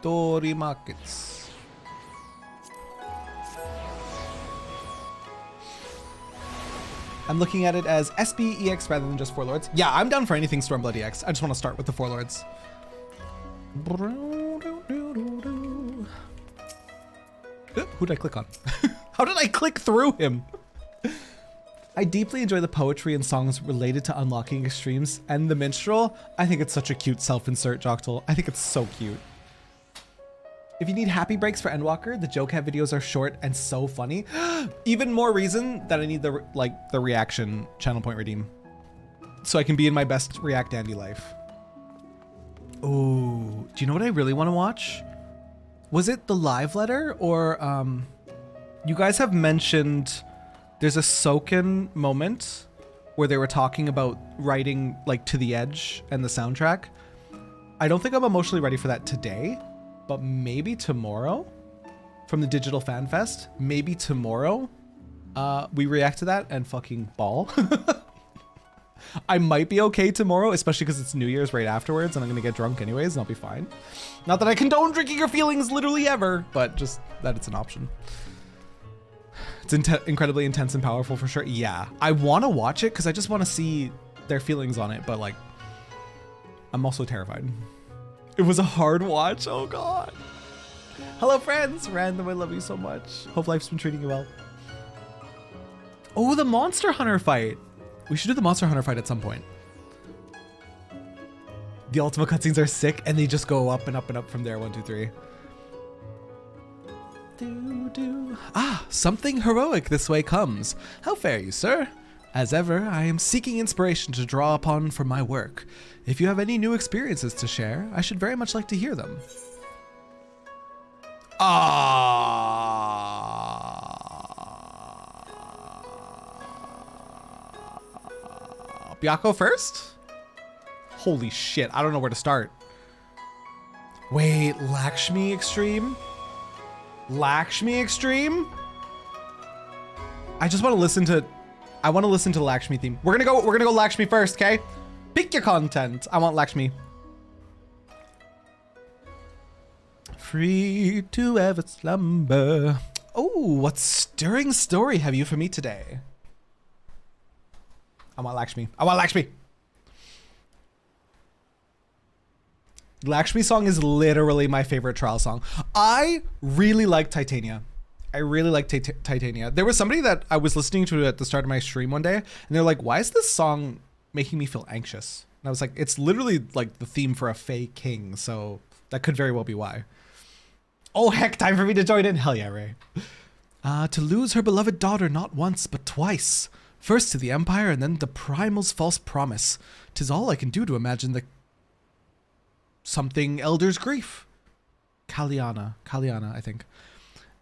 Dori markets. I'm looking at it as SBEX rather than just Four Lords. Yeah, I'm down for anything Stormblood EX. I just want to start with the Four Lords. Who did I click on? How did I click through him? I deeply enjoy the poetry and songs related to unlocking extremes and the minstrel. I think it's such a cute self-insert, Joctal. I think it's so cute. If you need happy breaks for Endwalker, the Jocat videos are short and so funny. Even more reason that I need the reaction channel point redeem, so I can be in my best React Andy life. Oh, do you know what I really want to watch? Was it the live letter or you guys have mentioned there's a Soken moment where they were talking about writing like To the Edge and the soundtrack. I don't think I'm emotionally ready for that today, but maybe tomorrow from the Digital Fan Fest, maybe tomorrow we react to that and fucking ball. I might be okay tomorrow, especially because it's New Year's right afterwards and I'm gonna get drunk anyways and I'll be fine. Not that I condone drinking your feelings literally ever, but just that it's an option. It's incredibly intense and powerful for sure. Yeah, I want to watch it because I just want to see their feelings on it, but like, I'm also terrified. It was a hard watch. Oh God. Hello friends. Random, I love you so much. Hope life's been treating you well. Oh, the Monster Hunter fight. We should do the Monster Hunter fight at some point. The Ultima cutscenes are sick and they just go up and up and up from there. 1, 2, 3. Ah, something heroic this way comes. How fare you, sir? As ever, I am seeking inspiration to draw upon for my work. If you have any new experiences to share, I should very much like to hear them. Byakko first? Holy shit, I don't know where to start. Wait, Lakshmi Extreme? Lakshmi Extreme? I just want to listen to the Lakshmi theme. We're gonna go Lakshmi first, okay? Pick your content. I want Lakshmi. Free to ever slumber. Oh, what stirring story have you for me today? I want Lakshmi. I want Lakshmi. Lakshmi song is literally my favorite trial song. I really like Titania. I really like Titania. There was somebody that I was listening to at the start of my stream one day, and they're like, why is this song making me feel anxious? And I was like, it's literally like the theme for a Fae King, so that could very well be why. Oh heck, time for me to join in. Hell yeah, Ray. To lose her beloved daughter not once, but twice. First to the Empire, and then the Primal's false promise. 'Tis all I can do to imagine the something elder's grief. Kaliana, I think.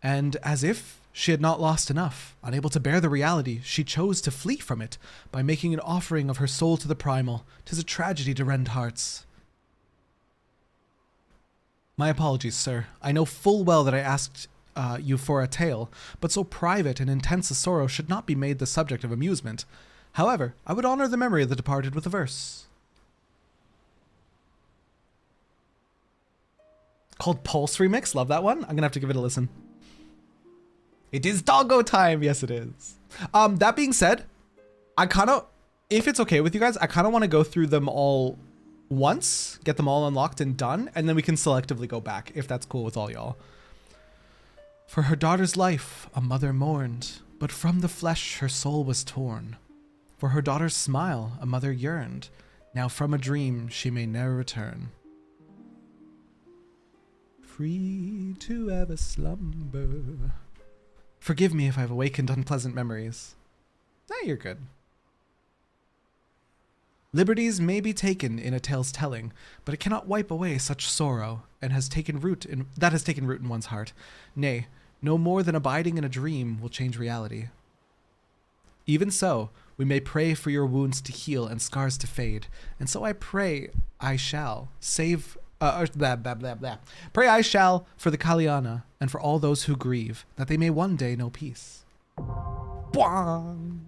And as if she had not lost enough, unable to bear the reality, she chose to flee from it by making an offering of her soul to the Primal. 'Tis a tragedy to rend hearts. My apologies, sir. I know full well that I asked you for a tale, but so private and intense a sorrow should not be made the subject of amusement. However, I would honor the memory of the departed with a verse. Called Pulse Remix. Love that one. I'm gonna have to give it a listen. It is doggo time. Yes, it is. That being said, I kind of, if it's okay with you guys, I kind of want to go through them all once, get them all unlocked and done, and then we can selectively go back if that's cool with all y'all. For her daughter's life, a mother mourned, but from the flesh her soul was torn. For her daughter's smile, a mother yearned. Now from a dream she may ne'er return. Free to ever slumber. Forgive me if I've awakened unpleasant memories. Nah, you're good. Liberties may be taken in a tale's telling, but it cannot wipe away such sorrow, and has taken root in one's heart. Nay, no more than abiding in a dream will change reality. Even so, we may pray for your wounds to heal and scars to fade, and so I pray I shall save. Pray I shall for the Kaliana and for all those who grieve, that they may one day know peace. Boing.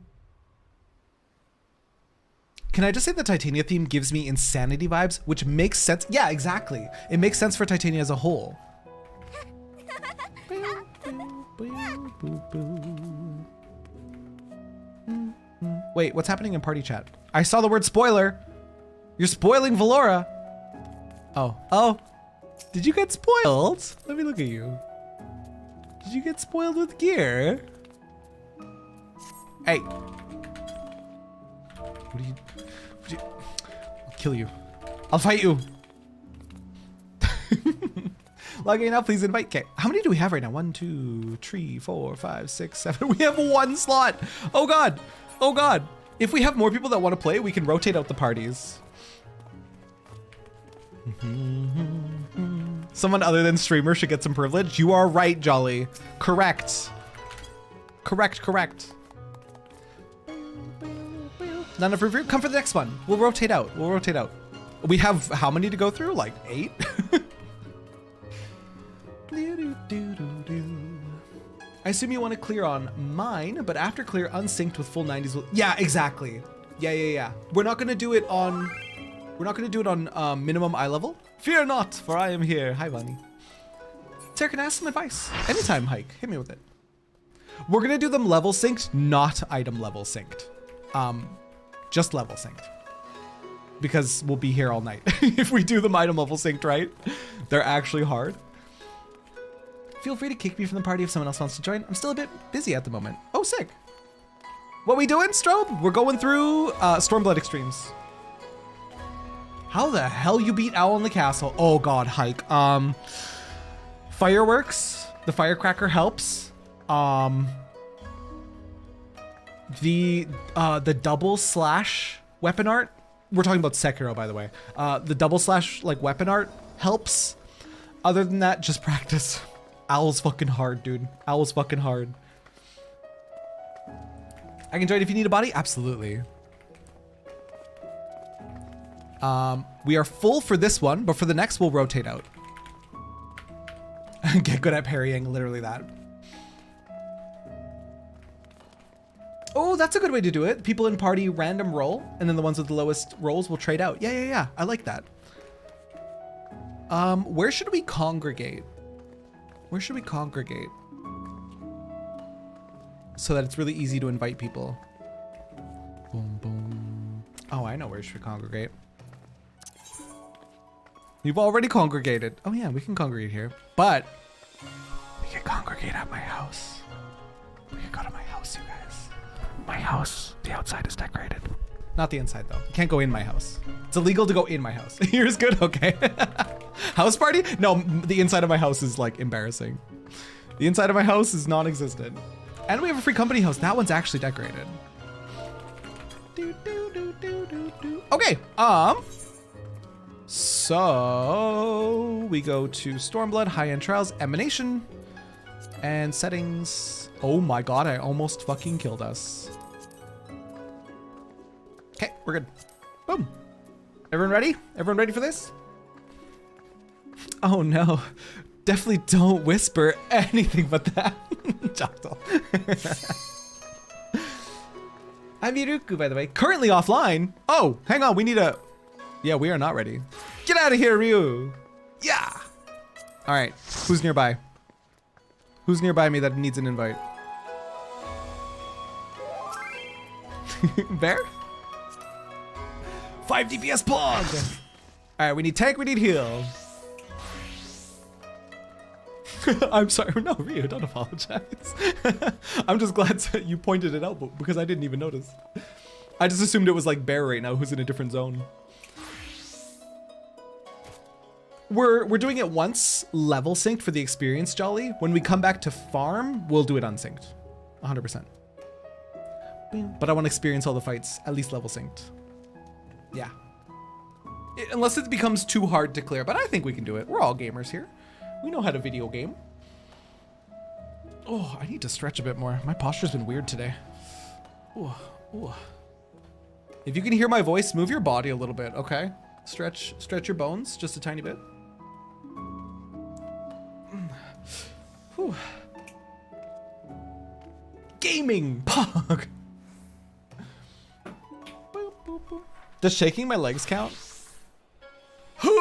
Can I just say the Titania theme gives me insanity vibes, which makes sense. Yeah, exactly. It makes sense for Titania as a whole. Wait, what's happening in party chat? I saw the word spoiler. You're spoiling Valora. Oh, oh. Did you get spoiled? Let me look at you. Did you get spoiled with gear? Hey. What do you... I'll kill you. I'll fight you. Logging out, please invite. Okay, how many do we have right now? 1, 2, 3, 4, 5, 6, 7. We have 1 slot. Oh God. Oh God. If we have more people that want to play, we can rotate out the parties. Someone other than streamer should get some privilege. You are right, Jolly. Correct. Correct. Not enough review. Come for the next one. We'll rotate out. We have how many to go through? Like 8? I assume you want to clear on mine, but after clear unsynced with full 90s will... Yeah, exactly. Yeah. We're not gonna do it on minimum eye level. Fear not, for I am here. Hi, Vani. Sarah, can I ask some advice? Anytime, Hike. Hit me with it. We're gonna do them level synced, not item level synced. Just level synced. Because we'll be here all night. If we do them item level synced, right? They're actually hard. Feel free to kick me from the party if someone else wants to join. I'm still a bit busy at the moment. Oh, sick. What we doing, Strobe? We're going through Stormblood Extremes. How the hell you beat Owl in the castle? Oh God, Hike. Fireworks. The firecracker helps. The double slash weapon art. We're talking about Sekiro, by the way. The double slash like weapon art helps. Other than that, just practice. Owl's fucking hard, dude. Owl's fucking hard. I can join if you need a body? Absolutely. We are full for this one, but for the next, we'll rotate out. Get good at parrying, literally that. Oh, that's a good way to do it. People in party random roll, and then the ones with the lowest rolls will trade out. Yeah. I like that. Where should we congregate? So that it's really easy to invite people. Boom, boom. Oh, I know where we should congregate. You've already congregated. Oh yeah, we can congregate here, but we can congregate at my house. We can go to my house, you guys. My house, the outside is decorated. Not the inside though. You can't go in my house. It's illegal to go in my house. Yours good? Okay. House party? No, the inside of my house is like embarrassing. The inside of my house is non-existent. And we have a free company house. That one's actually decorated. Okay, so we go to Stormblood, high-end trials, emanation, and settings. Oh my God, I almost fucking killed us. Okay, we're good. Boom. Everyone ready? Everyone ready for this? Oh no. Definitely don't whisper anything but that. Joktal. I'm Yuruku, by the way. Currently offline. Oh, hang on. We need a... Yeah, we are not ready. Get out of here, Ryu. Yeah. All right. Who's nearby? Who's nearby me that needs an invite? Bear? 5 DPS plug. All right, we need tank, we need heal. I'm sorry, no, Ryu, don't apologize. I'm just glad that you pointed it out because I didn't even notice. I just assumed it was like Bear right now who's in a different zone. We're doing it once level synced for the experience, Jolly. When we come back to farm, we'll do it unsynced, 100%. But I want to experience all the fights, at least level synced. Yeah. Unless it becomes too hard to clear, but I think we can do it. We're all gamers here. We know how to video game. Oh, I need to stretch a bit more. My posture's been weird today. Ooh, ooh. If you can hear my voice, move your body a little bit, okay? Stretch your bones just a tiny bit. Whew. Gaming pog. Boop, boop, boop. Does shaking my legs count? I'm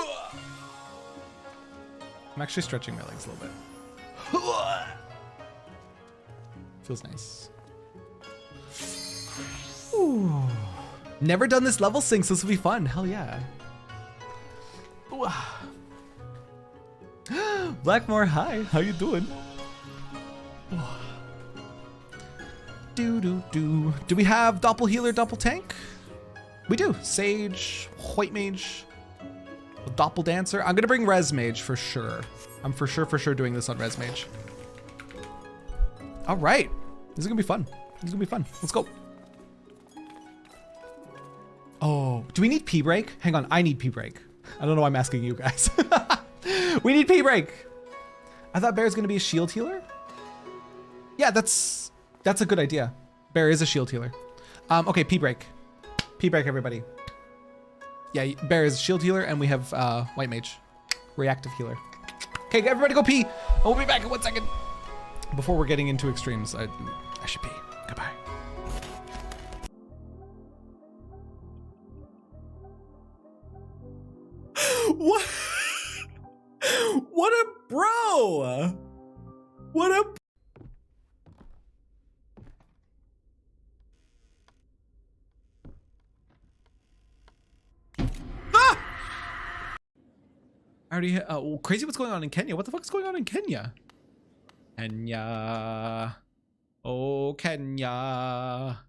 actually stretching my legs a little bit. Feels nice. Ooh. Never done this level sync, so this will be fun. Hell yeah. Blackmore, hi. How you doing? Do we have Doppel Healer, Doppel Tank? We do. Sage, White Mage, Doppel Dancer. I'm gonna bring Res Mage for sure. I'm for sure doing this on Res Mage. All right. This is gonna be fun. This is gonna be fun. Let's go. Oh, do we need P break? Hang on, I need P break. I don't know why I'm asking you guys. We need P break. I thought Bear's gonna be a shield healer. Yeah, that's a good idea. Bear is a shield healer. Okay, P break. P break, everybody. Yeah, Bear is a shield healer, and we have White Mage, reactive healer. Okay, everybody go pee. I'll be back in 1 second. Before we're getting into extremes, I should pee. Goodbye. What? What a bro! What a... Ah! I already... crazy what's going on in Kenya. What the fuck is going on in Kenya? Kenya. Oh, Kenya.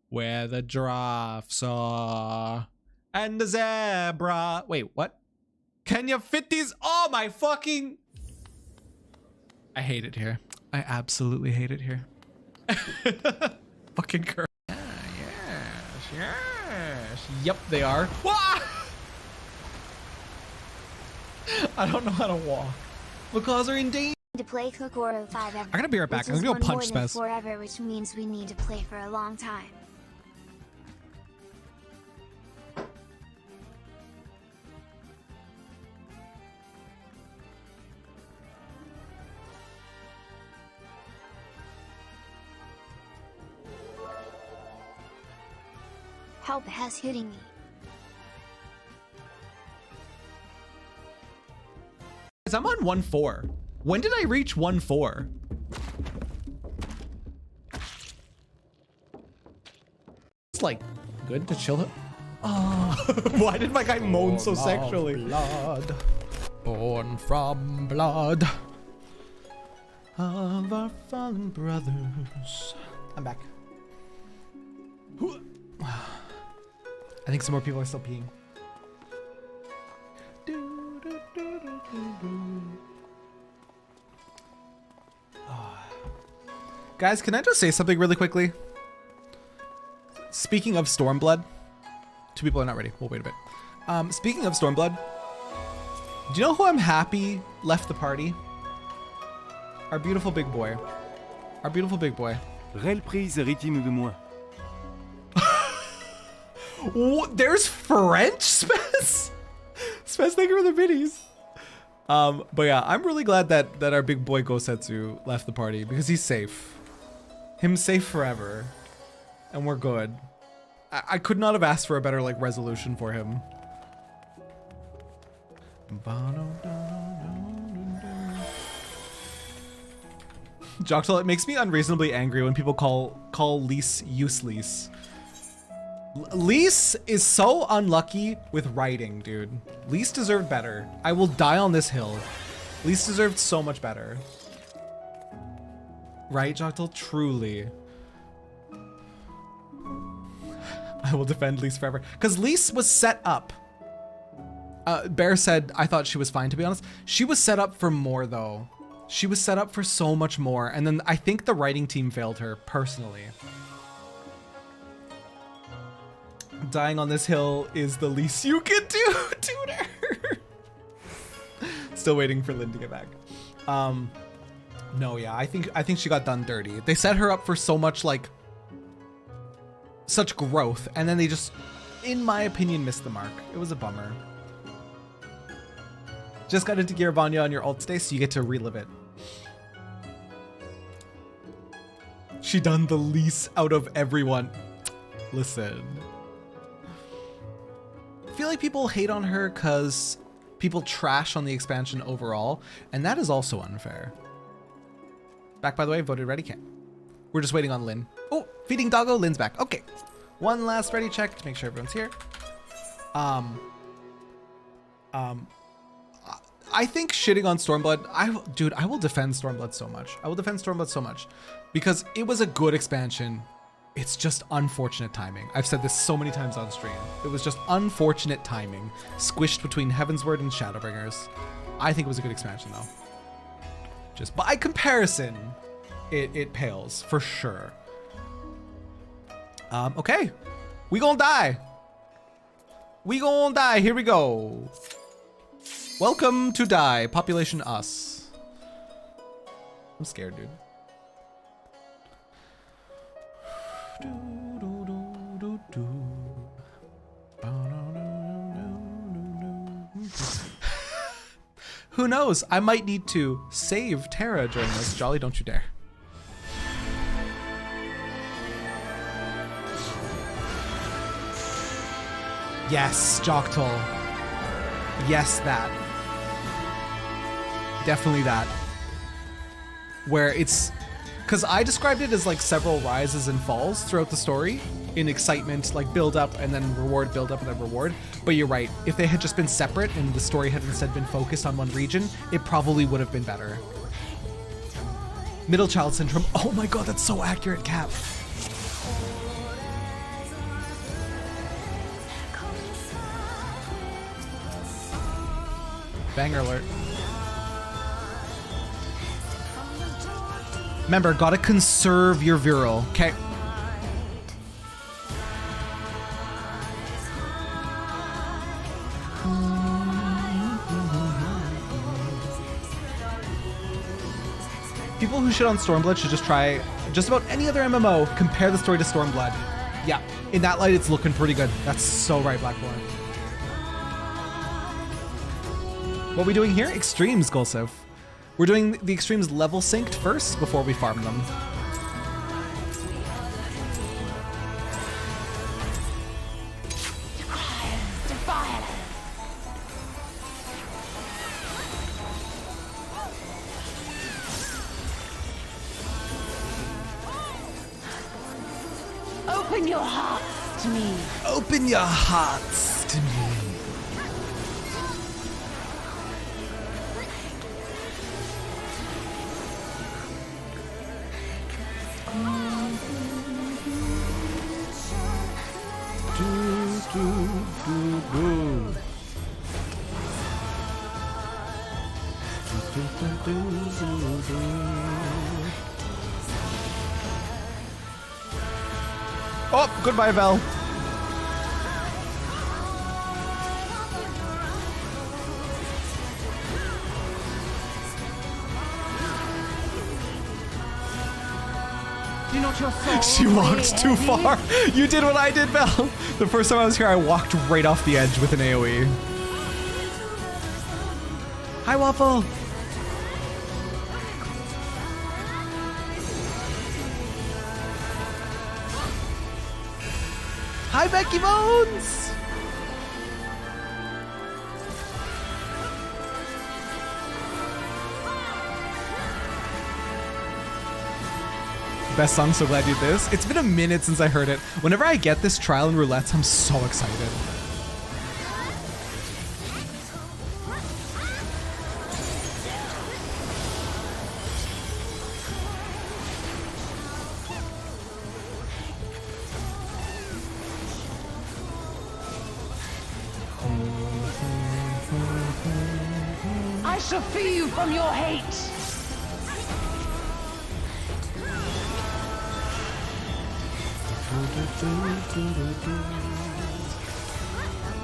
Where the giraffes are. And the zebra. Wait, what? Kenya 50s. Oh my fucking. I hate it here. I absolutely hate it here. Fucking girl. Yeah, yes. Yep, they are. Wah! I don't know how to walk. Because are in danger. To play Kokoro 5 ever. I'm gonna be right back. I'm gonna go punch Spez. Forever, which means we need to play for a long time. Help has hitting me. I'm on 1-4. When did I reach 1-4? It's like good to chill it. Oh, why did my guy moan so sexually? Blood, born from blood of our fallen brothers. I'm back. I think some more people are still peeing. Guys, can I just say something really quickly? Speaking of Stormblood, 2 people are not ready. We'll wait a bit. Speaking of Stormblood, do you know who I'm happy left the party? Our beautiful big boy. Our beautiful big boy. Réelle prise rétine de moi. There's French, Spez? Spez, thank you for the minis. But yeah, I'm really glad that our big boy Gosetsu left the party because he's safe. Him safe forever. And we're good. I could not have asked for a better like resolution for him. Joctal, it makes me unreasonably angry when people call Lise useless. Lise is so unlucky with writing, dude. Lise deserved better. I will die on this hill. Lise deserved so much better. Right, Joctal? Truly. I will defend Lise forever. Because Lise was set up. Bear said, I thought she was fine, to be honest. She was set up for more, though. She was set up for so much more. And then I think the writing team failed her, personally. Dying on this hill is the least you can do, tutor. Still waiting for Lynn to get back. No, yeah, I think she got done dirty. They set her up for so much like such growth, and then they just, in my opinion, missed the mark. It was a bummer. Just got into Gear Vanya on your alt stay, so you get to relive it. She done the least out of everyone. Listen. feel like people hate on her because people trash on the expansion overall, and that is also unfair. Back, by the way, voted ready. Okay. We're just waiting on Lynn. Oh, feeding doggo, Lynn's back. Okay. One last ready check to make sure everyone's here. I think shitting on Stormblood, dude, I will defend Stormblood so much. I will defend Stormblood so much because it was a good expansion. It's just unfortunate timing. I've said this so many times on stream. It was just unfortunate timing, squished between Heavensward and Shadowbringers. I think it was a good expansion though. Just by comparison, it pales for sure. Okay, we gonna die. We gonna die. Here we go. Welcome to die. Population us. I'm scared, dude. Who knows? I might need to save Terra during this. Jolly, don't you dare. Yes, Joktal. Yes, that. Definitely that. Where it's... Because I described it as like several rises and falls throughout the story. In excitement, like build up and then reward, build up and then reward. But you're right. If they had just been separate and the story had instead been focused on one region, it probably would have been better. Middle child syndrome. Oh my god, that's so accurate, Cap. Banger alert. Remember, gotta conserve your virile, okay? People who shit on Stormblood should just try just about any other MMO, compare the story to Stormblood. Yeah, in that light, it's looking pretty good. That's so right, Blackborn. What are we doing here? Extremes, Golsef. We're doing the extremes level synced first before we farm them. Open your hearts to me. Open your hearts to me. Oh, goodbye, Vel. Do not your soul She walked too far. You did what I did, Vel. The first time I was here, I walked right off the edge with an AoE. Hi, Waffle. Hi, Becky Bones. Best song, so glad you did this. It's been a minute since I heard it. Whenever I get this trial and roulettes, I'm so excited. I shall free you from your hate.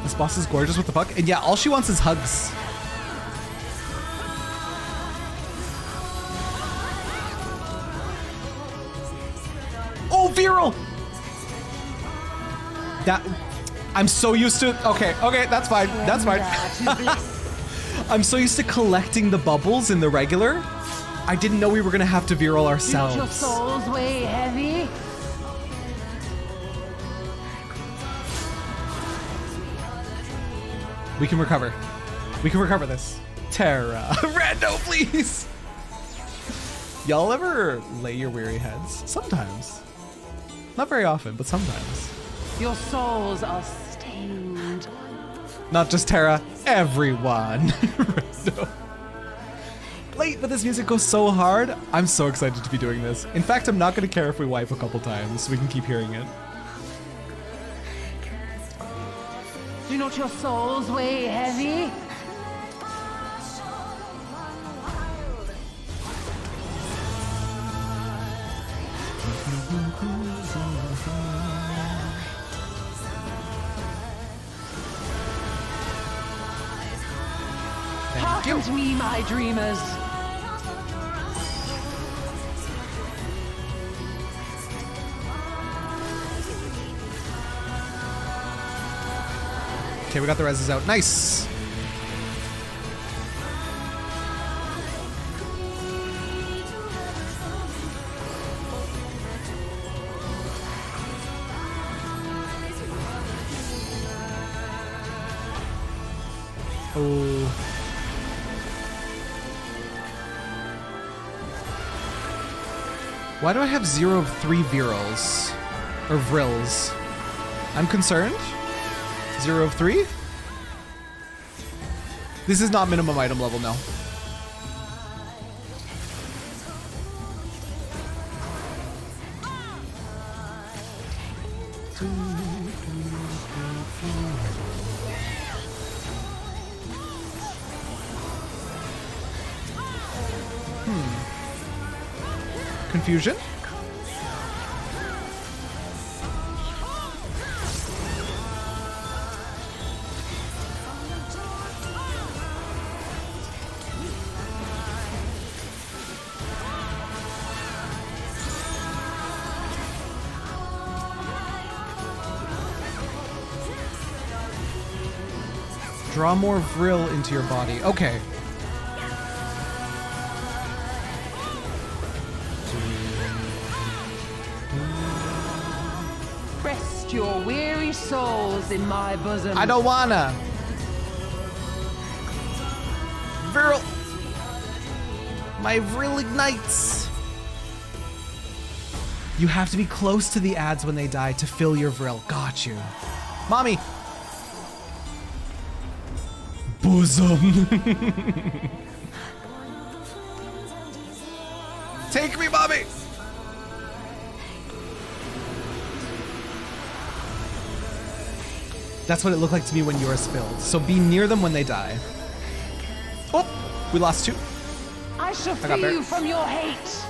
This boss is gorgeous, what the fuck? And yeah, all she wants is hugs. Oh, viral! That... I'm so used to... Okay, that's fine. That's fine. I'm so used to collecting the bubbles in the regular. I didn't know we were gonna have to viral ourselves. Your souls weigh heavy. We can recover. We can recover this. Terra. Rando, please! Y'all ever lay your weary heads? Sometimes. Not very often, but sometimes. Your souls are stained. Not just Terra, everyone. Rando. Late, but this music goes so hard. I'm so excited to be doing this. In fact, I'm not gonna care if we wipe a couple times so we can keep hearing it. Do not your souls weigh heavy? Hearken to me, my dreamers. Okay, we got the reses out. Nice! Oh. Why do I have 0 of 3 virals? Or vrils? I'm concerned. 0 of 3? This is not minimum item level, no. Confusion? Draw more vril into your body. Okay. Rest your weary souls in my bosom. I don't wanna. Vril. My vril ignites. You have to be close to the ads when they die to fill your vril. Got you. Mommy. Bosom. Take me, mommy. That's what it looked like to me when yours spilled. So be near them when they die. Oh, we lost 2. I shall free you from your hate.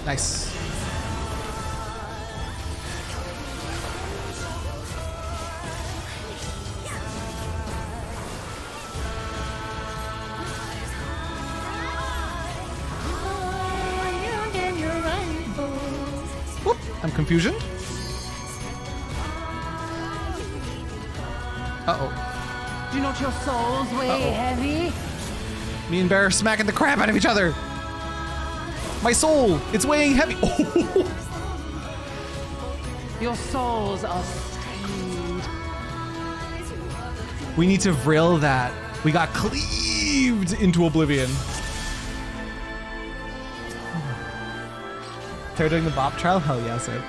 Nice. Whoop, I'm confusion. Uh-oh. Do not your souls weigh heavy? Me and Bear are smacking the crap out of each other. My soul, it's weighing heavy. Oh. Your souls are stained. We need to vril that. We got cleaved into oblivion. They're doing the bop trial? Hell yeah, sir.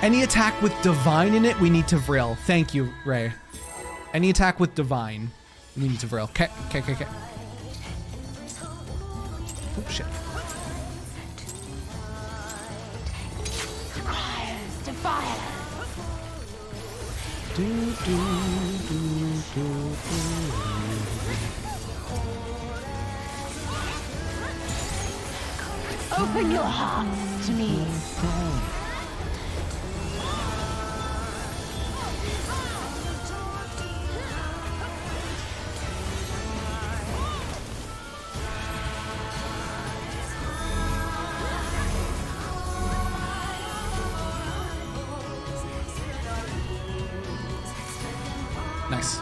Any attack with divine in it, we need to vril. Thank you, Ray. Any attack with divine, we need to vril. Okay. Oh, shit. Rise to fire. Open your hearts to me. Nice.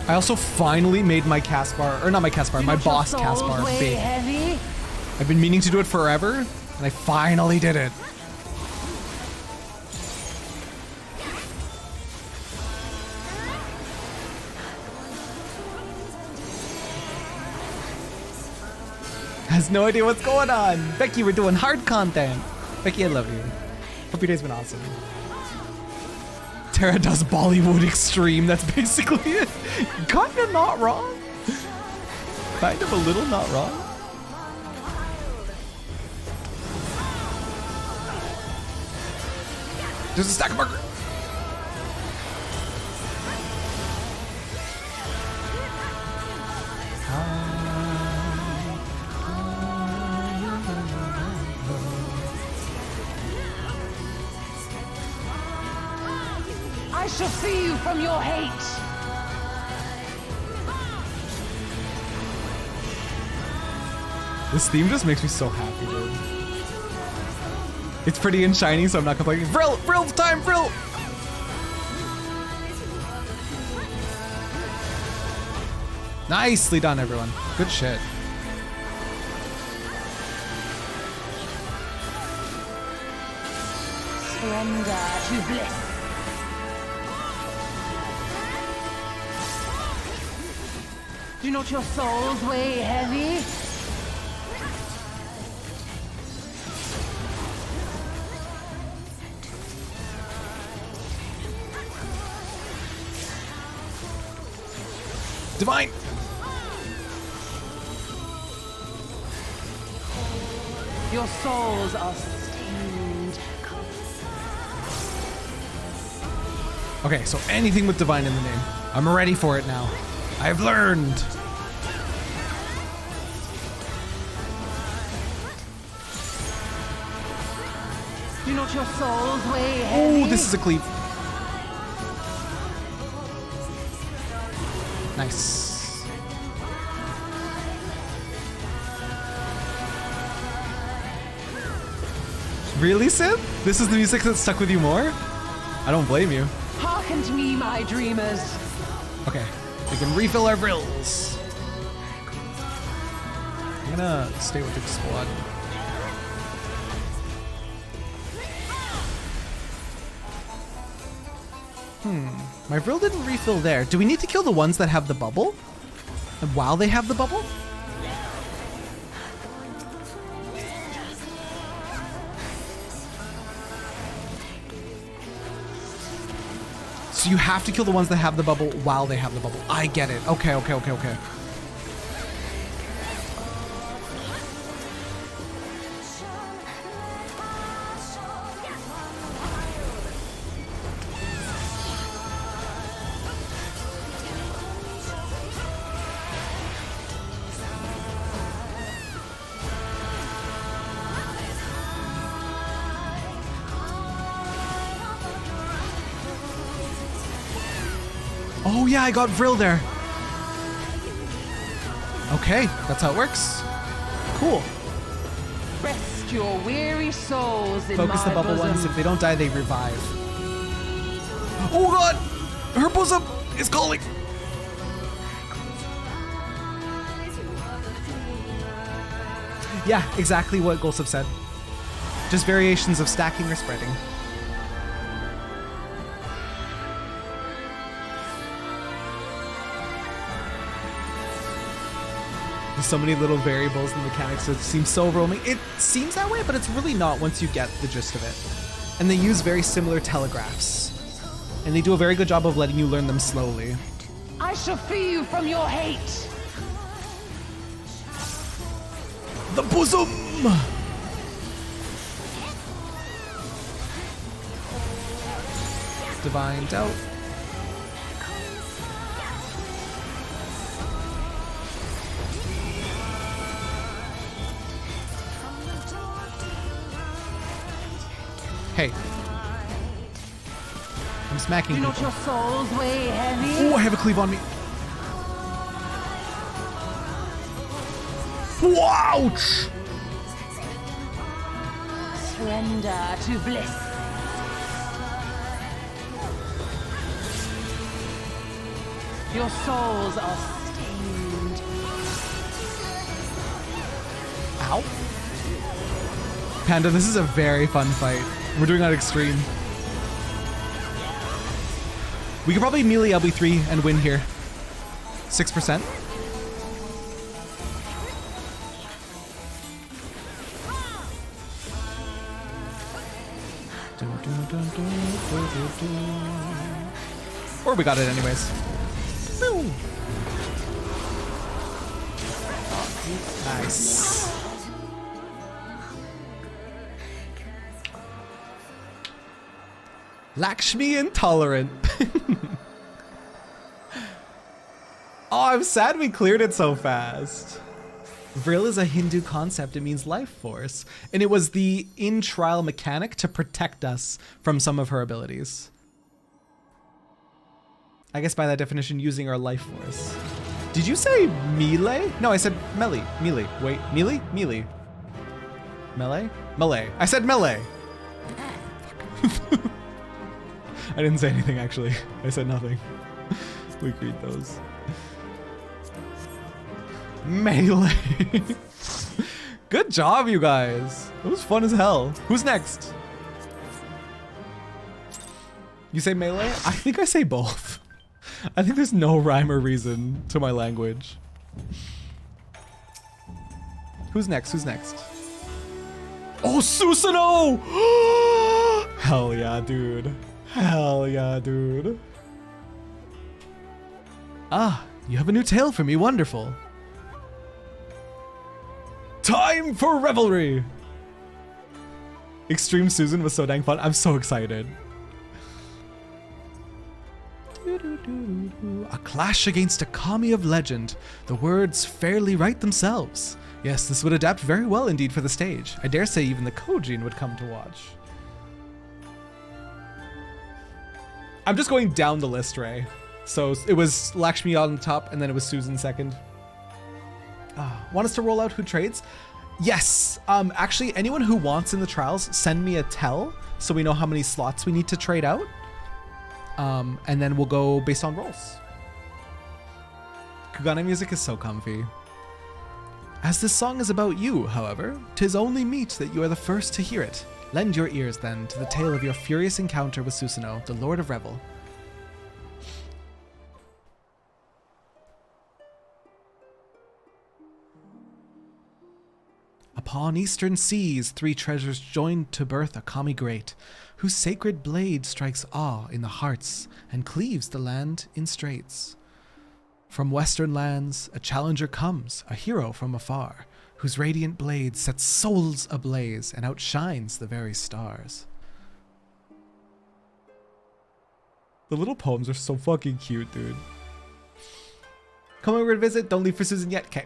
I also finally made my cast bar, or not my cast bar, my boss cast bar big. Heavy? I've been meaning to do it forever, and I finally did it. Has no idea what's going on. Becky, we're doing hard content. Becky, I love you. Hope your day's been awesome. Terra does Bollywood extreme. That's basically it. Kinda not wrong. Kind of a little not wrong. There's a stack of marker. I shall free you from your hate. This theme just makes me so happy, dude. It's pretty and shiny, so I'm not complaining. Vril! Vril's time! Vril! Nicely done, everyone. Good shit. Surrender to bliss. Do not your souls weigh heavy? Divine! Your souls are stained. Okay, so anything with divine in the name. I'm ready for it now. I've learned. Do not your souls weigh heavy? Oh, this is a cleave. Nice. Really, Sid? This is the music that stuck with you more? I don't blame you. Hearken to me, my dreamers. Okay, we can refill our Vrils. I'm gonna stay with the squad. My Vril didn't refill there. Do we need to kill the ones that have the bubble? And while they have the bubble? So you have to kill the ones that have the bubble while they have the bubble. I get it. Okay, okay, okay, okay. Oh yeah, I got Vril there. Okay, that's how it works. Cool. Rest your weary souls in Focus my the bubble bosom. ones. If they don't die, they revive. Oh god! Her bosom is calling! Yeah, exactly what Golsub said. Just variations of stacking or spreading. There's so many little variables and mechanics, so it seems so overwhelming. It seems that way, but it's really not once you get the gist of it. And they use very similar telegraphs. And they do a very good job of letting you learn them slowly. I shall free you from your hate. The bosom! Divine Doubt. Hey. I'm smacking Do not people. your souls weigh heavy? Oh, I have a cleave on me. Ouch! Surrender to bliss. Your souls are stained. Ow. Panda, this is a very fun fight. We're doing on extreme. We could probably melee LB3 and win here. 6%. Or we got it anyways. Woo. Nice. Lakshmi intolerant. Oh, I'm sad we cleared it so fast. Vril is a Hindu concept. It means life force. And it was the in-trial mechanic to protect us from some of her abilities. I guess by that definition, using our life force. Did you say melee? No, I said melee. Melee. Wait, melee? Melee. Melee? Melee. I said melee. I didn't say anything, actually. I said nothing. We agreed those. Melee. Good job, you guys. It was fun as hell. Who's next? You say melee? I think I say both. I think there's no rhyme or reason to my language. Who's next? Who's next? Oh, Susanoo! Hell yeah, dude. Hell yeah, dude. Ah, you have a new tale for me. Wonderful. Time for revelry! Extreme Susan was so dang fun. I'm so excited. A clash against a kami of legend. The words fairly write themselves. Yes, this would adapt very well indeed for the stage. I dare say even the Kojin would come to watch. I'm just going down the list, Ray. So it was Lakshmi on the top, and then it was Susan second. Want us to roll out who trades? Yes. Actually, anyone who wants in the trials, send me a tell so we know how many slots we need to trade out. And then we'll go based on rolls. Kugane music is so comfy. As this song is about you, however, 'tis only meet that you are the first to hear it. Lend your ears, then, to the tale of your furious encounter with Susanoo, the Lord of Revel. Upon eastern seas, three treasures joined to birth a kami great, whose sacred blade strikes awe in the hearts and cleaves the land in straits. From western lands, a challenger comes, a hero from afar, whose radiant blade sets souls ablaze and outshines the very stars. The little poems are so fucking cute, dude. Come over to visit, don't leave for Susan yet, okay.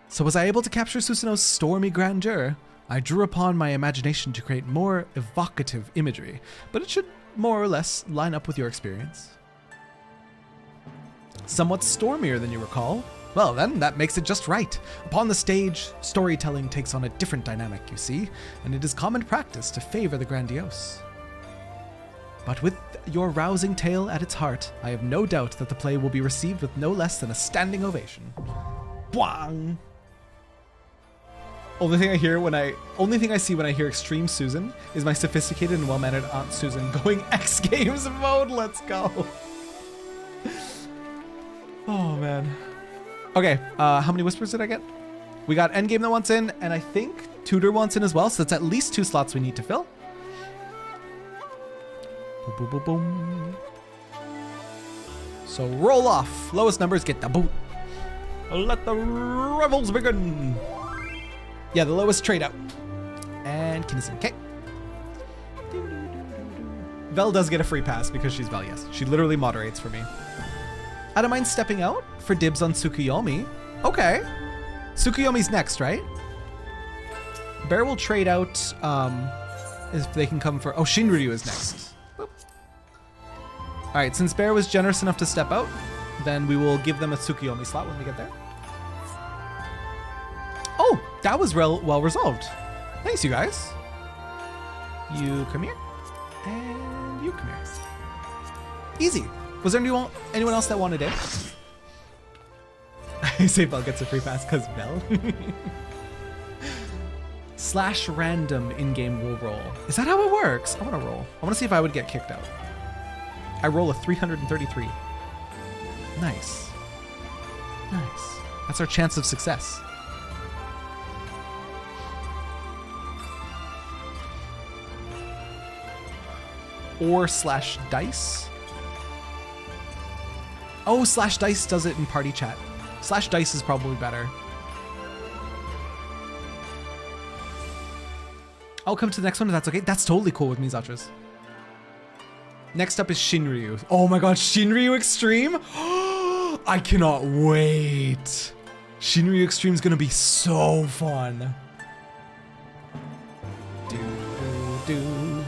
So was I able to capture Susanoo's stormy grandeur? I drew upon my imagination to create more evocative imagery, but it should more or less line up with your experience. Somewhat stormier than you recall. Well then, that makes it just right. Upon the stage, storytelling takes on a different dynamic, you see, and it is common practice to favor the grandiose. But with your rousing tale at its heart, I have no doubt that the play will be received with no less than a standing ovation. Bwang! Only thing I see when I hear Extreme Susan is my sophisticated and well-mannered Aunt Susan going X Games mode. Let's go. Oh man. Okay, how many whispers did I get? We got Endgame that wants in, and I think Tutor wants in as well, so that's at least 2 slots we need to fill. Boom, boom, boom, boom. So roll off. Lowest numbers get the boot. Let the revels begin. Yeah, the lowest trade out. And Kinnison. Okay. Vel does get a free pass because she's Vel, yes. She literally moderates for me. I don't mind stepping out for dibs on Tsukuyomi. Okay. Tsukuyomi's next, right? Bear will trade out if they can come for... Oh, Shinryu is next. Boop. All right, since Bear was generous enough to step out, then we will give them a Tsukuyomi slot when we get there. Oh, that was well resolved. Thanks, you guys. You come here. And you come here. Easy. Was there anyone else that wanted it? I say Bell gets a free pass because Bell. / random in-game will roll. Is that how it works? I want to roll. I want to see if I would get kicked out. I roll a 333. Nice. Nice. That's our chance of success. Or / dice. Oh, / dice does it in party chat. / dice is probably better. I'll come to the next one if that's okay. That's totally cool with me, Zatras. Next up is Shinryu. Oh my god, Shinryu Extreme? I cannot wait. Shinryu Extreme is gonna be so fun. Do, do, do.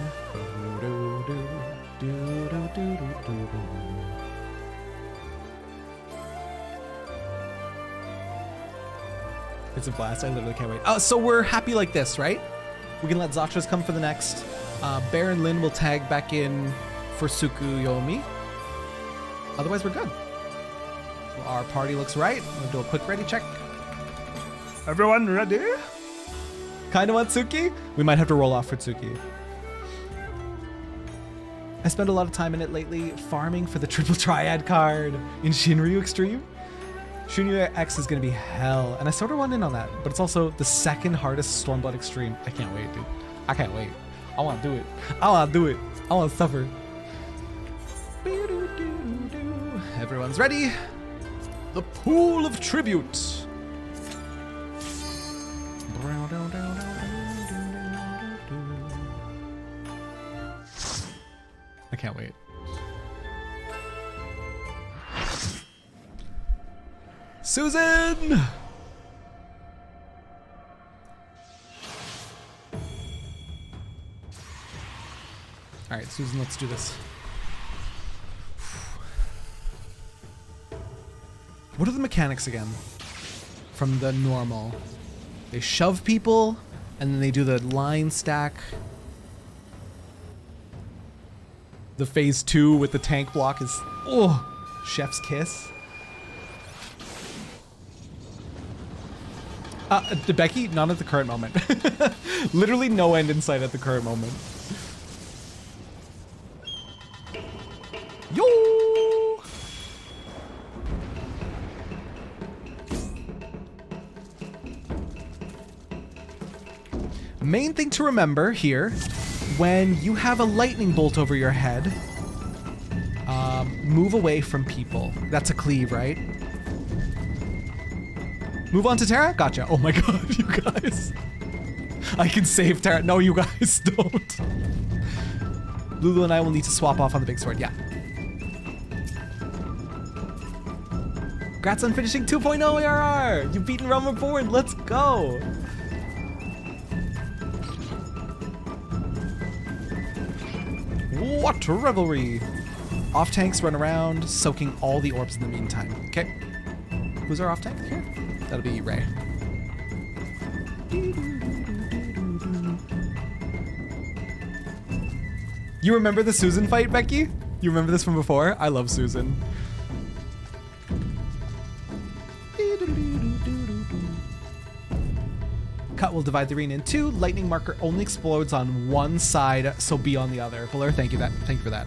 It's a blast. I literally can't wait. Oh, so we're happy like this, right? We can let Zatras come for the next. Bear and Lin will tag back in for Tsukuyomi. Otherwise, we're good. Our party looks right. We'll do a quick ready check. Everyone ready? Kinda want Tsuki? We might have to roll off for Tsuki. I spent a lot of time in it lately, farming for the triple triad card in Shinryu Extreme. Shinryu X is gonna be hell, and I sort of want in on that, but it's also the second hardest Stormblood Extreme. I can't wait, dude. I can't wait. I wanna do it. I wanna do it. I wanna suffer. Everyone's ready. The Pool of Tribute. I can't wait. Susan! Alright, Susan, let's do this. What are the mechanics again? From the normal. They shove people, and then they do the line stack. The phase 2 with the tank block is, oh, chef's kiss. Becky, not at the current moment. Literally no end in sight at the current moment. Yo! Main thing to remember here, when you have a lightning bolt over your head, move away from people. That's a cleave, right? Move on to Terra? Gotcha. Oh my god, you guys. I can save Terra. No, you guys don't. Lulu and I will need to swap off on the big sword. Yeah. Congrats on finishing 2.0 ARR. You've beaten Realm Reborn. Let's go. What revelry. Off tanks run around, soaking all the orbs in the meantime. Okay. Who's our off tank here? That'll be Ray. You remember the Susan fight, Becky? You remember this from before? I love Susan. Cut will divide the arena in two. Lightning marker only explodes on one side, so be on the other. Fuller, thank you for that.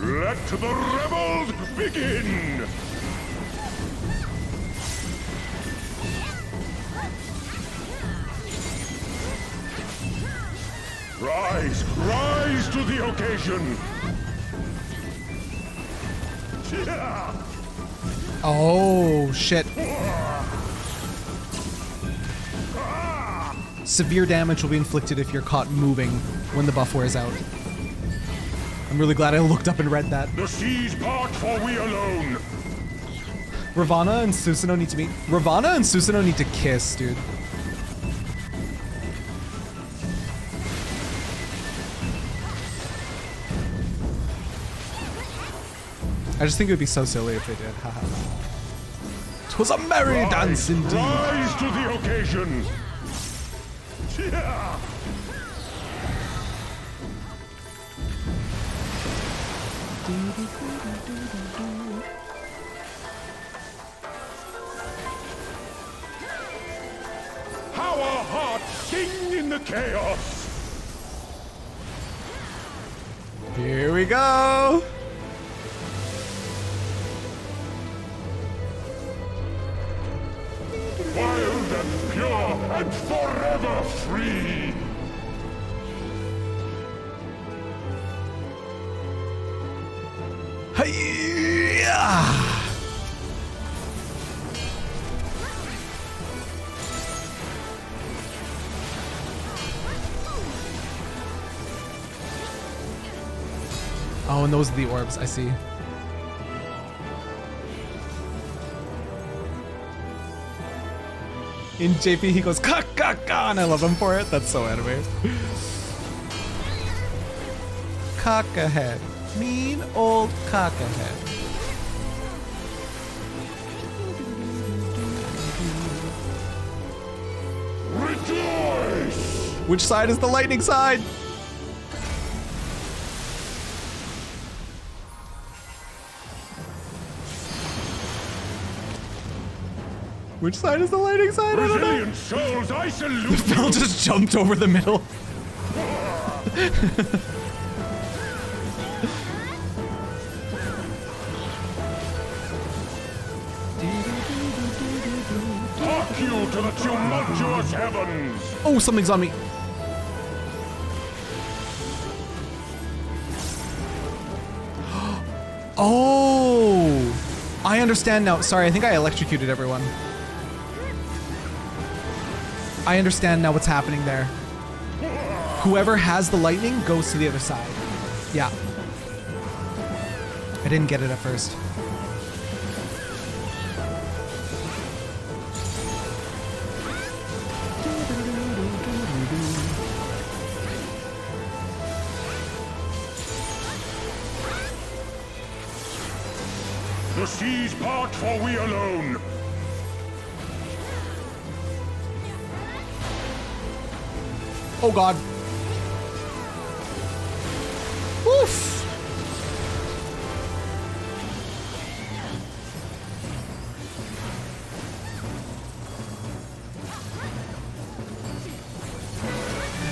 Let the rebels begin! Rise! Rise to the occasion! Oh, shit. Severe damage will be inflicted if you're caught moving when the buff wears out. I'm really glad I looked up and read that. The seas part for we alone! Ravana and Susanoo need to meet. Ravana and Susanoo need to kiss, dude. I just think it would be so silly if they did. Haha. 'Twas a merry dance indeed. Rise to the occasion. Yeah. How our hearts sing in the chaos. Here we go. Wild and pure and forever free. Hi-ya! Oh, and those are the orbs, I see. In JP, he goes, ka ka ka, and I love him for it. That's so anime. Cockahead. Mean old cockahead. Rejoice! Which side is the lightning side? Which side is the lightning side? I don't know. Resilient souls, I salute Phil you! just jumped over the middle. Hark you to the tumultuous heavens! Oh, something's on me. Oh, I understand now. Sorry, I think I electrocuted everyone. I understand now what's happening there. Whoever has the lightning goes to the other side. Yeah. I didn't get it at first. The seas part for we alone. Oh God. Woof.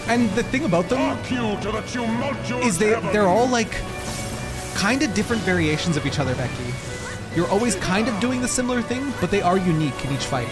And the thing about them Hark you to the tumultuous is they're all like kind of different variations of each other, Becky. You're always kind of doing the similar thing, but they are unique in each fight.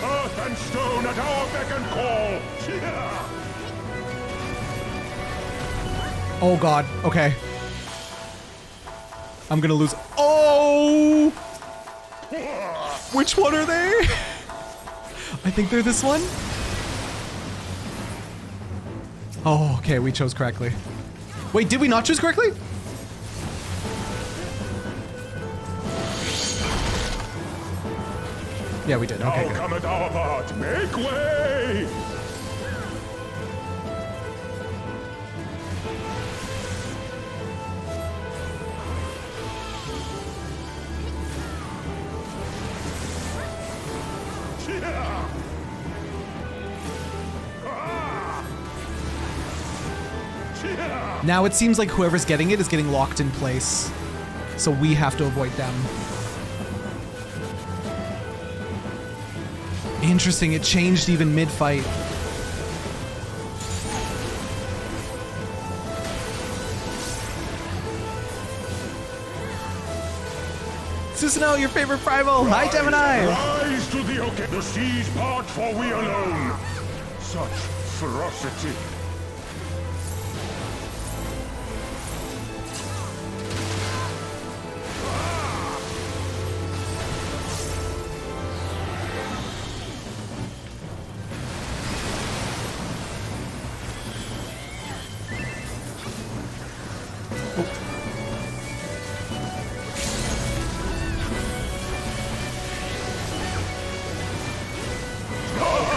Earth and stone at our beck and call. Yeah. Oh God, okay. I'm gonna lose. Oh! Which one are they? I think they're this one. Oh, okay, we chose correctly. Wait, did we not choose correctly? Yeah, we did. Okay, Now good. cometh our part. Make way! Yeah. Ah. Yeah. Now it seems like whoever's getting it is getting locked in place. So we have to avoid them. Interesting, it changed even mid-fight. Susano, your favorite primal! Hi, Gemini! Rise to the occasion. The seas part for we alone. Such ferocity.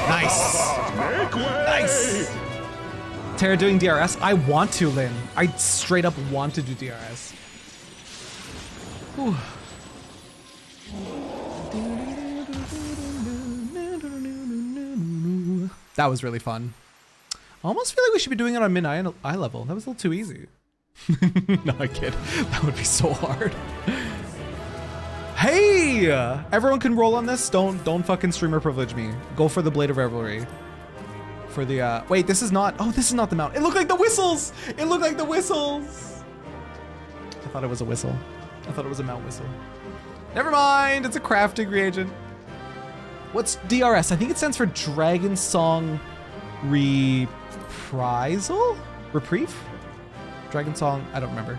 Nice. Nice. Terra doing DRS? I want to, Lynn. I straight up want to do DRS. Whew. That was really fun. I almost feel like we should be doing it on mid eye level. That was a little too easy. No, I kid. That would be so hard. Hey! Everyone can roll on this. Don't fucking streamer privilege me. Go for the Blade of Revelry. For the, wait, this is not, oh, this is not the mount. It looked like the whistles! It looked like the whistles! I thought it was a whistle. I thought it was a mount whistle. Never mind, it's a crafting reagent. What's DRS? I think it stands for Dragon Song Reprisal? Reprieve? Dragon Song, I don't remember.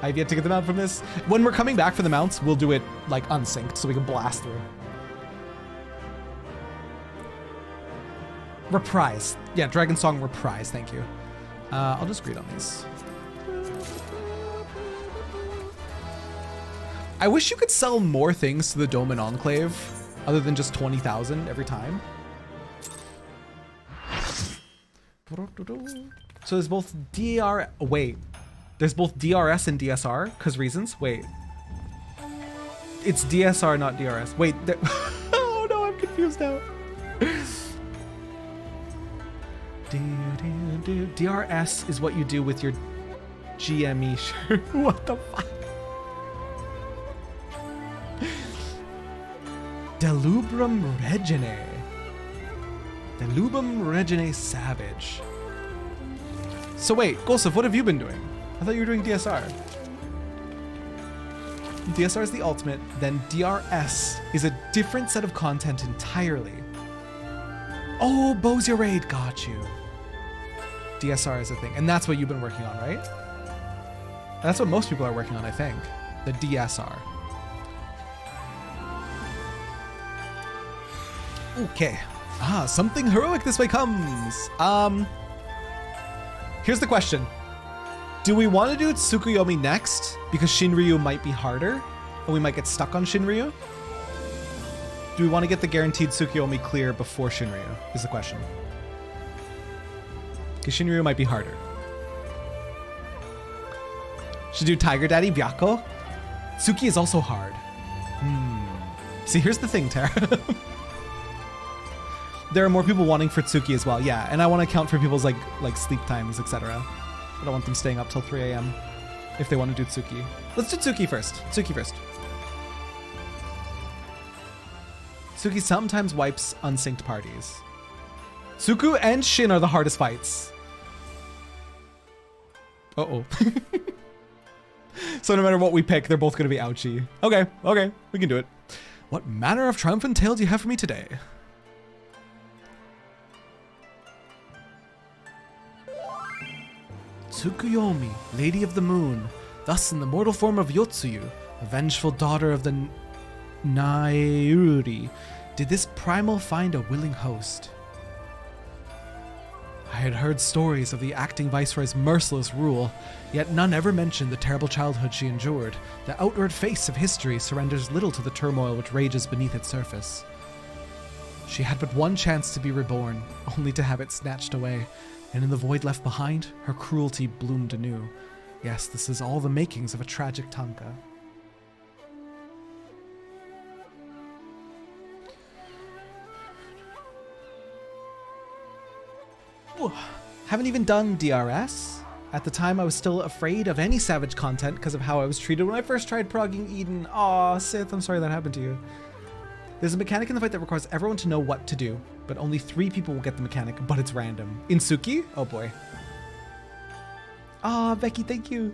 I've yet to get the mount from this. When we're coming back for the mounts, we'll do it like unsynced so we can blast through. Reprise. Yeah, Dragon Song Reprise, thank you. I'll just read on these. I wish you could sell more things to the Dome and Enclave other than just 20,000 every time. So there's both there's both DRS and DSR, cause reasons. Wait. It's DSR, not DRS. Wait, oh no, I'm confused now. DRS is what you do with your GME shirt. What the fuck? Delubrum Regine. Delubrum Regine Savage. So wait, Golsif, what have you been doing? I thought you were doing DSR. DSR is the ultimate, then DRS is a different set of content entirely. Oh, Bozier Raid, got you. DSR is a thing, and that's what you've been working on, right? That's what most people are working on, I think. The DSR. Okay. Ah, something heroic this way comes. Here's the question. Do we want to do Tsukuyomi next? Because Shinryu might be harder, and we might get stuck on Shinryu? Do we want to get the guaranteed Tsukuyomi clear before Shinryu, is the question. Because Shinryu might be harder. Should do Tiger Daddy Byakko? Tsuki is also hard. See, here's the thing, Tara. There are more people wanting for Tsuki as well, yeah, and I want to account for people's like sleep times, etc. I don't want them staying up till 3 a.m. if they want to do Tsuki. Let's do Tsuki first. Tsuki first. Tsuki sometimes wipes unsynced parties. Tsuku and Shin are the hardest fights. Uh-oh. So no matter what we pick, they're both going to be ouchy. Okay, okay, we can do it. What manner of triumphant tale do you have for me today? Tsukuyomi, Lady of the Moon, thus in the mortal form of Yotsuyu, a vengeful daughter of the Nairuri, did this primal find a willing host. I had heard stories of the acting viceroy's merciless rule, yet none ever mentioned the terrible childhood she endured. The outward face of history surrenders little to the turmoil which rages beneath its surface. She had but one chance to be reborn, only to have it snatched away, and in the void left behind, her cruelty bloomed anew. Yes, this is all the makings of a tragic tanka. Ooh, haven't even done DRS. At the time, I was still afraid of any Savage content because of how I was treated when I first tried progging Eden. Aw, Sith, I'm sorry that happened to you. There's a mechanic in the fight that requires everyone to know what to do, but only 3 people will get the mechanic, but it's random. In Tsuki? Oh boy. Ah, Becky, thank you.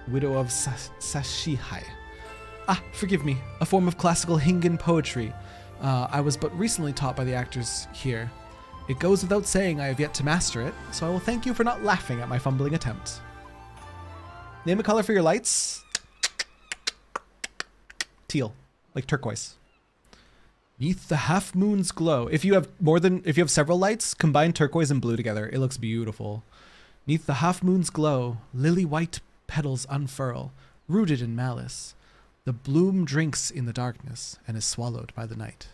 Widow of Sashihai. Ah, forgive me. A form of classical Hingan poetry. I was but recently taught by the actors here. It goes without saying I have yet to master it, so I will thank you for not laughing at my fumbling attempt. Name a color for your lights. Teal, like turquoise. Neath the half moon's glow. If you have several lights, combine turquoise and blue together. It looks beautiful. 'Neath the half-moon's glow, lily-white petals unfurl, rooted in malice. The bloom drinks in the darkness and is swallowed by the night.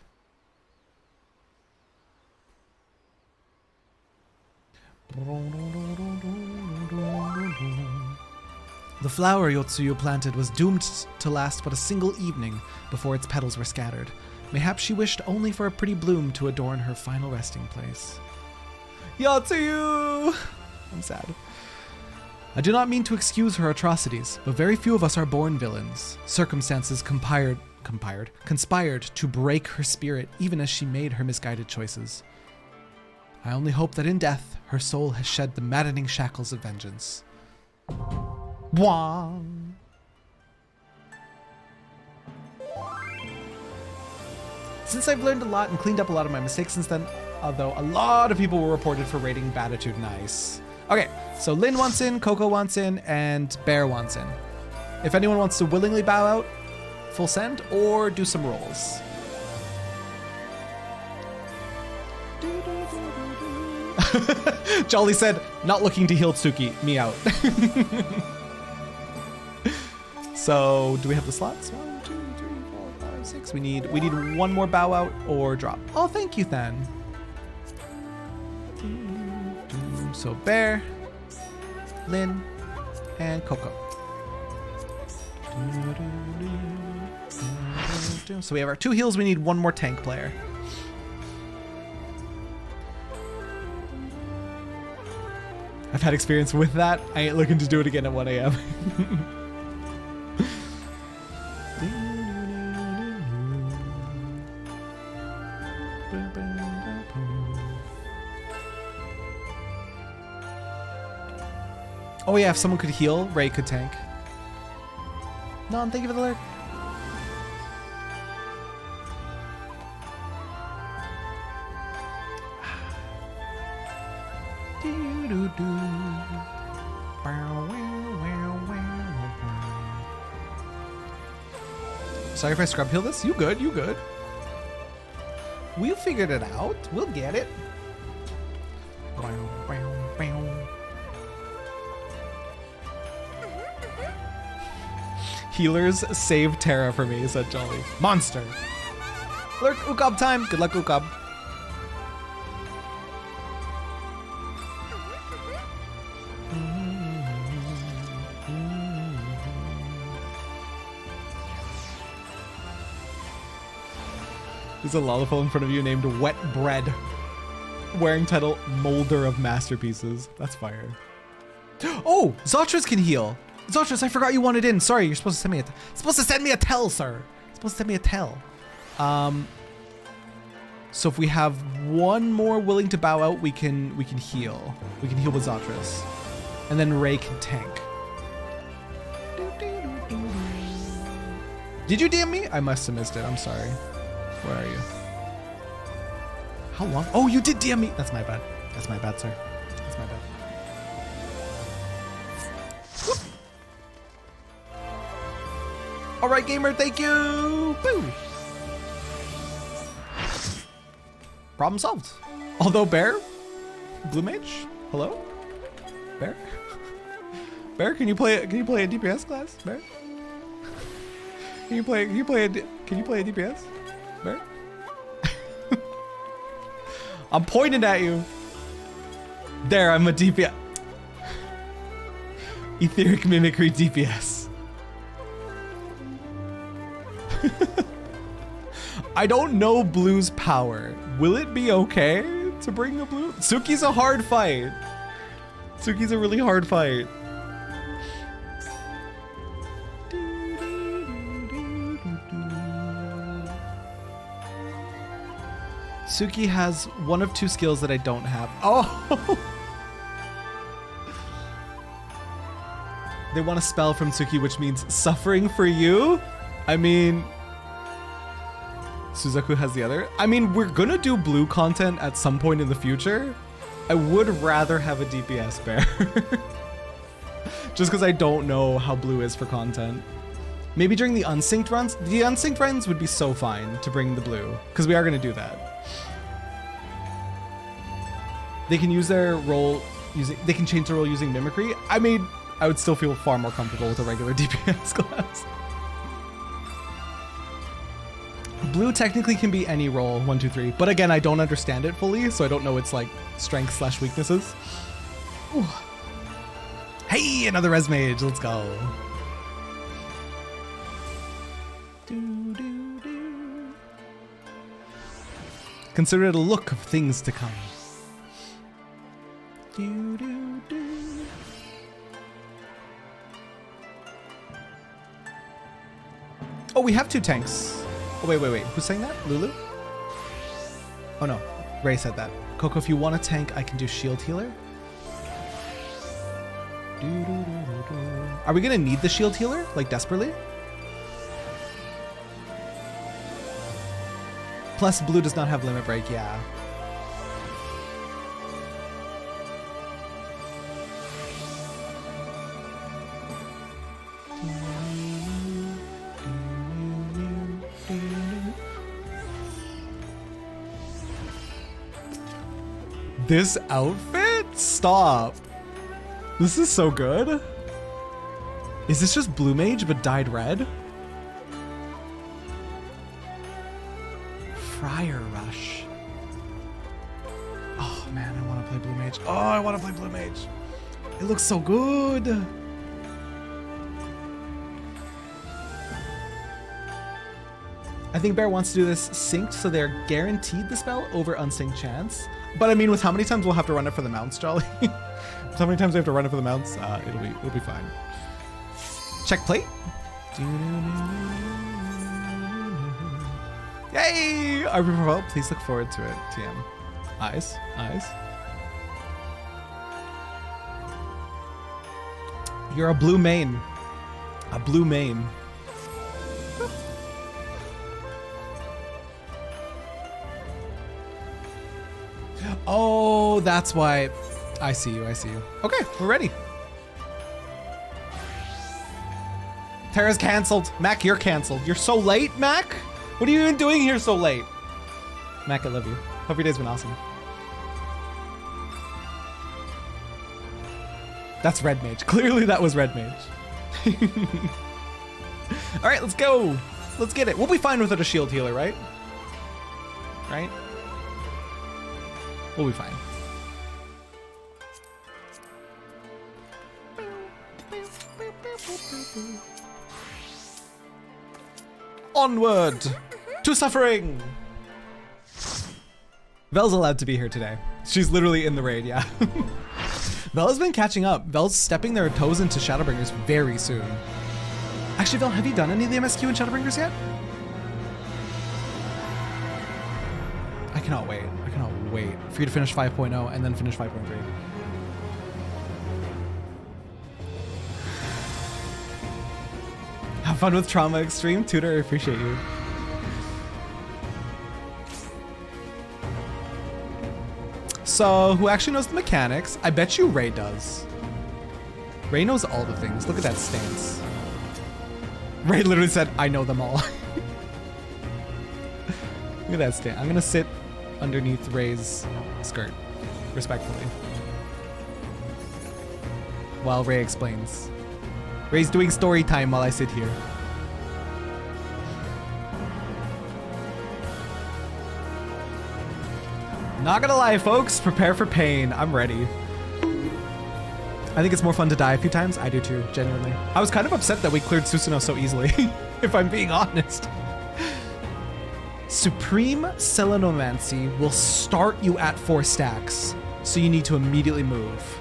The flower Yotsuyu planted was doomed to last but a single evening before its petals were scattered. Mayhap she wished only for a pretty bloom to adorn her final resting place. Yotsuyu! I'm sad. I do not mean to excuse her atrocities, but very few of us are born villains. Circumstances conspired to break her spirit even as she made her misguided choices. I only hope that in death, her soul has shed the maddening shackles of vengeance. Wong! Since I've learned a lot and cleaned up a lot of my mistakes since then, although a lot of people were reported for rating Batitude nice. Okay, so Lynn wants in, Coco wants in, and Bear wants in. If anyone wants to willingly bow out, full send, or do some rolls. Jolly said, not looking to heal Tsuki, me out. So, do we have the slots? 1, 2, 3, 4, 5, 6. We need one more bow out or drop. Oh, thank you, Then. So Bear, Lynn, and Coco. So we have our 2 heals. We need one more tank player. I've had experience with that. I ain't looking to do it again at 1 a.m. Oh yeah, if someone could heal, Ray could tank. Non, thank you for the alert. Sorry if I scrub heal this. You good, you good. We figured it out. We'll get it. Healers save Terra for me, said Jolly. Monster. Lurk, Ukab time. Good luck, Ukab. There's a lollipop in front of you named Wet Bread. Wearing title Molder of Masterpieces. That's fire. Oh, Zotras can heal. Zotras, I forgot you wanted in. Sorry, you're supposed to send me a tell, sir. You're supposed to send me a tell. So if we have one more willing to bow out, we can heal. We can heal with Zotras. And then Ray can tank. Did you DM me? I must have missed it. I'm sorry. Where are you? How long? Oh, you did DM me. That's my bad. That's my bad, sir. That's my bad. Whoop. All right, gamer. Thank you. Boo. Problem solved. Although Bear, Blue Mage, hello, Bear. Bear, can you play a DPS class, Bear? Can you play a DPS, Bear? I'm pointing at you. There, I'm a DPS. Etheric Mimicry DPS. I don't know Blue's power. Will it be okay to bring a Blue? Suki's a hard fight. Suki's a really hard fight. Suki has one of 2 skills that I don't have. Oh! They want a spell from Suki, which means suffering for you? I mean... Suzaku has the other. I mean, we're gonna do Blue content at some point in the future. I would rather have a DPS Bear. Just because I don't know how Blue is for content. Maybe during the unsynced runs. The unsynced runs would be so fine to bring the Blue, because we are gonna do that. They can use their role they can change the role using mimicry. I mean, I would still feel far more comfortable with a regular DPS class. Blue technically can be any role, 1, 2, 3. But again, I don't understand it fully, so I don't know its like strengths / weaknesses. Ooh. Hey, another res mage. Let's go. Consider it a look of things to come. Oh, we have 2 tanks. Oh, wait. Who's saying that? Lulu? Oh, no. Ray said that. Coco, if you want a tank, I can do shield healer. Are we going to need the shield healer? Like, desperately? Plus, blue does not have limit break, yeah. This outfit? Stop. This is so good. Is this just blue mage but dyed red? Friar Rush. Oh man, I want to play blue mage. Oh, I want to play blue mage. It looks so good. I think Bear wants to do this synced so they're guaranteed the spell over unsynced chance. But I mean, with how many times we'll have to run it for the mounts, Jolly? With how many times we have to run it for the mounts, it'll be fine. Check plate. Yay! RP Provo, please look forward to it. TM. Eyes. You're a blue main. A blue main. Oh, that's why. I see you. Okay, we're ready. Terra's canceled. Mac, you're canceled. You're so late, Mac? What are you even doing here so late? Mac, I love you. Hope your day's been awesome. That's red mage. Clearly that was red mage. All right, let's go. Let's get it. We'll be fine without a shield healer, right? Right? We'll be fine. Onward to suffering. Vel's allowed to be here today. She's literally in the raid, yeah. Vel has been catching up. Vel's stepping their toes into Shadowbringers very soon. Actually, Vel, have you done any of the MSQ in Shadowbringers yet? I cannot wait. I cannot wait for you to finish 5.0 and then finish 5.3. Have fun with Trauma Extreme. Tutor, I appreciate you. So, who actually knows the mechanics? I bet you Ray does. Ray knows all the things. Look at that stance. Ray literally said, I know them all. Look at that stance. I'm gonna sit underneath Ray's skirt, respectfully, while Ray explains. Ray's doing story time while I sit here. Not gonna lie, folks, prepare for pain. I'm ready. I think it's more fun to die a few times. I do too, genuinely. I was kind of upset that we cleared Susanoo so easily, if I'm being honest. Supreme Selenomancy will start you at 4 stacks, so you need to immediately move.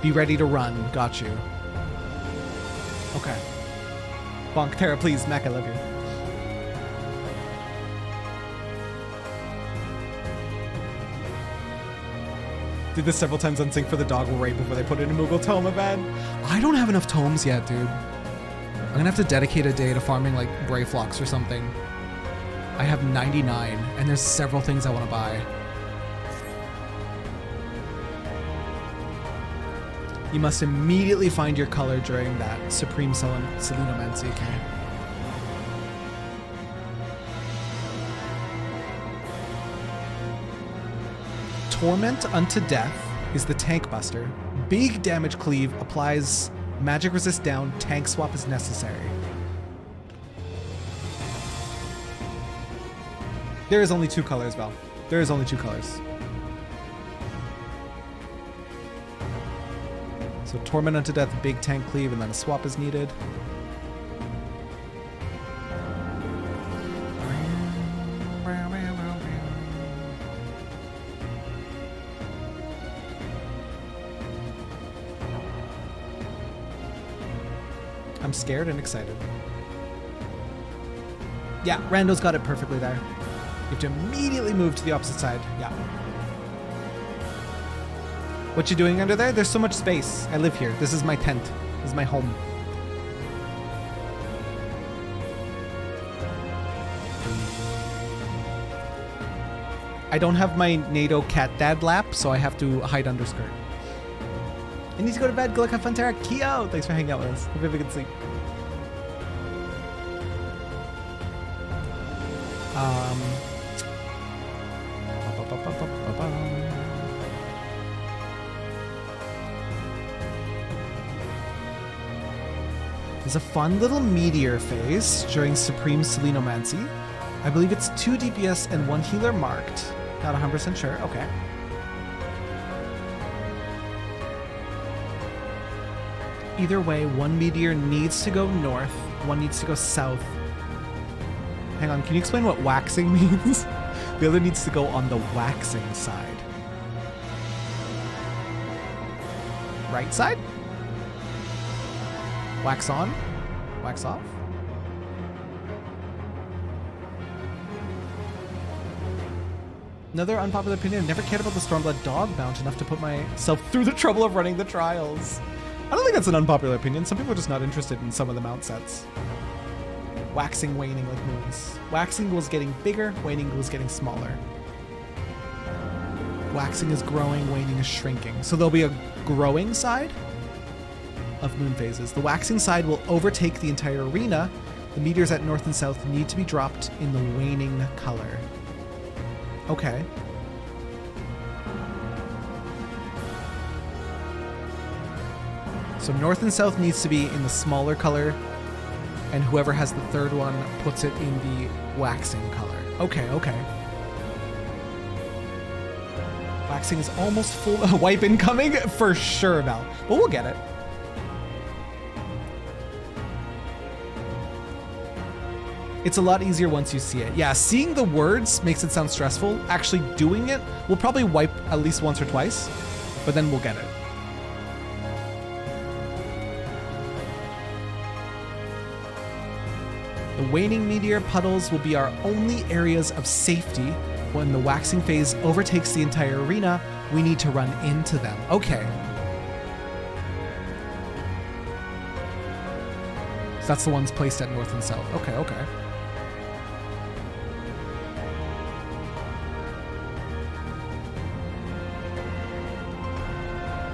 Be ready to run. Got you. Okay. Bonk, Terra, please. Mac, I love you. Did this several times on sync for the doggle raid before they put it in a Moogle Tome event. I don't have enough tomes yet, dude. I'm gonna have to dedicate a day to farming like Brayflocks or something. I have 99, and there's several things I want to buy. You must immediately find your color during that Supreme Selenomancy, okay? Torment unto death. is the Tank Buster. Big damage cleave, applies magic resist down, tank swap is necessary. There is only 2 colors, Val. There is only 2 colors. So Torment Unto Death, big tank cleave, and then a swap is needed. I'm scared and excited. Yeah, Rando's got it perfectly there. You have to immediately move to the opposite side. Yeah. What you doing under there? There's so much space. I live here. This is my tent. This is my home. I don't have my NATO cat dad lap, so I have to hide under skirt. I need to go to bed. Good luck, have fun, Tara. Keo! Thanks for hanging out with us. Hope you have a good sleep. There's a fun little meteor phase during Supreme Selenomancy. I believe it's 2 DPS and 1 healer marked. Not 100% sure. Okay. Either way, 1 meteor needs to go north, 1 needs to go south. Hang on, can you explain what waxing means? The other needs to go on the waxing side. Right side? Wax on? Wax off? Another unpopular opinion, I've never cared about the Stormblood dog mount enough to put myself through the trouble of running the trials. I don't think that's an unpopular opinion. Some people are just not interested in some of the mount sets. Waxing, waning like moons. Waxing was getting bigger, waning was getting smaller. Waxing is growing, waning is shrinking. So there'll be a growing side of moon phases. The waxing side will overtake the entire arena. The meteors at north and south need to be dropped in the waning color. Okay. So north and south needs to be in the smaller color, and whoever has the third one puts it in the waxing color. Okay, okay. Waxing is almost full. Wipe incoming? For sure, Val. But we'll get it. It's a lot easier once you see it. Yeah, seeing the words makes it sound stressful. Actually doing it, we'll probably wipe at least once or twice, but then we'll get it. The waning meteor puddles will be our only areas of safety. When the waxing phase overtakes the entire arena, we need to run into them. Okay. So that's the ones placed at north and south. Okay, okay.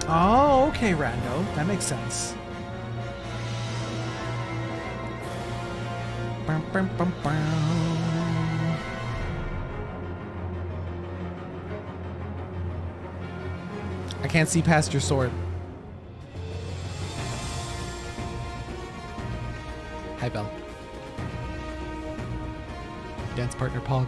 Oh, okay, Rando. That makes sense. I can't see past your sword. Hi, Belle. Dance partner Pog.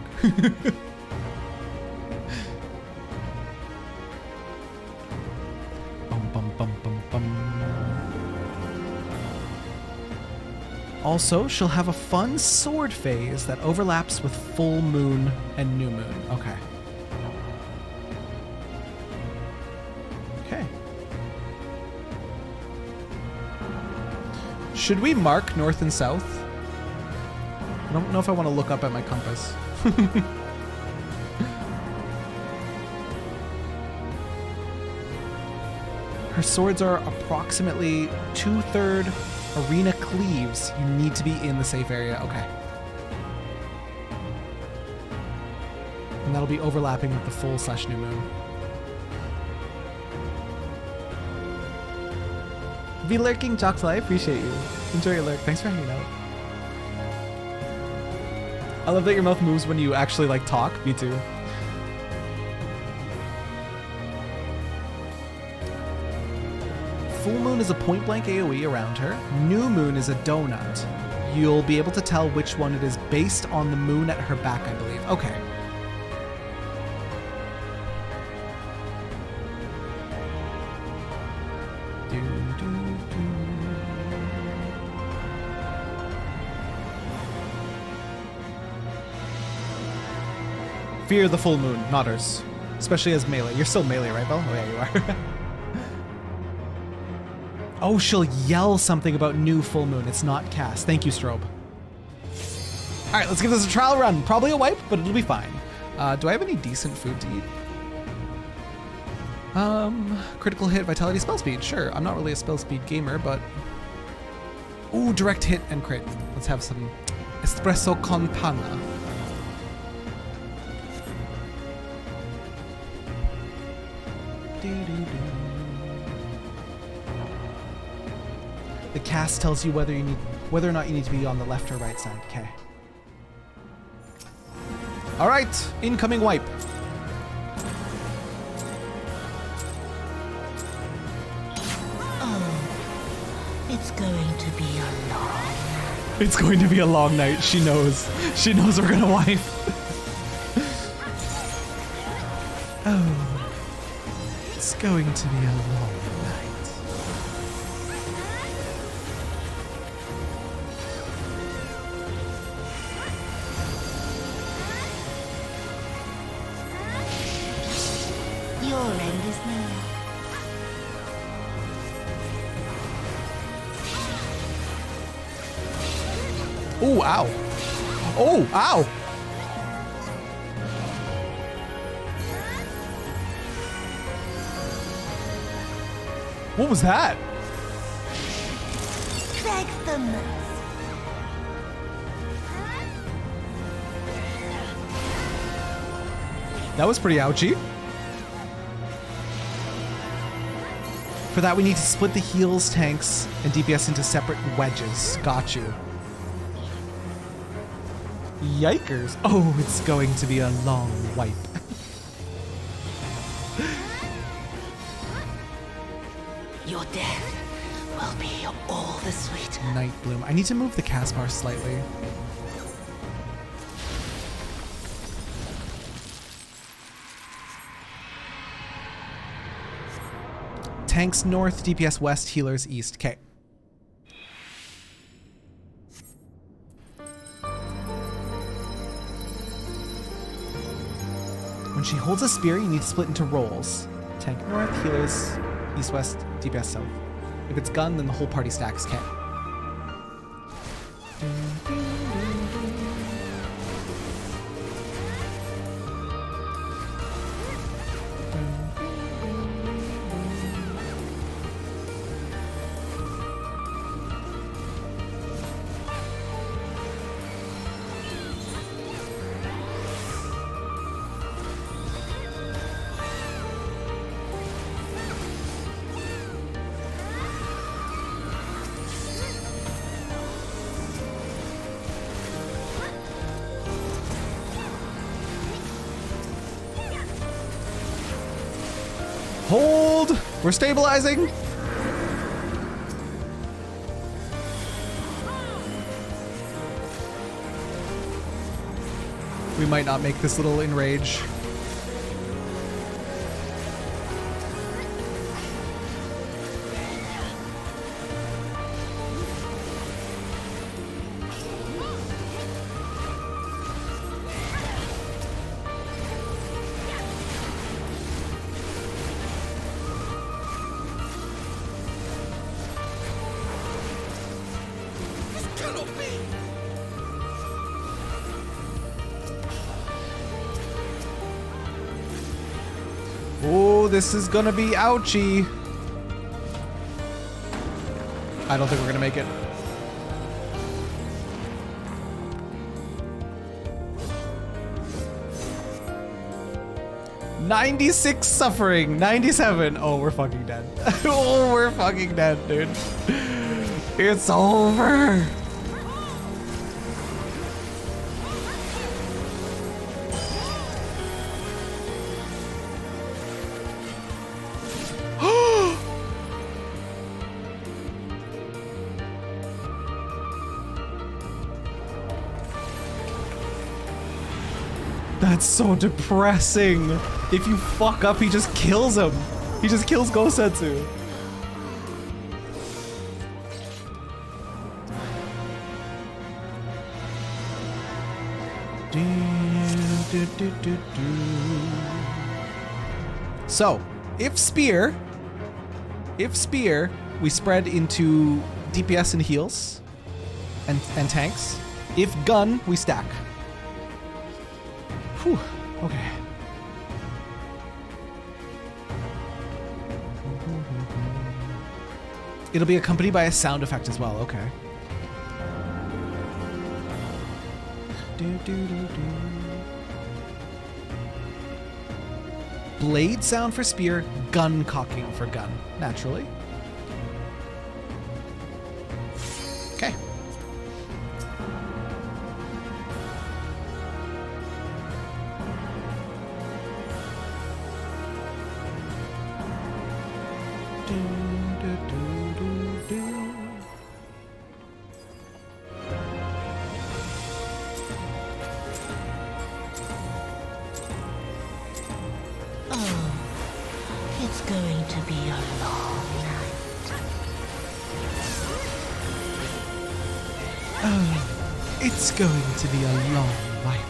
Also, she'll have a fun sword phase that overlaps with full moon and new moon. Okay. Okay. Should we mark north and south? I don't know if I want to look up at my compass. Her swords are approximately 2/3 arena cleaves. You need to be in the safe area. Okay. And that'll be overlapping with the full/new moon. Be lurking, Joxel. I appreciate you. Enjoy your lurk. Thanks for hanging out. I love that your mouth moves when you actually like talk. Me too. Full moon is a point blank AoE around her. New moon is a donut. You'll be able to tell which one it is based on the moon at her back, I believe. Okay. Fear the full moon, not hers. Especially as melee. You're still melee, right, Belle? Oh yeah, you are. Oh, she'll yell something about new full moon. It's not cast. Thank you, Strobe. All right, let's give this a trial run. Probably a wipe, but it'll be fine. Do I have any decent food to eat? Critical hit, vitality, spell speed. Sure, I'm not really a spell speed gamer, but... Ooh, direct hit and crit. Let's have some espresso con panna. The cast tells you whether or not you need to be on the left or right side. Okay. All right, incoming wipe. It's going to be a long... It's going to be a long night. She knows. She knows we're gonna wipe. Oh. It's going to be a long night. Your end is near. Oh, ow. Oh, ow. What was that? That was pretty ouchy. For that, we need to split the heals, tanks, and DPS into separate wedges. Got you. Yikers. Oh, it's going to be a long wipe. Your death will be all the sweeter. Night Bloom. I need to move the cast bar slightly. Tanks north, DPS west, healers east. Okay. When she holds a spear, you need to split into roles. Tank north, healers east, west, DPS south. If it's gun, then the whole party stacks. Okay. Hold! We're stabilizing! We might not make this little enrage. Oh, this is gonna be ouchy. I don't think we're gonna make it. $96 suffering, 97. Oh, we're fucking dead. Oh, we're fucking dead, dude. It's over. That's so depressing. If you fuck up, he just kills him. He just kills Gosetsu. So, if spear, we spread into DPS and heals and tanks. If gun, we stack. Whew, okay. It'll be accompanied by a sound effect as well, okay. Blade sound for spear, gun cocking for gun, naturally. Okay. It's going to be a long night. Oh, it's going to be a long night.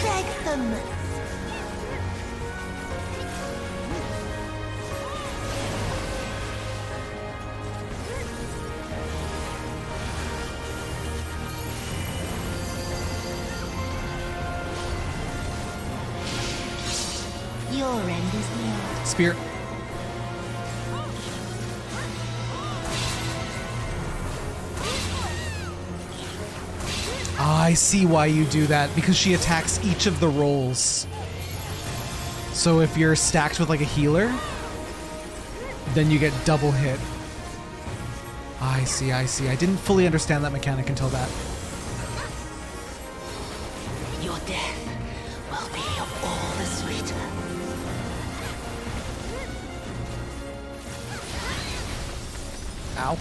Dragtham. Your end is near. Spear. I see why you do that, because she attacks each of the rolls. So if you're stacked with like a healer, then you get double hit. I see, I see. I didn't fully understand that mechanic until that. Your death will be all the sweeter. Ow.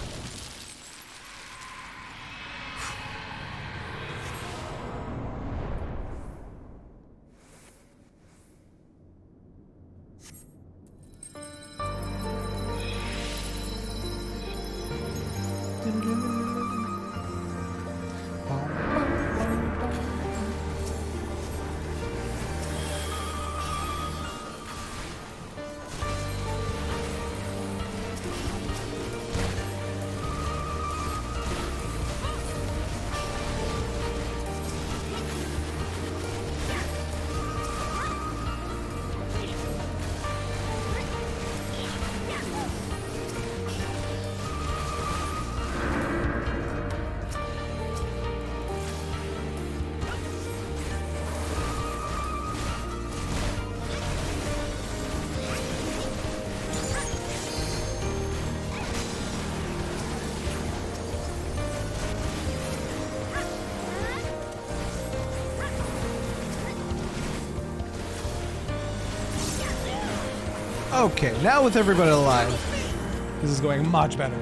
Okay, now with everybody alive, this is going much better.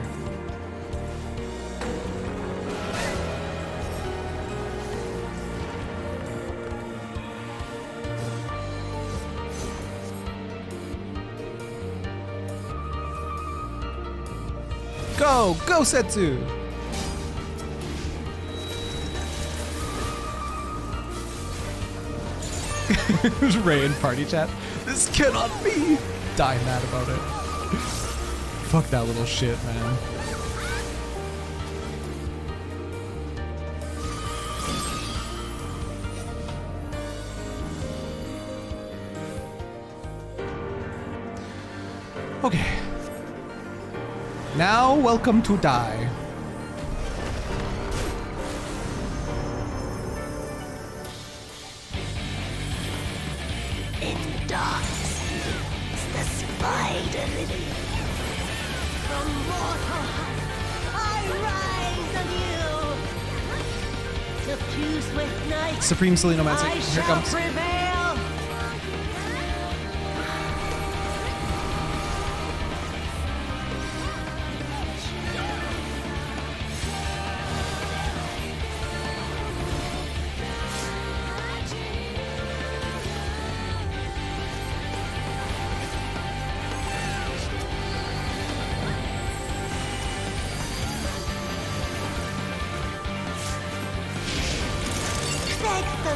Go! Go, Setsu! Ray in party chat. This cannot be! Die mad about it. Fuck that little shit, man. Okay. Now, welcome to die. In darkness is the spider lily. From mortal I rise anew. To fuse with night, Supreme Selenomancer. I Here shall comes. prevail.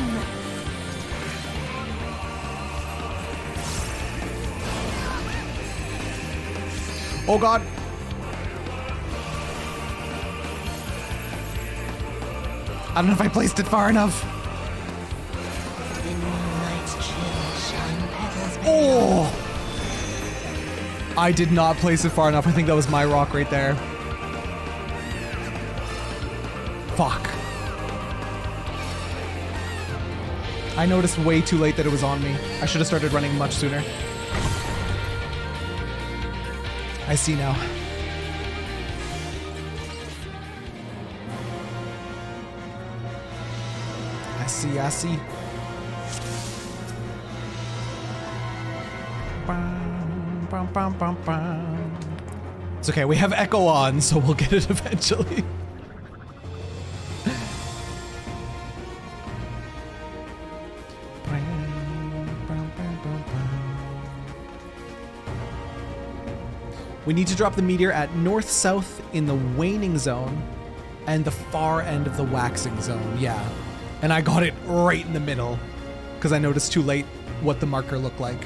them! Oh god. I don't know if I placed it far enough. The moonlight's chill shine petals. Oh! I did not place it far enough. I think that was my rock right there. Fuck. I noticed way too late that it was on me. I should have started running much sooner. I see now. I see. It's okay, we have Echo on, so we'll get it eventually. We need to drop the meteor at north-south in the waning zone and the far end of the waxing zone, yeah. And I got it right in the middle because I noticed too late what the marker looked like.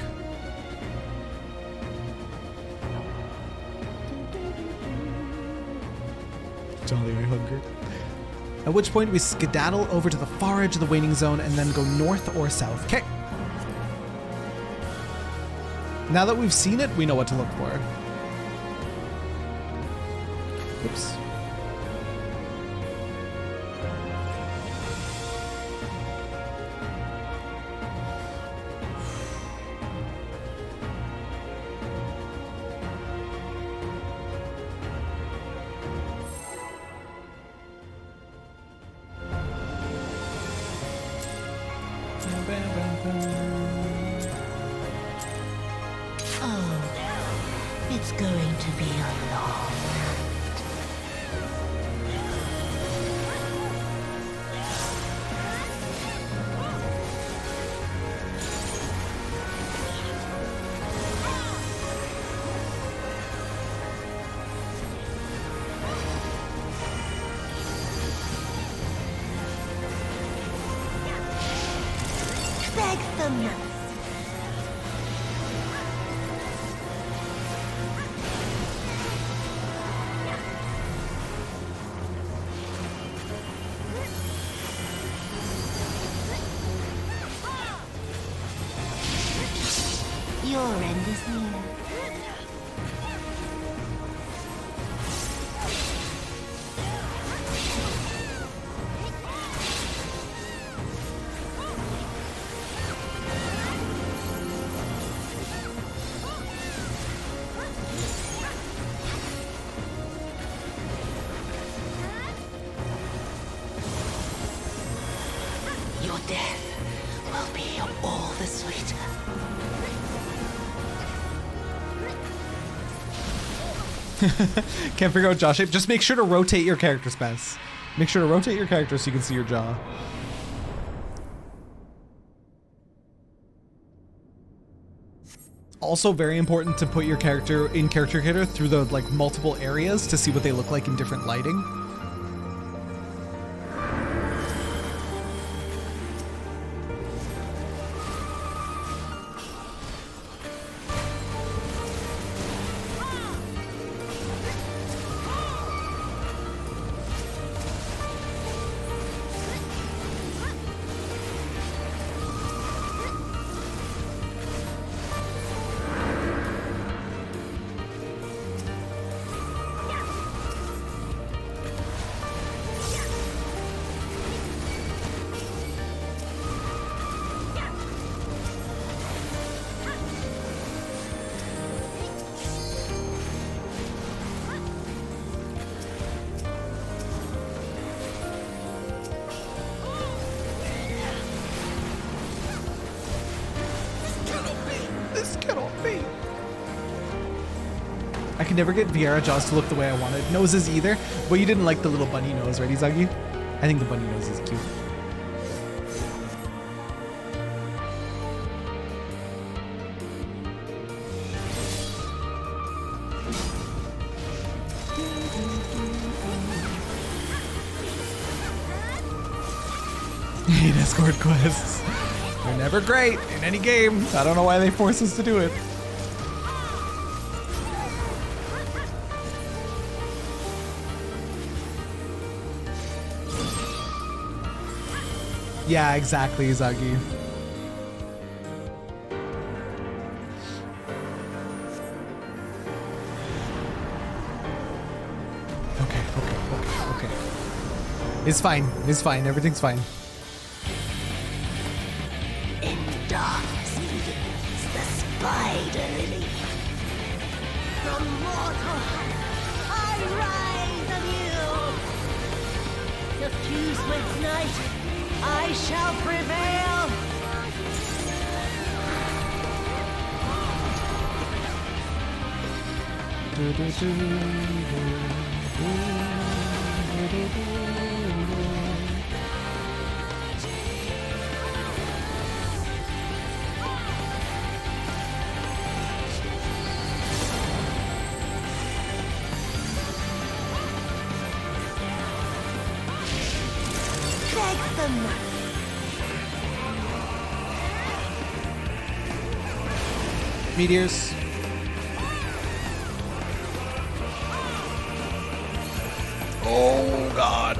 Jolly hungry. At which point we skedaddle over to the far edge of the waning zone and then go north or south. Okay. Now that we've seen it, we know what to look for. Oops. Oh, it's going to be a long beg them. Your end is near. Your death will be all the sweeter. Can't figure out jaw shape. Just make sure to rotate your character, Spence. Make sure to rotate your character so you can see your jaw. Also very important to put your character in character creator through the like multiple areas to see what they look like in different lighting. I can never get Viera jaws to look the way I wanted. Noses either, but you didn't like the little bunny nose, right, Izagi? I think the bunny nose is cute. Hate escort quests. They're never great in any game. I don't know why they force us to do it. Yeah, exactly, Zagi. Okay. It's fine. It's fine. Everything's fine. In darkness begins the spider lily. From mortal height, I rise anew. Suffused with night, I shall prevail. Beg them. Meteors. Oh God.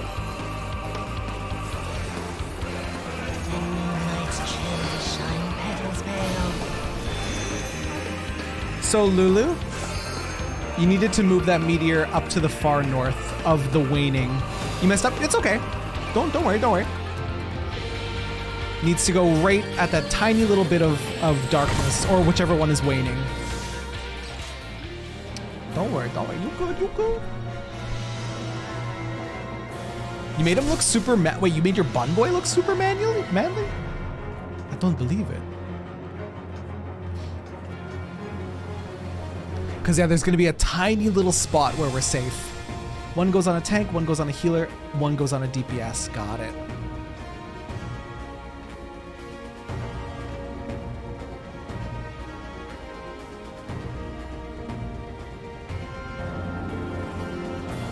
Moonlight's chill shine petals pale. So Lulu, you needed to move that meteor up to the far north of the waning. You messed up. It's okay. Don't worry. Needs to go right at that tiny little bit of darkness, or whichever one is waning. Don't worry. You good. You made him look super wait, you made your bun boy look super manly? I don't believe it. Because yeah, there's going to be a tiny little spot where we're safe. One goes on a tank, one goes on a healer, one goes on a DPS. Got it.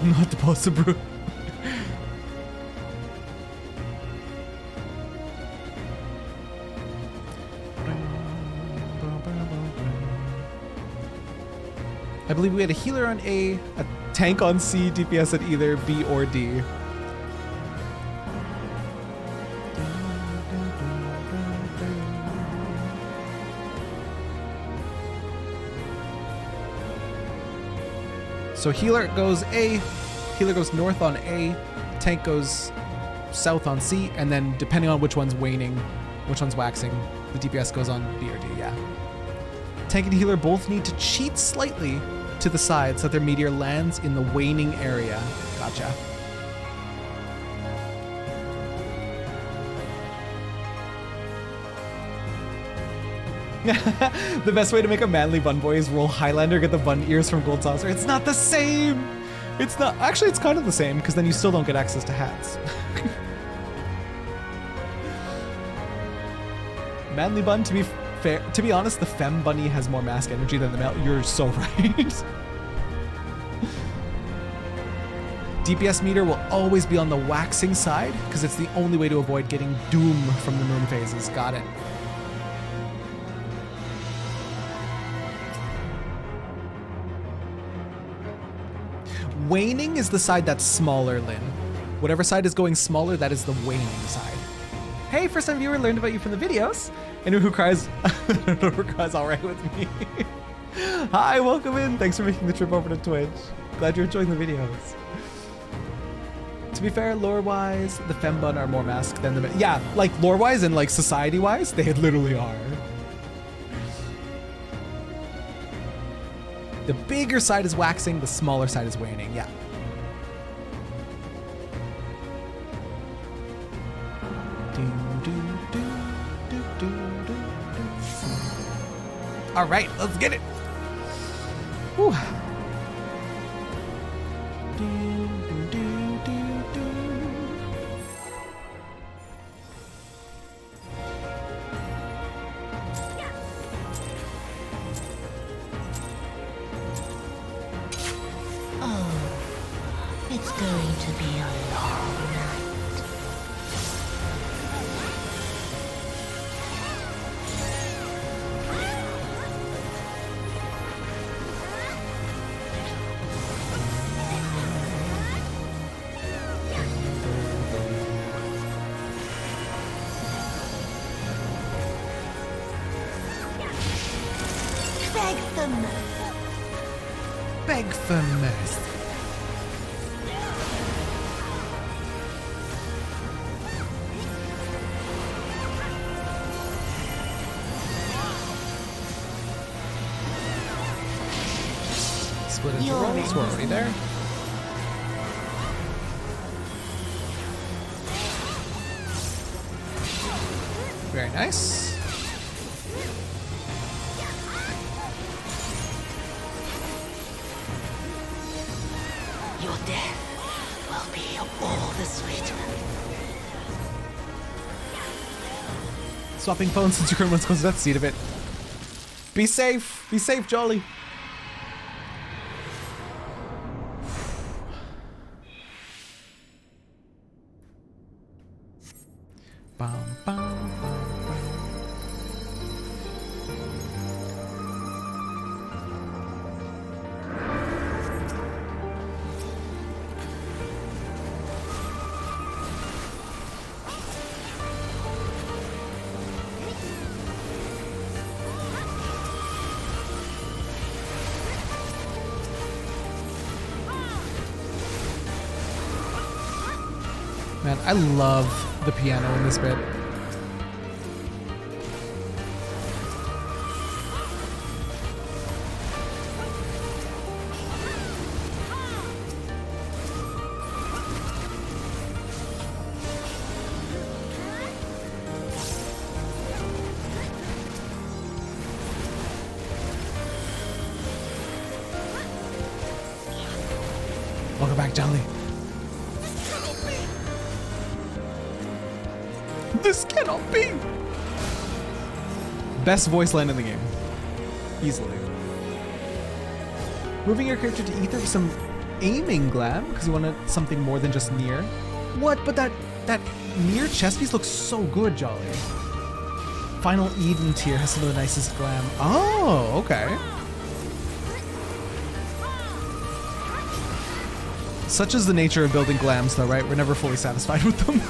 Not supposed to brew. I believe we had a healer on A tank on C, DPS at either B or D. So healer goes A, healer goes north on A, tank goes south on C, and then depending on which one's waning, which one's waxing, the DPS goes on B or D, yeah. Tank and healer both need to cheat slightly to the side so that their meteor lands in the waning area. Gotcha. The best way to make a manly bun boy is roll Highlander, get the bun ears from Gold Saucer. It's not the same! It's not. Actually, it's kind of the same, because then you still don't get access to hats. Manly bun, to be fair, to be honest, the femme bunny has more mask energy than the male. You're so right. DPS meter will always be on the waxing side, because it's the only way to avoid getting doom from the moon phases. Got it. Waning is the side that's smaller, Lynn. Whatever side is going smaller, that is the waning side. Hey, first time viewer, learned about you from the videos. Anyone who cries, all right with me. Hi, welcome in. Thanks for making the trip over to Twitch. Glad you're enjoying the videos. To be fair, lore-wise, the fembun are more masked than the... Yeah, like lore-wise and like society-wise, they literally are. The bigger side is waxing, the smaller side is waning, yeah. All right, let's get it. Whew. It's going to be a long night. for mercy. Beg for mercy. Split into rolls, we're already there. Very nice. Your death will be all the sweeter. Swapping phones since your current one's close to that seat of it. Be safe, Jolly. Bum, bum, bum, bum. Man, I love the piano in this bit. Welcome back, Jolly. This cannot be! Best voice line in the game. Easily. Moving your character to Ether for some aiming glam, because you wanted something more than just near. What? But that near chest piece looks so good, Jolly. Final Eden tier has some of the nicest glam. Oh, okay. Such is the nature of building glams, though, right? We're never fully satisfied with them.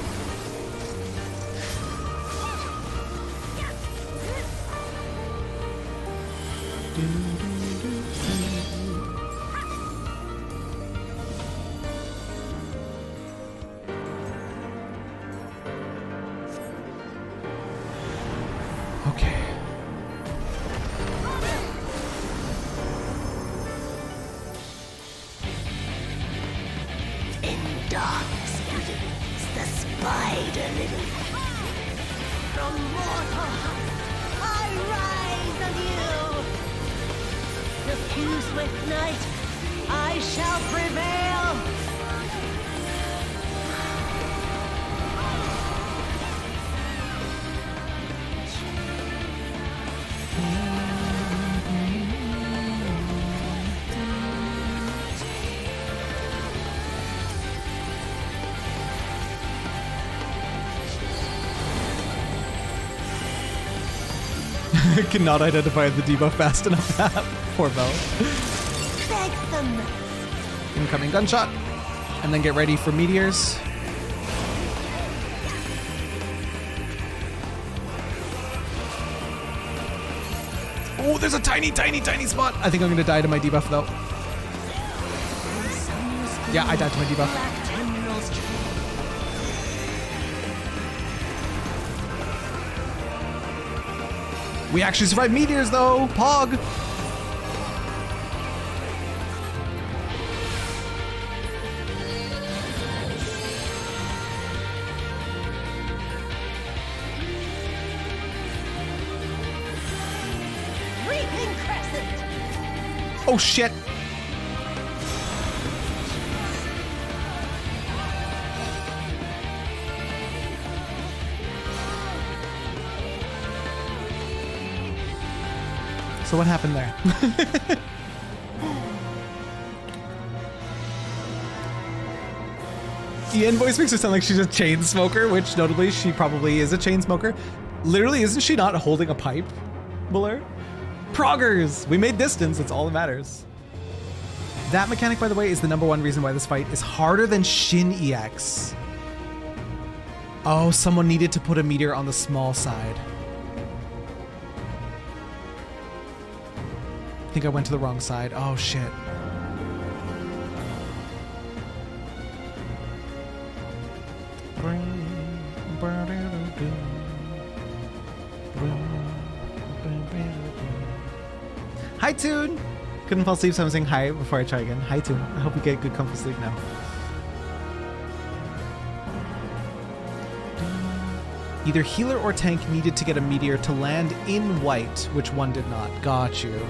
Okay. In darkness begins the spider living. From mortal I rise anew. Diffused with night, I shall prevail. Cannot identify the debuff fast enough. Poor Bell. Beg them. Incoming gunshot. And then get ready for meteors. Oh, there's a tiny spot. I think I'm gonna die to my debuff though. Yeah, I died to my debuff. We actually survived meteors though. Pog. Reaping Crescent. Oh shit. So what happened there? Ian voice makes her sound like she's a chain smoker, which notably she probably is a chain smoker. Literally, isn't she not holding a pipe, Buller? Proggers! We made distance, that's all that matters. That mechanic, by the way, is the #1 reason why this fight is harder than Shin EX. Oh, someone needed to put a meteor on the small side. think I went to the wrong side. Oh shit. Hi, Toon! Couldn't fall asleep, so I'm saying hi before I try again. Hi, Toon. I hope you get good, comfy sleep now. Either healer or tank needed to get a meteor to land in white, which one did not. Got you.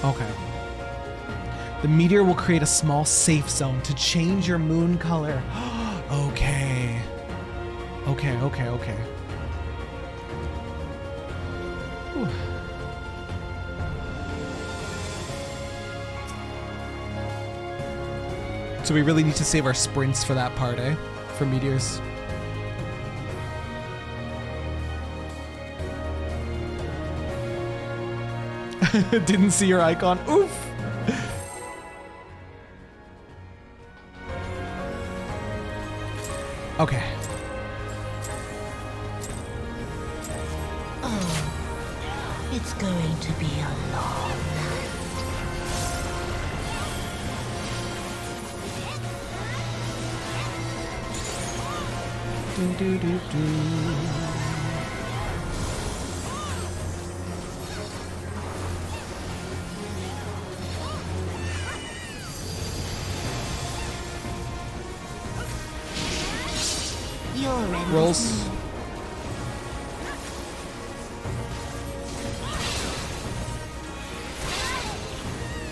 Okay. The meteor will create a small safe zone to change your moon color. Okay. Okay. Whew. So we really need to save our sprints for that part, eh? For meteors. Didn't see your icon. Oof! Okay. Oh, it's going to be a long night. Rolls.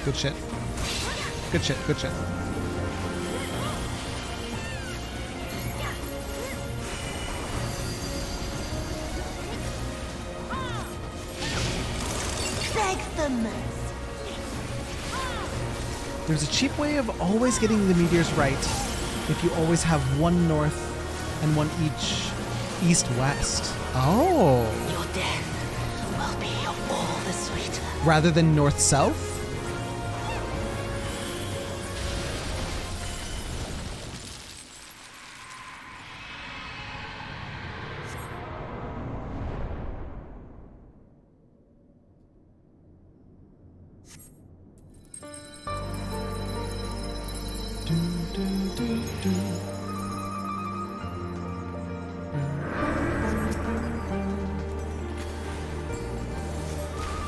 Good shit. Good shit. There's a cheap way of always getting the meteors right if you always have one north and one east-west. Oh. Your death will be all the sweeter. Rather than north-south?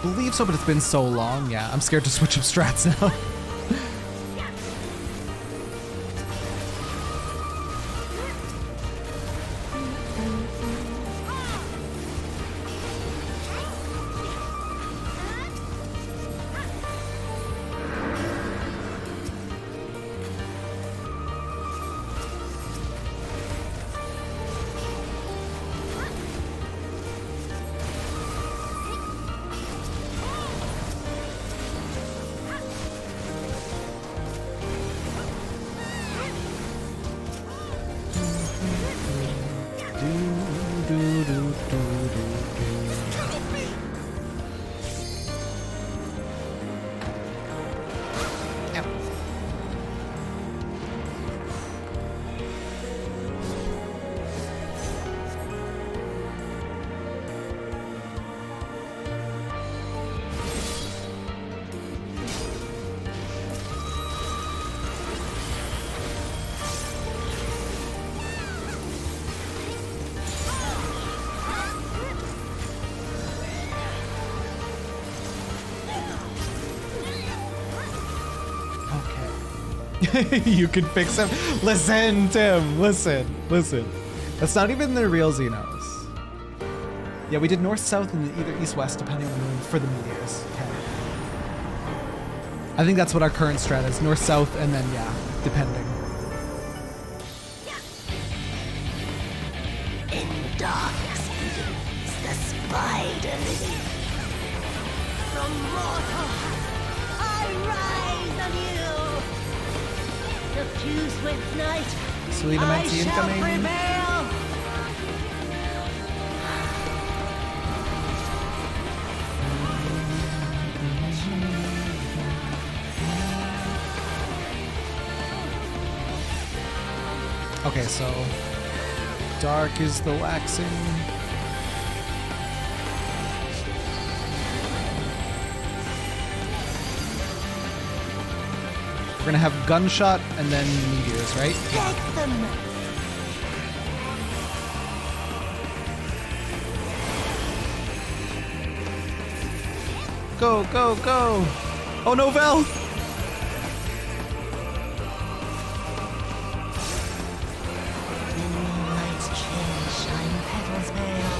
Believe so, but it's been so long. Yeah, I'm scared to switch up strats now. You can fix him. Listen, Tim. Listen. That's not even the real Xenos. Yeah, we did north, south, and either east, west, depending on the moon for the meteors. Okay. I think that's what our current strat is. North, south, and then, yeah, depending. In darkness blooms the spider lily. From mortal, I rise anew. Diffuse with night, Sweet I Amanti shall incoming. prevail. Okay, so dark is the waxing. gonna have gunshot and then meteors, right? Take them! Go, go, go! Oh no, Vel! Moonlight's chill shine petals pale.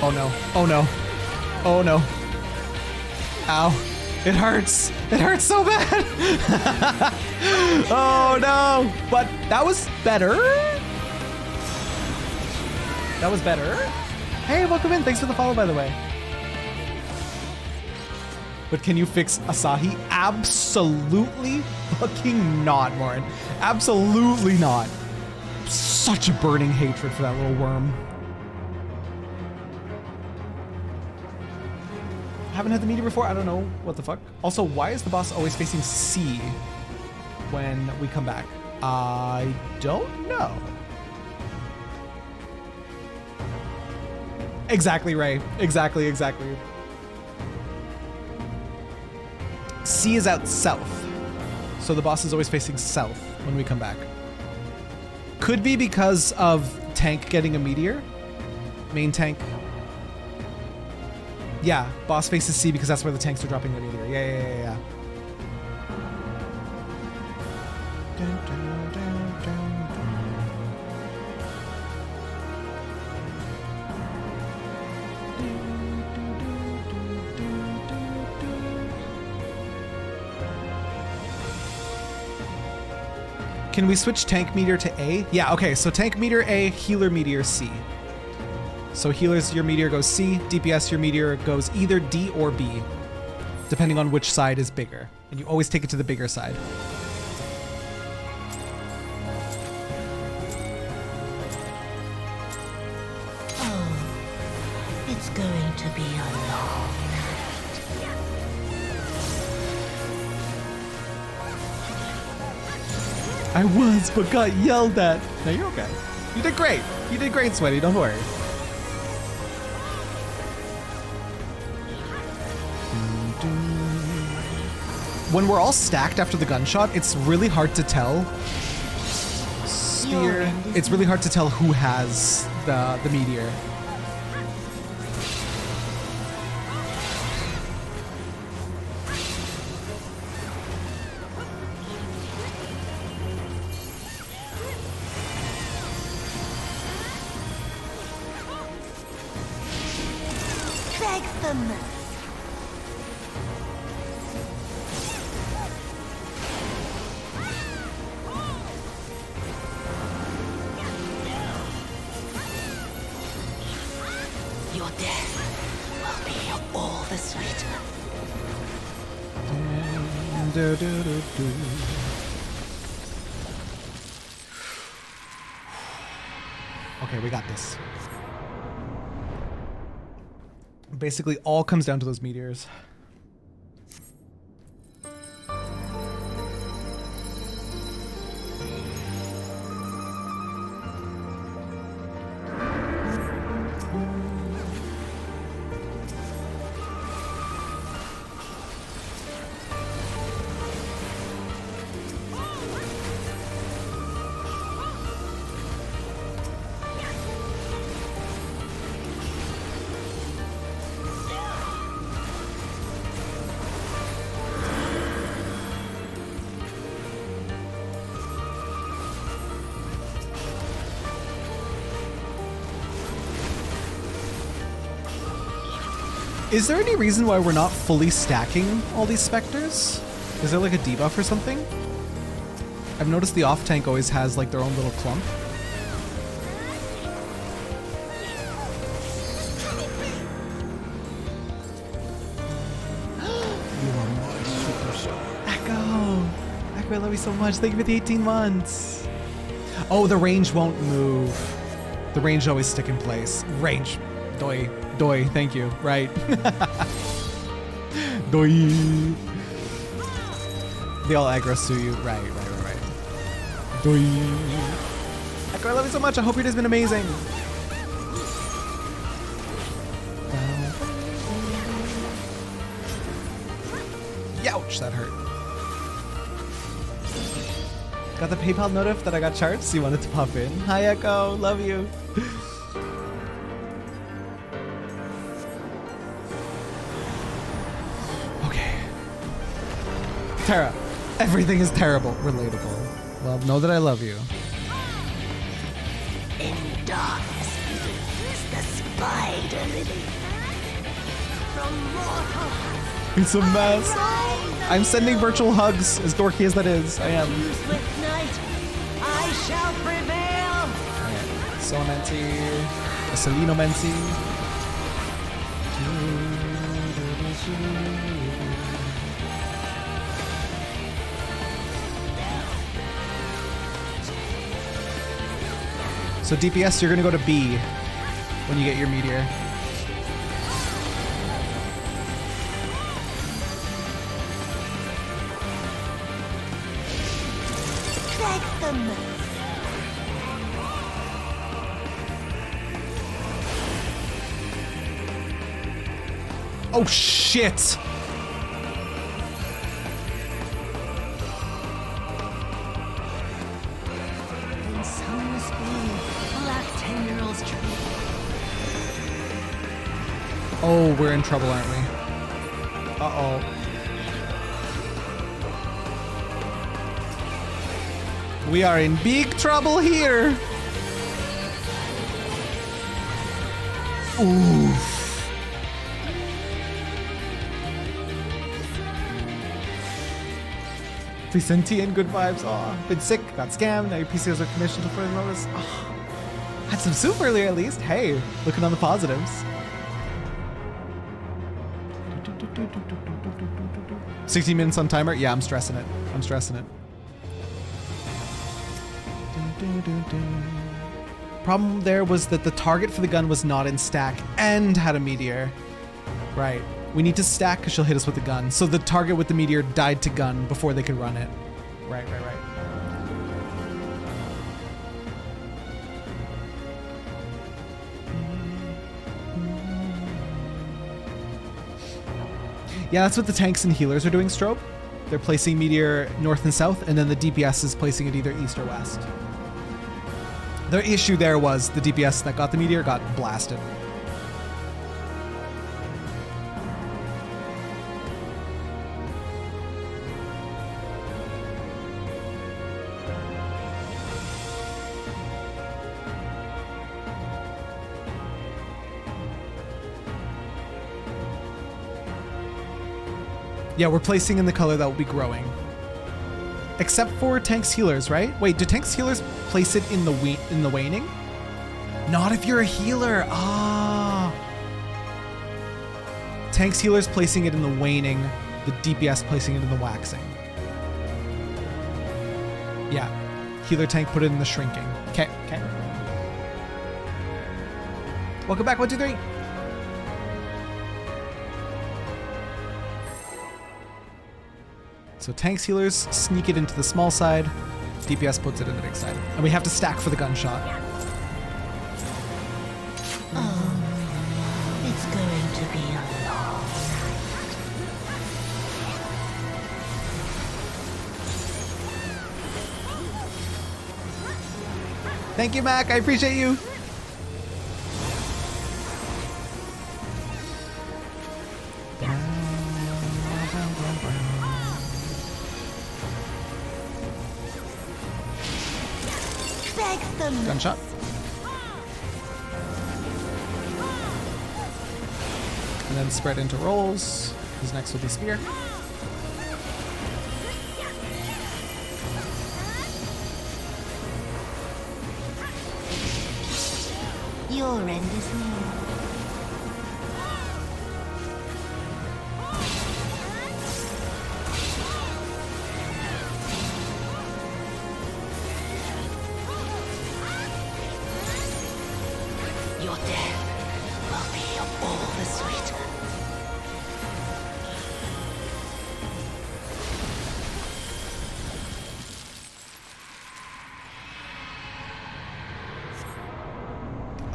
Oh no, oh no, oh no. Ow. It hurts. It hurts so bad. Oh no. But that was better. That was better. Hey, welcome in. Thanks for the follow, by the way. But can you fix Asahi? Absolutely fucking not, Morin. Absolutely not. Such a burning hatred for that little worm. Haven't had the meteor before. I don't know what the fuck. Also, why is the boss always facing C when we come back? I don't know. Exactly, Ray. Exactly. C is out south, so the boss is always facing south when we come back. Could be because of tank getting a meteor. Main tank. Yeah, boss faces C because that's where the tanks are dropping their meteor. Yeah. Can we switch tank meteor to A? Yeah, okay, so tank meteor A, healer meteor C. So healers, your meteor goes C, DPS, your meteor goes either D or B, depending on which side is bigger. And you always take it to the bigger side. Oh, it's going to be a long night. I was, but got yelled at. No, you're okay. You did great. You did great, Sweaty, don't worry. When we're all stacked after the gunshot, it's really hard to tell. Spear. It's really hard to tell who has the meteor. Beg them! Your death will be all the sweeter. Okay, we got this. Basically, all comes down to those meteors. Is there any reason why we're not fully stacking all these specters? Is there like a debuff or something? I've noticed the off tank always has like their own little clump. You are my superstar. Echo! Echo, I love you so much. Thank you for the 18 months. Oh, the range won't move. The range always stick in place. Range. Doi, thank you. Right. Doi. They all aggro sue you. Right. Echo, I love you so much. I hope your day's been amazing. Youch, that hurt. Got the PayPal notif that I got charged, so you wanted to pop in. Hi, Echo. Love you. Okay. Terra, everything is terrible. Relatable. Well, know that I love you. In darkness is the spider lily. From mortal It's a mess. I'm sending virtual hugs, as dorky as that is. I am. with night, I shall prevail. Solamente, Celino Mensi. So DPS, you're gonna go to B when you get your meteor. Beg them. Oh shit! In some speed, black 10-year-old's tree. Oh, we're in trouble, aren't we? Uh-oh. We are in big trouble here. Oof. Please send T in good vibes. Aw, been sick, got scammed. Now your PC has a commission to further notice. Oh, had some soup earlier at least. Hey, looking on the positives. 60 minutes on timer. Yeah, I'm stressing it. I'm stressing it. Problem there was that the target for the gun was not in stack and had a meteor. Right. We need to stack because she'll hit us with the gun. So the target with the meteor died to gun before they could run it. Right. Yeah, that's what the tanks and healers are doing, Strobe. They're placing meteor north and south, and then the DPS is placing it either east or west. The issue there was the DPS that got the meteor got blasted. Yeah, we're placing in the color that will be growing. Except for tanks healers, right? Wait, do tanks healers place it in the waning? Not if you're a healer. Ah. Tanks healers placing it in the waning, the DPS placing it in the waxing. Yeah. Healer tank put it in the shrinking. Okay. Welcome back, 1, 2, 3. So tanks healers sneak it into the small side, DPS puts it in the big side. And we have to stack for the gunshot. Oh, it's going to be a long night. Thank you, Mac. I appreciate you. Gunshot. And then spread into rolls. His next will be spear. Your end is near. Your death will be all the sweeter.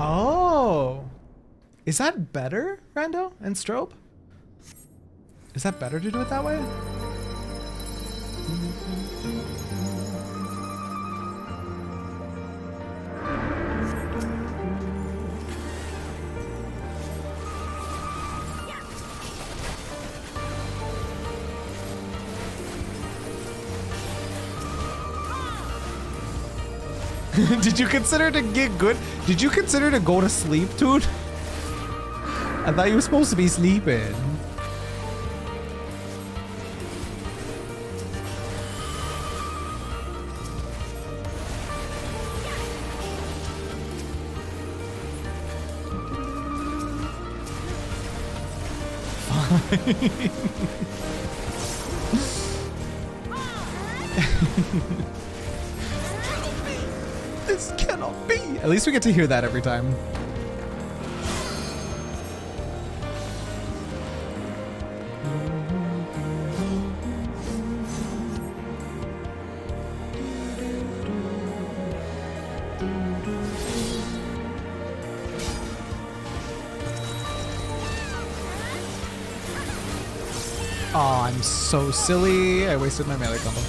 Oh. Is that better, Rando and Strobe? Is that better to do it that way? Did you consider to get good? Did you consider to go to sleep, dude? I thought you were supposed to be sleeping. This cannot be. At least we get to hear that every time. Oh, I'm so silly. I wasted my melee combo.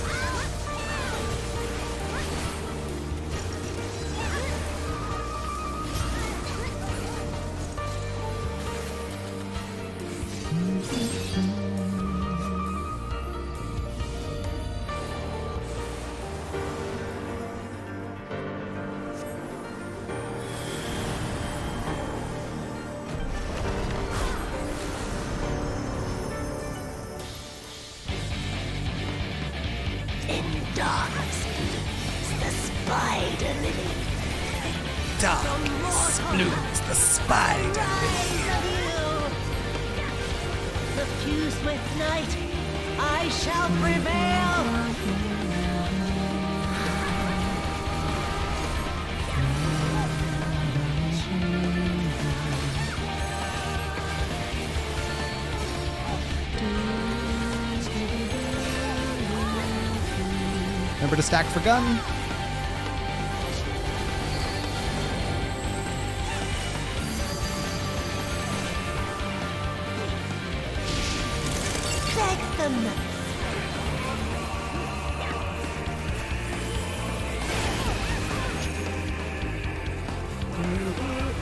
Remember to stack for gun.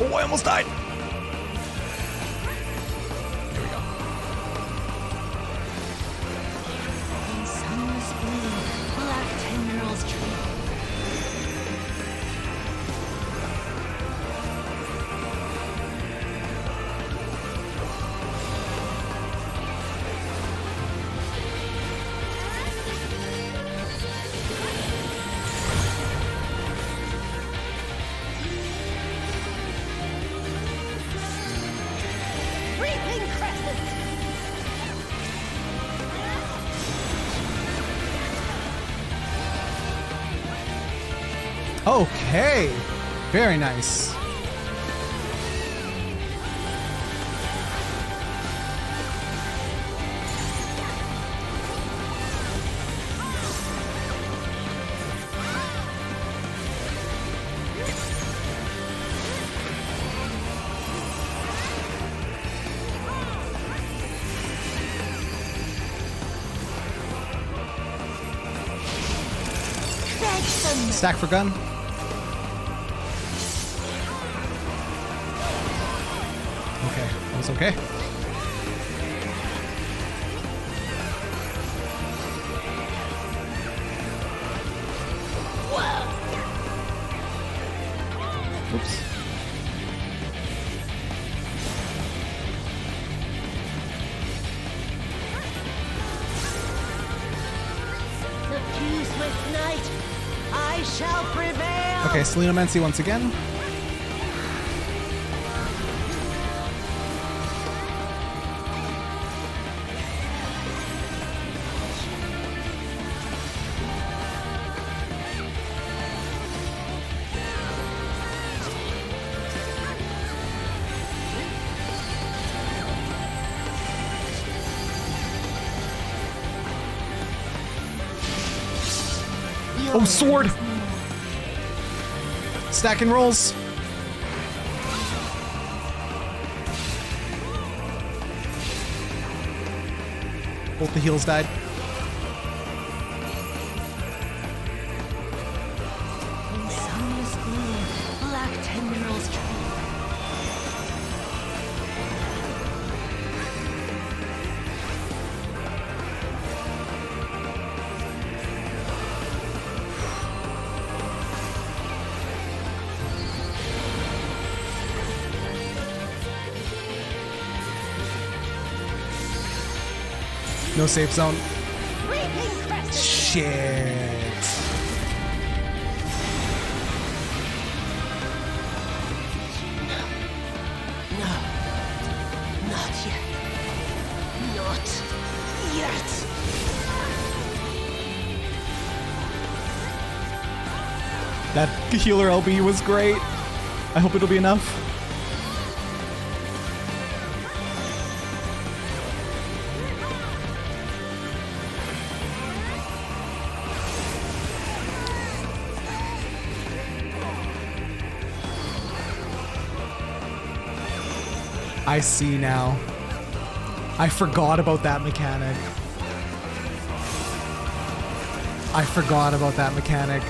Oh, I almost died. Here we go. Okay, very nice. Stack for gun. Okay, that was okay. Oops. Suffused with night, I shall prevail. Okay, Selena Mency once again. Oh, sword! Stack and rolls. Both the heals died. In sunless gloom, black tendrils trail. No safe zone. Reaping crest. Shit. No. Not yet. Not yet. That healer LB was great. I hope it'll be enough. I see now. I forgot about that mechanic. I forgot about that mechanic.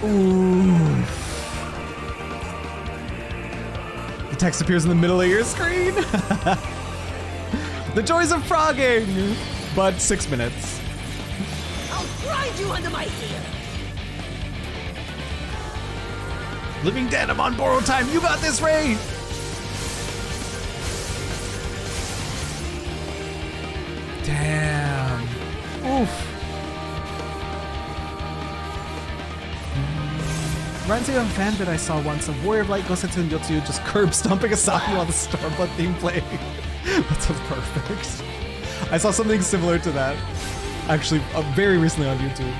Ooh. The text appears in the middle of your screen. The joys of frogging! But 6 minutes. I'll grind you under my heel. Living Dead, I'm on borrowed time. You got this, Ray! Damn. Oof. Reminds me of a fan that I saw once of Warrior of Light, Gosetsu, and Yotsu just curb stomping Asaki while the Stormblood theme played. That sounds perfect. I saw something similar to that, actually, very recently on YouTube.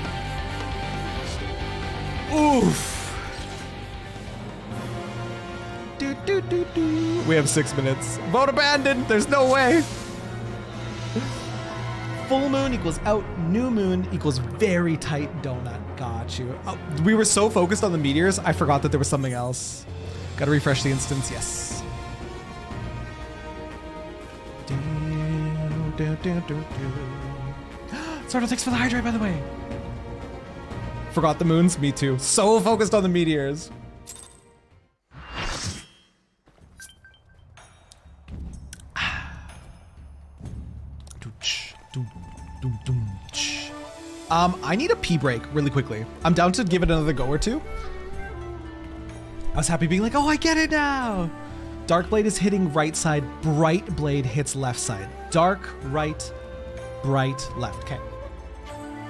Oof. We have 6 minutes. Vote abandoned. There's no way. Full moon equals out. New moon equals very tight donut. Got you. Oh, we were so focused on the meteors, I forgot that there was something else. Gotta refresh the instance. Yes. Sorto, thanks for the hydrate, by the way. Forgot the moons. Me too. So focused on the meteors. I need a pee break really quickly. I'm down to give it another go or two. I was happy being like, oh, I get it now. Dark Blade is hitting right side. Bright Blade hits left side. Dark, right, bright, left. Okay.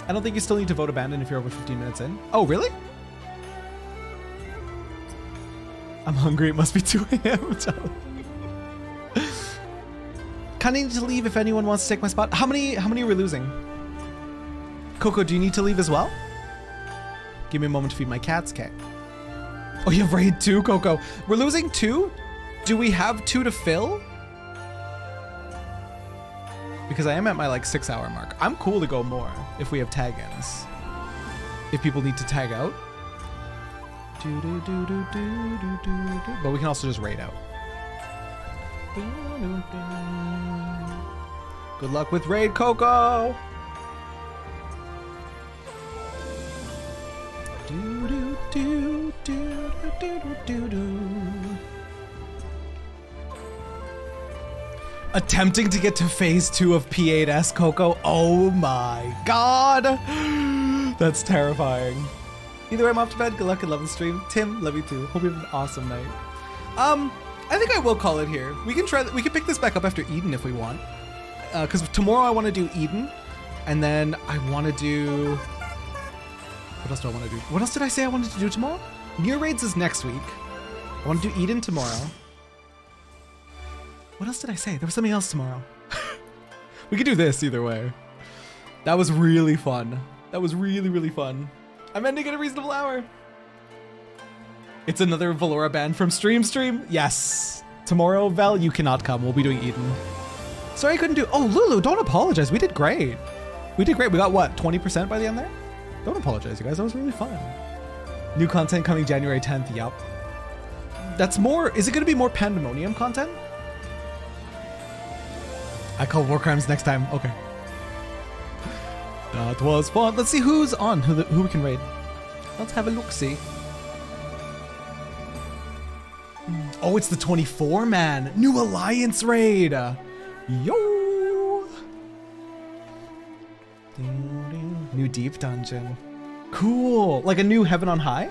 I don't think you still need to vote abandon if you're over 15 minutes in. Oh, really? I'm hungry. It must be 2 a.m. Kind of need to leave if anyone wants to take my spot. How many are we losing? Coco, do you need to leave as well? Give me a moment to feed my cats. Okay. Oh, you have raid 2, Coco. We're losing 2? Do we have 2 to fill? Because I am at my like 6-hour mark. I'm cool to go more if we have tag-ins. If people need to tag out. But we can also just raid out. Good luck with raid, Coco. Attempting to get to phase 2 of P8S, Coco. Oh my god. That's terrifying. Either way, I'm off to bed. Good luck and love the stream. Tim, love you too. Hope you have an awesome night. I think I will call it here. We can try. We can pick this back up after Eden if we want. Because tomorrow I want to do Eden, and then I want to do. What else do I want to do? What else did I say I wanted to do tomorrow? Near Raids is next week. I want to do Eden tomorrow. What else did I say? There was something else tomorrow. We could do this either way. That was really fun. That was really, really fun. I'm ending at a reasonable hour. It's another Valora ban from Stream. Yes. Tomorrow, Val, you cannot come. We'll be doing Eden. Sorry I couldn't do... Oh, Lulu, don't apologize. We did great. We did great. We got, what, 20% by the end there? Don't apologize, you guys. That was really fun. New content coming January 10th. Yup. That's more... Is it going to be more Pandemonium content? I call war crimes next time. Okay. That was fun. Let's see who's on, who we can raid. Let's have a look-see. Oh, it's the 24-man. New Alliance raid. Yo. New deep dungeon. Cool. Like a new Heaven on High?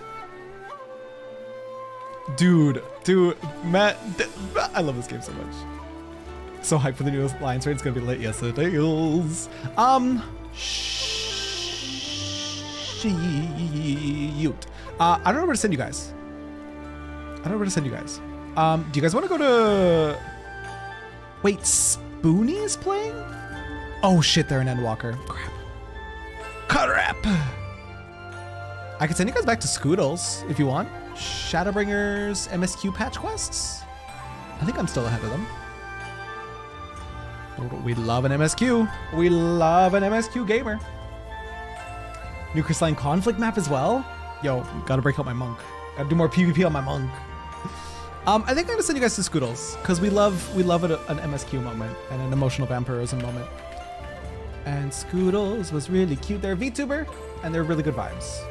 Dude, Matt, I love this game so much. So hyped for the new Alliance raid. It's gonna be lit. Yes, it is. Shoot. I don't know where to send you guys. Do you guys want to go to... Wait, Spoonie's playing? Oh shit, they're an Endwalker. Crap. I can send you guys back to Scoodles if you want. Shadowbringers MSQ patch quests. I think I'm still ahead of them. We love an MSQ. We love an MSQ gamer. New Crystalline Conflict map as well. Yo, gotta break out my monk. Gotta do more PvP on my monk. I think I'm gonna send you guys to Scoodles because we love an MSQ moment and an emotional vampirism moment. And Scoodles was really cute. They're a VTuber and they're really good vibes.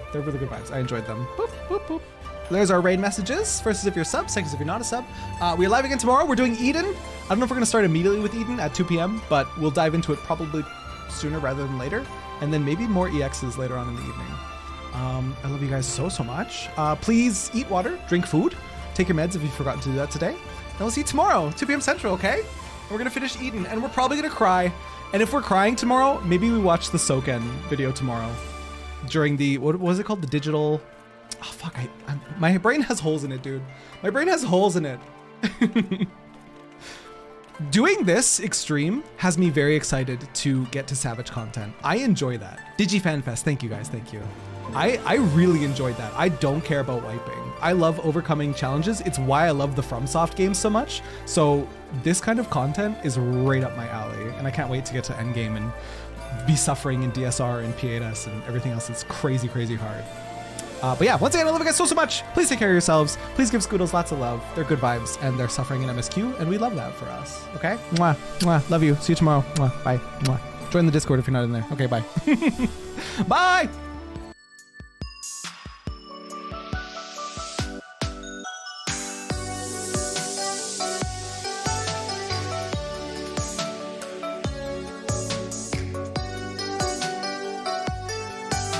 I enjoyed them. Boop, boop, boop. There's our raid messages. First is if you're a sub, second is if you're not a sub. We're live again tomorrow. We're doing Eden. I don't know if we're gonna start immediately with Eden at 2 p.m., but we'll dive into it probably sooner rather than later. And then maybe more EXs later on in the evening. I love you guys so much. Please eat water, drink food, take your meds if you've forgotten to do that today. And we'll see you tomorrow, 2 p.m. Central, okay? And we're gonna finish Eden, and we're probably gonna cry. And if we're crying tomorrow, maybe we watch the Soken video tomorrow. During the, what was it called? The digital, oh fuck, my brain has holes in it, dude. My brain has holes in it. Doing this extreme has me very excited to get to Savage content. I enjoy that. DigiFanFest, thank you guys, thank you. I really enjoyed that. I don't care about wiping. I love overcoming challenges. It's why I love the FromSoft games so much. So this kind of content is right up my alley, and I can't wait to get to endgame and be suffering in DSR and P8S and everything else that's crazy hard. But yeah, once again, I love you guys so much. Please take care of yourselves. Please give Scoodles lots of love. They're good vibes, and they're suffering in MSQ, and we love that for us. Okay? Mwah, mwah. Love you. See you tomorrow. Mwah. Bye. Mwah. Join the Discord if you're not in there. Okay, bye. Bye!